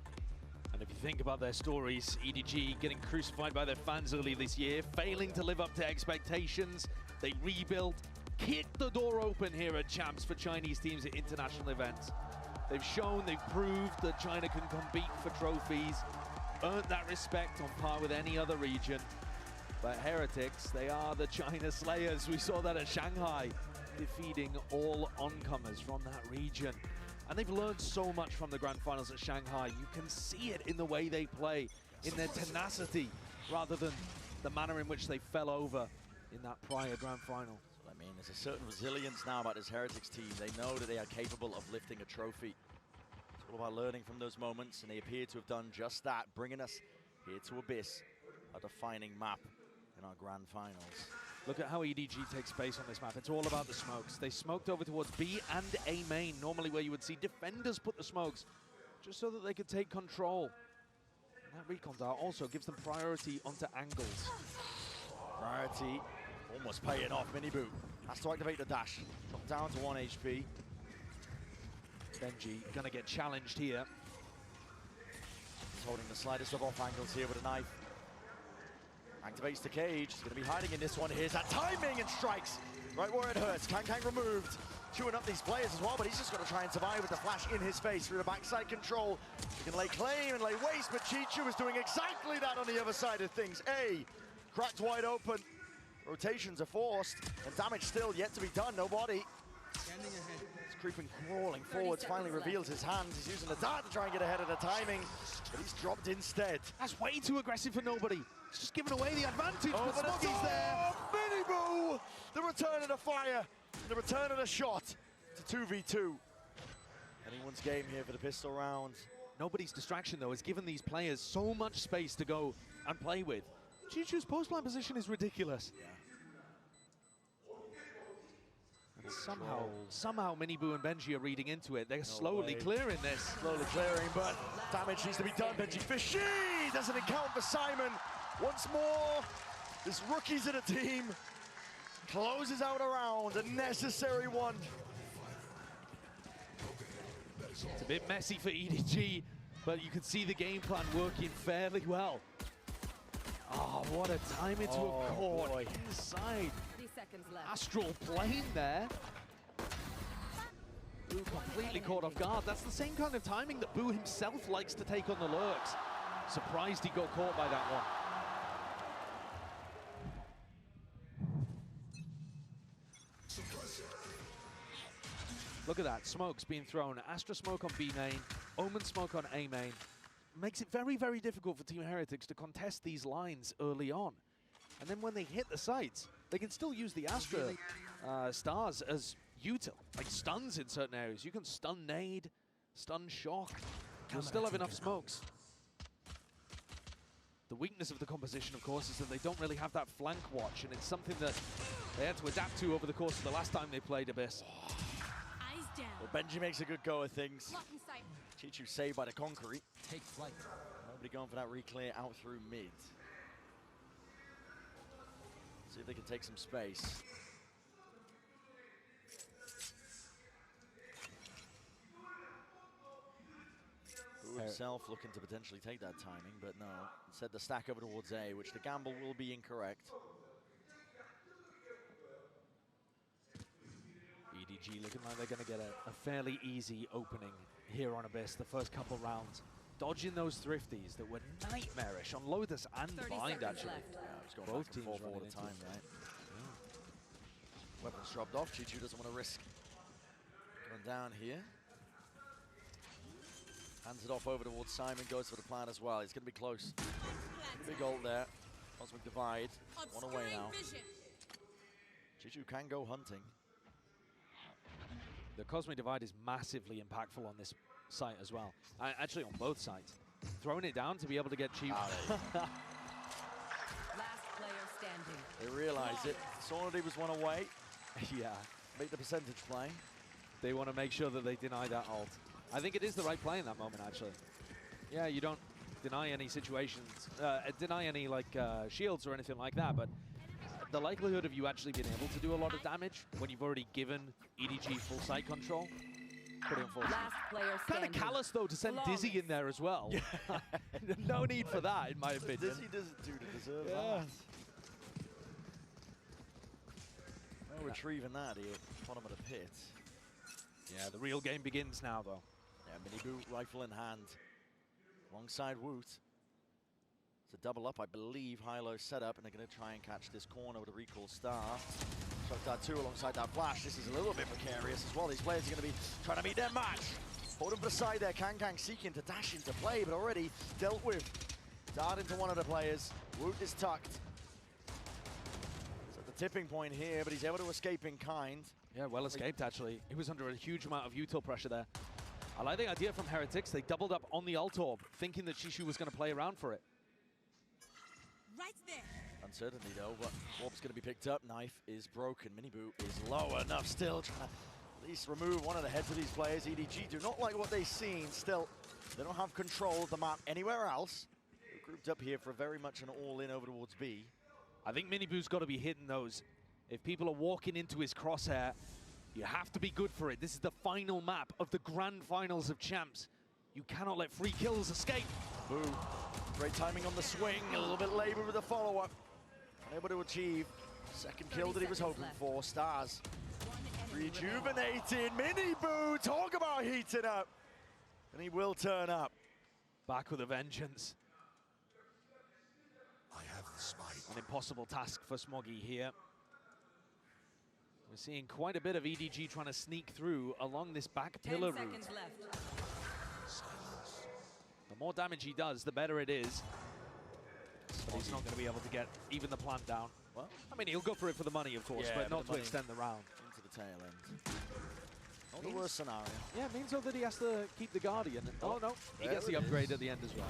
And if you think about their stories, EDG getting crucified by their fans early this year, failing to live up to expectations, they rebuilt, kicked the door open here at Champs for Chinese teams at international events. They've shown, they've proved that China can compete for trophies, earned that respect on par with any other region. But Heretics, they are the China Slayers. We saw that at Shanghai, defeating all oncomers from that region. And they've learned so much from the grand finals at Shanghai. You can see it in the way they play, in their tenacity, rather than the manner in which they fell over in that prior grand final. I mean, there's a certain resilience now about this Heretics team. They know that they are capable of lifting a trophy. It's all about learning from those moments, and they appear to have done just that, bringing us here to Abyss, a defining map in our grand finals. Look at how EDG takes space on this map. It's all about the smokes. They smoked over towards B and A main, normally where you would see defenders put the smokes, just so that they could take control. And that recon dart also gives them priority onto angles. Priority almost paying off. Miniboo has to activate the dash. Drop down to 1 HP. Benji gonna get challenged here. He's holding the slightest of off angles here with a knife. Activates the cage. He's going to be hiding in this one. Here's that timing and strikes right where it hurts. Kang removed. Chewing up these players as well, but he's just got to try and survive with the flash in his face through the backside control. He can lay claim and lay waste, but Chichu is doing exactly that on the other side of things. A, cracked wide open. Rotations are forced, and damage still yet to be done. Nobody. He's creeping, crawling forwards, finally reveals his hands. He's using the dart to try and get ahead of the timing, but he's dropped instead. That's way too aggressive for Nobody. He's just giving away the advantage, but Smoggy's there. Miniboo! The return of the fire, the return of the shot to 2v2. Anyone's game here for the pistol round. Nobody's distraction, though, has given these players so much space to go and play with. Chichu's post-line position is ridiculous. Yeah. And somehow Miniboo and Benji are reading into it. They're slowly clearing this. Slowly clearing, but damage needs to be done. Benji Fishy doesn't account for Simon. Once more, this rookie's in a team. Closes out a round, a necessary one. It's a bit messy for EDG, but you can see the game plan working fairly well. Oh, what a time into a court inside. 30 seconds left. Astral plane there. Boo completely caught off guard. That's the same kind of timing that Boo himself likes to take on the lurks. Surprised he got caught by that one. Look at that, smokes being thrown. Astra smoke on B main, Omen smoke on A main. Makes it very, very difficult for Team Heretics to contest these lines early on. And then when they hit the sites, they can still use the Astra stars as util, like stuns in certain areas. You can stun nade, stun shock. You'll still have enough smokes. The weakness of the composition, of course, is that they don't really have that flank watch, and it's something that they had to adapt to over the course of the last time they played Abyss. Well, Benji makes a good go of things. Chichu saved by the concrete. Take flight. Nobody going for that re-clear out through mid. See if they can take some space. Boo himself looking to potentially take that timing, but no. Instead the stack over towards A, which the gamble will be incorrect. EDG looking like they're going to get a fairly easy opening here on Abyss the first couple rounds. Dodging those thrifties that were nightmarish on Lotus and Bind, actually. Yeah, just going both back teams and forth all running the time, into it. right? Yeah. Weapons dropped off. Chichu doesn't want to risk Going down here. Hands it off over towards Simon, goes for the plant as well. He's going to be close. Big ult there. Cosmic Divide. One away now. Chichu can go hunting. The Cosmic Divide is massively impactful on this site as well. Actually, on both sides. Throwing it down to be able to get cheap. Last player standing. They realize it. Sonody was one away. Yeah. Make the percentage play. They want to make sure that they deny that ult. I think it is the right play in that moment, actually. Yeah, you don't deny any situations, deny any like shields or anything like that, but the likelihood of you actually being able to do a lot of damage when you've already given EDG full site control, pretty unfortunate. Last player Kind of callous though to send Dizzy in there as well. No need for that, in my opinion. Dizzy doesn't do to deserve that. No retrieving that here, bottom of the pit. Yeah, the real game begins now though. Yeah, Mini Boot, rifle in hand, alongside Woot. It's a double up, I believe. Hilo set up, and they're going to try and catch this corner with a recall star. Shot that 2 alongside that flash. This is a little bit precarious as well. These players are going to be trying to meet their match. Hold him to the side there. Kang seeking to dash into play, but already dealt with. Dart into one of the players. Woot is tucked. It's at the tipping point here, but he's able to escape in kind. Yeah, well escaped actually. He was under a huge amount of util pressure there. I like the idea from Heretics. They doubled up on the ult orb, thinking that Shishu was going to play around for it. Right there. Uncertainty though, but orb's going to be picked up. Knife is broken. Miniboot is low enough still. Trying to at least remove one of the heads of these players. EDG do not like what they've seen. Still, they don't have control of the map anywhere else. They're grouped up here for very much an all-in over towards B. I think Miniboot's got to be hitting those. If people are walking into his crosshair, you have to be good for it. This is the final map of the grand finals of champs. You cannot let free kills escape. Boo. Great timing on the swing. A little bit labor with the follow-up. Unable to achieve second kill that he was hoping for. Stars rejuvenated. Mini-Boo. Talk about heating up. And he will turn up. Back with a vengeance. I have the spike. An impossible task for Smoggy here. We're seeing quite a bit of EDG trying to sneak through along this back pillar 10 route. seconds left. The more damage he does, the better it is. But he's not going to be able to get even the plant down. Well, I mean, he'll go for it for the money, of course, yeah, but not to money extend the round. into the tail end. Not the worst scenario. Yeah, it means though that he has to keep the Guardian. Oh, no, he gets the upgrade at the end as well.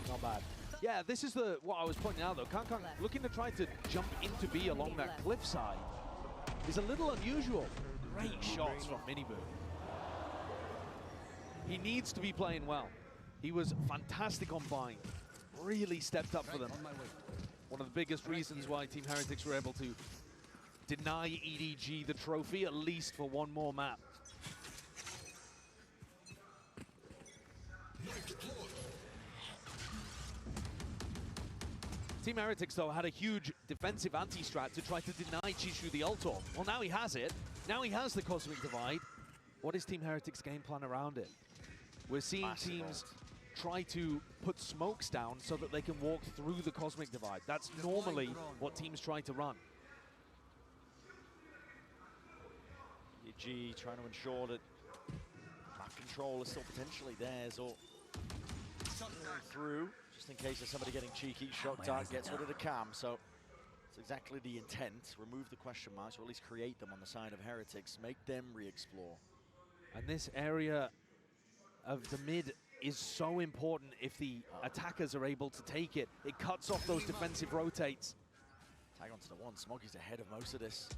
Not bad. Yeah, this is what I was pointing out, though. Kang looking to try to jump into B along that cliffside is a little unusual. Great shots from Miniboo. He needs to be playing well. He was fantastic on Bind. Really stepped up for them. One of the biggest reasons why Team Heretics were able to deny EDG the trophy, at least for one more map. Team Heretics, though, had a huge defensive anti-strat to try to deny Chishu the ult orb. Well, now he has it. Now he has the Cosmic Divide. What is Team Heretics' game plan around it? We're seeing teams try to put smokes down so that they can walk through the Cosmic Divide. That's normally what teams try to run. EDG trying to ensure that map control is still potentially theirs, or through, just in case there's somebody getting cheeky. Shock Dart gets rid of the cam, so it's exactly the intent. Remove the question marks, or at least create them on the side of Heretics. Make them re-explore. And this area of the mid is so important if the attackers are able to take it. It cuts off those defensive rotates. Tag onto the one. Smoggy's ahead of most of this.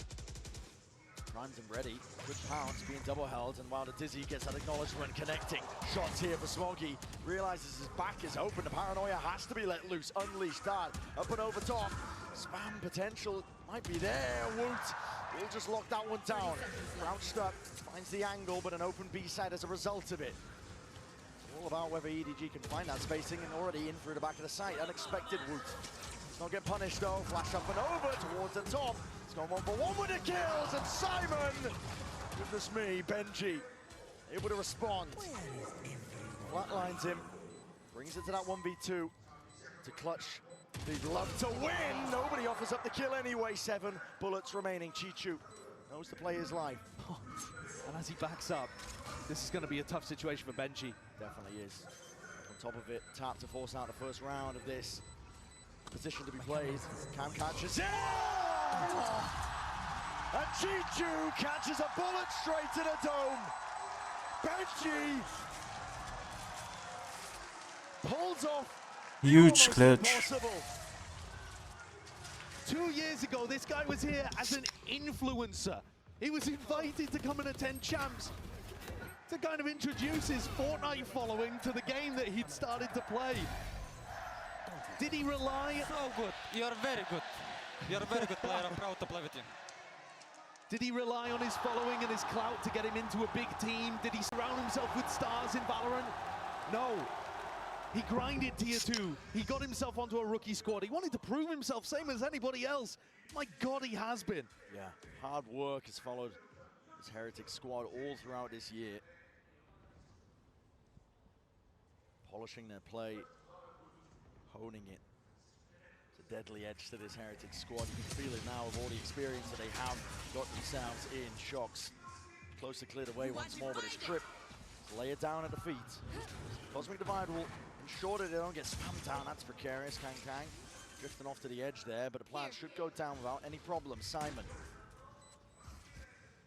Primed and ready. Good pounce being double held, and while the Dizzy gets that acknowledgement, connecting. Shots here for Smoggy. Realizes his back is open. The paranoia has to be let loose. Unleashed Dart. Up and over top. Spam potential might be there. Woot will just lock that one down. Crouched up. Finds the angle, but an open B side as a result of it. All about whether EDG can find that spacing, and already in through the back of the site. Unexpected Woot. Does not get punished though. Flash up and over towards the top. It's gone 1-for-1 with the kills, and Simon! Goodness me, Benji able to respond. Flatlines him. Brings it to that 1v2 to clutch. They'd love to win. Nobody offers up the kill anyway. 7 bullets remaining. Chichu knows to play his life. And as he backs up, this is going to be a tough situation for Benji. Definitely is. On top of it, tap to force out the first round of this. Position to be played. Cam catches it! And Chichu catches a bullet straight to the dome. Benji pulls off. Huge clutch. Impossible. 2 years ago, this guy was here as an influencer. He was invited to come and attend Champs to kind of introduce his Fortnite following to the game that he'd started to play. Did he rely? So good. You're very good. You're a very good player. I'm proud to play with you. Did he rely on his following and his clout to get him into a big team? Did he surround himself with stars in Valorant? No. He grinded tier 2. He got himself onto a rookie squad. He wanted to prove himself, same as anybody else. My God, he has been. Yeah, hard work has followed this Heretic squad all throughout this year. Polishing their play, honing it. It's a deadly edge to this Heretic squad. You can feel it now with all the experience that they have got themselves in. Shocks close to cleared away once more, but it's Trip. Lay it down at the feet. Cosmic Divide will ensure that they don't get spammed down. That's precarious. Kang drifting off to the edge there, but the plant should go down without any problem. Simon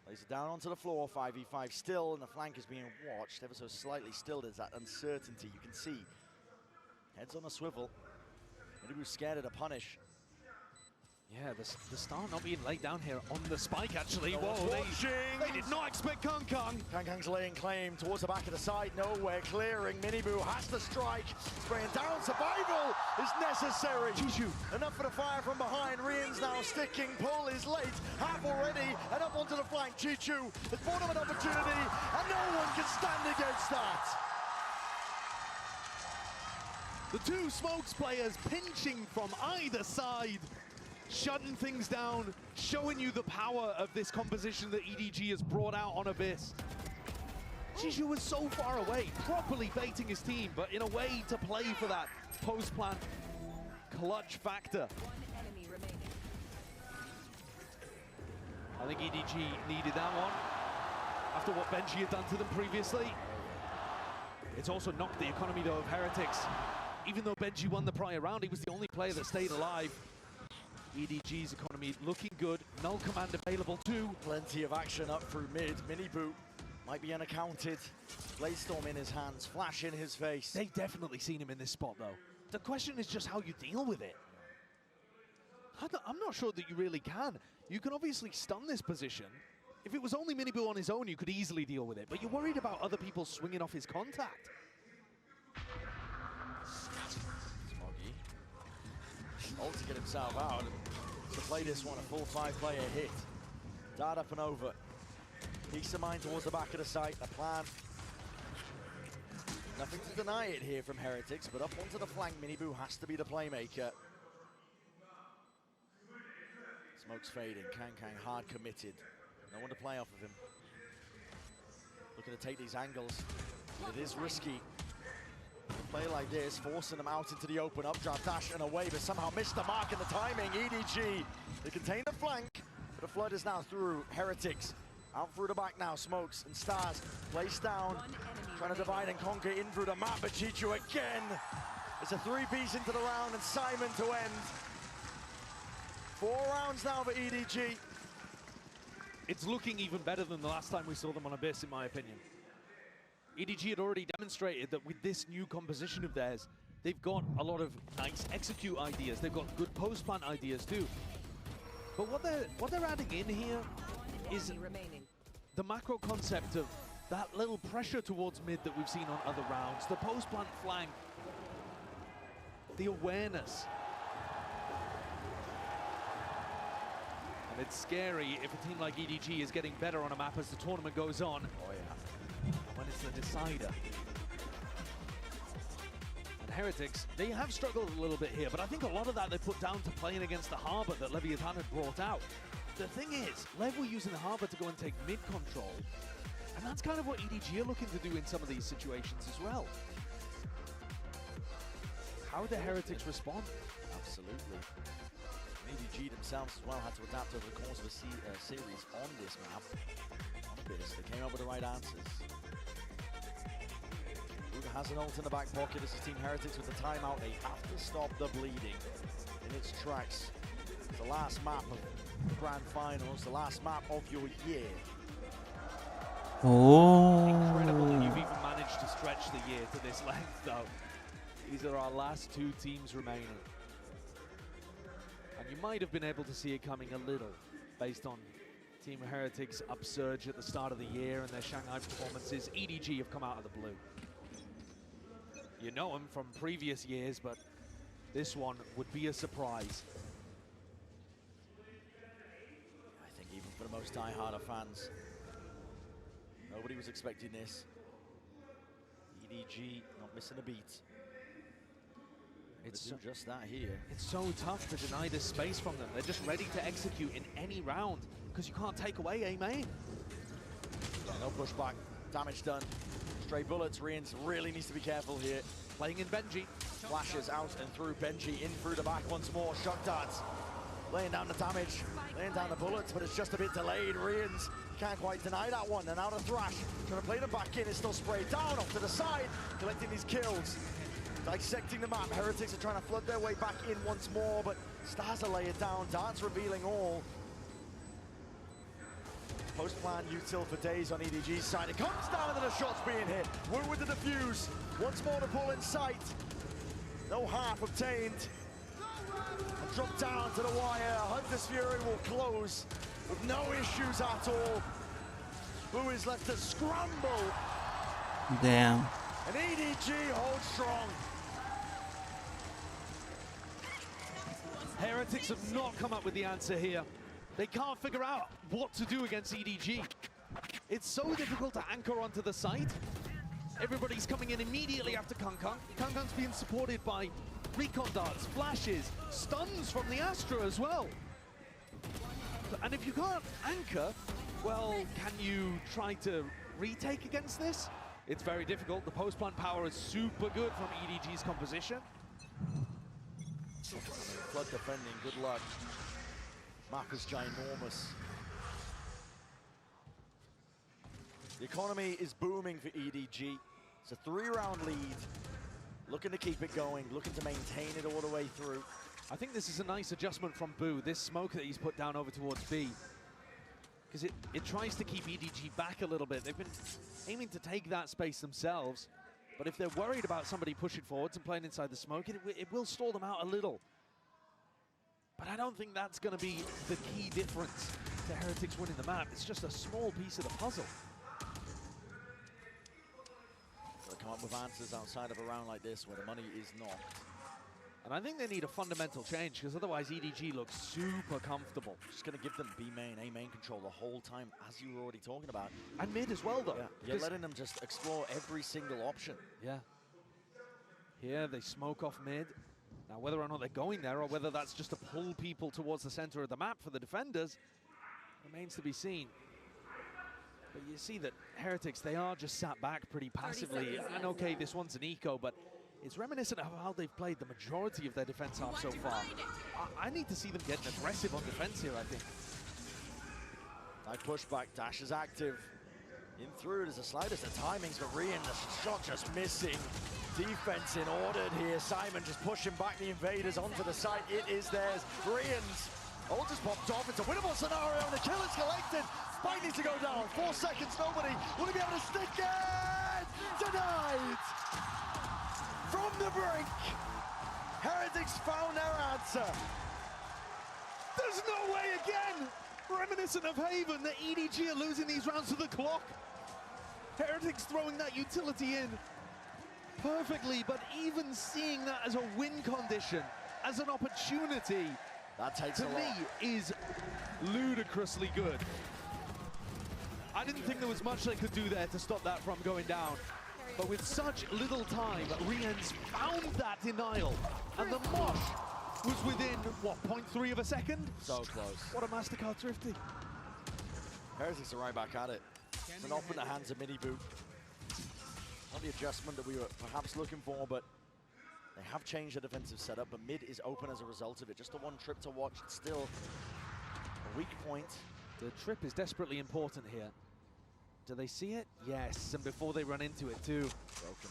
lays it down onto the floor. 5v5 still, and the flank is being watched ever so slightly. Still, there's that uncertainty you can see. Heads on a swivel. Minibu's scared of the punish. Yeah, the star not being laid down here on the spike, actually. No Whoa, they did not expect Kang. Kang's laying claim towards the back of the side. Nowhere clearing. Minibu has to strike. Spraying down. Survival is necessary. Chichu. Enough for the fire from behind. Rian's now sticking. Pull is late. Half already. And up onto the flank. Chichu has brought him an opportunity. And no one can stand against that. The two Smokes players pinching from either side, shutting things down, showing you the power of this composition that EDG has brought out on Abyss. Chichu was so far away, properly baiting his team, but in a way to play for that post-plant clutch factor. I think EDG needed that one after what Benji had done to them previously. It's also knocked the economy, though, of Heretics. Even though Benji won the prior round, he was the only player that stayed alive. EDG's economy looking good. Null command available too. Plenty of action up through mid. Minibu might be unaccounted. Blazestorm in his hands, flash in his face. They've definitely seen him in this spot, though. The question is just how you deal with it. I'm not sure that you really can. You can obviously stun this position. If it was only Minibu on his own, you could easily deal with it. But you're worried about other people swinging off his contact. Smoggy to get himself out to play this one, a full 5-player hit. Dart up and over. Peace of mind towards the back of the site. The plan. Nothing to deny it here from Heretics, but up onto the flank, Minibu has to be the playmaker. Smoke's fading. Kang hard committed. No one to play off of him. Looking to take these angles. But it is risky. Play like this, forcing them out into the open, updraft dash and away, but somehow missed the mark in the timing. EDG, they contain the flank, but the flood is now through. Heretics, out through the back now. Smokes and Stars, placed down, trying to divide and conquer in through the map, but Chichu again. It's a 3-piece into the round, and Simon to end. 4 rounds now for EDG. It's looking even better than the last time we saw them on Abyss, in my opinion. EDG had already demonstrated that with this new composition of theirs, they've got a lot of nice execute ideas. They've got good post-plant ideas too. But what they're adding in here is the macro concept of that little pressure towards mid that we've seen on other rounds, the post-plant flank, the awareness. And it's scary if a team like EDG is getting better on a map as the tournament goes on. Oh yeah. When it's the decider. And Heretics, they have struggled a little bit here, but I think a lot of that they put down to playing against the Harbor that Leviathan had brought out. The thing is, Lev were using the Harbor to go and take mid control, and that's kind of what EDG are looking to do in some of these situations as well. How do Heretics respond? Absolutely. EDG themselves as well had to adapt over the course of a series on this map. On a bit, so they came up with the right answers. Buddha has an ult in the back pocket. This is Team Heretics with the timeout. They have to stop the bleeding in its tracks. It's the last map of the Grand Finals, the last map of your year. Oh. Incredible that you've even managed to stretch the year to this length, though. These are our last two teams remaining. And you might have been able to see it coming a little, based on Team Heretics' upsurge at the start of the year and their Shanghai performances. EDG have come out of the blue. You know them from previous years, but this one would be a surprise. I think even for the most die-harder fans, nobody was expecting this. EDG not missing a beat. It's just that here. It's so tough to deny this space from them. They're just ready to execute in any round because you can't take away A main. Yeah, no pushback, damage done. Stray bullets, Rians really needs to be careful here. Playing in Benji. Flashes out and through Benji, in through the back once more. Shock darts, laying down the damage, laying down the bullets, but it's just a bit delayed. Rians can't quite deny that one. And now the Thrash, trying to play them back in, is still sprayed down, off to the side, collecting these kills. Dissecting the map, Heretics are trying to flood their way back in once more, but Stars are laying down, darts revealing all. Post-plan util for days on EDG's side. It comes down and the shot's being hit. Wu with the defuse. Once more to pull in sight. No half obtained. And drop down to the wire. Hunter's Fury will close with no issues at all. Wu is left to scramble. Damn. And EDG holds strong. Heretics have not come up with the answer here. They can't figure out what to do against EDG. It's so difficult to anchor onto the site. Everybody's coming in immediately after Kung. Kung's being supported by recon darts, flashes, stuns from the Astra as well. And if you can't anchor, well, can you try to retake against this? It's very difficult. The post-plant power is super good from EDG's composition. Flood defending, good luck. Map is ginormous. The economy is booming for EDG. It's a 3-round lead. Looking to keep it going, looking to maintain it all the way through. I think this is a nice adjustment from Boo, this smoke that he's put down over towards B. Because it tries to keep EDG back a little bit. They've been aiming to take that space themselves. But if they're worried about somebody pushing forwards and playing inside the smoke, it will stall them out a little. But I don't think that's going to be the key difference to Heretics winning the map. It's just a small piece of the puzzle. Gotta come up with answers outside of a round like this where the money is not. And I think they need a fundamental change, because otherwise EDG looks super comfortable. Just going to give them B main, A main control the whole time, as you were already talking about. And mid as well, though. Yeah, you're letting them just explore every single option. Yeah. Here they smoke off mid. Now, whether or not they're going there, or whether that's just to pull people towards the center of the map for the defenders, remains to be seen. But you see that Heretics, they are just sat back pretty passively. And okay, this one's an eco, but it's reminiscent of how they've played the majority of their defense half so far. I need to see them getting aggressive on defense here, I think. Nice pushback, Dash is active. In through, there's the slightest of timings, but Rian, the shot just missing. Defense in ordered here. Simon just pushing back the invaders onto the site. It is theirs. Rian's ult just popped off. It's a winnable scenario, and the kill is collected. Spike needs to go down. 4 seconds, nobody. Will he be able to stick it? Denied! From the brink, Heretics found their answer. There's no way again! Reminiscent of Haven, that EDG are losing these rounds to the clock. Heretics throwing that utility in perfectly, but even seeing that as a win condition, as an opportunity, that takes to me is ludicrously good. I didn't think there was much they could do there to stop that from going down. But with such little time, Rian's found that denial. And the Mosh was within, what, 0.3 of a second? So close. What a MasterCard thrifty. Heretics are right back at it. It's an off in the hands of Mini Boot. Not the adjustment that we were perhaps looking for, but They have changed the defensive setup, but mid is open as a result of it. Just the one trip to watch. It's still a weak point. The trip is desperately important here. Do they see it? Yes, and before they run into it too. Broken.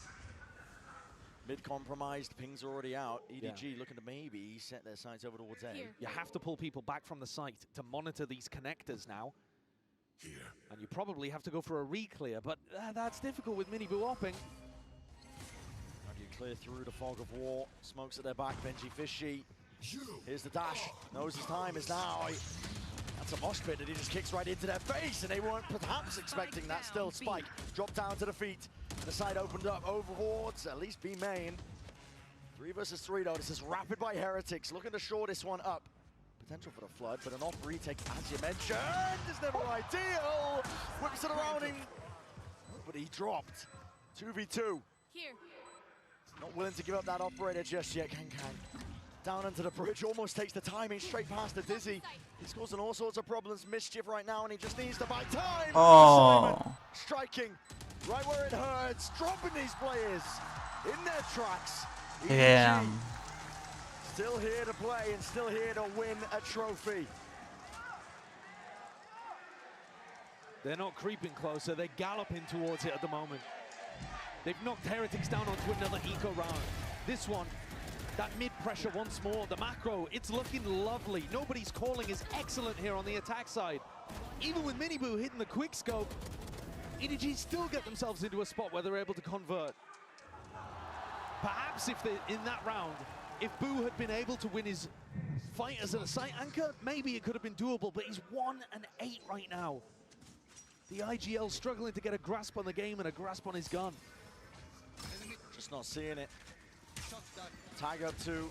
Mid compromised, pings are already out. EDG looking to maybe set their sights over towards A. You have to pull people back from the site to monitor these connectors now. And you probably have to go for a re-clear, but that's difficult with Miniboo opping. How do you clear through the fog of war? Smokes at their back, Benji Fishy. Here's the dash. Knows his time is now. That's a mosh pit that he just kicks right into their face, and they weren't perhaps expecting that. Still, Spike dropped down to the feet. And the side opened up overwards, at least B main. 3 versus 3 though. This is rapid by Heretics. Looking to shore this one up. Potential for the flood, but an off retake, as you mentioned, is never ideal. Whips it around him, but he dropped. 2v2. Here. Not willing to give up that operator just yet. Kang. Down into the bridge, almost takes the timing straight past the Dizzy. He's causing all sorts of problems, mischief right now, and he just needs to buy time. Oh. Simon striking right where it hurts, dropping these players in their tracks. Damn. Still here to play and still here to win a trophy. They're not creeping closer, they're galloping towards it at the moment. They've knocked Heretics down onto another eco round. This one, that mid-pressure once more, the macro, it's looking lovely. Nobody's calling is excellent here on the attack side. Even with Miniboo hitting the quick scope, EDG still get themselves into a spot where they're able to convert. Perhaps if they, in that round, if Boo had been able to win his fight as a site anchor, maybe it could have been doable, but he's 1-8 right now. The IGL struggling to get a grasp on the game and a grasp on his gun. Just not seeing it. Tag up 2.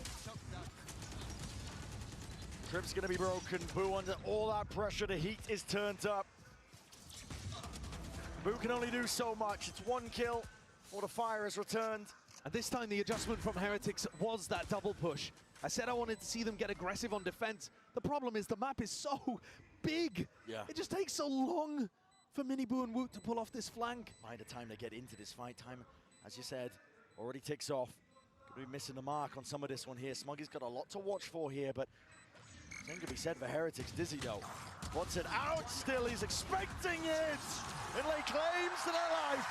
Trip's gonna be broken. Boo under all that pressure. The heat is turned up. Boo can only do so much. It's 1 kill before the fire is returned. And this time the adjustment from Heretics was that double push. I said I wanted to see them get aggressive on defense. The problem is the map is so big. Yeah. It just takes so long for Miniboo and Woot to pull off this flank. By the time they get into this fight, time, as you said, already ticks off. Could be missing the mark on some of this one here. Smuggy's got a lot to watch for here, but same could be said for Heretics. Dizzy though, wants it out still. He's expecting it and lay claims to their life.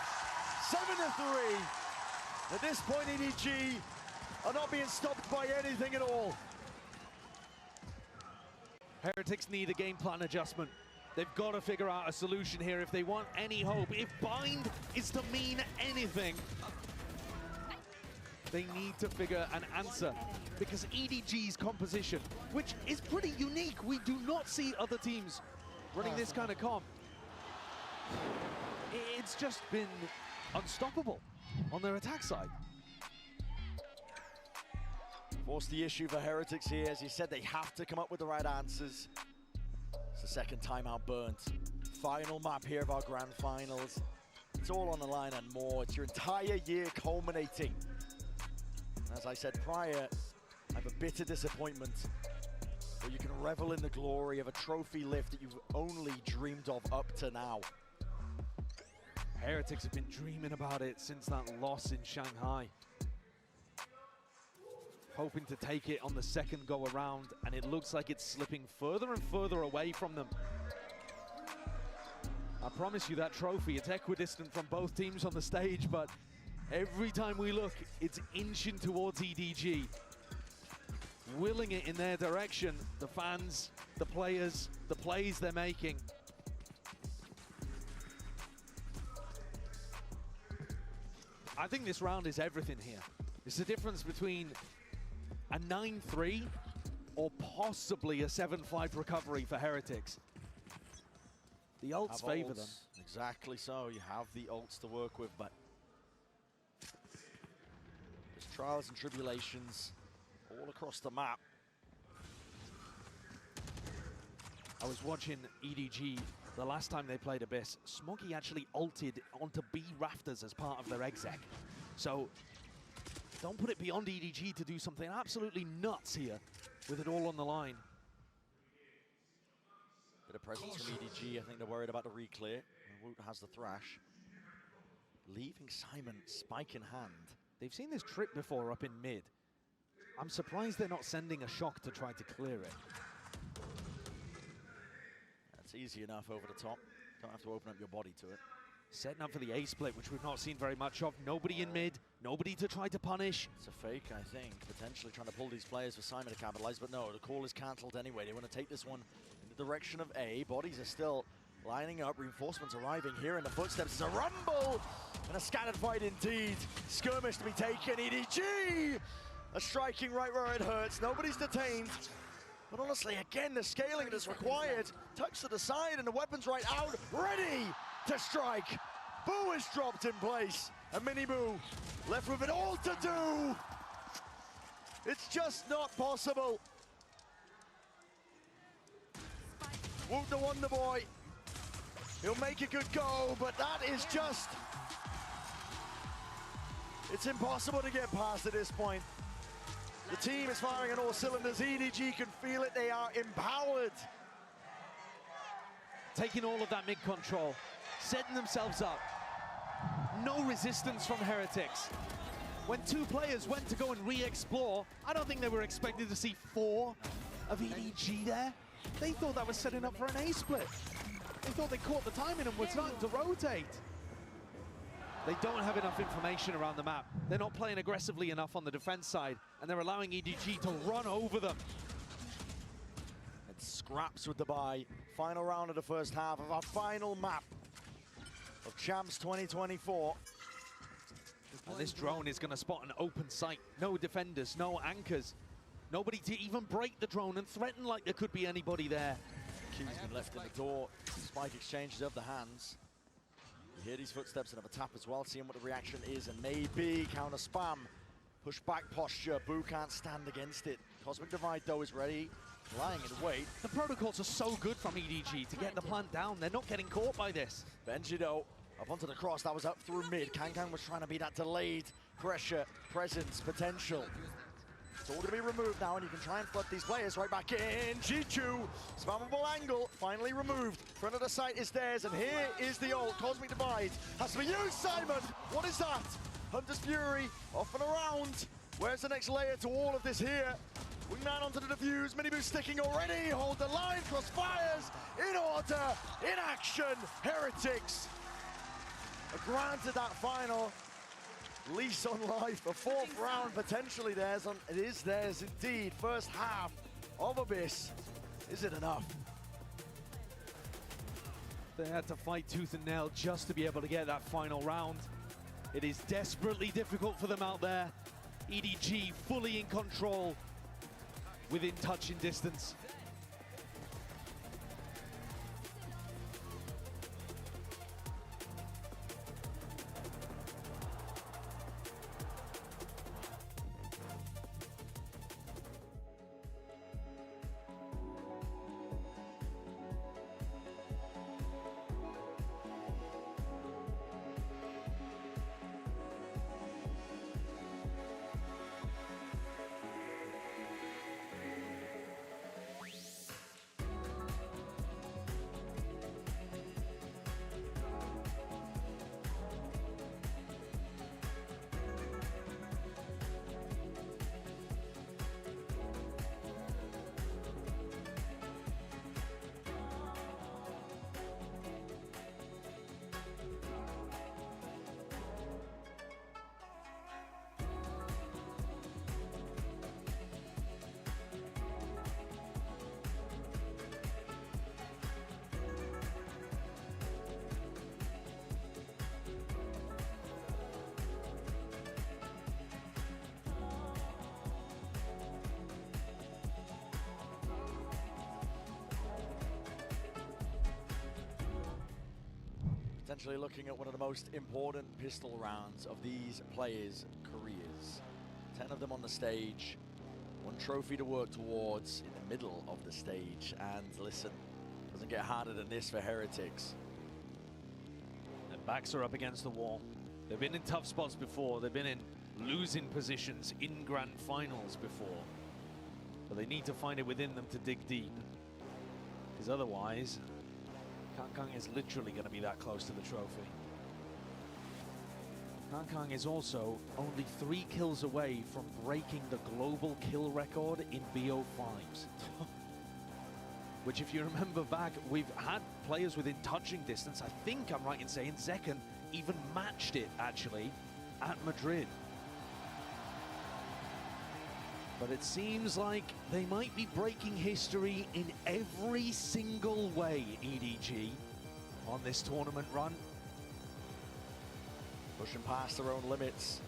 7-3. At this point, EDG are not being stopped by anything at all. Heretics need a game plan adjustment. They've got to figure out a solution here if they want any hope. If bind is to mean anything, they need to figure an answer, because EDG's composition, which is pretty unique, we do not see other teams running this kind of comp. It's just been unstoppable on their attack side. Force the issue for Heretics here. As you said, they have to come up with the right answers. It's the second timeout burnt. Final map here of our grand finals. It's all on the line and more. It's your entire year culminating. As I said prior, I have a bitter disappointment, but you can revel in the glory of a trophy lift that you've only dreamed of up to now. Heretics have been dreaming about it since that loss in Shanghai. Hoping to take it on the second go around, and it looks like it's slipping further and further away from them. I promise you that trophy, it's equidistant from both teams on the stage, but every time we look, it's inching towards EDG. Willing it in their direction, the fans, the players, the plays they're making. I think this round is everything here. It's the difference between a 9-3 or possibly a 7-5 recovery for Heretics. The ults favor them. Exactly so. You have the ults to work with, but there's trials and tribulations all across the map. I was watching EDG the last time they played Abyss. Smoggy actually ulted onto B rafters as part of their exec. So don't put it beyond EDG to do something absolutely nuts here with it all on the line. Bit of presence from EDG. I think they're worried about the re-clear. Woot has the thrash. Leaving Simon, spike in hand. They've seen this trip before up in mid. I'm surprised they're not sending a shock to try to clear it. That's easy enough over the top. Don't have to open up your body to it. Setting up for the A split, which we've not seen very much of. Nobody in mid, nobody to try to punish. It's a fake, I think, potentially trying to pull these players for Simon to capitalize, but no, the call is cancelled anyway. They want to take this one in the direction of A. Bodies are still lining up, reinforcements arriving here in the footsteps. It's a rumble and a scattered fight indeed. Skirmish to be taken, EDG! A striking right where it hurts, nobody's detained. But honestly, again, the scaling that is required. Touch to the side and the weapon's right out, ready to strike. Boo is dropped in place, and Mini Boo left with it all to do. It's just not possible. Woot the Wonder Boy. He'll make a good go, but that is just... It's impossible to get past at this point. The team is firing on all cylinders. EDG can feel it. They are empowered. Taking all of that mid control, setting themselves up. No resistance from Heretics. When two players went to go and re-explore, I don't think they were expected to see 4 of EDG there. They thought that was setting up for an A split. They thought they caught the timing and were starting to rotate. They don't have enough information around the map. They're not playing aggressively enough on the defense side, and they're allowing EDG to run over them. It scraps with the bye. Final round of the first half of our final map of Champs 2024. And this drone is going to spot an open site. No defenders, no anchors. Nobody to even break the drone and threaten like there could be anybody there. Key's been left in the door. Spike exchanges of the hands. You hear these footsteps and have a tap as well, seeing what the reaction is, and maybe counter spam. Push back posture, Boo can't stand against it. Cosmic Divide though is ready, lying in wait. The protocols are so good from EDG to get the plant down. They're not getting caught by this. Benji though, up onto the cross, that was up through mid. Kang was trying to be that delayed pressure, presence, potential. It's all gonna be removed now, and you can try and flood these players right back in. G2, spammable angle, finally removed. Front of the site is theirs, and here is the ult. Cosmic Divide has to be used, Simon. What is that? Hunter's Fury, off and around. Where's the next layer to all of this here? Wingman onto the defuse, Mini Boo sticking already. Hold the line, cross fires, in order, in action. Heretics are granted that final lease on life, a 4th round potentially theirs. It is theirs indeed. First half of Abyss. Is it enough? They had to fight tooth and nail just to be able to get that final round. It is desperately difficult for them out there. EDG fully in control, within touching distance. Potentially looking at one of the most important pistol rounds of these players' careers. 10 of them on the stage, 1 trophy to work towards in the middle of the stage. And listen, doesn't get harder than this for Heretics. Their backs are up against the wall. They've been in tough spots before. They've been in losing positions in grand finals before. But they need to find it within them to dig deep. Because otherwise, Kang is literally going to be that close to the trophy. Kang is also only 3 kills away from breaking the global kill record in BO5s. Which, if you remember back, we've had players within touching distance. I think I'm right in saying Zekken even matched it, actually, at Madrid. But it seems like they might be breaking history in every single way, EDG, on this tournament run. Pushing past their own limits.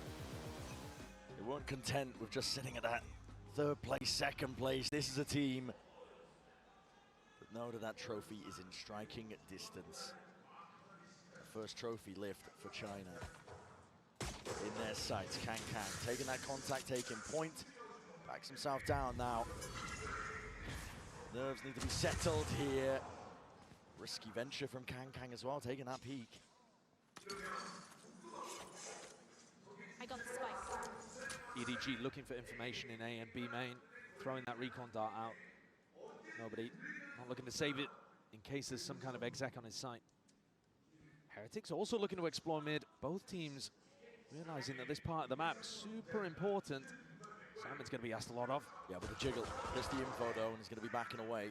They weren't content with just sitting at that 3rd place, 2nd place. This is a team that know that trophy is in striking distance. The first trophy lift for China. In their sights, Kang taking that contact, taking point. Backs himself down now. Nerves need to be settled here. Risky venture from Kang as well, taking that peak. I got the spike. EDG looking for information in A and B main, throwing that recon dart out. Nobody, not looking to save it in case there's some kind of exec on his site. Heretics also looking to explore mid. Both teams realizing that this part of the map super important. Simon's going to be asked a lot of. Yeah, with the jiggle. There's the info though, and he's going to be backing away.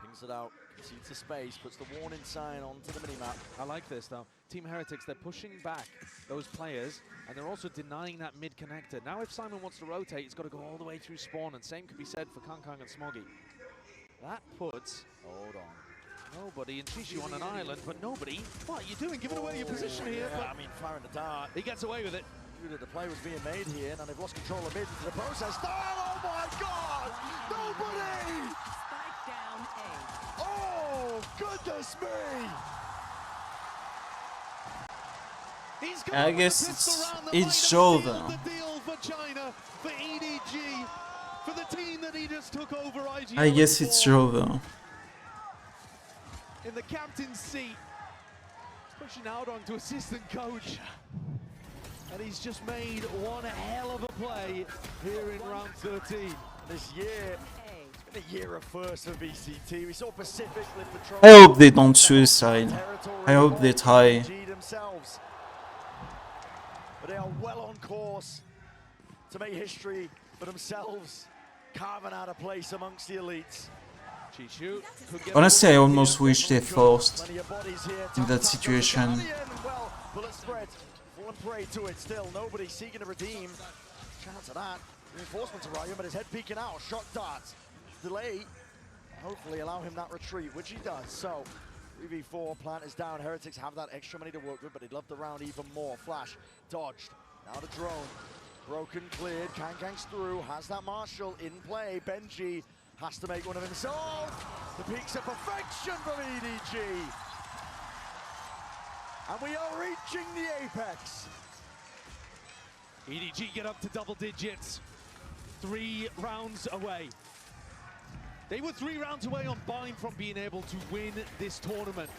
Pings it out, concedes the space, puts the warning sign onto the minimap. I like this though. Team Heretics, they're pushing back those players, and they're also denying that mid connector. Now if Simon wants to rotate, he's got to go all the way through spawn, and same could be said for Kang and Smoggy. That puts... Hold on. Nobody in Chishu on an island, but nobody... What are you doing? Giving away your position here. Yeah, But I mean, firing the dart. he gets away with it. That the play was being made here, and they've lost control of mid into the process. Oh my God! Nobody! Spike down A. Oh, goodness me! I guess it's Seoul though. The deal for China, for EDG, for the team that he just took over IGL. I guess it's Seoul though. In the captain's seat, Pushing out onto assistant coach. and he's just made one hell of a play here in round 13. This year, it's been a year of first for VCT. We saw Pacific lift the trophy. I hope they don't suicide. I hope they tie. Themselves. But they are well on course to make history for themselves, carving out a place amongst the elites. Honestly, I almost wish they forced in that situation. Well, bullet spread, falling prey to it still. Nobody seeking to redeem. Chance of that. Reinforcements arriving, but his head peeking out. Shot darts. Delay. Hopefully allow him that retreat, which he does. So, 3v4, plant is down. Heretics have that extra money to work with, but he'd love the round even more. Flash, dodged. Now the drone. Broken, cleared. Kang's through. Has that Marshall in play. Benji has to make one of himself. The peaks of perfection from EDG. And we are reaching the apex. EDG get up to double digits. 3 rounds away. They were 3 rounds away on Bind from being able to win this tournament.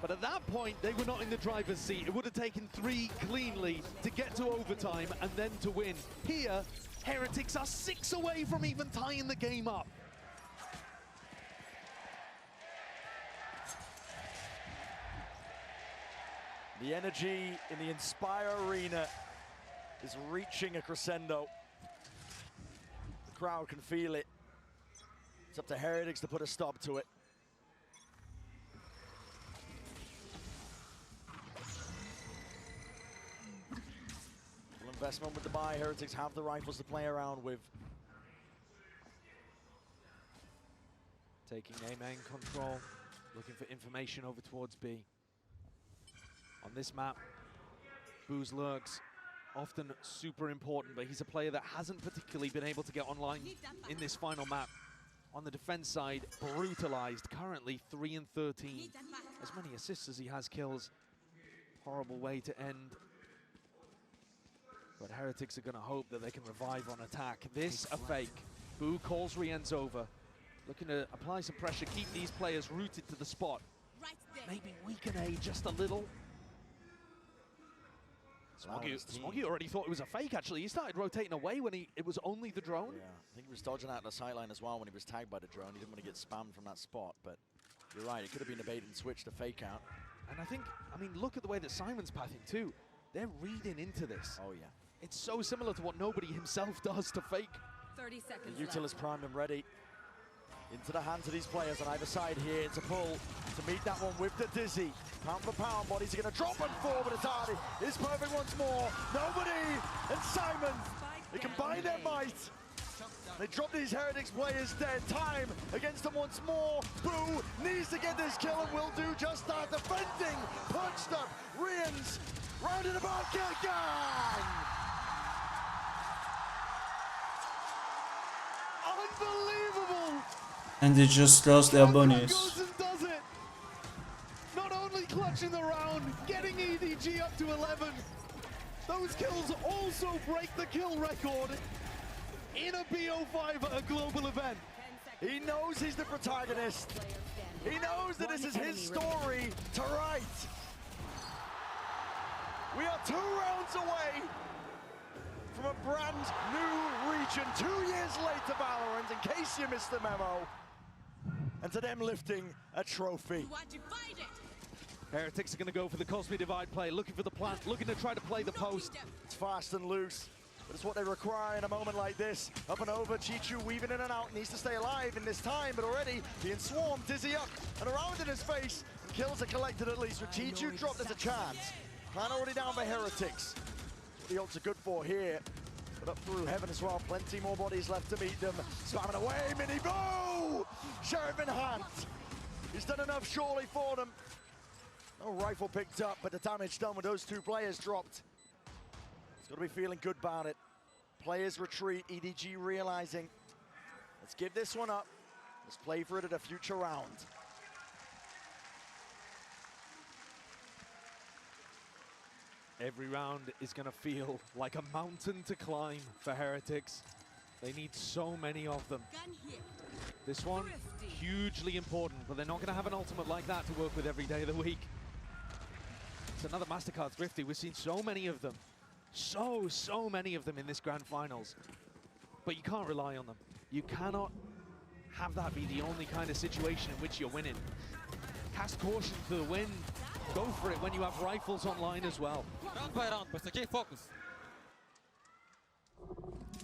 But at that point, they were not in the driver's seat. It would have taken 3 cleanly to get to overtime and then to win. Here, Heretics are 6 away from even tying the game up. The energy in the Inspire Arena is reaching a crescendo. The crowd can feel it. It's up to Heretics to put a stop to it. Full investment with the buy. Heretics have the rifles to play around with. Taking A main control, looking for information over towards B. On this map, Boo's lurks, often super important, but he's a player that hasn't particularly been able to get online in this final map. On the defense side, brutalized, currently 3 and 13. As many assists as he has kills. Horrible way to end. But Heretics are going to hope that they can revive on attack. This a fake. Boo calls Rien's over. Looking to apply some pressure, keep these players rooted to the spot. Maybe weaken A just a little. Smoggy already thought it was a fake, actually. He started rotating away when it was only the drone. Yeah, I think he was dodging out the sideline as well when he was tagged by the drone. He didn't want to get spammed from that spot, but you're right, it could have been a bait and switch to fake out. And I think, I mean, look at the way that Simon's pathing too. They're reading into this. Oh, yeah. It's so similar to what Nobody himself does to Fake. 30 seconds Util is primed and ready. Into the hands of these players on either side here. It's a pull to meet that one with the Dizzy. Pound for pound, bodies are going to drop and fall, but it's Hardy. It's perfect once more. Nobody and Simon, they combine their might. They drop these Heretics players dead. Time against them once more. Boo needs to get this kill and will do just that. Defending, punched up, Rians, rounded about, kill gang! Unbelievable! And they just lost their bonus. Goes and does it. Not only clutching the round, getting EDG up to 11. Those kills also break the kill record in a BO5 at a global event. He knows he's the protagonist. He knows that this is his story to write. We are 2 rounds away from a brand new region. 2 years late to Valorant, in case you missed the memo. And to them lifting a trophy. Heretics are going to go for the Cosby Divide play, looking for the plant, looking to try to play the post. It's fast and loose, but it's what they require in a moment like this. Up and over, Chichu weaving in and out, needs to stay alive in this time, but already being swarmed, Dizzy up and around in his face. And kills are collected at least. With Chichu dropped, there's a chance. Plan already down for Heretics. That's what the ults are good for here. But up through heaven as well, plenty more bodies left to meet them. Spamming away, Mini Boo! Sheriff in hand. He's done enough surely for them. No rifle picked up, but the damage done with those 2 players dropped. He's got to be feeling good about it. Players retreat, EDG realizing, let's give this one up. Let's play for it at a future round. Every round is going to feel like a mountain to climb for Heretics. They need so many of them. This one, hugely important, but they're not going to have an ultimate like that to work with every day of the week. It's another MasterCard Thrifty. We've seen so many of them. So many of them in this Grand Finals. But you can't rely on them. You cannot have that be the only kind of situation in which you're winning. Cast caution to the wind. Go for it when you have rifles online as well. Round by round, but okay, focus.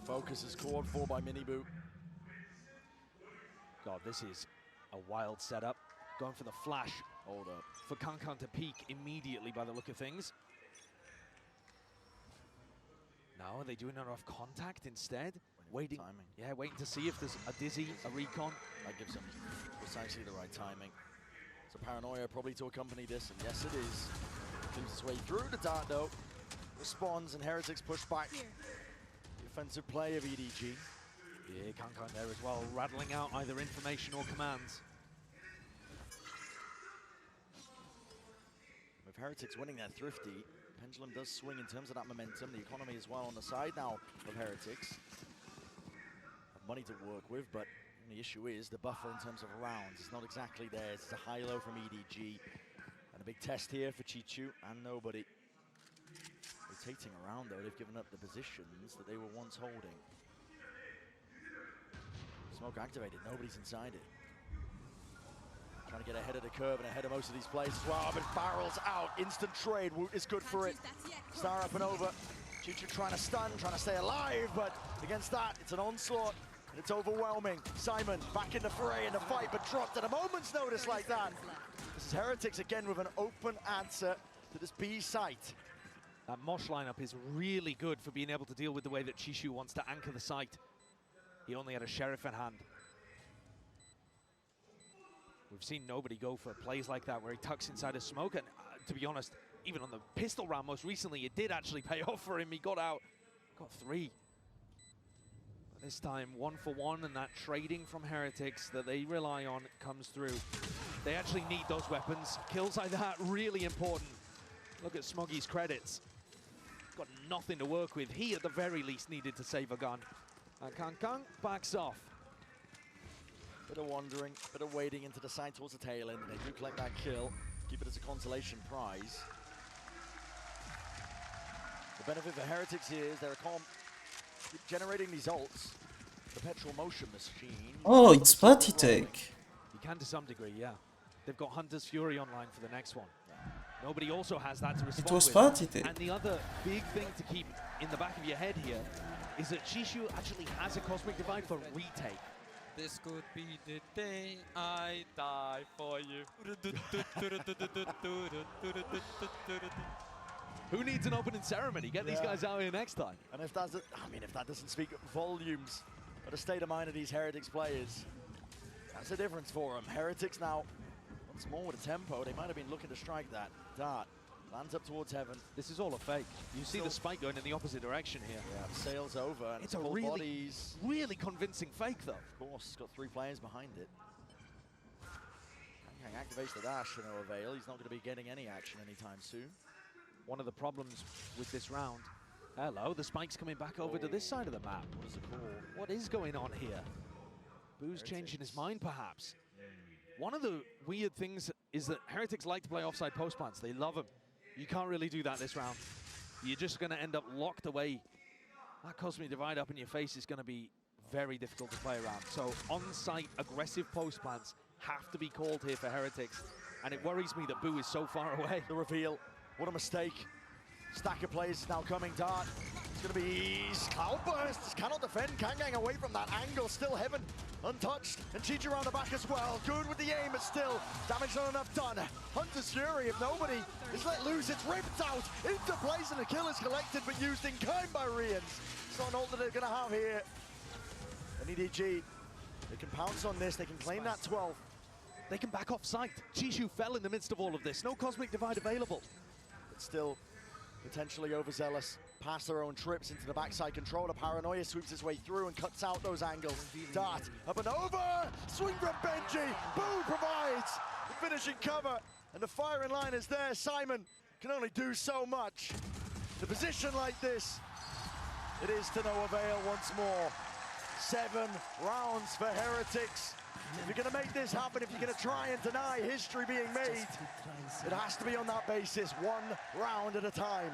Focus is called for by Miniboo. God, this is a wild setup. Going for the flash. Hold up. For Kankan to peek immediately by the look of things. Now, are they doing enough contact instead? Waiting. Timing. Yeah, waiting to see if there's a Dizzy, a recon. That gives them precisely the right timing. So Paranoia probably to accompany this, and yes it is. Keeps its way through the dart though. Responds, and Heretics push back. The offensive play of EDG. Yeah, Kankan there as well, rattling out either information or commands. With Heretics winning their Thrifty, pendulum does swing in terms of that momentum. The economy as well on the side now of Heretics. Have money to work with, but the issue is the buffer in terms of rounds. It's not exactly there. It's a high-low from EDG. And a big test here for Chichu and Nobody. Rotating around though, they've given up the positions that they were once holding. Smoke activated, nobody's inside it. Trying to get ahead of the curve and ahead of most of these players as well, but barrels out, instant trade. Woot is good for it. Star up and over. Chichu trying to stun, trying to stay alive, but against that, it's an onslaught. And it's overwhelming. Simon back in the fray in the fight, but dropped at a moment's notice like that. This is Heretics again with an open answer to this B site. That Mosh lineup is really good for being able to deal with the way that Chishu wants to anchor the site. He only had a Sheriff in hand. We've seen Nobody go for plays like that where he tucks inside a smoke, and to be honest, even on the pistol round most recently, it did actually pay off for him. He got out, got 3. This time, 1 for 1, and that trading from Heretics that they rely on comes through. They actually need those weapons. Kills like that, really important. Look at Smoggy's credits. Got nothing to work with. He, at the very least, needed to save a gun. And Kankan backs off. Bit of wandering, bit of wading into the side towards the tail end. They do collect that kill. Keep it as a consolation prize. The benefit for Heretics here is they're keep generating these ults. Perpetual motion machine. Oh, it's party take. You can to some degree, yeah. They've got Hunter's Fury online for the next one. Yeah. Nobody also has that to respond was with. VCT. And the other big thing to keep in the back of your head here is that Chishu actually has a Cosmic Divide for retake. This could be the day I die for you. Who needs an opening ceremony? Get these guys out here next time. And if that's, if that doesn't speak volumes of the state of mind of these Heretics players, that's a difference for them. Heretics now, once more with a tempo. They might have been looking to strike that. Dart lands up towards heaven. This is all a fake. You see the spike going in the opposite direction here. Yeah, sails over. And it's a really convincing fake, though. Of course, it's got 3 players behind it. Kang activates the dash to no avail. He's not going to be getting any action anytime soon. One of the problems with this round. Hello, the spike's coming back over to this side of the map. What is the call? What is going on here? Boo's changing his mind, perhaps. One of the weird things is that Heretics like to play offside post plants. They love them. You can't really do that this round. You're just going to end up locked away. That Cosmic Divide up in your face is going to be very difficult to play around. So on-site aggressive post plants have to be called here for Heretics. And it worries me that Boo is so far away. The reveal. What a mistake. Stack of players now coming. Dart. It's going to be Cloudburst. Cannot defend. Kang away from that angle. Still Heaven untouched. And Chi around the back as well. Good with the aim, but still damage not enough done. Hunter's Fury, if nobody is let loose, it's ripped out into place, and the kill is collected but used in kind by Rians. It's not an ult that they're going to have here. And EDG, they can pounce on this. They can claim that 12. They can back off site. Chishu fell in the midst of all of this. No Cosmic Divide available. But still potentially overzealous. Past their own trips into the backside controller. Paranoia sweeps his way through and cuts out those angles. Dart up and over. Swing from Benji. Boo provides the finishing cover. And the firing line is there. Simon can only do so much. The position like this, it is to no avail once more. 7 rounds for Heretics. If you're going to make this happen, if you're going to try and deny history being made, it has to be on that basis, 1 round at a time.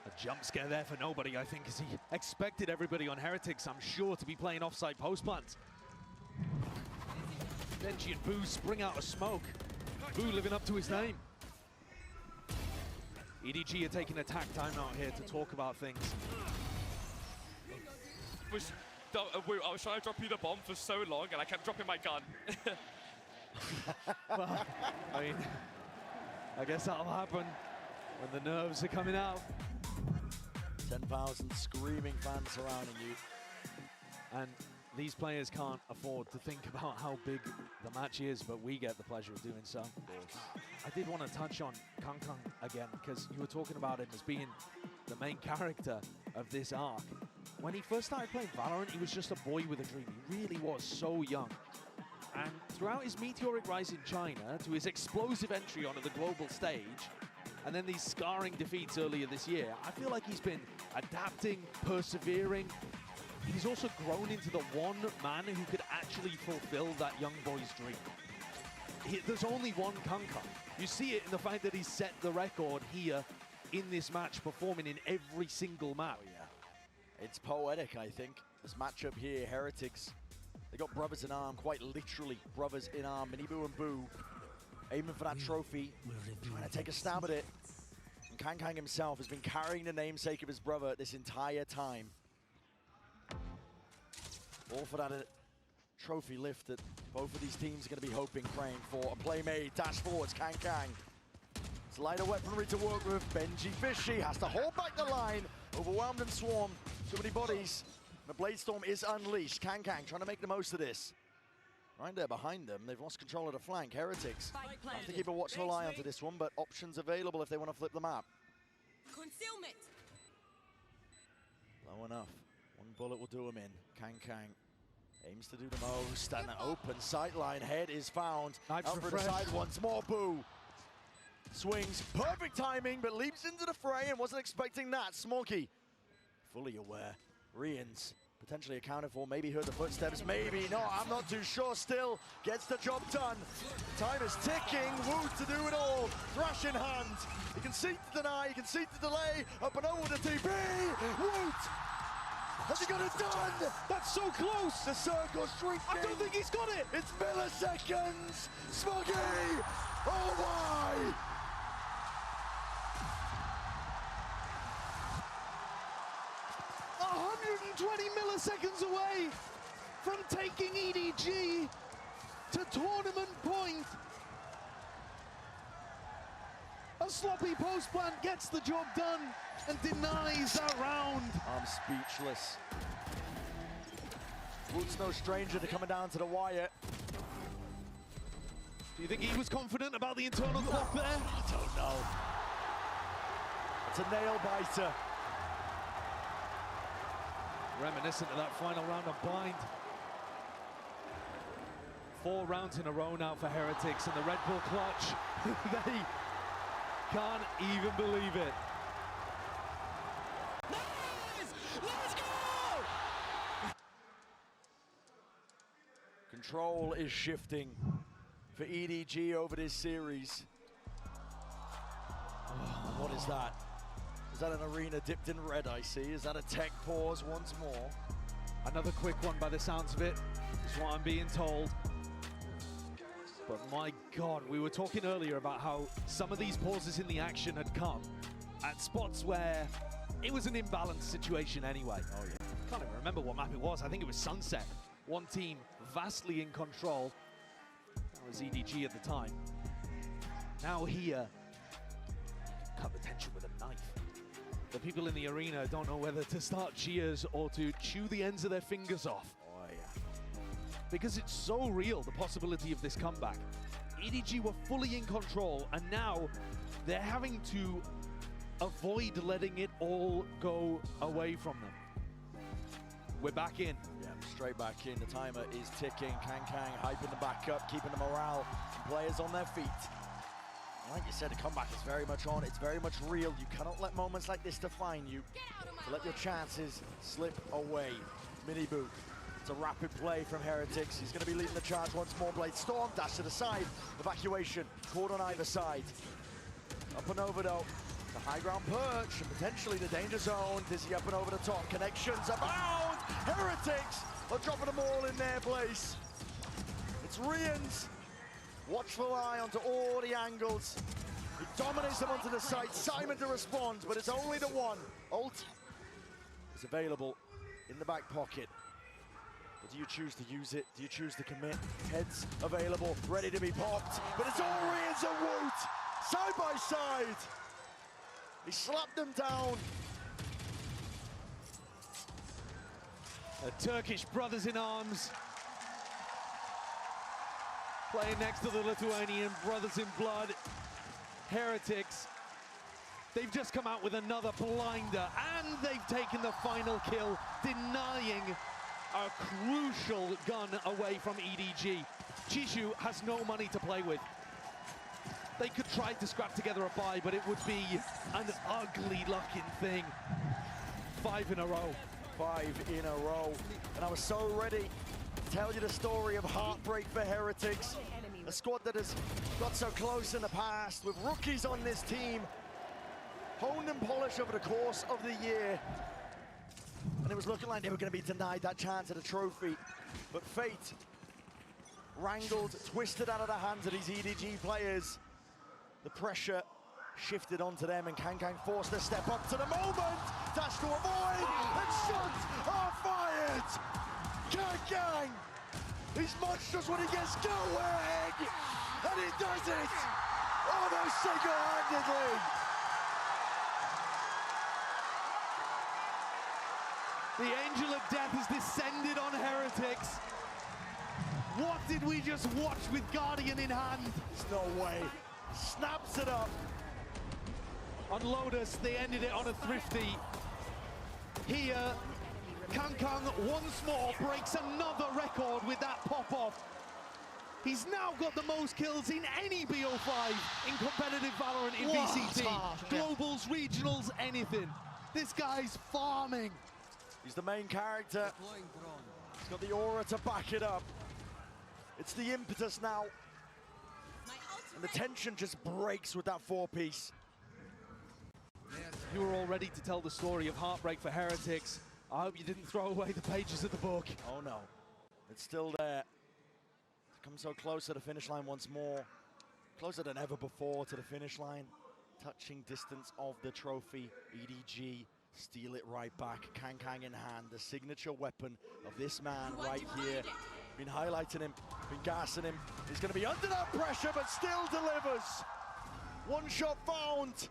A jump scare there for nobody, I think, as he expected everybody on Heretics, I'm sure, to be playing offside post plants. Benji and Boo spring out of smoke. Boo living up to his name. EDG are taking attack time out here to talk about things. I was trying to drop you the bomb for so long, and I kept dropping my gun. Well, I mean, I guess that'll happen when the nerves are coming out. 10,000 screaming fans surrounding you. And these players can't afford to think about how big the match is, but we get the pleasure of doing so. I did want to touch on Kang again, because you were talking about him as being the main character of this arc. When he first started playing Valorant, he was just a boy with a dream. He really was so young. And throughout his meteoric rise in China, to his explosive entry onto the global stage, and then these scarring defeats earlier this year, I feel like he's been adapting, persevering. He's also grown into the one man who could actually fulfill that young boy's dream. There's only one Kang. You see it in the fact that he's set the record here in this match, performing in every single map. Oh, yeah. It's poetic, I think. This matchup here, Heretics, they got brothers in arm, quite literally brothers in arm. Minibu and Boo aiming for that trophy, trying to take a stab at it. And Kang himself has been carrying the namesake of his brother this entire time. All for that trophy lift that both of these teams are going to be hoping, praying for. A play made, dash forwards, Kang. It's lighter weaponry to work with. Benji Fishy has to hold back the line. Overwhelmed and swarmed. Too many bodies. The Blade Storm is unleashed. Kang trying to make the most of this. Right there behind them, they've lost control of the flank. Heretics have to keep a watchful eye onto this one, but options available if they want to flip the map. Concealment. Low enough. One bullet will do him in. Kang aims to do the most, and an open sightline head is found. Out for the side once more. Boo swings, perfect timing, but leaps into the fray and wasn't expecting that. Smokey fully aware. Rians potentially accounted for, maybe heard the footsteps, maybe not, I'm not too sure. Still gets the job done. Time is ticking. Woot to do it all. Thrash in hand. You can see to deny, you can see to delay. Up and over the TP. Woot Has he got it done? That's so close. The circle shrinking. I don't think he's got it. It's milliseconds. Smuggy. Oh my. 120 milliseconds away from taking EDG to tournament point. A sloppy post plant gets the job done and denies that round. I'm speechless. Wood's no stranger to coming down to the wire. Do you think he was confident about the internal clock there? I don't know. It's a nail biter. Reminiscent of that final round of Bind. 4 rounds in a row now for Heretics, and the Red Bull clutch. They can't even believe it. Let's go! Control is shifting for EDG over this series. What is that? Is that an arena dipped in red, I see? Is that a tech pause once more? Another quick one by the sounds of it, is what I'm being told. But my God, we were talking earlier about how some of these pauses in the action had come at spots where it was an imbalanced situation anyway. Oh yeah. Can't even remember what map it was. I think it was Sunset. One team vastly in control. That was EDG at the time. Now here, cut the tension with a knife. The people in the arena don't know whether to start cheers or to chew the ends of their fingers off. Oh yeah. Because it's so real, the possibility of this comeback. EDG were fully in control, and now they're having to avoid letting it all go away from them. We're back in. Yeah, straight back in. The timer is ticking. Kang hyping the back up, keeping the morale and players on their feet. Like you said, the comeback is very much on. It's very much real. You cannot let moments like this define you. To let your chances slip away. Mini boot. It's a rapid play from Heretics. He's going to be leading the charge once more. Blade Storm, dash to the side. Evacuation, caught on either side. Up and over though. The high ground perch and potentially the danger zone. Dizzy up and over the top. Connections abound. Heretics are dropping them all in their place. It's Rians. Watchful eye onto all the angles. He dominates them onto the side. Simon to respond, but it's only the one. Ult is available in the back pocket. But do you choose to use it? Do you choose to commit? Heads available, ready to be popped. But it's all Rians and Woot, side by side. He slapped them down. The Turkish brothers in arms. Playing next to the Lithuanian brothers in blood. Heretics. They've just come out with another blinder, and they've taken the final kill, denying a crucial gun away from EDG. Chishu has no money to play with. They could try to scrap together a buy, but it would be an ugly looking thing. 5 in a row. 5 in a row. And I was so ready to tell you the story of heartbreak for Heretics. A squad that has got so close in the past with rookies on this team. Honed and polished over the course of the year. And it was looking like they were going to be denied that chance at a trophy. But fate wrangled, twisted out of the hands of these EDG players. The pressure shifted onto them, and Kang forced to step up to the moment. Dash to avoid, and shots are fired. Kang, he's monstrous when he gets going, and he does it almost single-handedly. The angel of death has descended on Heretics. What did we just watch with Guardian in hand? There's no way. Snaps it up. On Lotus, they ended it on a thrifty. Here, Kang once more breaks another record with that pop-off. He's now got the most kills in any BO5 in competitive Valorant in VCT. Globals, regionals, anything. This guy's farming. He's the main character. He's got the aura to back it up. It's the impetus now. And the tension just breaks with that 4-piece. You were all ready to tell the story of heartbreak for Heretics. I hope you didn't throw away the pages of the book. Oh no, it's still there. Come so close to the finish line once more. Closer than ever before to the finish line. Touching distance of the trophy. EDG steal it right back. Kang in hand, the signature weapon of this man right here. Been highlighting him, been gassing him. He's going to be under that pressure, but still delivers. One shot found.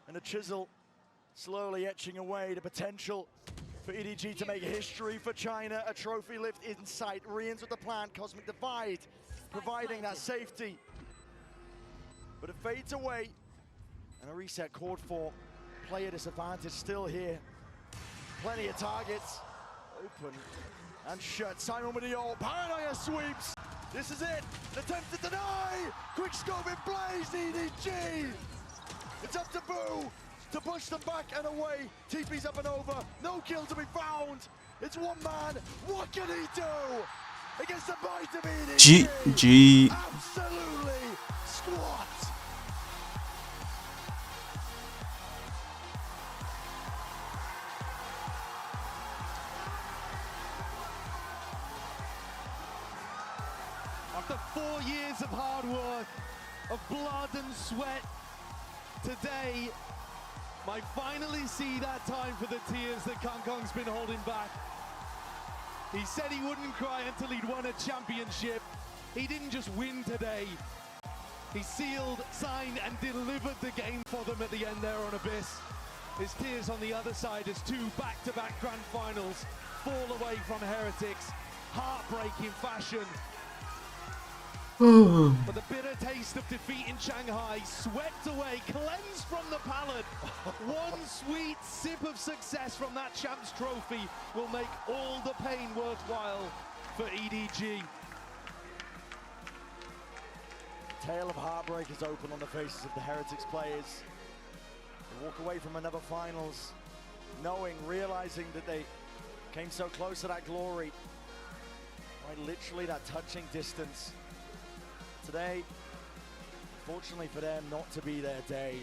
And a chisel slowly etching away the potential for EDG to make history for China. A trophy lift in sight. Rians with the plan. Cosmic Divide providing that safety. But it fades away. And a reset called for. Player disadvantage still here. Plenty of targets. Open and shut. Simon with the ult. Paranoia sweeps. This is it. Attempt to deny. Quick scope in place. EDG. It's up to Boo to push them back and away. TP's up and over. No kill to be found. It's one man. What can he do against the bite of EDG? GG. Absolutely squat. After 4 years of hard work, of blood and sweat, today might finally see that time for the tears that Kangkong's been holding back. He said he wouldn't cry until he'd won a championship. He didn't just win today. He sealed, signed and delivered the game for them at the end there on Abyss. His tears on the other side as two back-to-back grand finals fall away from Heretics. Heartbreaking fashion. But the bitter taste of defeat in Shanghai swept away, cleansed from the palate. One sweet sip of success from that Champs Trophy will make all the pain worthwhile for EDG. The tale of heartbreak is open on the faces of the Heretics players. They walk away from another finals, knowing, realizing that they came so close to that glory. Right, literally that touching distance. Today, fortunately for them, not to be their day.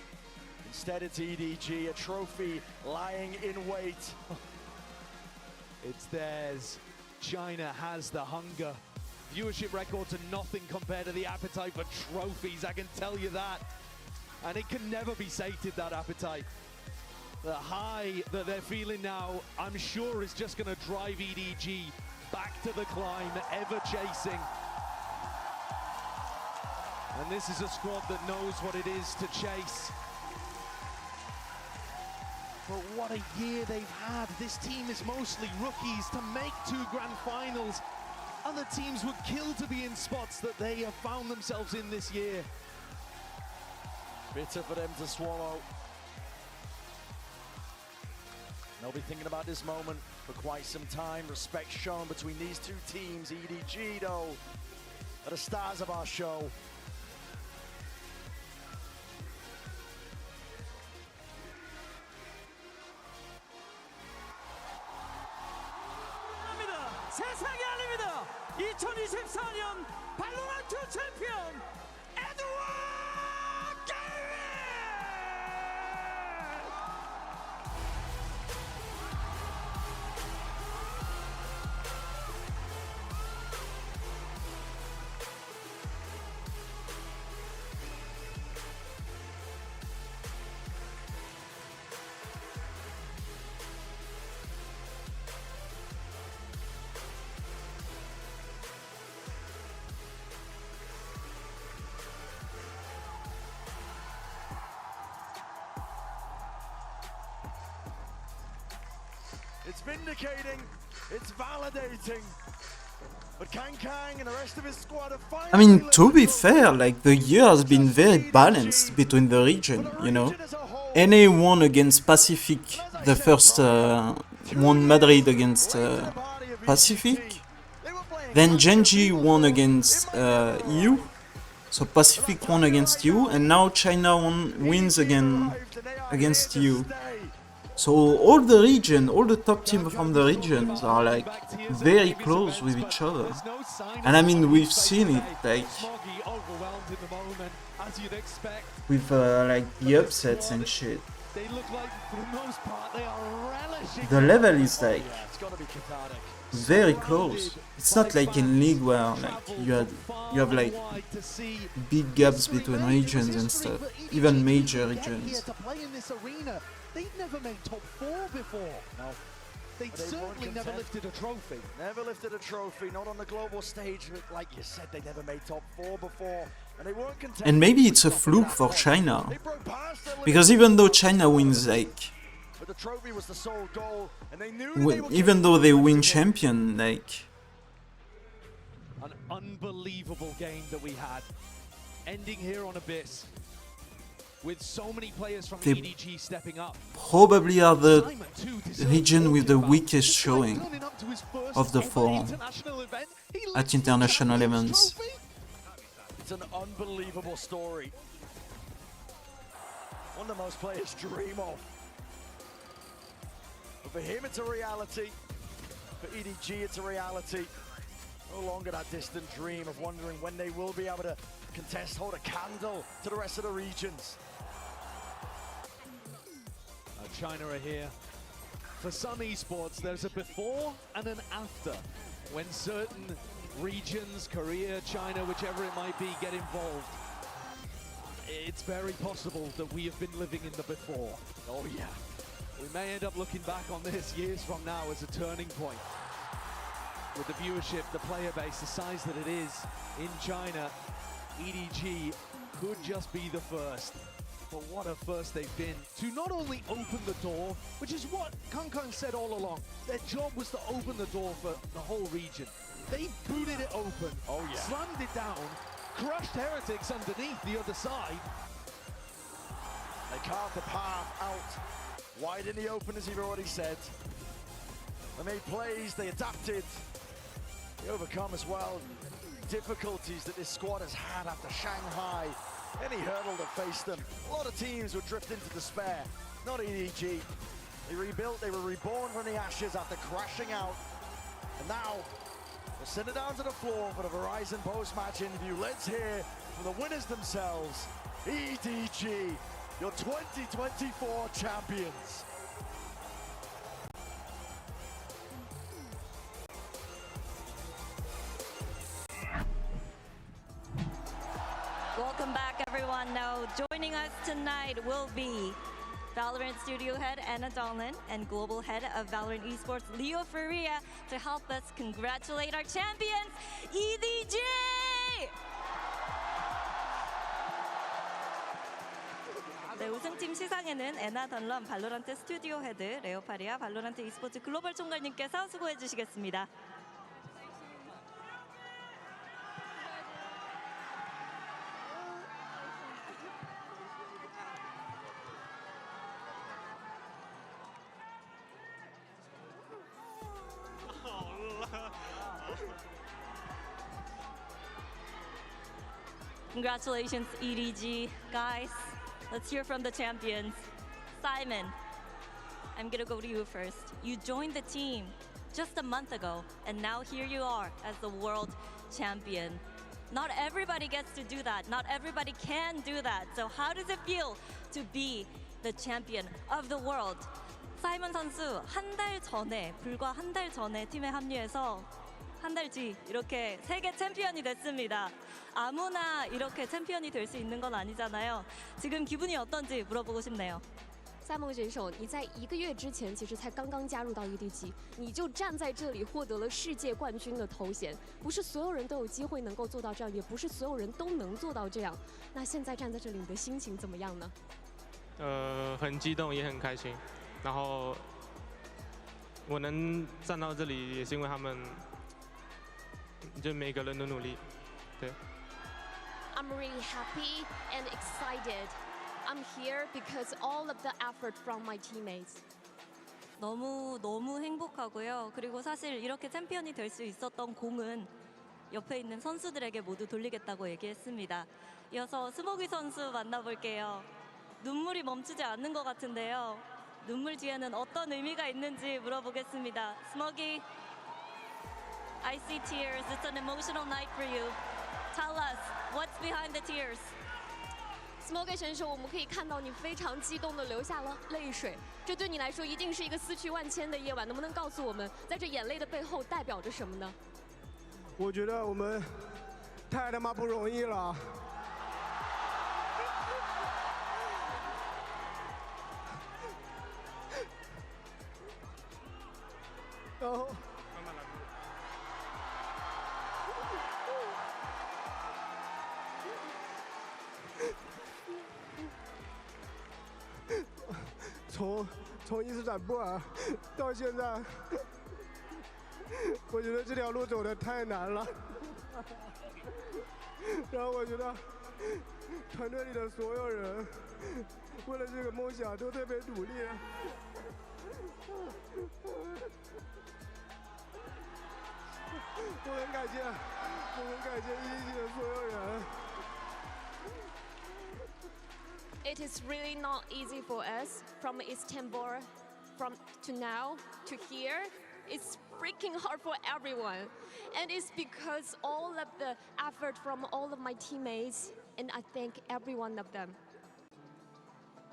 Instead, it's EDG, a trophy lying in wait. It's theirs. China has the hunger. Viewership records are nothing compared to the appetite for trophies, I can tell you that. And it can never be sated, that appetite. The high that they're feeling now, I'm sure is just going to drive EDG back to the climb, ever chasing. And this is a squad that knows what it is to chase. But what a year they've had. This team is mostly rookies to make 2 grand finals. Other teams would kill to be in spots that they have found themselves in this year. Bitter for them to swallow. They'll be thinking about this moment for quite some time. Respect shown between these two teams. EDG, though, are the stars of our show. 세상이 아닙니다. 2024년 발로란트 챔피언 에드워드 게이밍! It's vindicating, it's validating. But Kang and the rest of his squad are finally... I mean, to be fair, like, the year has been very balanced between the region, you know? NA won against Pacific, the first won Madrid against Pacific. Then Genji won against EU, so Pacific won against EU, and now China wins again against EU. So all the region, all the top teams from the regions are like very close with each other. And I mean, we've seen it, like, with like the upsets and shit. They look like, for the most part, they are relishing. The level is like Yeah, it's got to be cathartic. very close. It's not like in League where like you have like big gaps between regions and stuff, even major regions. To play in this arena, they've never made top 4 before. No. They'd certainly never lifted a trophy. Never lifted a trophy, not on the global stage. Like you said, they never made top 4 before. And they weren't content. And maybe it's a fluke for China, because even though China wins like, but the trophy was the sole goal, and they knew even though they win champion, like an unbelievable game that we had, ending here on Abyss, with so many players from They EDG stepping up. probably are the region with the weakest showing of the 4 at international events. It's an unbelievable story. One that most players dream of. But for him, it's a reality. For EDG, it's a reality. No longer that distant dream of wondering when they will be able to contest, hold a candle to the rest of the regions. China are here. For some esports, there's a before and an after. When certain regions, Korea, China, whichever it might be, get involved, it's very possible that we have been living in the before. Oh yeah. We may end up looking back on this years from now as a turning point. With the viewership, the player base, the size that it is in China, EDG could just be the first. But what a first they've been to not only open the door, which is what Kang said all along. Their job was to open the door for the whole region. They booted it open, slammed it down, crushed Heretics underneath the other side. They carved the path out wide in the open, as you've already said. They made plays, they adapted, they overcome as well difficulties that this squad has had after Shanghai. Any hurdle that faced them. A lot of teams would drift into despair. Not EDG. They rebuilt, they were reborn from the ashes after crashing out. And now, we'll send it down to the floor for the Verizon post-match interview. Let's hear from the winners themselves, EDG, your 2024 champions. Welcome back, everyone. Now, joining us tonight will be Valorant Studio Head Anna Donlin and Global Head of Valorant Esports Leo Faria to help us congratulate our champions, EDG! 네, 우승팀 시상에는 애나 던런 발로란트 스튜디오 헤드, 레오 파리아 발로란트 e스포츠 글로벌 총괄님께서 수고해 주시겠습니다. Congratulations, EDG. Guys, let's hear from the champions. Simon, I'm gonna go to you first. You joined the team just a month ago, and now here you are as the world champion. Not everybody gets to do that. Not everybody can do that. So how does it feel to be the champion of the world? 사이먼 선수 불과 한 달 전에 팀에 합류해서 한 달 뒤 이렇게 세계 챔피언이 됐습니다. 아무나 이렇게 챔피언이 될 수 있는 건 아니잖아요. 지금 기분이 어떤지 물어보고 싶네요.赛梦选手，你在1个月之前其实才刚刚加入到 EDG， 你就站在这里获得了世界冠军的头衔。不是所有人都有机会能够做到这样，也不是所有人都能做到这样。那现在站在这里，你的心情怎么样呢？很激动，也很开心。然后我能站到这里，也是因为他们，就每个人的努力。对。I'm really happy and excited. I'm here because all of the effort from my teammates. 너무 행복하고요. 그리고 사실 이렇게 챔피언이 될 수 있었던 공은 옆에 있는 선수들에게 모두 돌리겠다고 얘기했습니다. 이어서 스모기 선수 만나볼게요. 눈물이 멈추지 않는 것 같은데요. 눈물 뒤에는 어떤 의미가 있는지 물어보겠습니다. 스모기, I see tears. It's an emotional night for you. Tell us, what's behind the tears? Smoke 选手，我们可以看到你非常激动的流下了泪水，这对你来说一定是一个思绪万千的夜晚。能不能告诉我们，在这眼泪的背后代表着什么呢？我觉得我们太他妈不容易了。然后。从伊斯坦布尔到现在，我觉得这条路走得太难了。然后我觉得团队里的所有人为了这个梦想都特别努力。我很感谢EDG的所有人。It is really not easy for us from Istanbul, to now to here. It's freaking hard for everyone, and it's because all of the effort from all of my teammates, and I thank every one of them.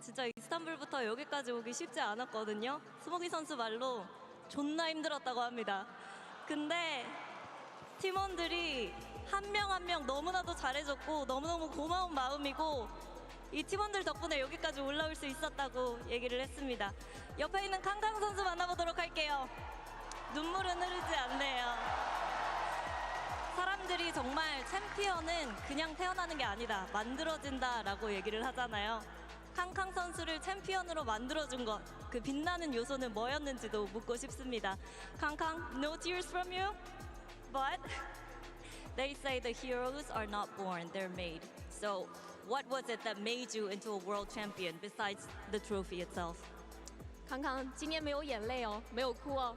진짜 이스탄불부터 여기까지 오기 쉽지 않았거든요. 스모기 선수 말로 존나 힘들었다고 합니다. 근데 팀원들이 한 명 한 명 너무나도 잘해줬고 너무너무 고마운 마음이고 이 팀원들 덕분에 여기까지 올라올 수 있었다고 얘기를 했습니다. 옆에 있는 캉캉 선수 만나보도록 할게요. 눈물은 흐르지 않네요. 사람들이 정말 챔피언은 그냥 태어나는 게 아니다. 만들어진다라고 얘기를 하잖아요. 캉캉 선수를 챔피언으로 만들어준 것, 그 빛나는 요소는 뭐였는지도 묻고 싶습니다. 캉캉, no tears from you? But they say the heroes are not born, they're made. So what was it that made you into a world champion besides the trophy itself? 康康今天没有眼泪哦，没有哭哦。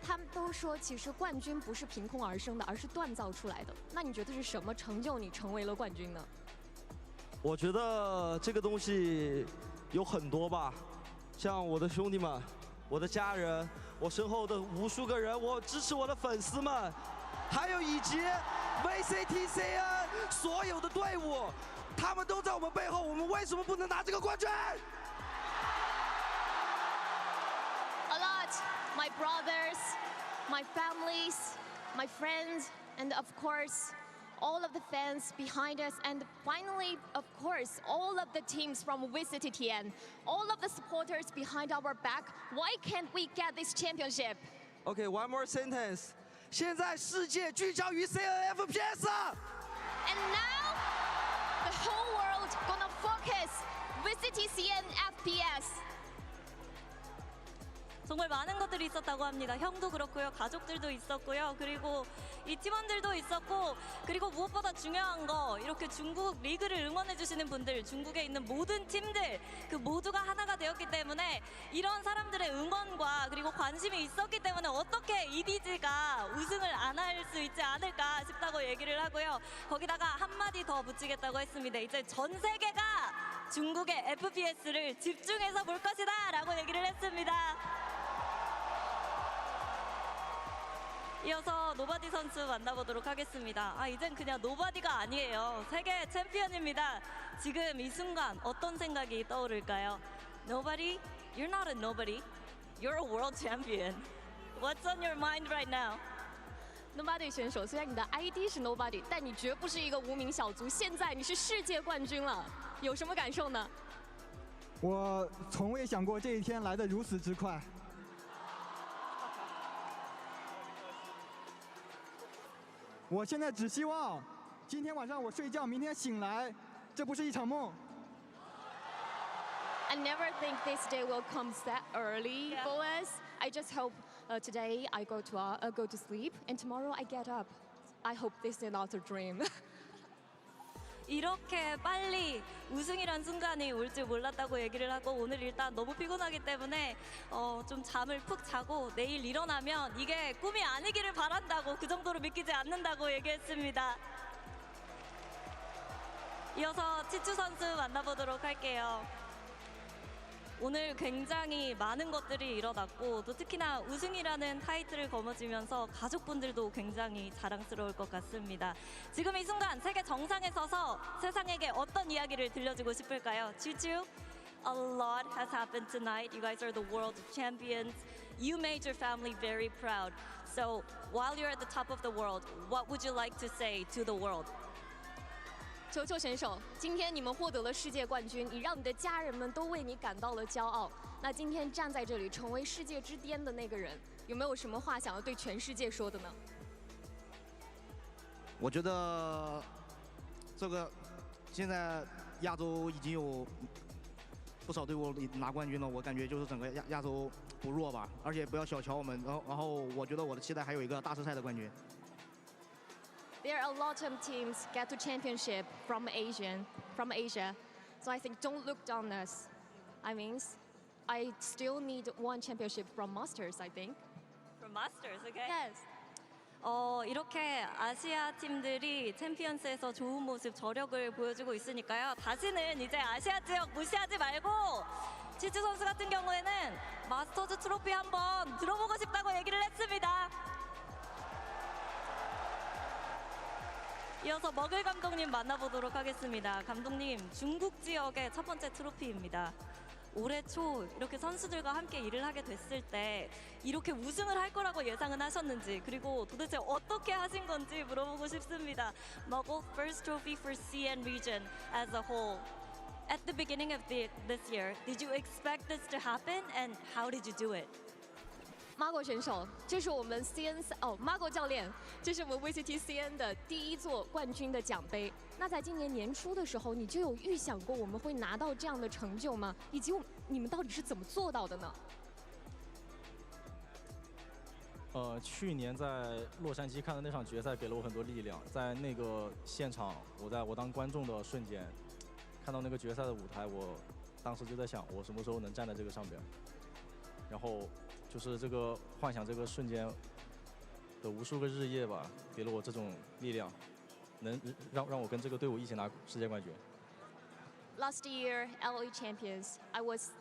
他们都说，其实冠军不是凭空而生的，而是锻造出来的。那你觉得是什么成就你成为了冠军呢？我觉得这个东西有很多吧，像我的兄弟们、我的家人、我身后的无数个人，我支持我的粉丝们，还有以及 VCT CN 所有的队伍，他们都在我们背后，我们为什么不能拿这个冠军？ A lot, my brothers, my families, my friends, and of course, all of the fans behind us, and finally, of course, all of the teams from VCT, all of the supporters behind our back. Why can't we get this championship? Okay, one more sentence. 现在世界聚焦于 CNFPS. And now, the whole world gonna focus VCT CN FPS. 정말 많은 것들이 있었다고 합니다. 형도 그렇고요, 가족들도 있었고요, 그리고 이 팀원들도 있었고, 그리고 무엇보다 중요한 거, 이렇게 중국 리그를 응원해주시는 분들, 중국에 있는 모든 팀들, 그 모두가 하나가 되었기 때문에 이런 사람들의 응원과 그리고 관심이 있었기 때문에 어떻게 EDG가 우승을 안 할 수 있지 않을까 싶다고 얘기를 하고요. 거기다가 한마디 더 붙이겠다고 했습니다. 이제 전 세계가 중국의 FPS를 집중해서 볼 것이다 라고 얘기를 했습니다. 이어서 노바디 선수 만나보도록 하겠습니다. 이젠 그냥 노바디가 아니에요. 세계 챔피언입니다. 지금 이 순간 어떤 생각이 떠오를까요? Nobody? You're not a nobody. You're a world champion. What's on your mind right now? Nobody 选手，虽然你的 ID 是 Nobody， 但你绝不是一个无名小卒。现在你是世界冠军了，有什么感受呢？我从未想过这一天来得如此之快。我现在只希望，今天晚上我睡觉，明天醒来，这不是一场梦。I never think this day will come that early for us. I just hope today I go to sleep and tomorrow I get up. I hope this is not a dream. 이렇게 빨리 우승이란 순간이 올 줄 몰랐다고 얘기를 하고 오늘 일단 너무 피곤하기 때문에 좀 잠을 푹 자고 내일 일어나면 이게 꿈이 아니기를 바란다고 그 정도로 믿기지 않는다고 얘기했습니다. 이어서 치추 선수 만나보도록 할게요. 오늘 굉장히 많은 것들이 일어났고 또 특히나 우승이라는 타이틀을 거머쥐면서 가족분들도 굉장히 자랑스러울 것 같습니다. 지금 이 순간 세계 정상에 서서 세상에게 어떤 이야기를 들려주고 싶을까요? 쭈쭈? A lot has happened tonight. You guys are the world champions. You made your family very proud. So while you're at the top of the world, what would you like to say to the world? 球球选手，今天你们获得了世界冠军，你让你的家人们都为你感到了骄傲。那今天站在这里，成为世界之巅的那个人，有没有什么话想要对全世界说的呢？我觉得这个现在亚洲已经有不少队伍拿冠军了，我感觉就是整个亚洲不弱吧，而且不要小瞧我们。然后我觉得我的期待还有一个大师赛的冠军。There are a lot of teams get to championship from Asia, so I think don't look down us. I mean, I still need one championship from Masters, I think. From Masters, okay? Yes. 이렇게 아시아 팀들이 챔피언스에서 좋은 모습, 저력을 보여주고 있으니까요. 다시는 이제 아시아 지역 무시하지 말고 지주 선수 같은 경우에는 마스터즈 트로피 한번 들어보고 싶다고 얘기를 했습니다. 이어서 먹을 감독님 만나보도록 하겠습니다. 감독님, 중국 지역의 첫 번째 트로피입니다. 올해 초 이렇게 선수들과 함께 일을 하게 됐을 때 이렇게 우승을 할 거라고 예상은 하셨는지, 그리고 도대체 어떻게 하신 건지 물어보고 싶습니다. Mogul first trophy for CN region as a whole. At the beginning of this year, did you expect this to happen and how did you do it? Margo 选手，这是我们 Margo 教练，这是我们 VCT CN 的第一座冠军的奖杯。那在今年年初的时候，你就有预想过我们会拿到这样的成就吗？以及你们到底是怎么做到的呢？去年在洛杉矶看的那场决赛给了我很多力量，在那个现场，我当观众的瞬间，看到那个决赛的舞台，我当时就在想，我什么时候能站在这个上边，然后。就是这个幻想，这个瞬间的无数个日夜吧，给了我这种力量，能让我跟这个队伍一起拿世界冠军。Last year, LA champions, I was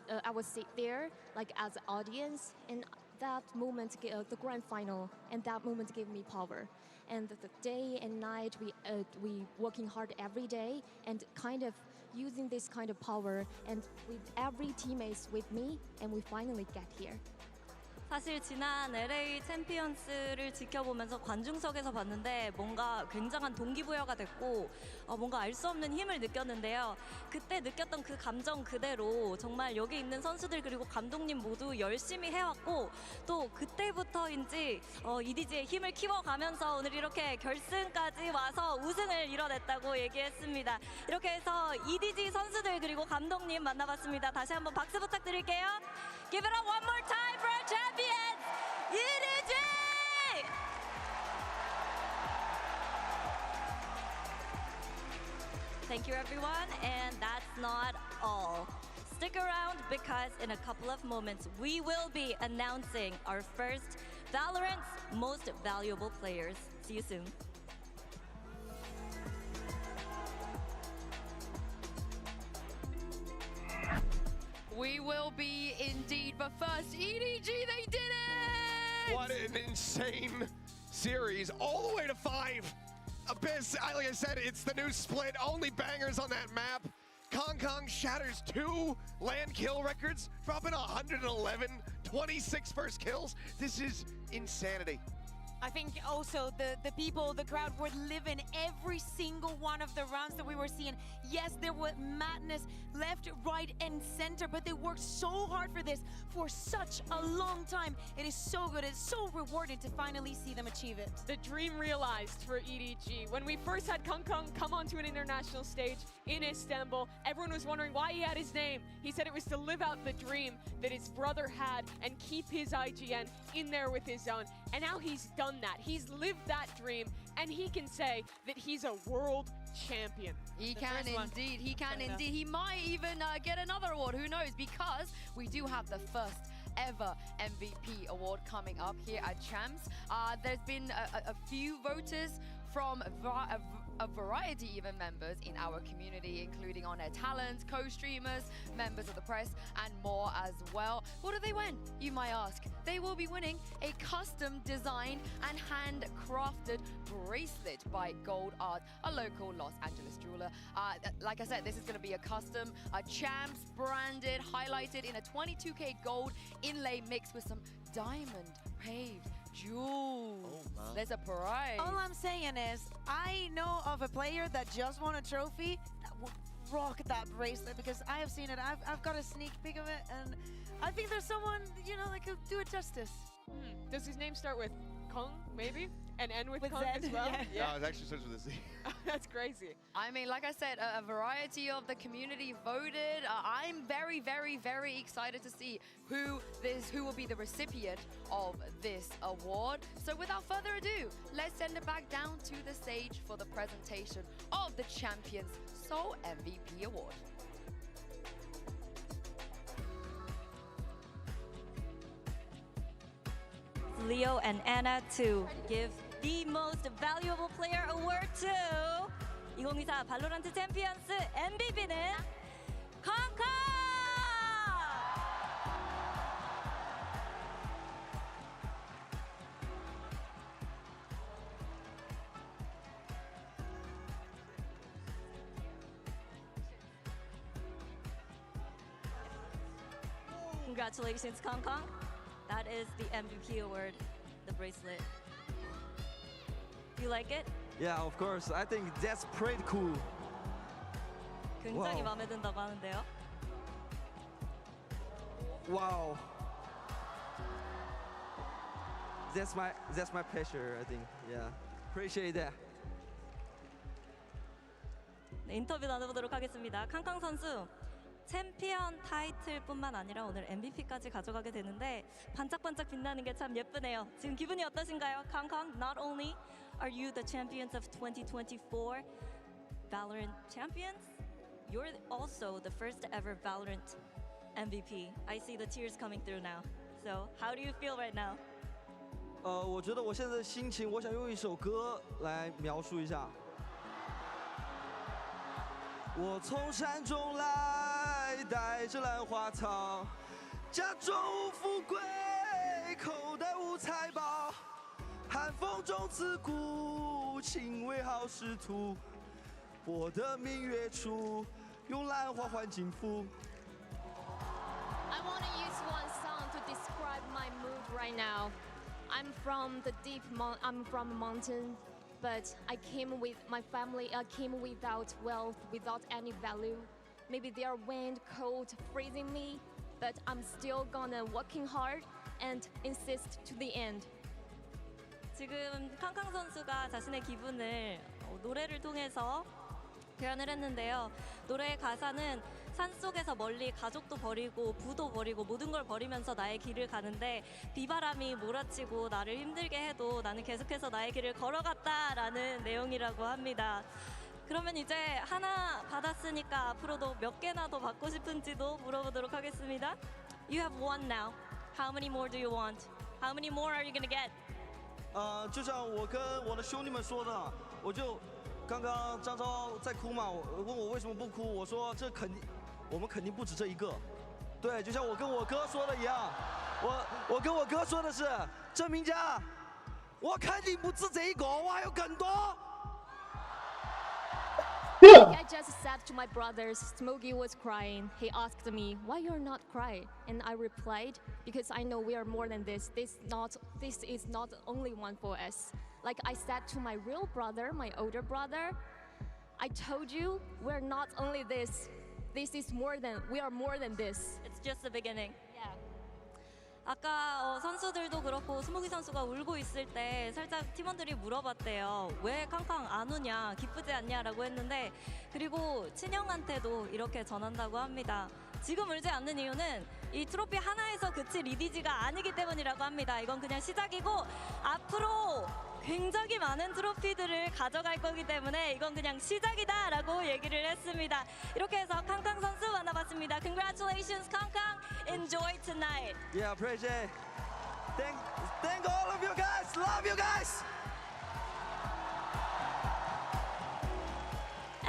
sit there like as an audience, and that moment, the grand final, and that moment gave me power. And the day and night, we working hard every day, and kind of using this kind of power, and with every teammates with me, and we finally get here. 사실 지난 LA 챔피언스를 지켜보면서 관중석에서 봤는데 뭔가 굉장한 동기부여가 됐고 뭔가 알 수 없는 힘을 느꼈는데요. 그때 느꼈던 그 감정 그대로 정말 여기 있는 선수들 그리고 감독님 모두 열심히 해왔고 또 그때부터인지 EDG의 힘을 키워가면서 오늘 이렇게 결승까지 와서 우승을 이뤄냈다고 얘기했습니다. 이렇게 해서 EDG 선수들 그리고 감독님 만나봤습니다. 다시 한번 박수 부탁드릴게요. Give it up one more time for our champions, EDG! Thank you, everyone, and that's not all. Stick around because in a couple of moments, we will be announcing our first Valorant's most valuable players. See you soon. We will be indeed, but first, EDG, they did it! What an insane series, all the way to 5. Abyss, like I said, it's the new split, only bangers on that map. Kong shatters 2 land kill records, dropping 111, 26 first kills. This is insanity. I think also the people, the crowd were living every single one of the rounds that we were seeing. Yes, there was madness left, right, and center, but they worked so hard for this for such a long time. It is so good. It's so rewarding to finally see them achieve it. The dream realized for EDG. When we first had Kong come onto an international stage in Istanbul, everyone was wondering why he had his name. He said it was to live out the dream that his brother had and keep his IGN in there with his own. And now he's done that. He's lived that dream, and he can say that he's a world champion. He can indeed. He can indeed. He might even get another award. Who knows? Because we do have the first ever MVP award coming up here at Champs. There's been a few voters from a variety even members in our community, including on-air talents, co-streamers, members of the press, and more as well. What do they win, you might ask? They will be winning a custom designed and handcrafted bracelet by Gold Art, a local Los Angeles jeweler. Like I said, this is going to be a custom Champs branded, highlighted in a 22K gold inlay mixed with some diamond paved jewels. There's a prize. All I'm saying is, I know of a player that just won a trophy that would rock that bracelet, because I have seen it. I've got a sneak peek of it, and I think there's someone, you know, that could do it justice. Does his name start with Kong, maybe? And end with Kong Z, as well? yeah. No, it actually starts with a Z. That's crazy. I mean, like I said, a variety of the community voted. I'm very, very, very excited to see who will be the recipient of this award. So without further ado, let's send it back down to the stage for the presentation of the Champions Seoul MVP Award. Leo and Anna to give the most valuable player award to 2024 발로란트 챔피언스 MVP는 콩콩! Congratulations, Kong Kong. That is the MVP award, the bracelet. You like it? Yeah, of course. I think that's pretty cool. 굉장히 Wow. 마음에 든다고 하는데요. Wow. That's my pleasure, I think. Yeah. Appreciate that. 네, 인터뷰 나눠보도록 하겠습니다. 캉캉 선수, 챔피언 타이틀뿐만 아니라 오늘 MVP까지 가져가게 되는데 반짝반짝 빛나는 게 참 예쁘네요. 지금 기분이 어떠신가요? 캉캉, not only are you the champions of 2024 Valorant champions, you're also the first ever Valorant MVP. I see the tears coming through now. So, how do you feel right now? 我觉得我现在的心情，我想用一首歌来描述一下。我从山中来，带着兰花草，家中无富贵，口袋无财宝，寒风中自古情为好仕途，我的明月处，用兰花换金肤。 I want to use one song to describe my mood right now. I'm from the I'm from a mountain, but I came with my family. I came without wealth, without any value. Maybe there are wind, cold, freezing me, but I'm still gonna working hard and insist to the end. 지금 캉캉 선수가 자신의 기분을 노래를 통해서 표현을 했는데요. 노래의 가사는 산속에서 멀리 가족도 버리고 부도 버리고 모든 걸 버리면서 나의 길을 가는데 비바람이 몰아치고 나를 힘들게 해도 나는 계속해서 나의 길을 걸어갔다라는 내용이라고 합니다. 그러면 이제 하나 받았으니까 앞으로도 몇 개나 더 받고 싶은지도 물어보도록 하겠습니다. You have one now. How many more do you want? How many more are you gonna get? 就像我跟我的兄弟们说的，我就刚刚张昭在哭嘛，问我为什么不哭，我说我们肯定不止这一个。对，就像我跟我哥说的一样，我跟我哥说的是，郑明佳，我肯定不止这一个，我还有更多。 I just said to my brothers, Smokey was crying. He asked me, why you're not crying? And I replied, because I know we are more than this. This is not only one for us. Like I said to my real brother, my older brother, I told you we're not only this. We are more than this. It's just the beginning. Yeah. 아까 선수들도 그렇고 스모기 선수가 울고 있을 때 살짝 팀원들이 물어봤대요. 왜 캉캉 안 우냐, 기쁘지 않냐라고 했는데 그리고 친형한테도 이렇게 전한다고 합니다. 지금 울지 않는 이유는 이 트로피 하나에서 그칠 EDG가 아니기 때문이라고 합니다. 이건 그냥 시작이고 앞으로 굉장히 많은 트로피들을 가져갈 거기 때문에 이건 그냥 시작이다라고 얘기를 했습니다. 이렇게 해서 캉캉 선수 만나봤습니다. Congratulations, 캉캉. Enjoy tonight. Yeah, appreciate. Thank all of you guys. Love you guys.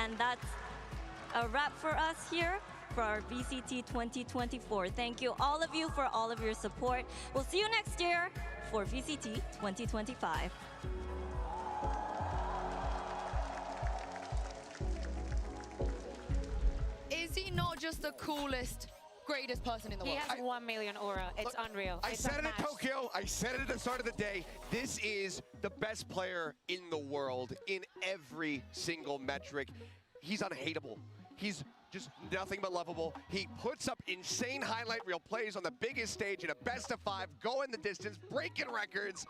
And that's a wrap for us here for our VCT 2024. Thank you, all of you, for all of your support. We'll see you next year for VCT 2025. Is he not just the coolest, greatest person in the He world? has 1 million aura. It's unreal. I It's said it in unmatched. Tokyo. I said it at the start of the day. This is the best player in the world in every single metric. He's unhateable. He's just nothing but lovable. He puts up insane highlight reel plays on the biggest stage in a best-of-5, going the distance, breaking records,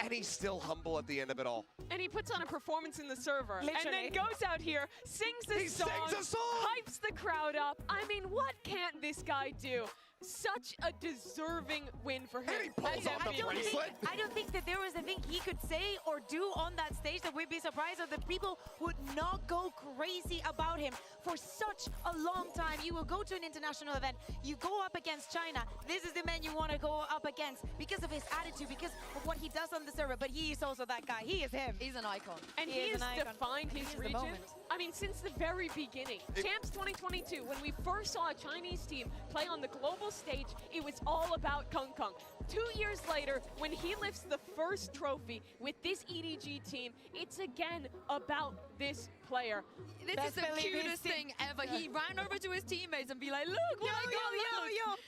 and he's still humble at the end of it all. And he puts on a performance in the server. And Literally. then goes out here, sings the song, sings a song! hypes the crowd up. I mean, what can't this guy do? Such a deserving win for him. And he pulls off the bracelet. I don't think that there was a thing he could say or do on that stage that we'd be surprised if the people would not go crazy about him for such a long time. You will go to an international event, you go up against China. This is the man you want to go up against because of his attitude, because of what he does on the server. But he is also that guy. He is him. He's an icon. And He he is has an icon. defined He his is the region. moment. I mean, since the very beginning. Champs 2022, when we first saw a Chinese team play on the global stage, it was all about Kung Kung. 2 years later, when he lifts the first trophy with this EDG team, it's again about this player. This is the cutest thing ever. He ran over to his teammates and be like, look what I got, look.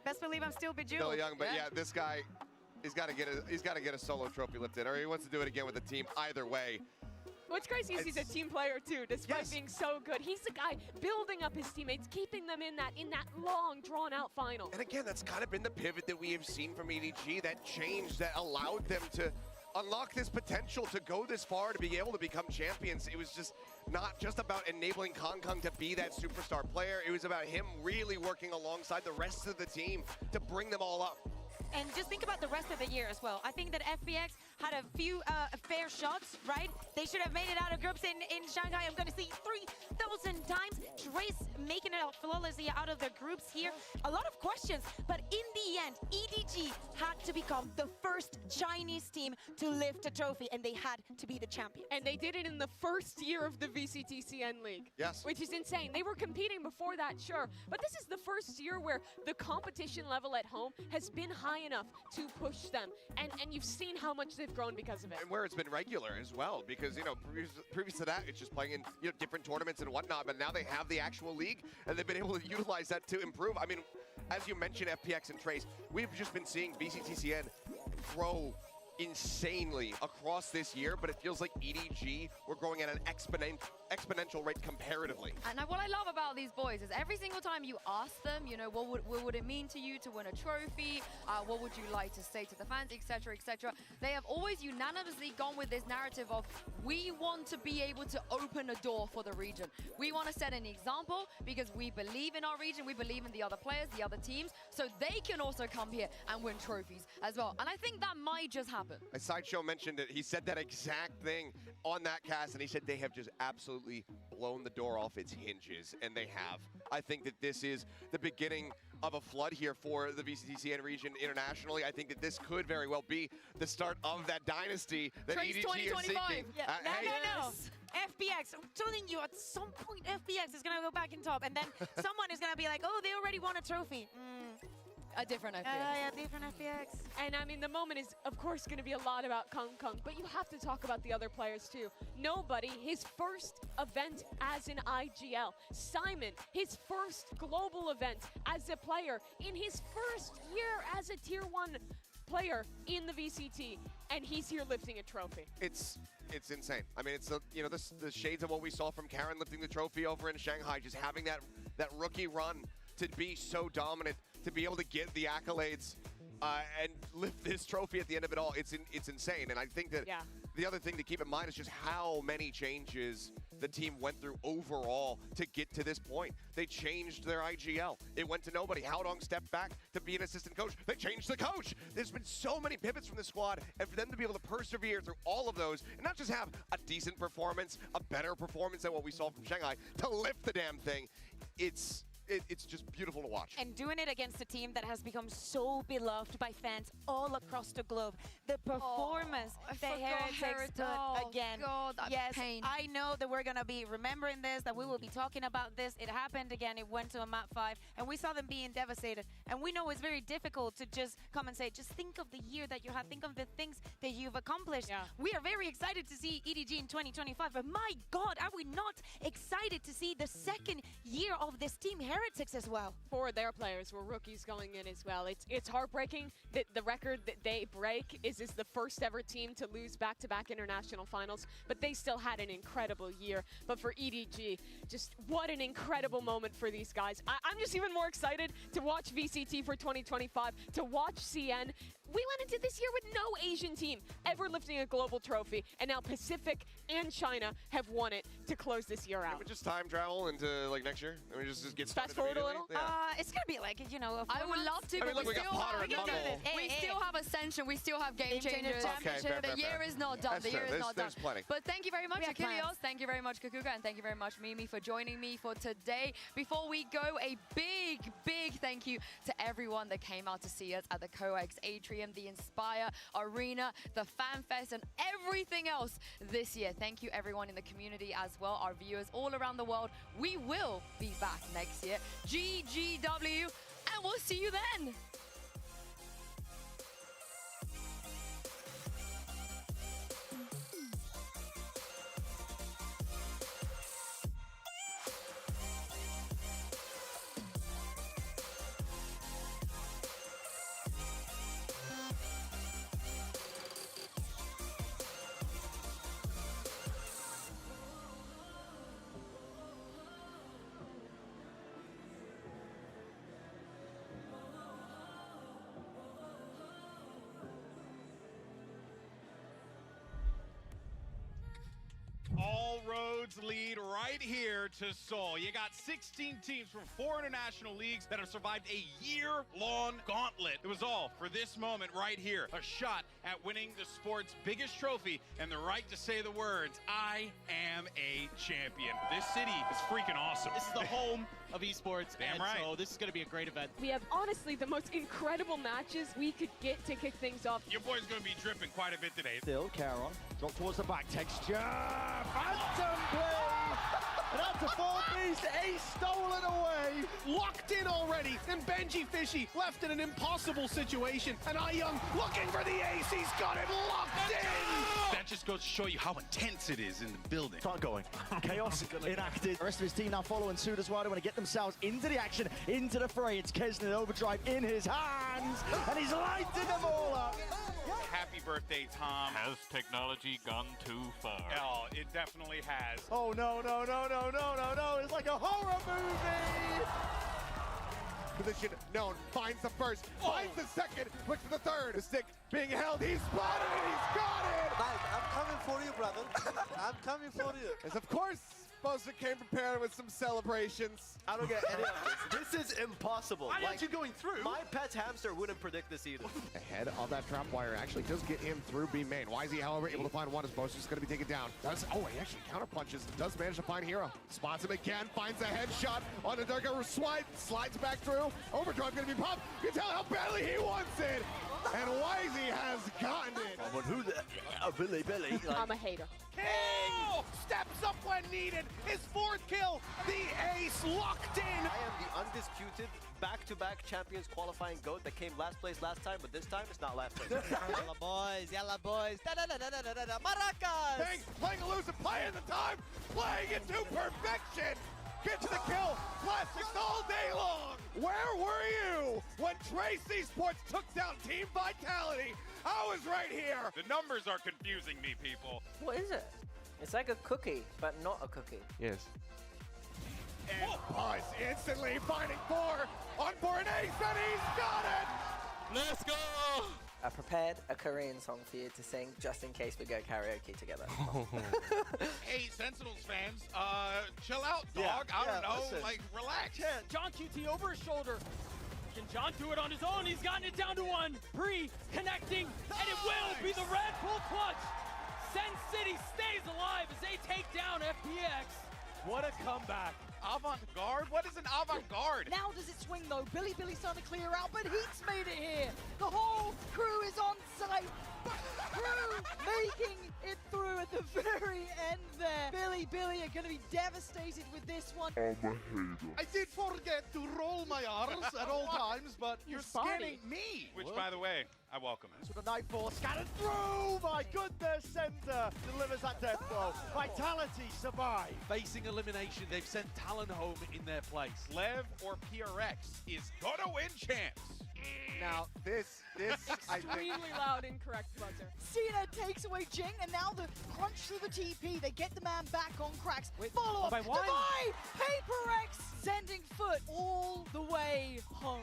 Best believe I'm still bejeweled. Still young, but yeah, this guy, he's got to get a solo trophy lifted, or he wants to do it again with the team. Either way. What's crazy is he's a team player too, despite being so good. He's the guy building up his teammates, keeping them in that long, drawn-out final. And again, that's kind of been the pivot that we have seen from EDG, that change that allowed them to unlock this potential to go this far, to be able to become champions. It was just not just about enabling Kong Kong to be that superstar player. It was about him really working alongside the rest of the team to bring them all up. And just think about the rest of the year as well. I think that FPX had a few fair shots, right? They should have made it out of groups in Shanghai. I'm going to see 3,000 times. Trace making it out flawlessly out of the groups here. A lot of questions, but in the end, EDG had to become the first Chinese team to lift a trophy, and they had to be the champions. And they did it in the first year of the VCT-CN League. Yes. Which is insane. They were competing before that, sure. But this is the first year where the competition level at home has been high enough to push them. And you've seen how much they've grown because of it. And where it's been regular as well, because, you know, previous to that, it's just playing in, you know, different tournaments and whatnot, but now they have the actual league, and they've been able to utilize that to improve. I mean, as you mentioned, FPX and Trace, we've just been seeing VCT-CN grow insanely across this year, but it feels like EDG, we're growing at an exponential rate comparatively. And what I love about these boys is every single time you ask them, you know, what would it mean to you to win a trophy? What would you like to say to the fans, etc., etc. They have always unanimously gone with this narrative of, we want to be able to open a door for the region. We want to set an example because we believe in our region, we believe in the other players, the other teams, so they can also come here and win trophies as well. And I think that might just happen. A Sideshow mentioned it. He said that exact thing on that cast, and he said they have just absolutely blown the door off its hinges, and they have. I think that this is the beginning of a flood here for the VCT-CN region internationally. I think that this could very well be the start of that dynasty that Trace EDG is seeking. Yeah. No. FPX, I'm telling you, at some point FPX is going to go back in top, and then someone is going to be like, oh, they already won a trophy. A different FPX. Yeah, different FPX. And I mean, the moment is, of course, going to be a lot about Kung Kung, but you have to talk about the other players too. Nobody, his first event as an IGL. Simon, his first global event as a player in his first year as a Tier 1 player in the VCT, and he's here lifting a trophy. It's insane. I mean, it's the shades of what we saw from Karen lifting the trophy over in Shanghai, just having that rookie run to be so dominant, to be able to get the accolades and lift this trophy at the end of it all. It's insane. And I think that the other thing to keep in mind is just how many changes the team went through overall to get to this point. They changed their IGL. It went to nobody. Haodong stepped back to be an assistant coach. They changed the coach. There's been so many pivots from the squad, and for them to be able to persevere through all of those and not just have a decent performance, a better performance than what we saw from Shanghai, to lift the damn thing, it's it's just beautiful to watch. And doing it against a team that has become so beloved by fans all across the globe. The performance that Heretics put again. God, that yes, pain. I know that we're going to be remembering this, that we will be talking about this. It happened again. It went to a map 5, and we saw them being devastated. And we know it's very difficult to just come and say, just think of the year that you had. Think of the things that you've accomplished. Yeah. We are very excited to see EDG in 2025, but my God, are we not excited to see the second year of this team Heretics as well? For their players were rookies going in as well. It's heartbreaking that the record that they break is the first ever team to lose back-to-back international finals, but they still had an incredible year. But for EDG, just what an incredible moment for these guys. I'm just even more excited to watch VCT for 2025, to watch CN. We went into this year with no Asian team ever lifting a global trophy, and now Pacific and China have won it to close this year out. Can we just time travel into like next year? I mean, just get started Fast forward a immediately? little? Yeah. It's going to be like, you know, I would love to, I mean, but look, we got Potter and Bubble. we still have Ascension, we still have Game Changer Changers. Okay, fair, The year is not done. That's The year fair. is not done. There's plenty. But thank you very much, We have Achilles. plans. Thank you very much, Kakuga, and thank you very much, Mimi, for joining me for today. Before we go, a big thank you to everyone that came out to see us at the COEX Atrium, the Inspire Arena, the Fan Fest, and everything else this year. Thank you, everyone in the community as well, our viewers all around the world. We will be back next year. GGW, and we'll see you then. All roads lead right here to Seoul. You got 16 teams from 4 international leagues that have survived a year-long gauntlet. It was all for this moment right here. A shot at winning the sport's biggest trophy and the right to say the words, I am a champion. This city is freaking awesome. This is the home of esports, Damn and right. so this is going to be a great event. We have honestly the most incredible matches we could get to kick things off. Your boy's going to be dripping quite a bit today. Still, Caron, drop towards the back, texture, phantom play, and that's a 4-piece, ace stolen away. Locked in already, and Benji Fishy left in an impossible situation. And Young looking for the ace, he's got it locked in! That just goes to show you how intense it is in the building. Start going. Chaos enacted. The rest of his team now following suit as well. They want to get themselves into the action, into the fray. It's Kesnin Overdrive in his hands, and he's lighting them all up. Happy birthday, Tom. Has technology gone too far? Oh, it definitely has. Oh, no. It's like a horror movie. Position known, finds the first, finds the second, looks for the third. The stick being held, he's spotted it, he's got it! I'm coming for you, brother. I'm coming for you. As of course, Bosa came prepared with some celebrations. I don't get any of this. This is impossible. Why aren't you going through? My pet hamster wouldn't predict this either. Ahead of that trap wire actually does get him through B main. Why is he, however, able to find one as Bosa's going to be taken down? He actually counter punches. Does manage to find Hero. Spots him again, finds a headshot on the Durga slides back through. Overdrive going to be popped. You can tell how badly he wants it. And Wisey has gotten it. But who the... Billy. I'm a hater. King steps up when needed. His 4th kill. The ace locked in. I am the undisputed back-to-back champions qualifying GOAT that came last place last time, but this time it's not last place. Yalla boys. Da-da-da-da-da-da-da. Maracas! Bang, playing a loose and playing the time. Playing it to perfection. Get to the kill. Plastics all day long. Where were you when Trace Esports took down Team Vitality? I was right here. The numbers are confusing me, people. What is it? It's like a cookie, but not a cookie. Yes. And Buzz instantly finding 4 on for an ace, and he's got it. Let's go! I prepared a Korean song for you to sing just in case we go karaoke together. Hey, Sentinels fans, chill out, dog. Yeah, I don't know, listen. like, relax. Yeah, John QT over his shoulder. Can John do it on his own? He's gotten it down to 1. Bree connecting, and it will be the Red Bull clutch. Sen City stays alive as they take down FPX. What a comeback. Avant-garde? What is an avant-garde? Now does it swing though? Billy starting to clear out, but Heat's made it here. The whole crew is on site. Crew making it through at the very end there. Billy are going to be devastated with this one. I did forget to roll my R's at all times, but You're scanning me. Which, by the way, I welcome it. So the Nightfall scattered through. My goodness, Center delivers that death blow. Vitality survive. Facing elimination, they've sent Talon home in their place. Lev or PRX is gonna win champs. Now, this I think... Extremely loud, incorrect buzzer. Cena takes away Jing, and now the crunch through the TP. They get the man back on cracks. Wait, Follow up. by one. Divide! Paper X sending foot all the way home.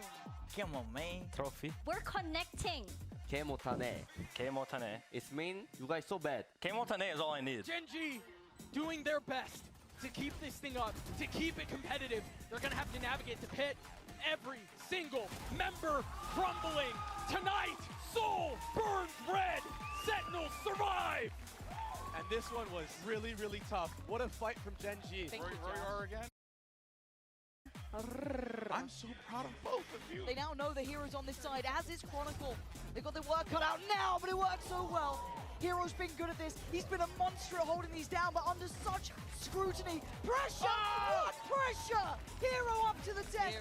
Come on, man. Trophy. We're connecting. K-Motane. K-Motane. It's mean you guys so bad. K-Motane is all I need. Genji doing their best to keep this thing up, to keep it competitive. They're going to have to navigate the pit. Every single member crumbling. Tonight, Seoul burns red. Sentinels survive. And this one was really, really tough. What a fight from Genji. Roy again. I'm so proud of both of you. They now know the heroes on this side, as is Chronicle. They've got their work cut out now, but it works so well. Hero's been good at this. He's been a monster at holding these down, but under such scrutiny. Pressure! Oh! What pressure? Hero up to the desk.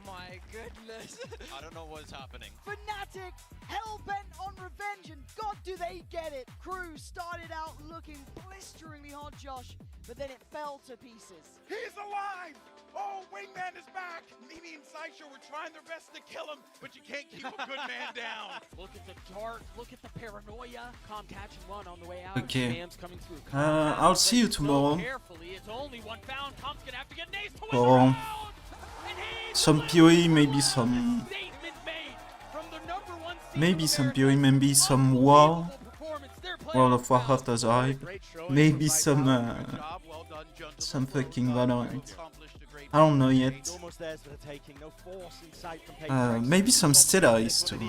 My goodness. I don't know what's happening. Fnatic, hell-bent on revenge, and God, do they get it. Crew started out looking blisteringly hot, Josh, but then it fell to pieces. He's alive! Oh, Wingman is back! Mimi and Sideshow were trying their best to kill him, but you can't keep a good man down. Look at the dart, look at the paranoia. Calm catching one on the way out. Okay. Spam's coming through. I'll see you tomorrow Carefully, it's only one found. Calm's gonna have to get an ace to win for the round. some PoE, maybe some PoE, maybe some World of Warcraft as hype, maybe some fucking Valorant. I don't know yet. Maybe some Stellaris too,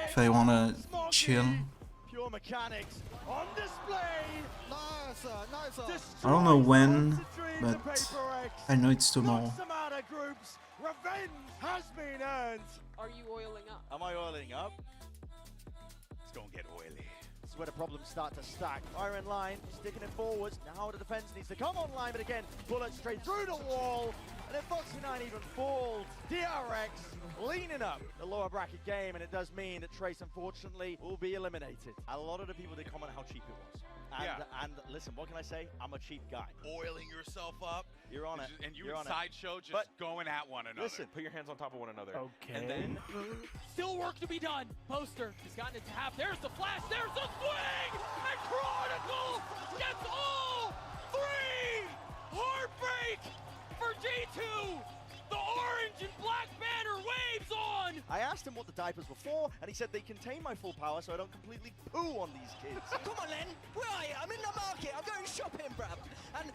if I wanna chill. Pure mechanics on display. I don't know when, but I know it's tomorrow. Revenge has been earned. Are you oiling up? Am I oiling up? It's gonna get oily. This is where the problems start to stack. Iron Line sticking it forwards. Now the defense needs to come online, but again, bullet straight through the wall. And then Foxy9 even falls. DRX leaning up the lower bracket game, and it does mean that Trace, unfortunately, will be eliminated. A lot of the people did comment how cheap it was. And listen, what can I say? I'm a cheap guy. Oiling yourself up. You're on it. And you You're and on it. Sideshow just going at one another. Listen, Put your hands on top of one another. Okay. And then Still work to be done. Poster has gotten it to half. There's the flash. There's the swing. And Chronicle gets all three. Heartbreak for G2. The orange and black banner waves on. I asked him what the diapers were for, and he said they contain my full power so I don't completely poo on these kids. Come on, Len. Where are you? I'm in the market. I'm going shopping, bruv. And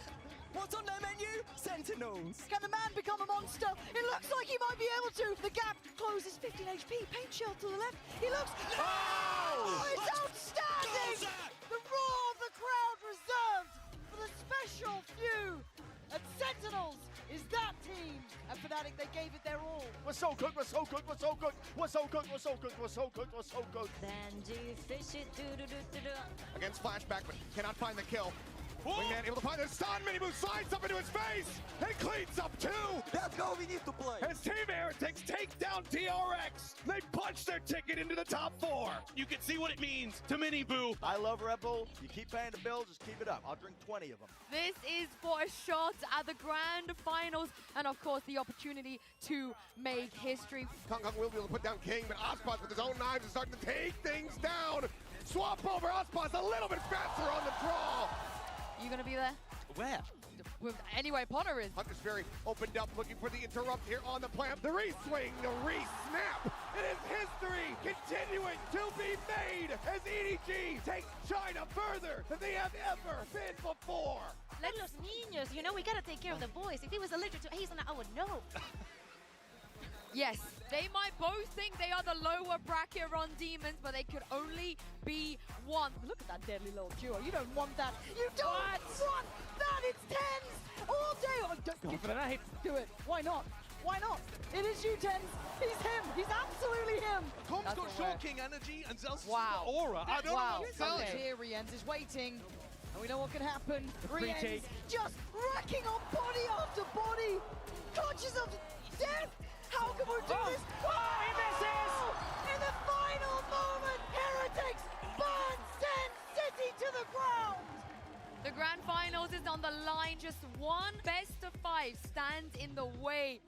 what's on their menu? Sentinels. Can the man become a monster? It looks like he might be able to. The gap closes 15 HP. Paint shell to the left. He looks... Oh, it's outstanding! The roar of the crowd reserved for the special few. And Sentinels is that team. And Fnatic, they gave it their all. We're so good, we're so good, we're so good, we're so good, we're so good, we're so good, we're so good. Benji fish it, Against Flashback, but cannot find the kill. Wingman able to find the stun, mini move slides up into his face, and cleans up too! That's how we need to play! As Team Heretics takes down DRX, they punch their ticket into the top 4! you can see what it means to Mini Boo. I love Red Bull. You keep paying the bills, just keep it up. I'll drink 20 of them. This is for a shot at the grand finals, and of course the opportunity to make history. Kong will be able to put down King, but Ospas with his own knives is starting to take things down! Swap over Ospas a little bit faster on the draw! You gonna be there? Where? Anyway, Potter is. Hunter's Fury opened up, looking for the interrupt here on the plant. The re-swing, the re-snap. It is history continuing to be made as EDG takes China further than they have ever been before. Let los niños, you know, we gotta take care of the boys. If he was allergic to hazelnut, I would know. Yes, they might both think they are the lower bracket on Demons, but they could only be one. Look at that deadly little duo. You don't want that. You don't want that Confident, I hate to do it. Why not? Why not? It is U10. He's him. He's absolutely him. Com's got shocking energy and Zel's Wow. aura. I don't know what to tell you. Here Rienz is waiting. And we know what can happen. free Rienz take. just racking on body after body. Conscious of death. How can we do this? Oh, he misses! In the final moment, Heretics burn Sen City to the ground. The grand finals is on the line. Just one best of 5 stands in the way.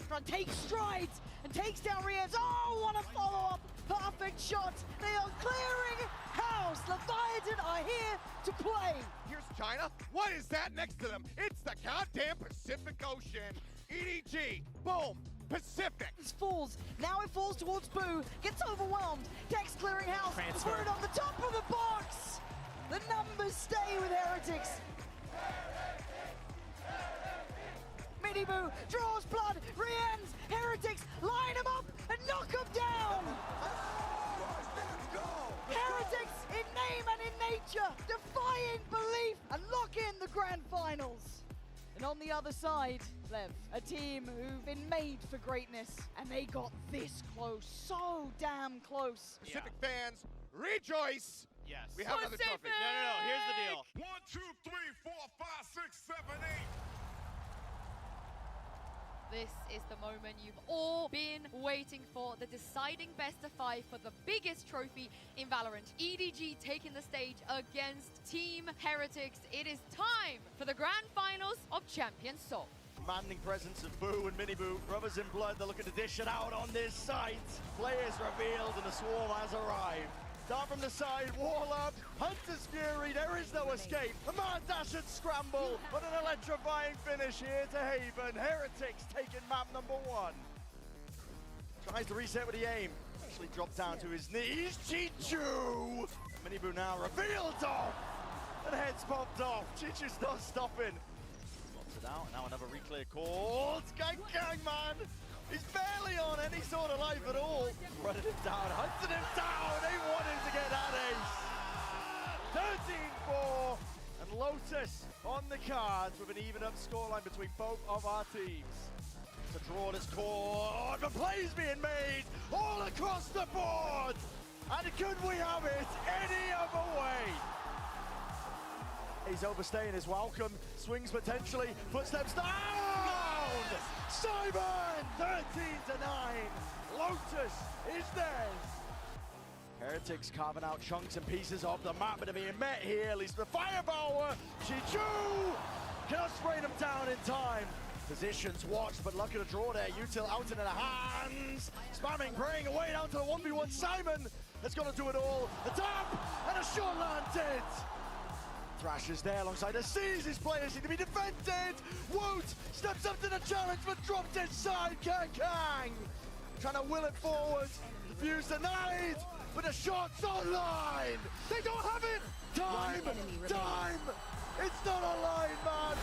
Front takes strides and takes down Rienz. Oh, what a follow-up. Perfect shot. They are clearing house. Leviathan are here to play. Here's China. What is that next to them? It's the goddamn Pacific Ocean. EDG. Boom. Pacific. This falls. Now it falls towards Boo. Gets overwhelmed. Dex clearing house. Transfer. Put it on the top of the box. The numbers stay with Heretics. Miniboo draws blood. Rienz. Heretics line him up and knock him down. Heretics in name and in nature, defying belief and lock in the grand finals. And on the other side, Lev, a team who've been made for greatness, and they got this close, so damn close. Pacific fans, rejoice. Yes. We have another trophy. No. Here's the deal. 1, 2, 3, 4, 5, 6, 7, 8. This is the moment you've all been waiting for, the deciding best of 5 for the biggest trophy in Valorant. EDG taking the stage against Team Heretics. It is time for the grand finals of Champion Seoul. Commanding presence of Boo and Miniboo, brothers in blood, they're looking to dish it out on this site. Players revealed and the swarm has arrived. Start from the side, Warlock, Hunter's Fury, there is no escape. A mad dash and scramble, but an electrifying finish here to Haven. Heretics taking map number 1. Tries to reset with the aim. Actually dropped down to his knees. Chichu! Miniboo now revealed off, and heads popped off. Chichu's not stopping. Lots it out, now another reclear call. It's Gang man! He's barely on any sort of life at all. Running him down, hunting him down. They wanted to get that ace. 13-4, and Lotus on the cards with an even up scoreline between both of our teams. To draw this core, the plays being made all across the board. And could we have it any other way? He's overstaying his welcome. Swings potentially, footsteps down. Simon, 13-9. Lotus is theirs. Heretics carving out chunks and pieces of the map, but are being met here, at least the firepower. Chichu cannot spray them down in time. Positions watched, but lucky to draw there. Util out into the hands. Spamming, praying away down to the 1v1. Simon has got to do it all. The tap and a shot landed. Thrash is there alongside the Seas. His players need to be defended. Woot steps up to the challenge, but dropped inside. Kang trying to will it forward. Views denied, but the shot's online. They don't have it. Time. It's not online, man.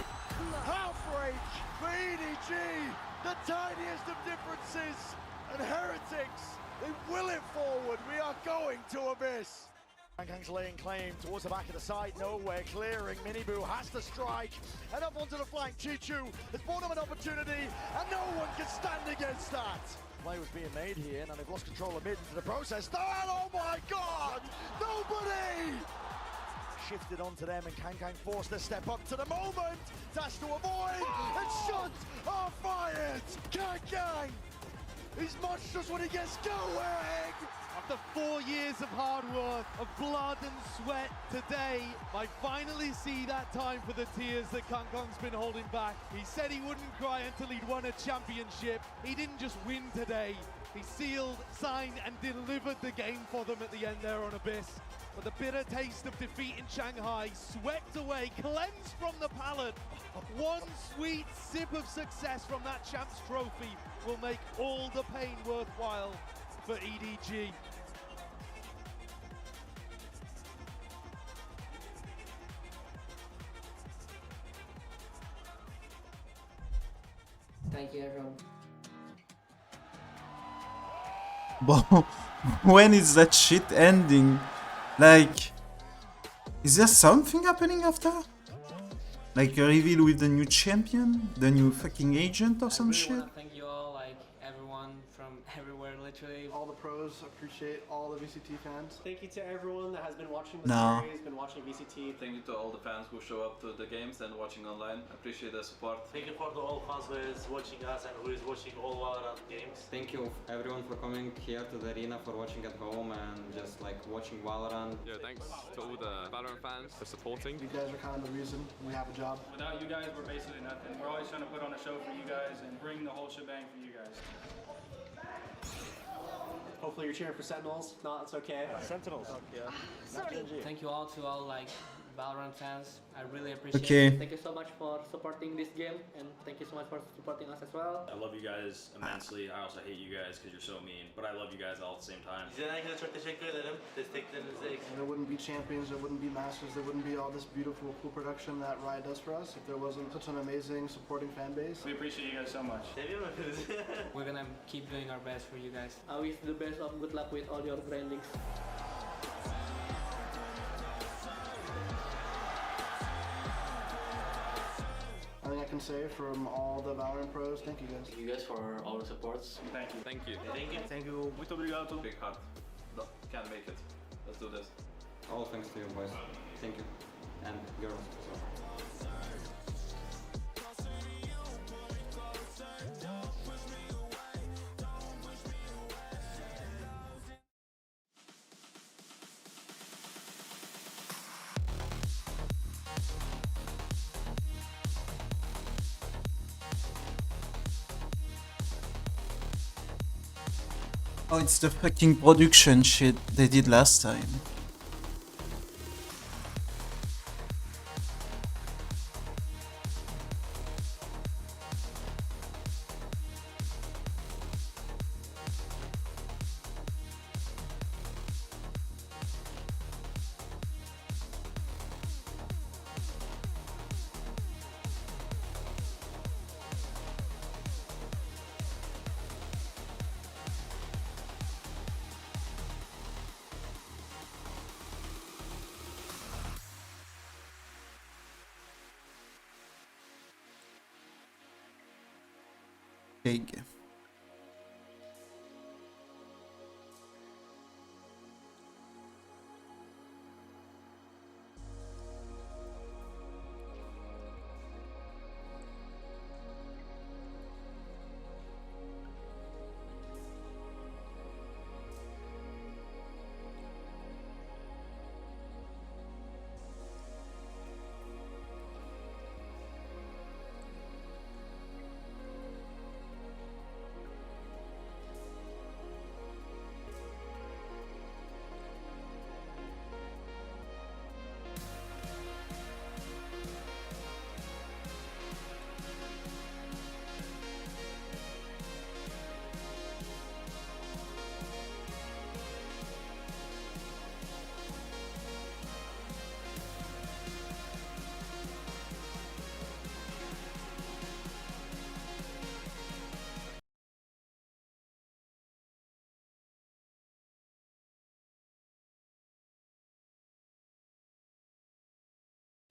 Heartbreak for EDG. The tiniest of differences. And Heretics, they will it forward. We are going to Abyss. Kang's laying claim towards the back of the side, nowhere clearing. Miniboo has to strike, and up onto the flank. Chichu has brought him an opportunity, and no one can stand against that. Play was being made here, and they've lost control of mid into the process. Oh my God! Nobody! Shifted onto them, and Kang forced to step up to the moment. Dash to avoid, and shots are fired! Kang! He's monstrous when he gets going! After 4 years of hard work, of blood and sweat, today might finally see that time for the tears that Kang's been holding back. He said he wouldn't cry until he'd won a championship. He didn't just win today. He sealed, signed, and delivered the game for them at the end there on Abyss. But the bitter taste of defeat in Shanghai swept away, cleansed from the palate. One sweet sip of success from that champs trophy will make all the pain worthwhile for EDG. Thank you, everyone. But when is that shit ending? Like, is there something happening after? Like a reveal with the new champion? The new fucking agent or some shit? Thank you all, like everyone from everywhere, literally. All the pros, appreciate all the VCT fans. Thank you to everyone that has been watching the No. series, been watching VCT. Thank you to all the fans who show up to the games and watching online. Appreciate the support. Thank you for the all fans who is watching us and who is watching all Valorant games. Thank you everyone for coming here to the arena, for watching at home and just like watching Valorant. Yeah, thanks to all the Valorant fans for supporting. You guys are kind of the reason we have a job. Without you guys, we're basically nothing. We're always trying to put on a show for you guys and bring the whole shebang for you guys. Hopefully you're cheering for Sentinels. No, it's okay. Sentinels. Yeah. Sorry. Thank you all to all like Valorant fans. I really appreciate Okay. it. Thank you so much for supporting this game and thank you so much for supporting us as well. I love you guys immensely. I also hate you guys because you're so mean, but I love you guys all at the same time. There wouldn't be champions, there wouldn't be masters, there wouldn't be all this beautiful, cool production that Riot does for us if there wasn't such an amazing supporting fan base. We appreciate you guys so much. We're gonna keep doing our best for you guys. I wish the best of good luck with all your grindings. I think I can say from all the Valorant pros, thank you guys. Thank you guys for all the supports. Thank you. Thank you. Thank you. Thank you. Muito obrigado. Big heart. No, can't make it. Let's do this. All thanks to you boys. Thank you. And girls as well. Oh, it's the fucking production shit they did last time. Big.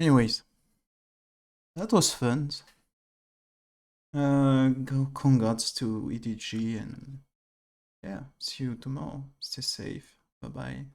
Anyways, that was fun. Congrats to EDG and yeah, see you tomorrow. Stay safe. Bye bye.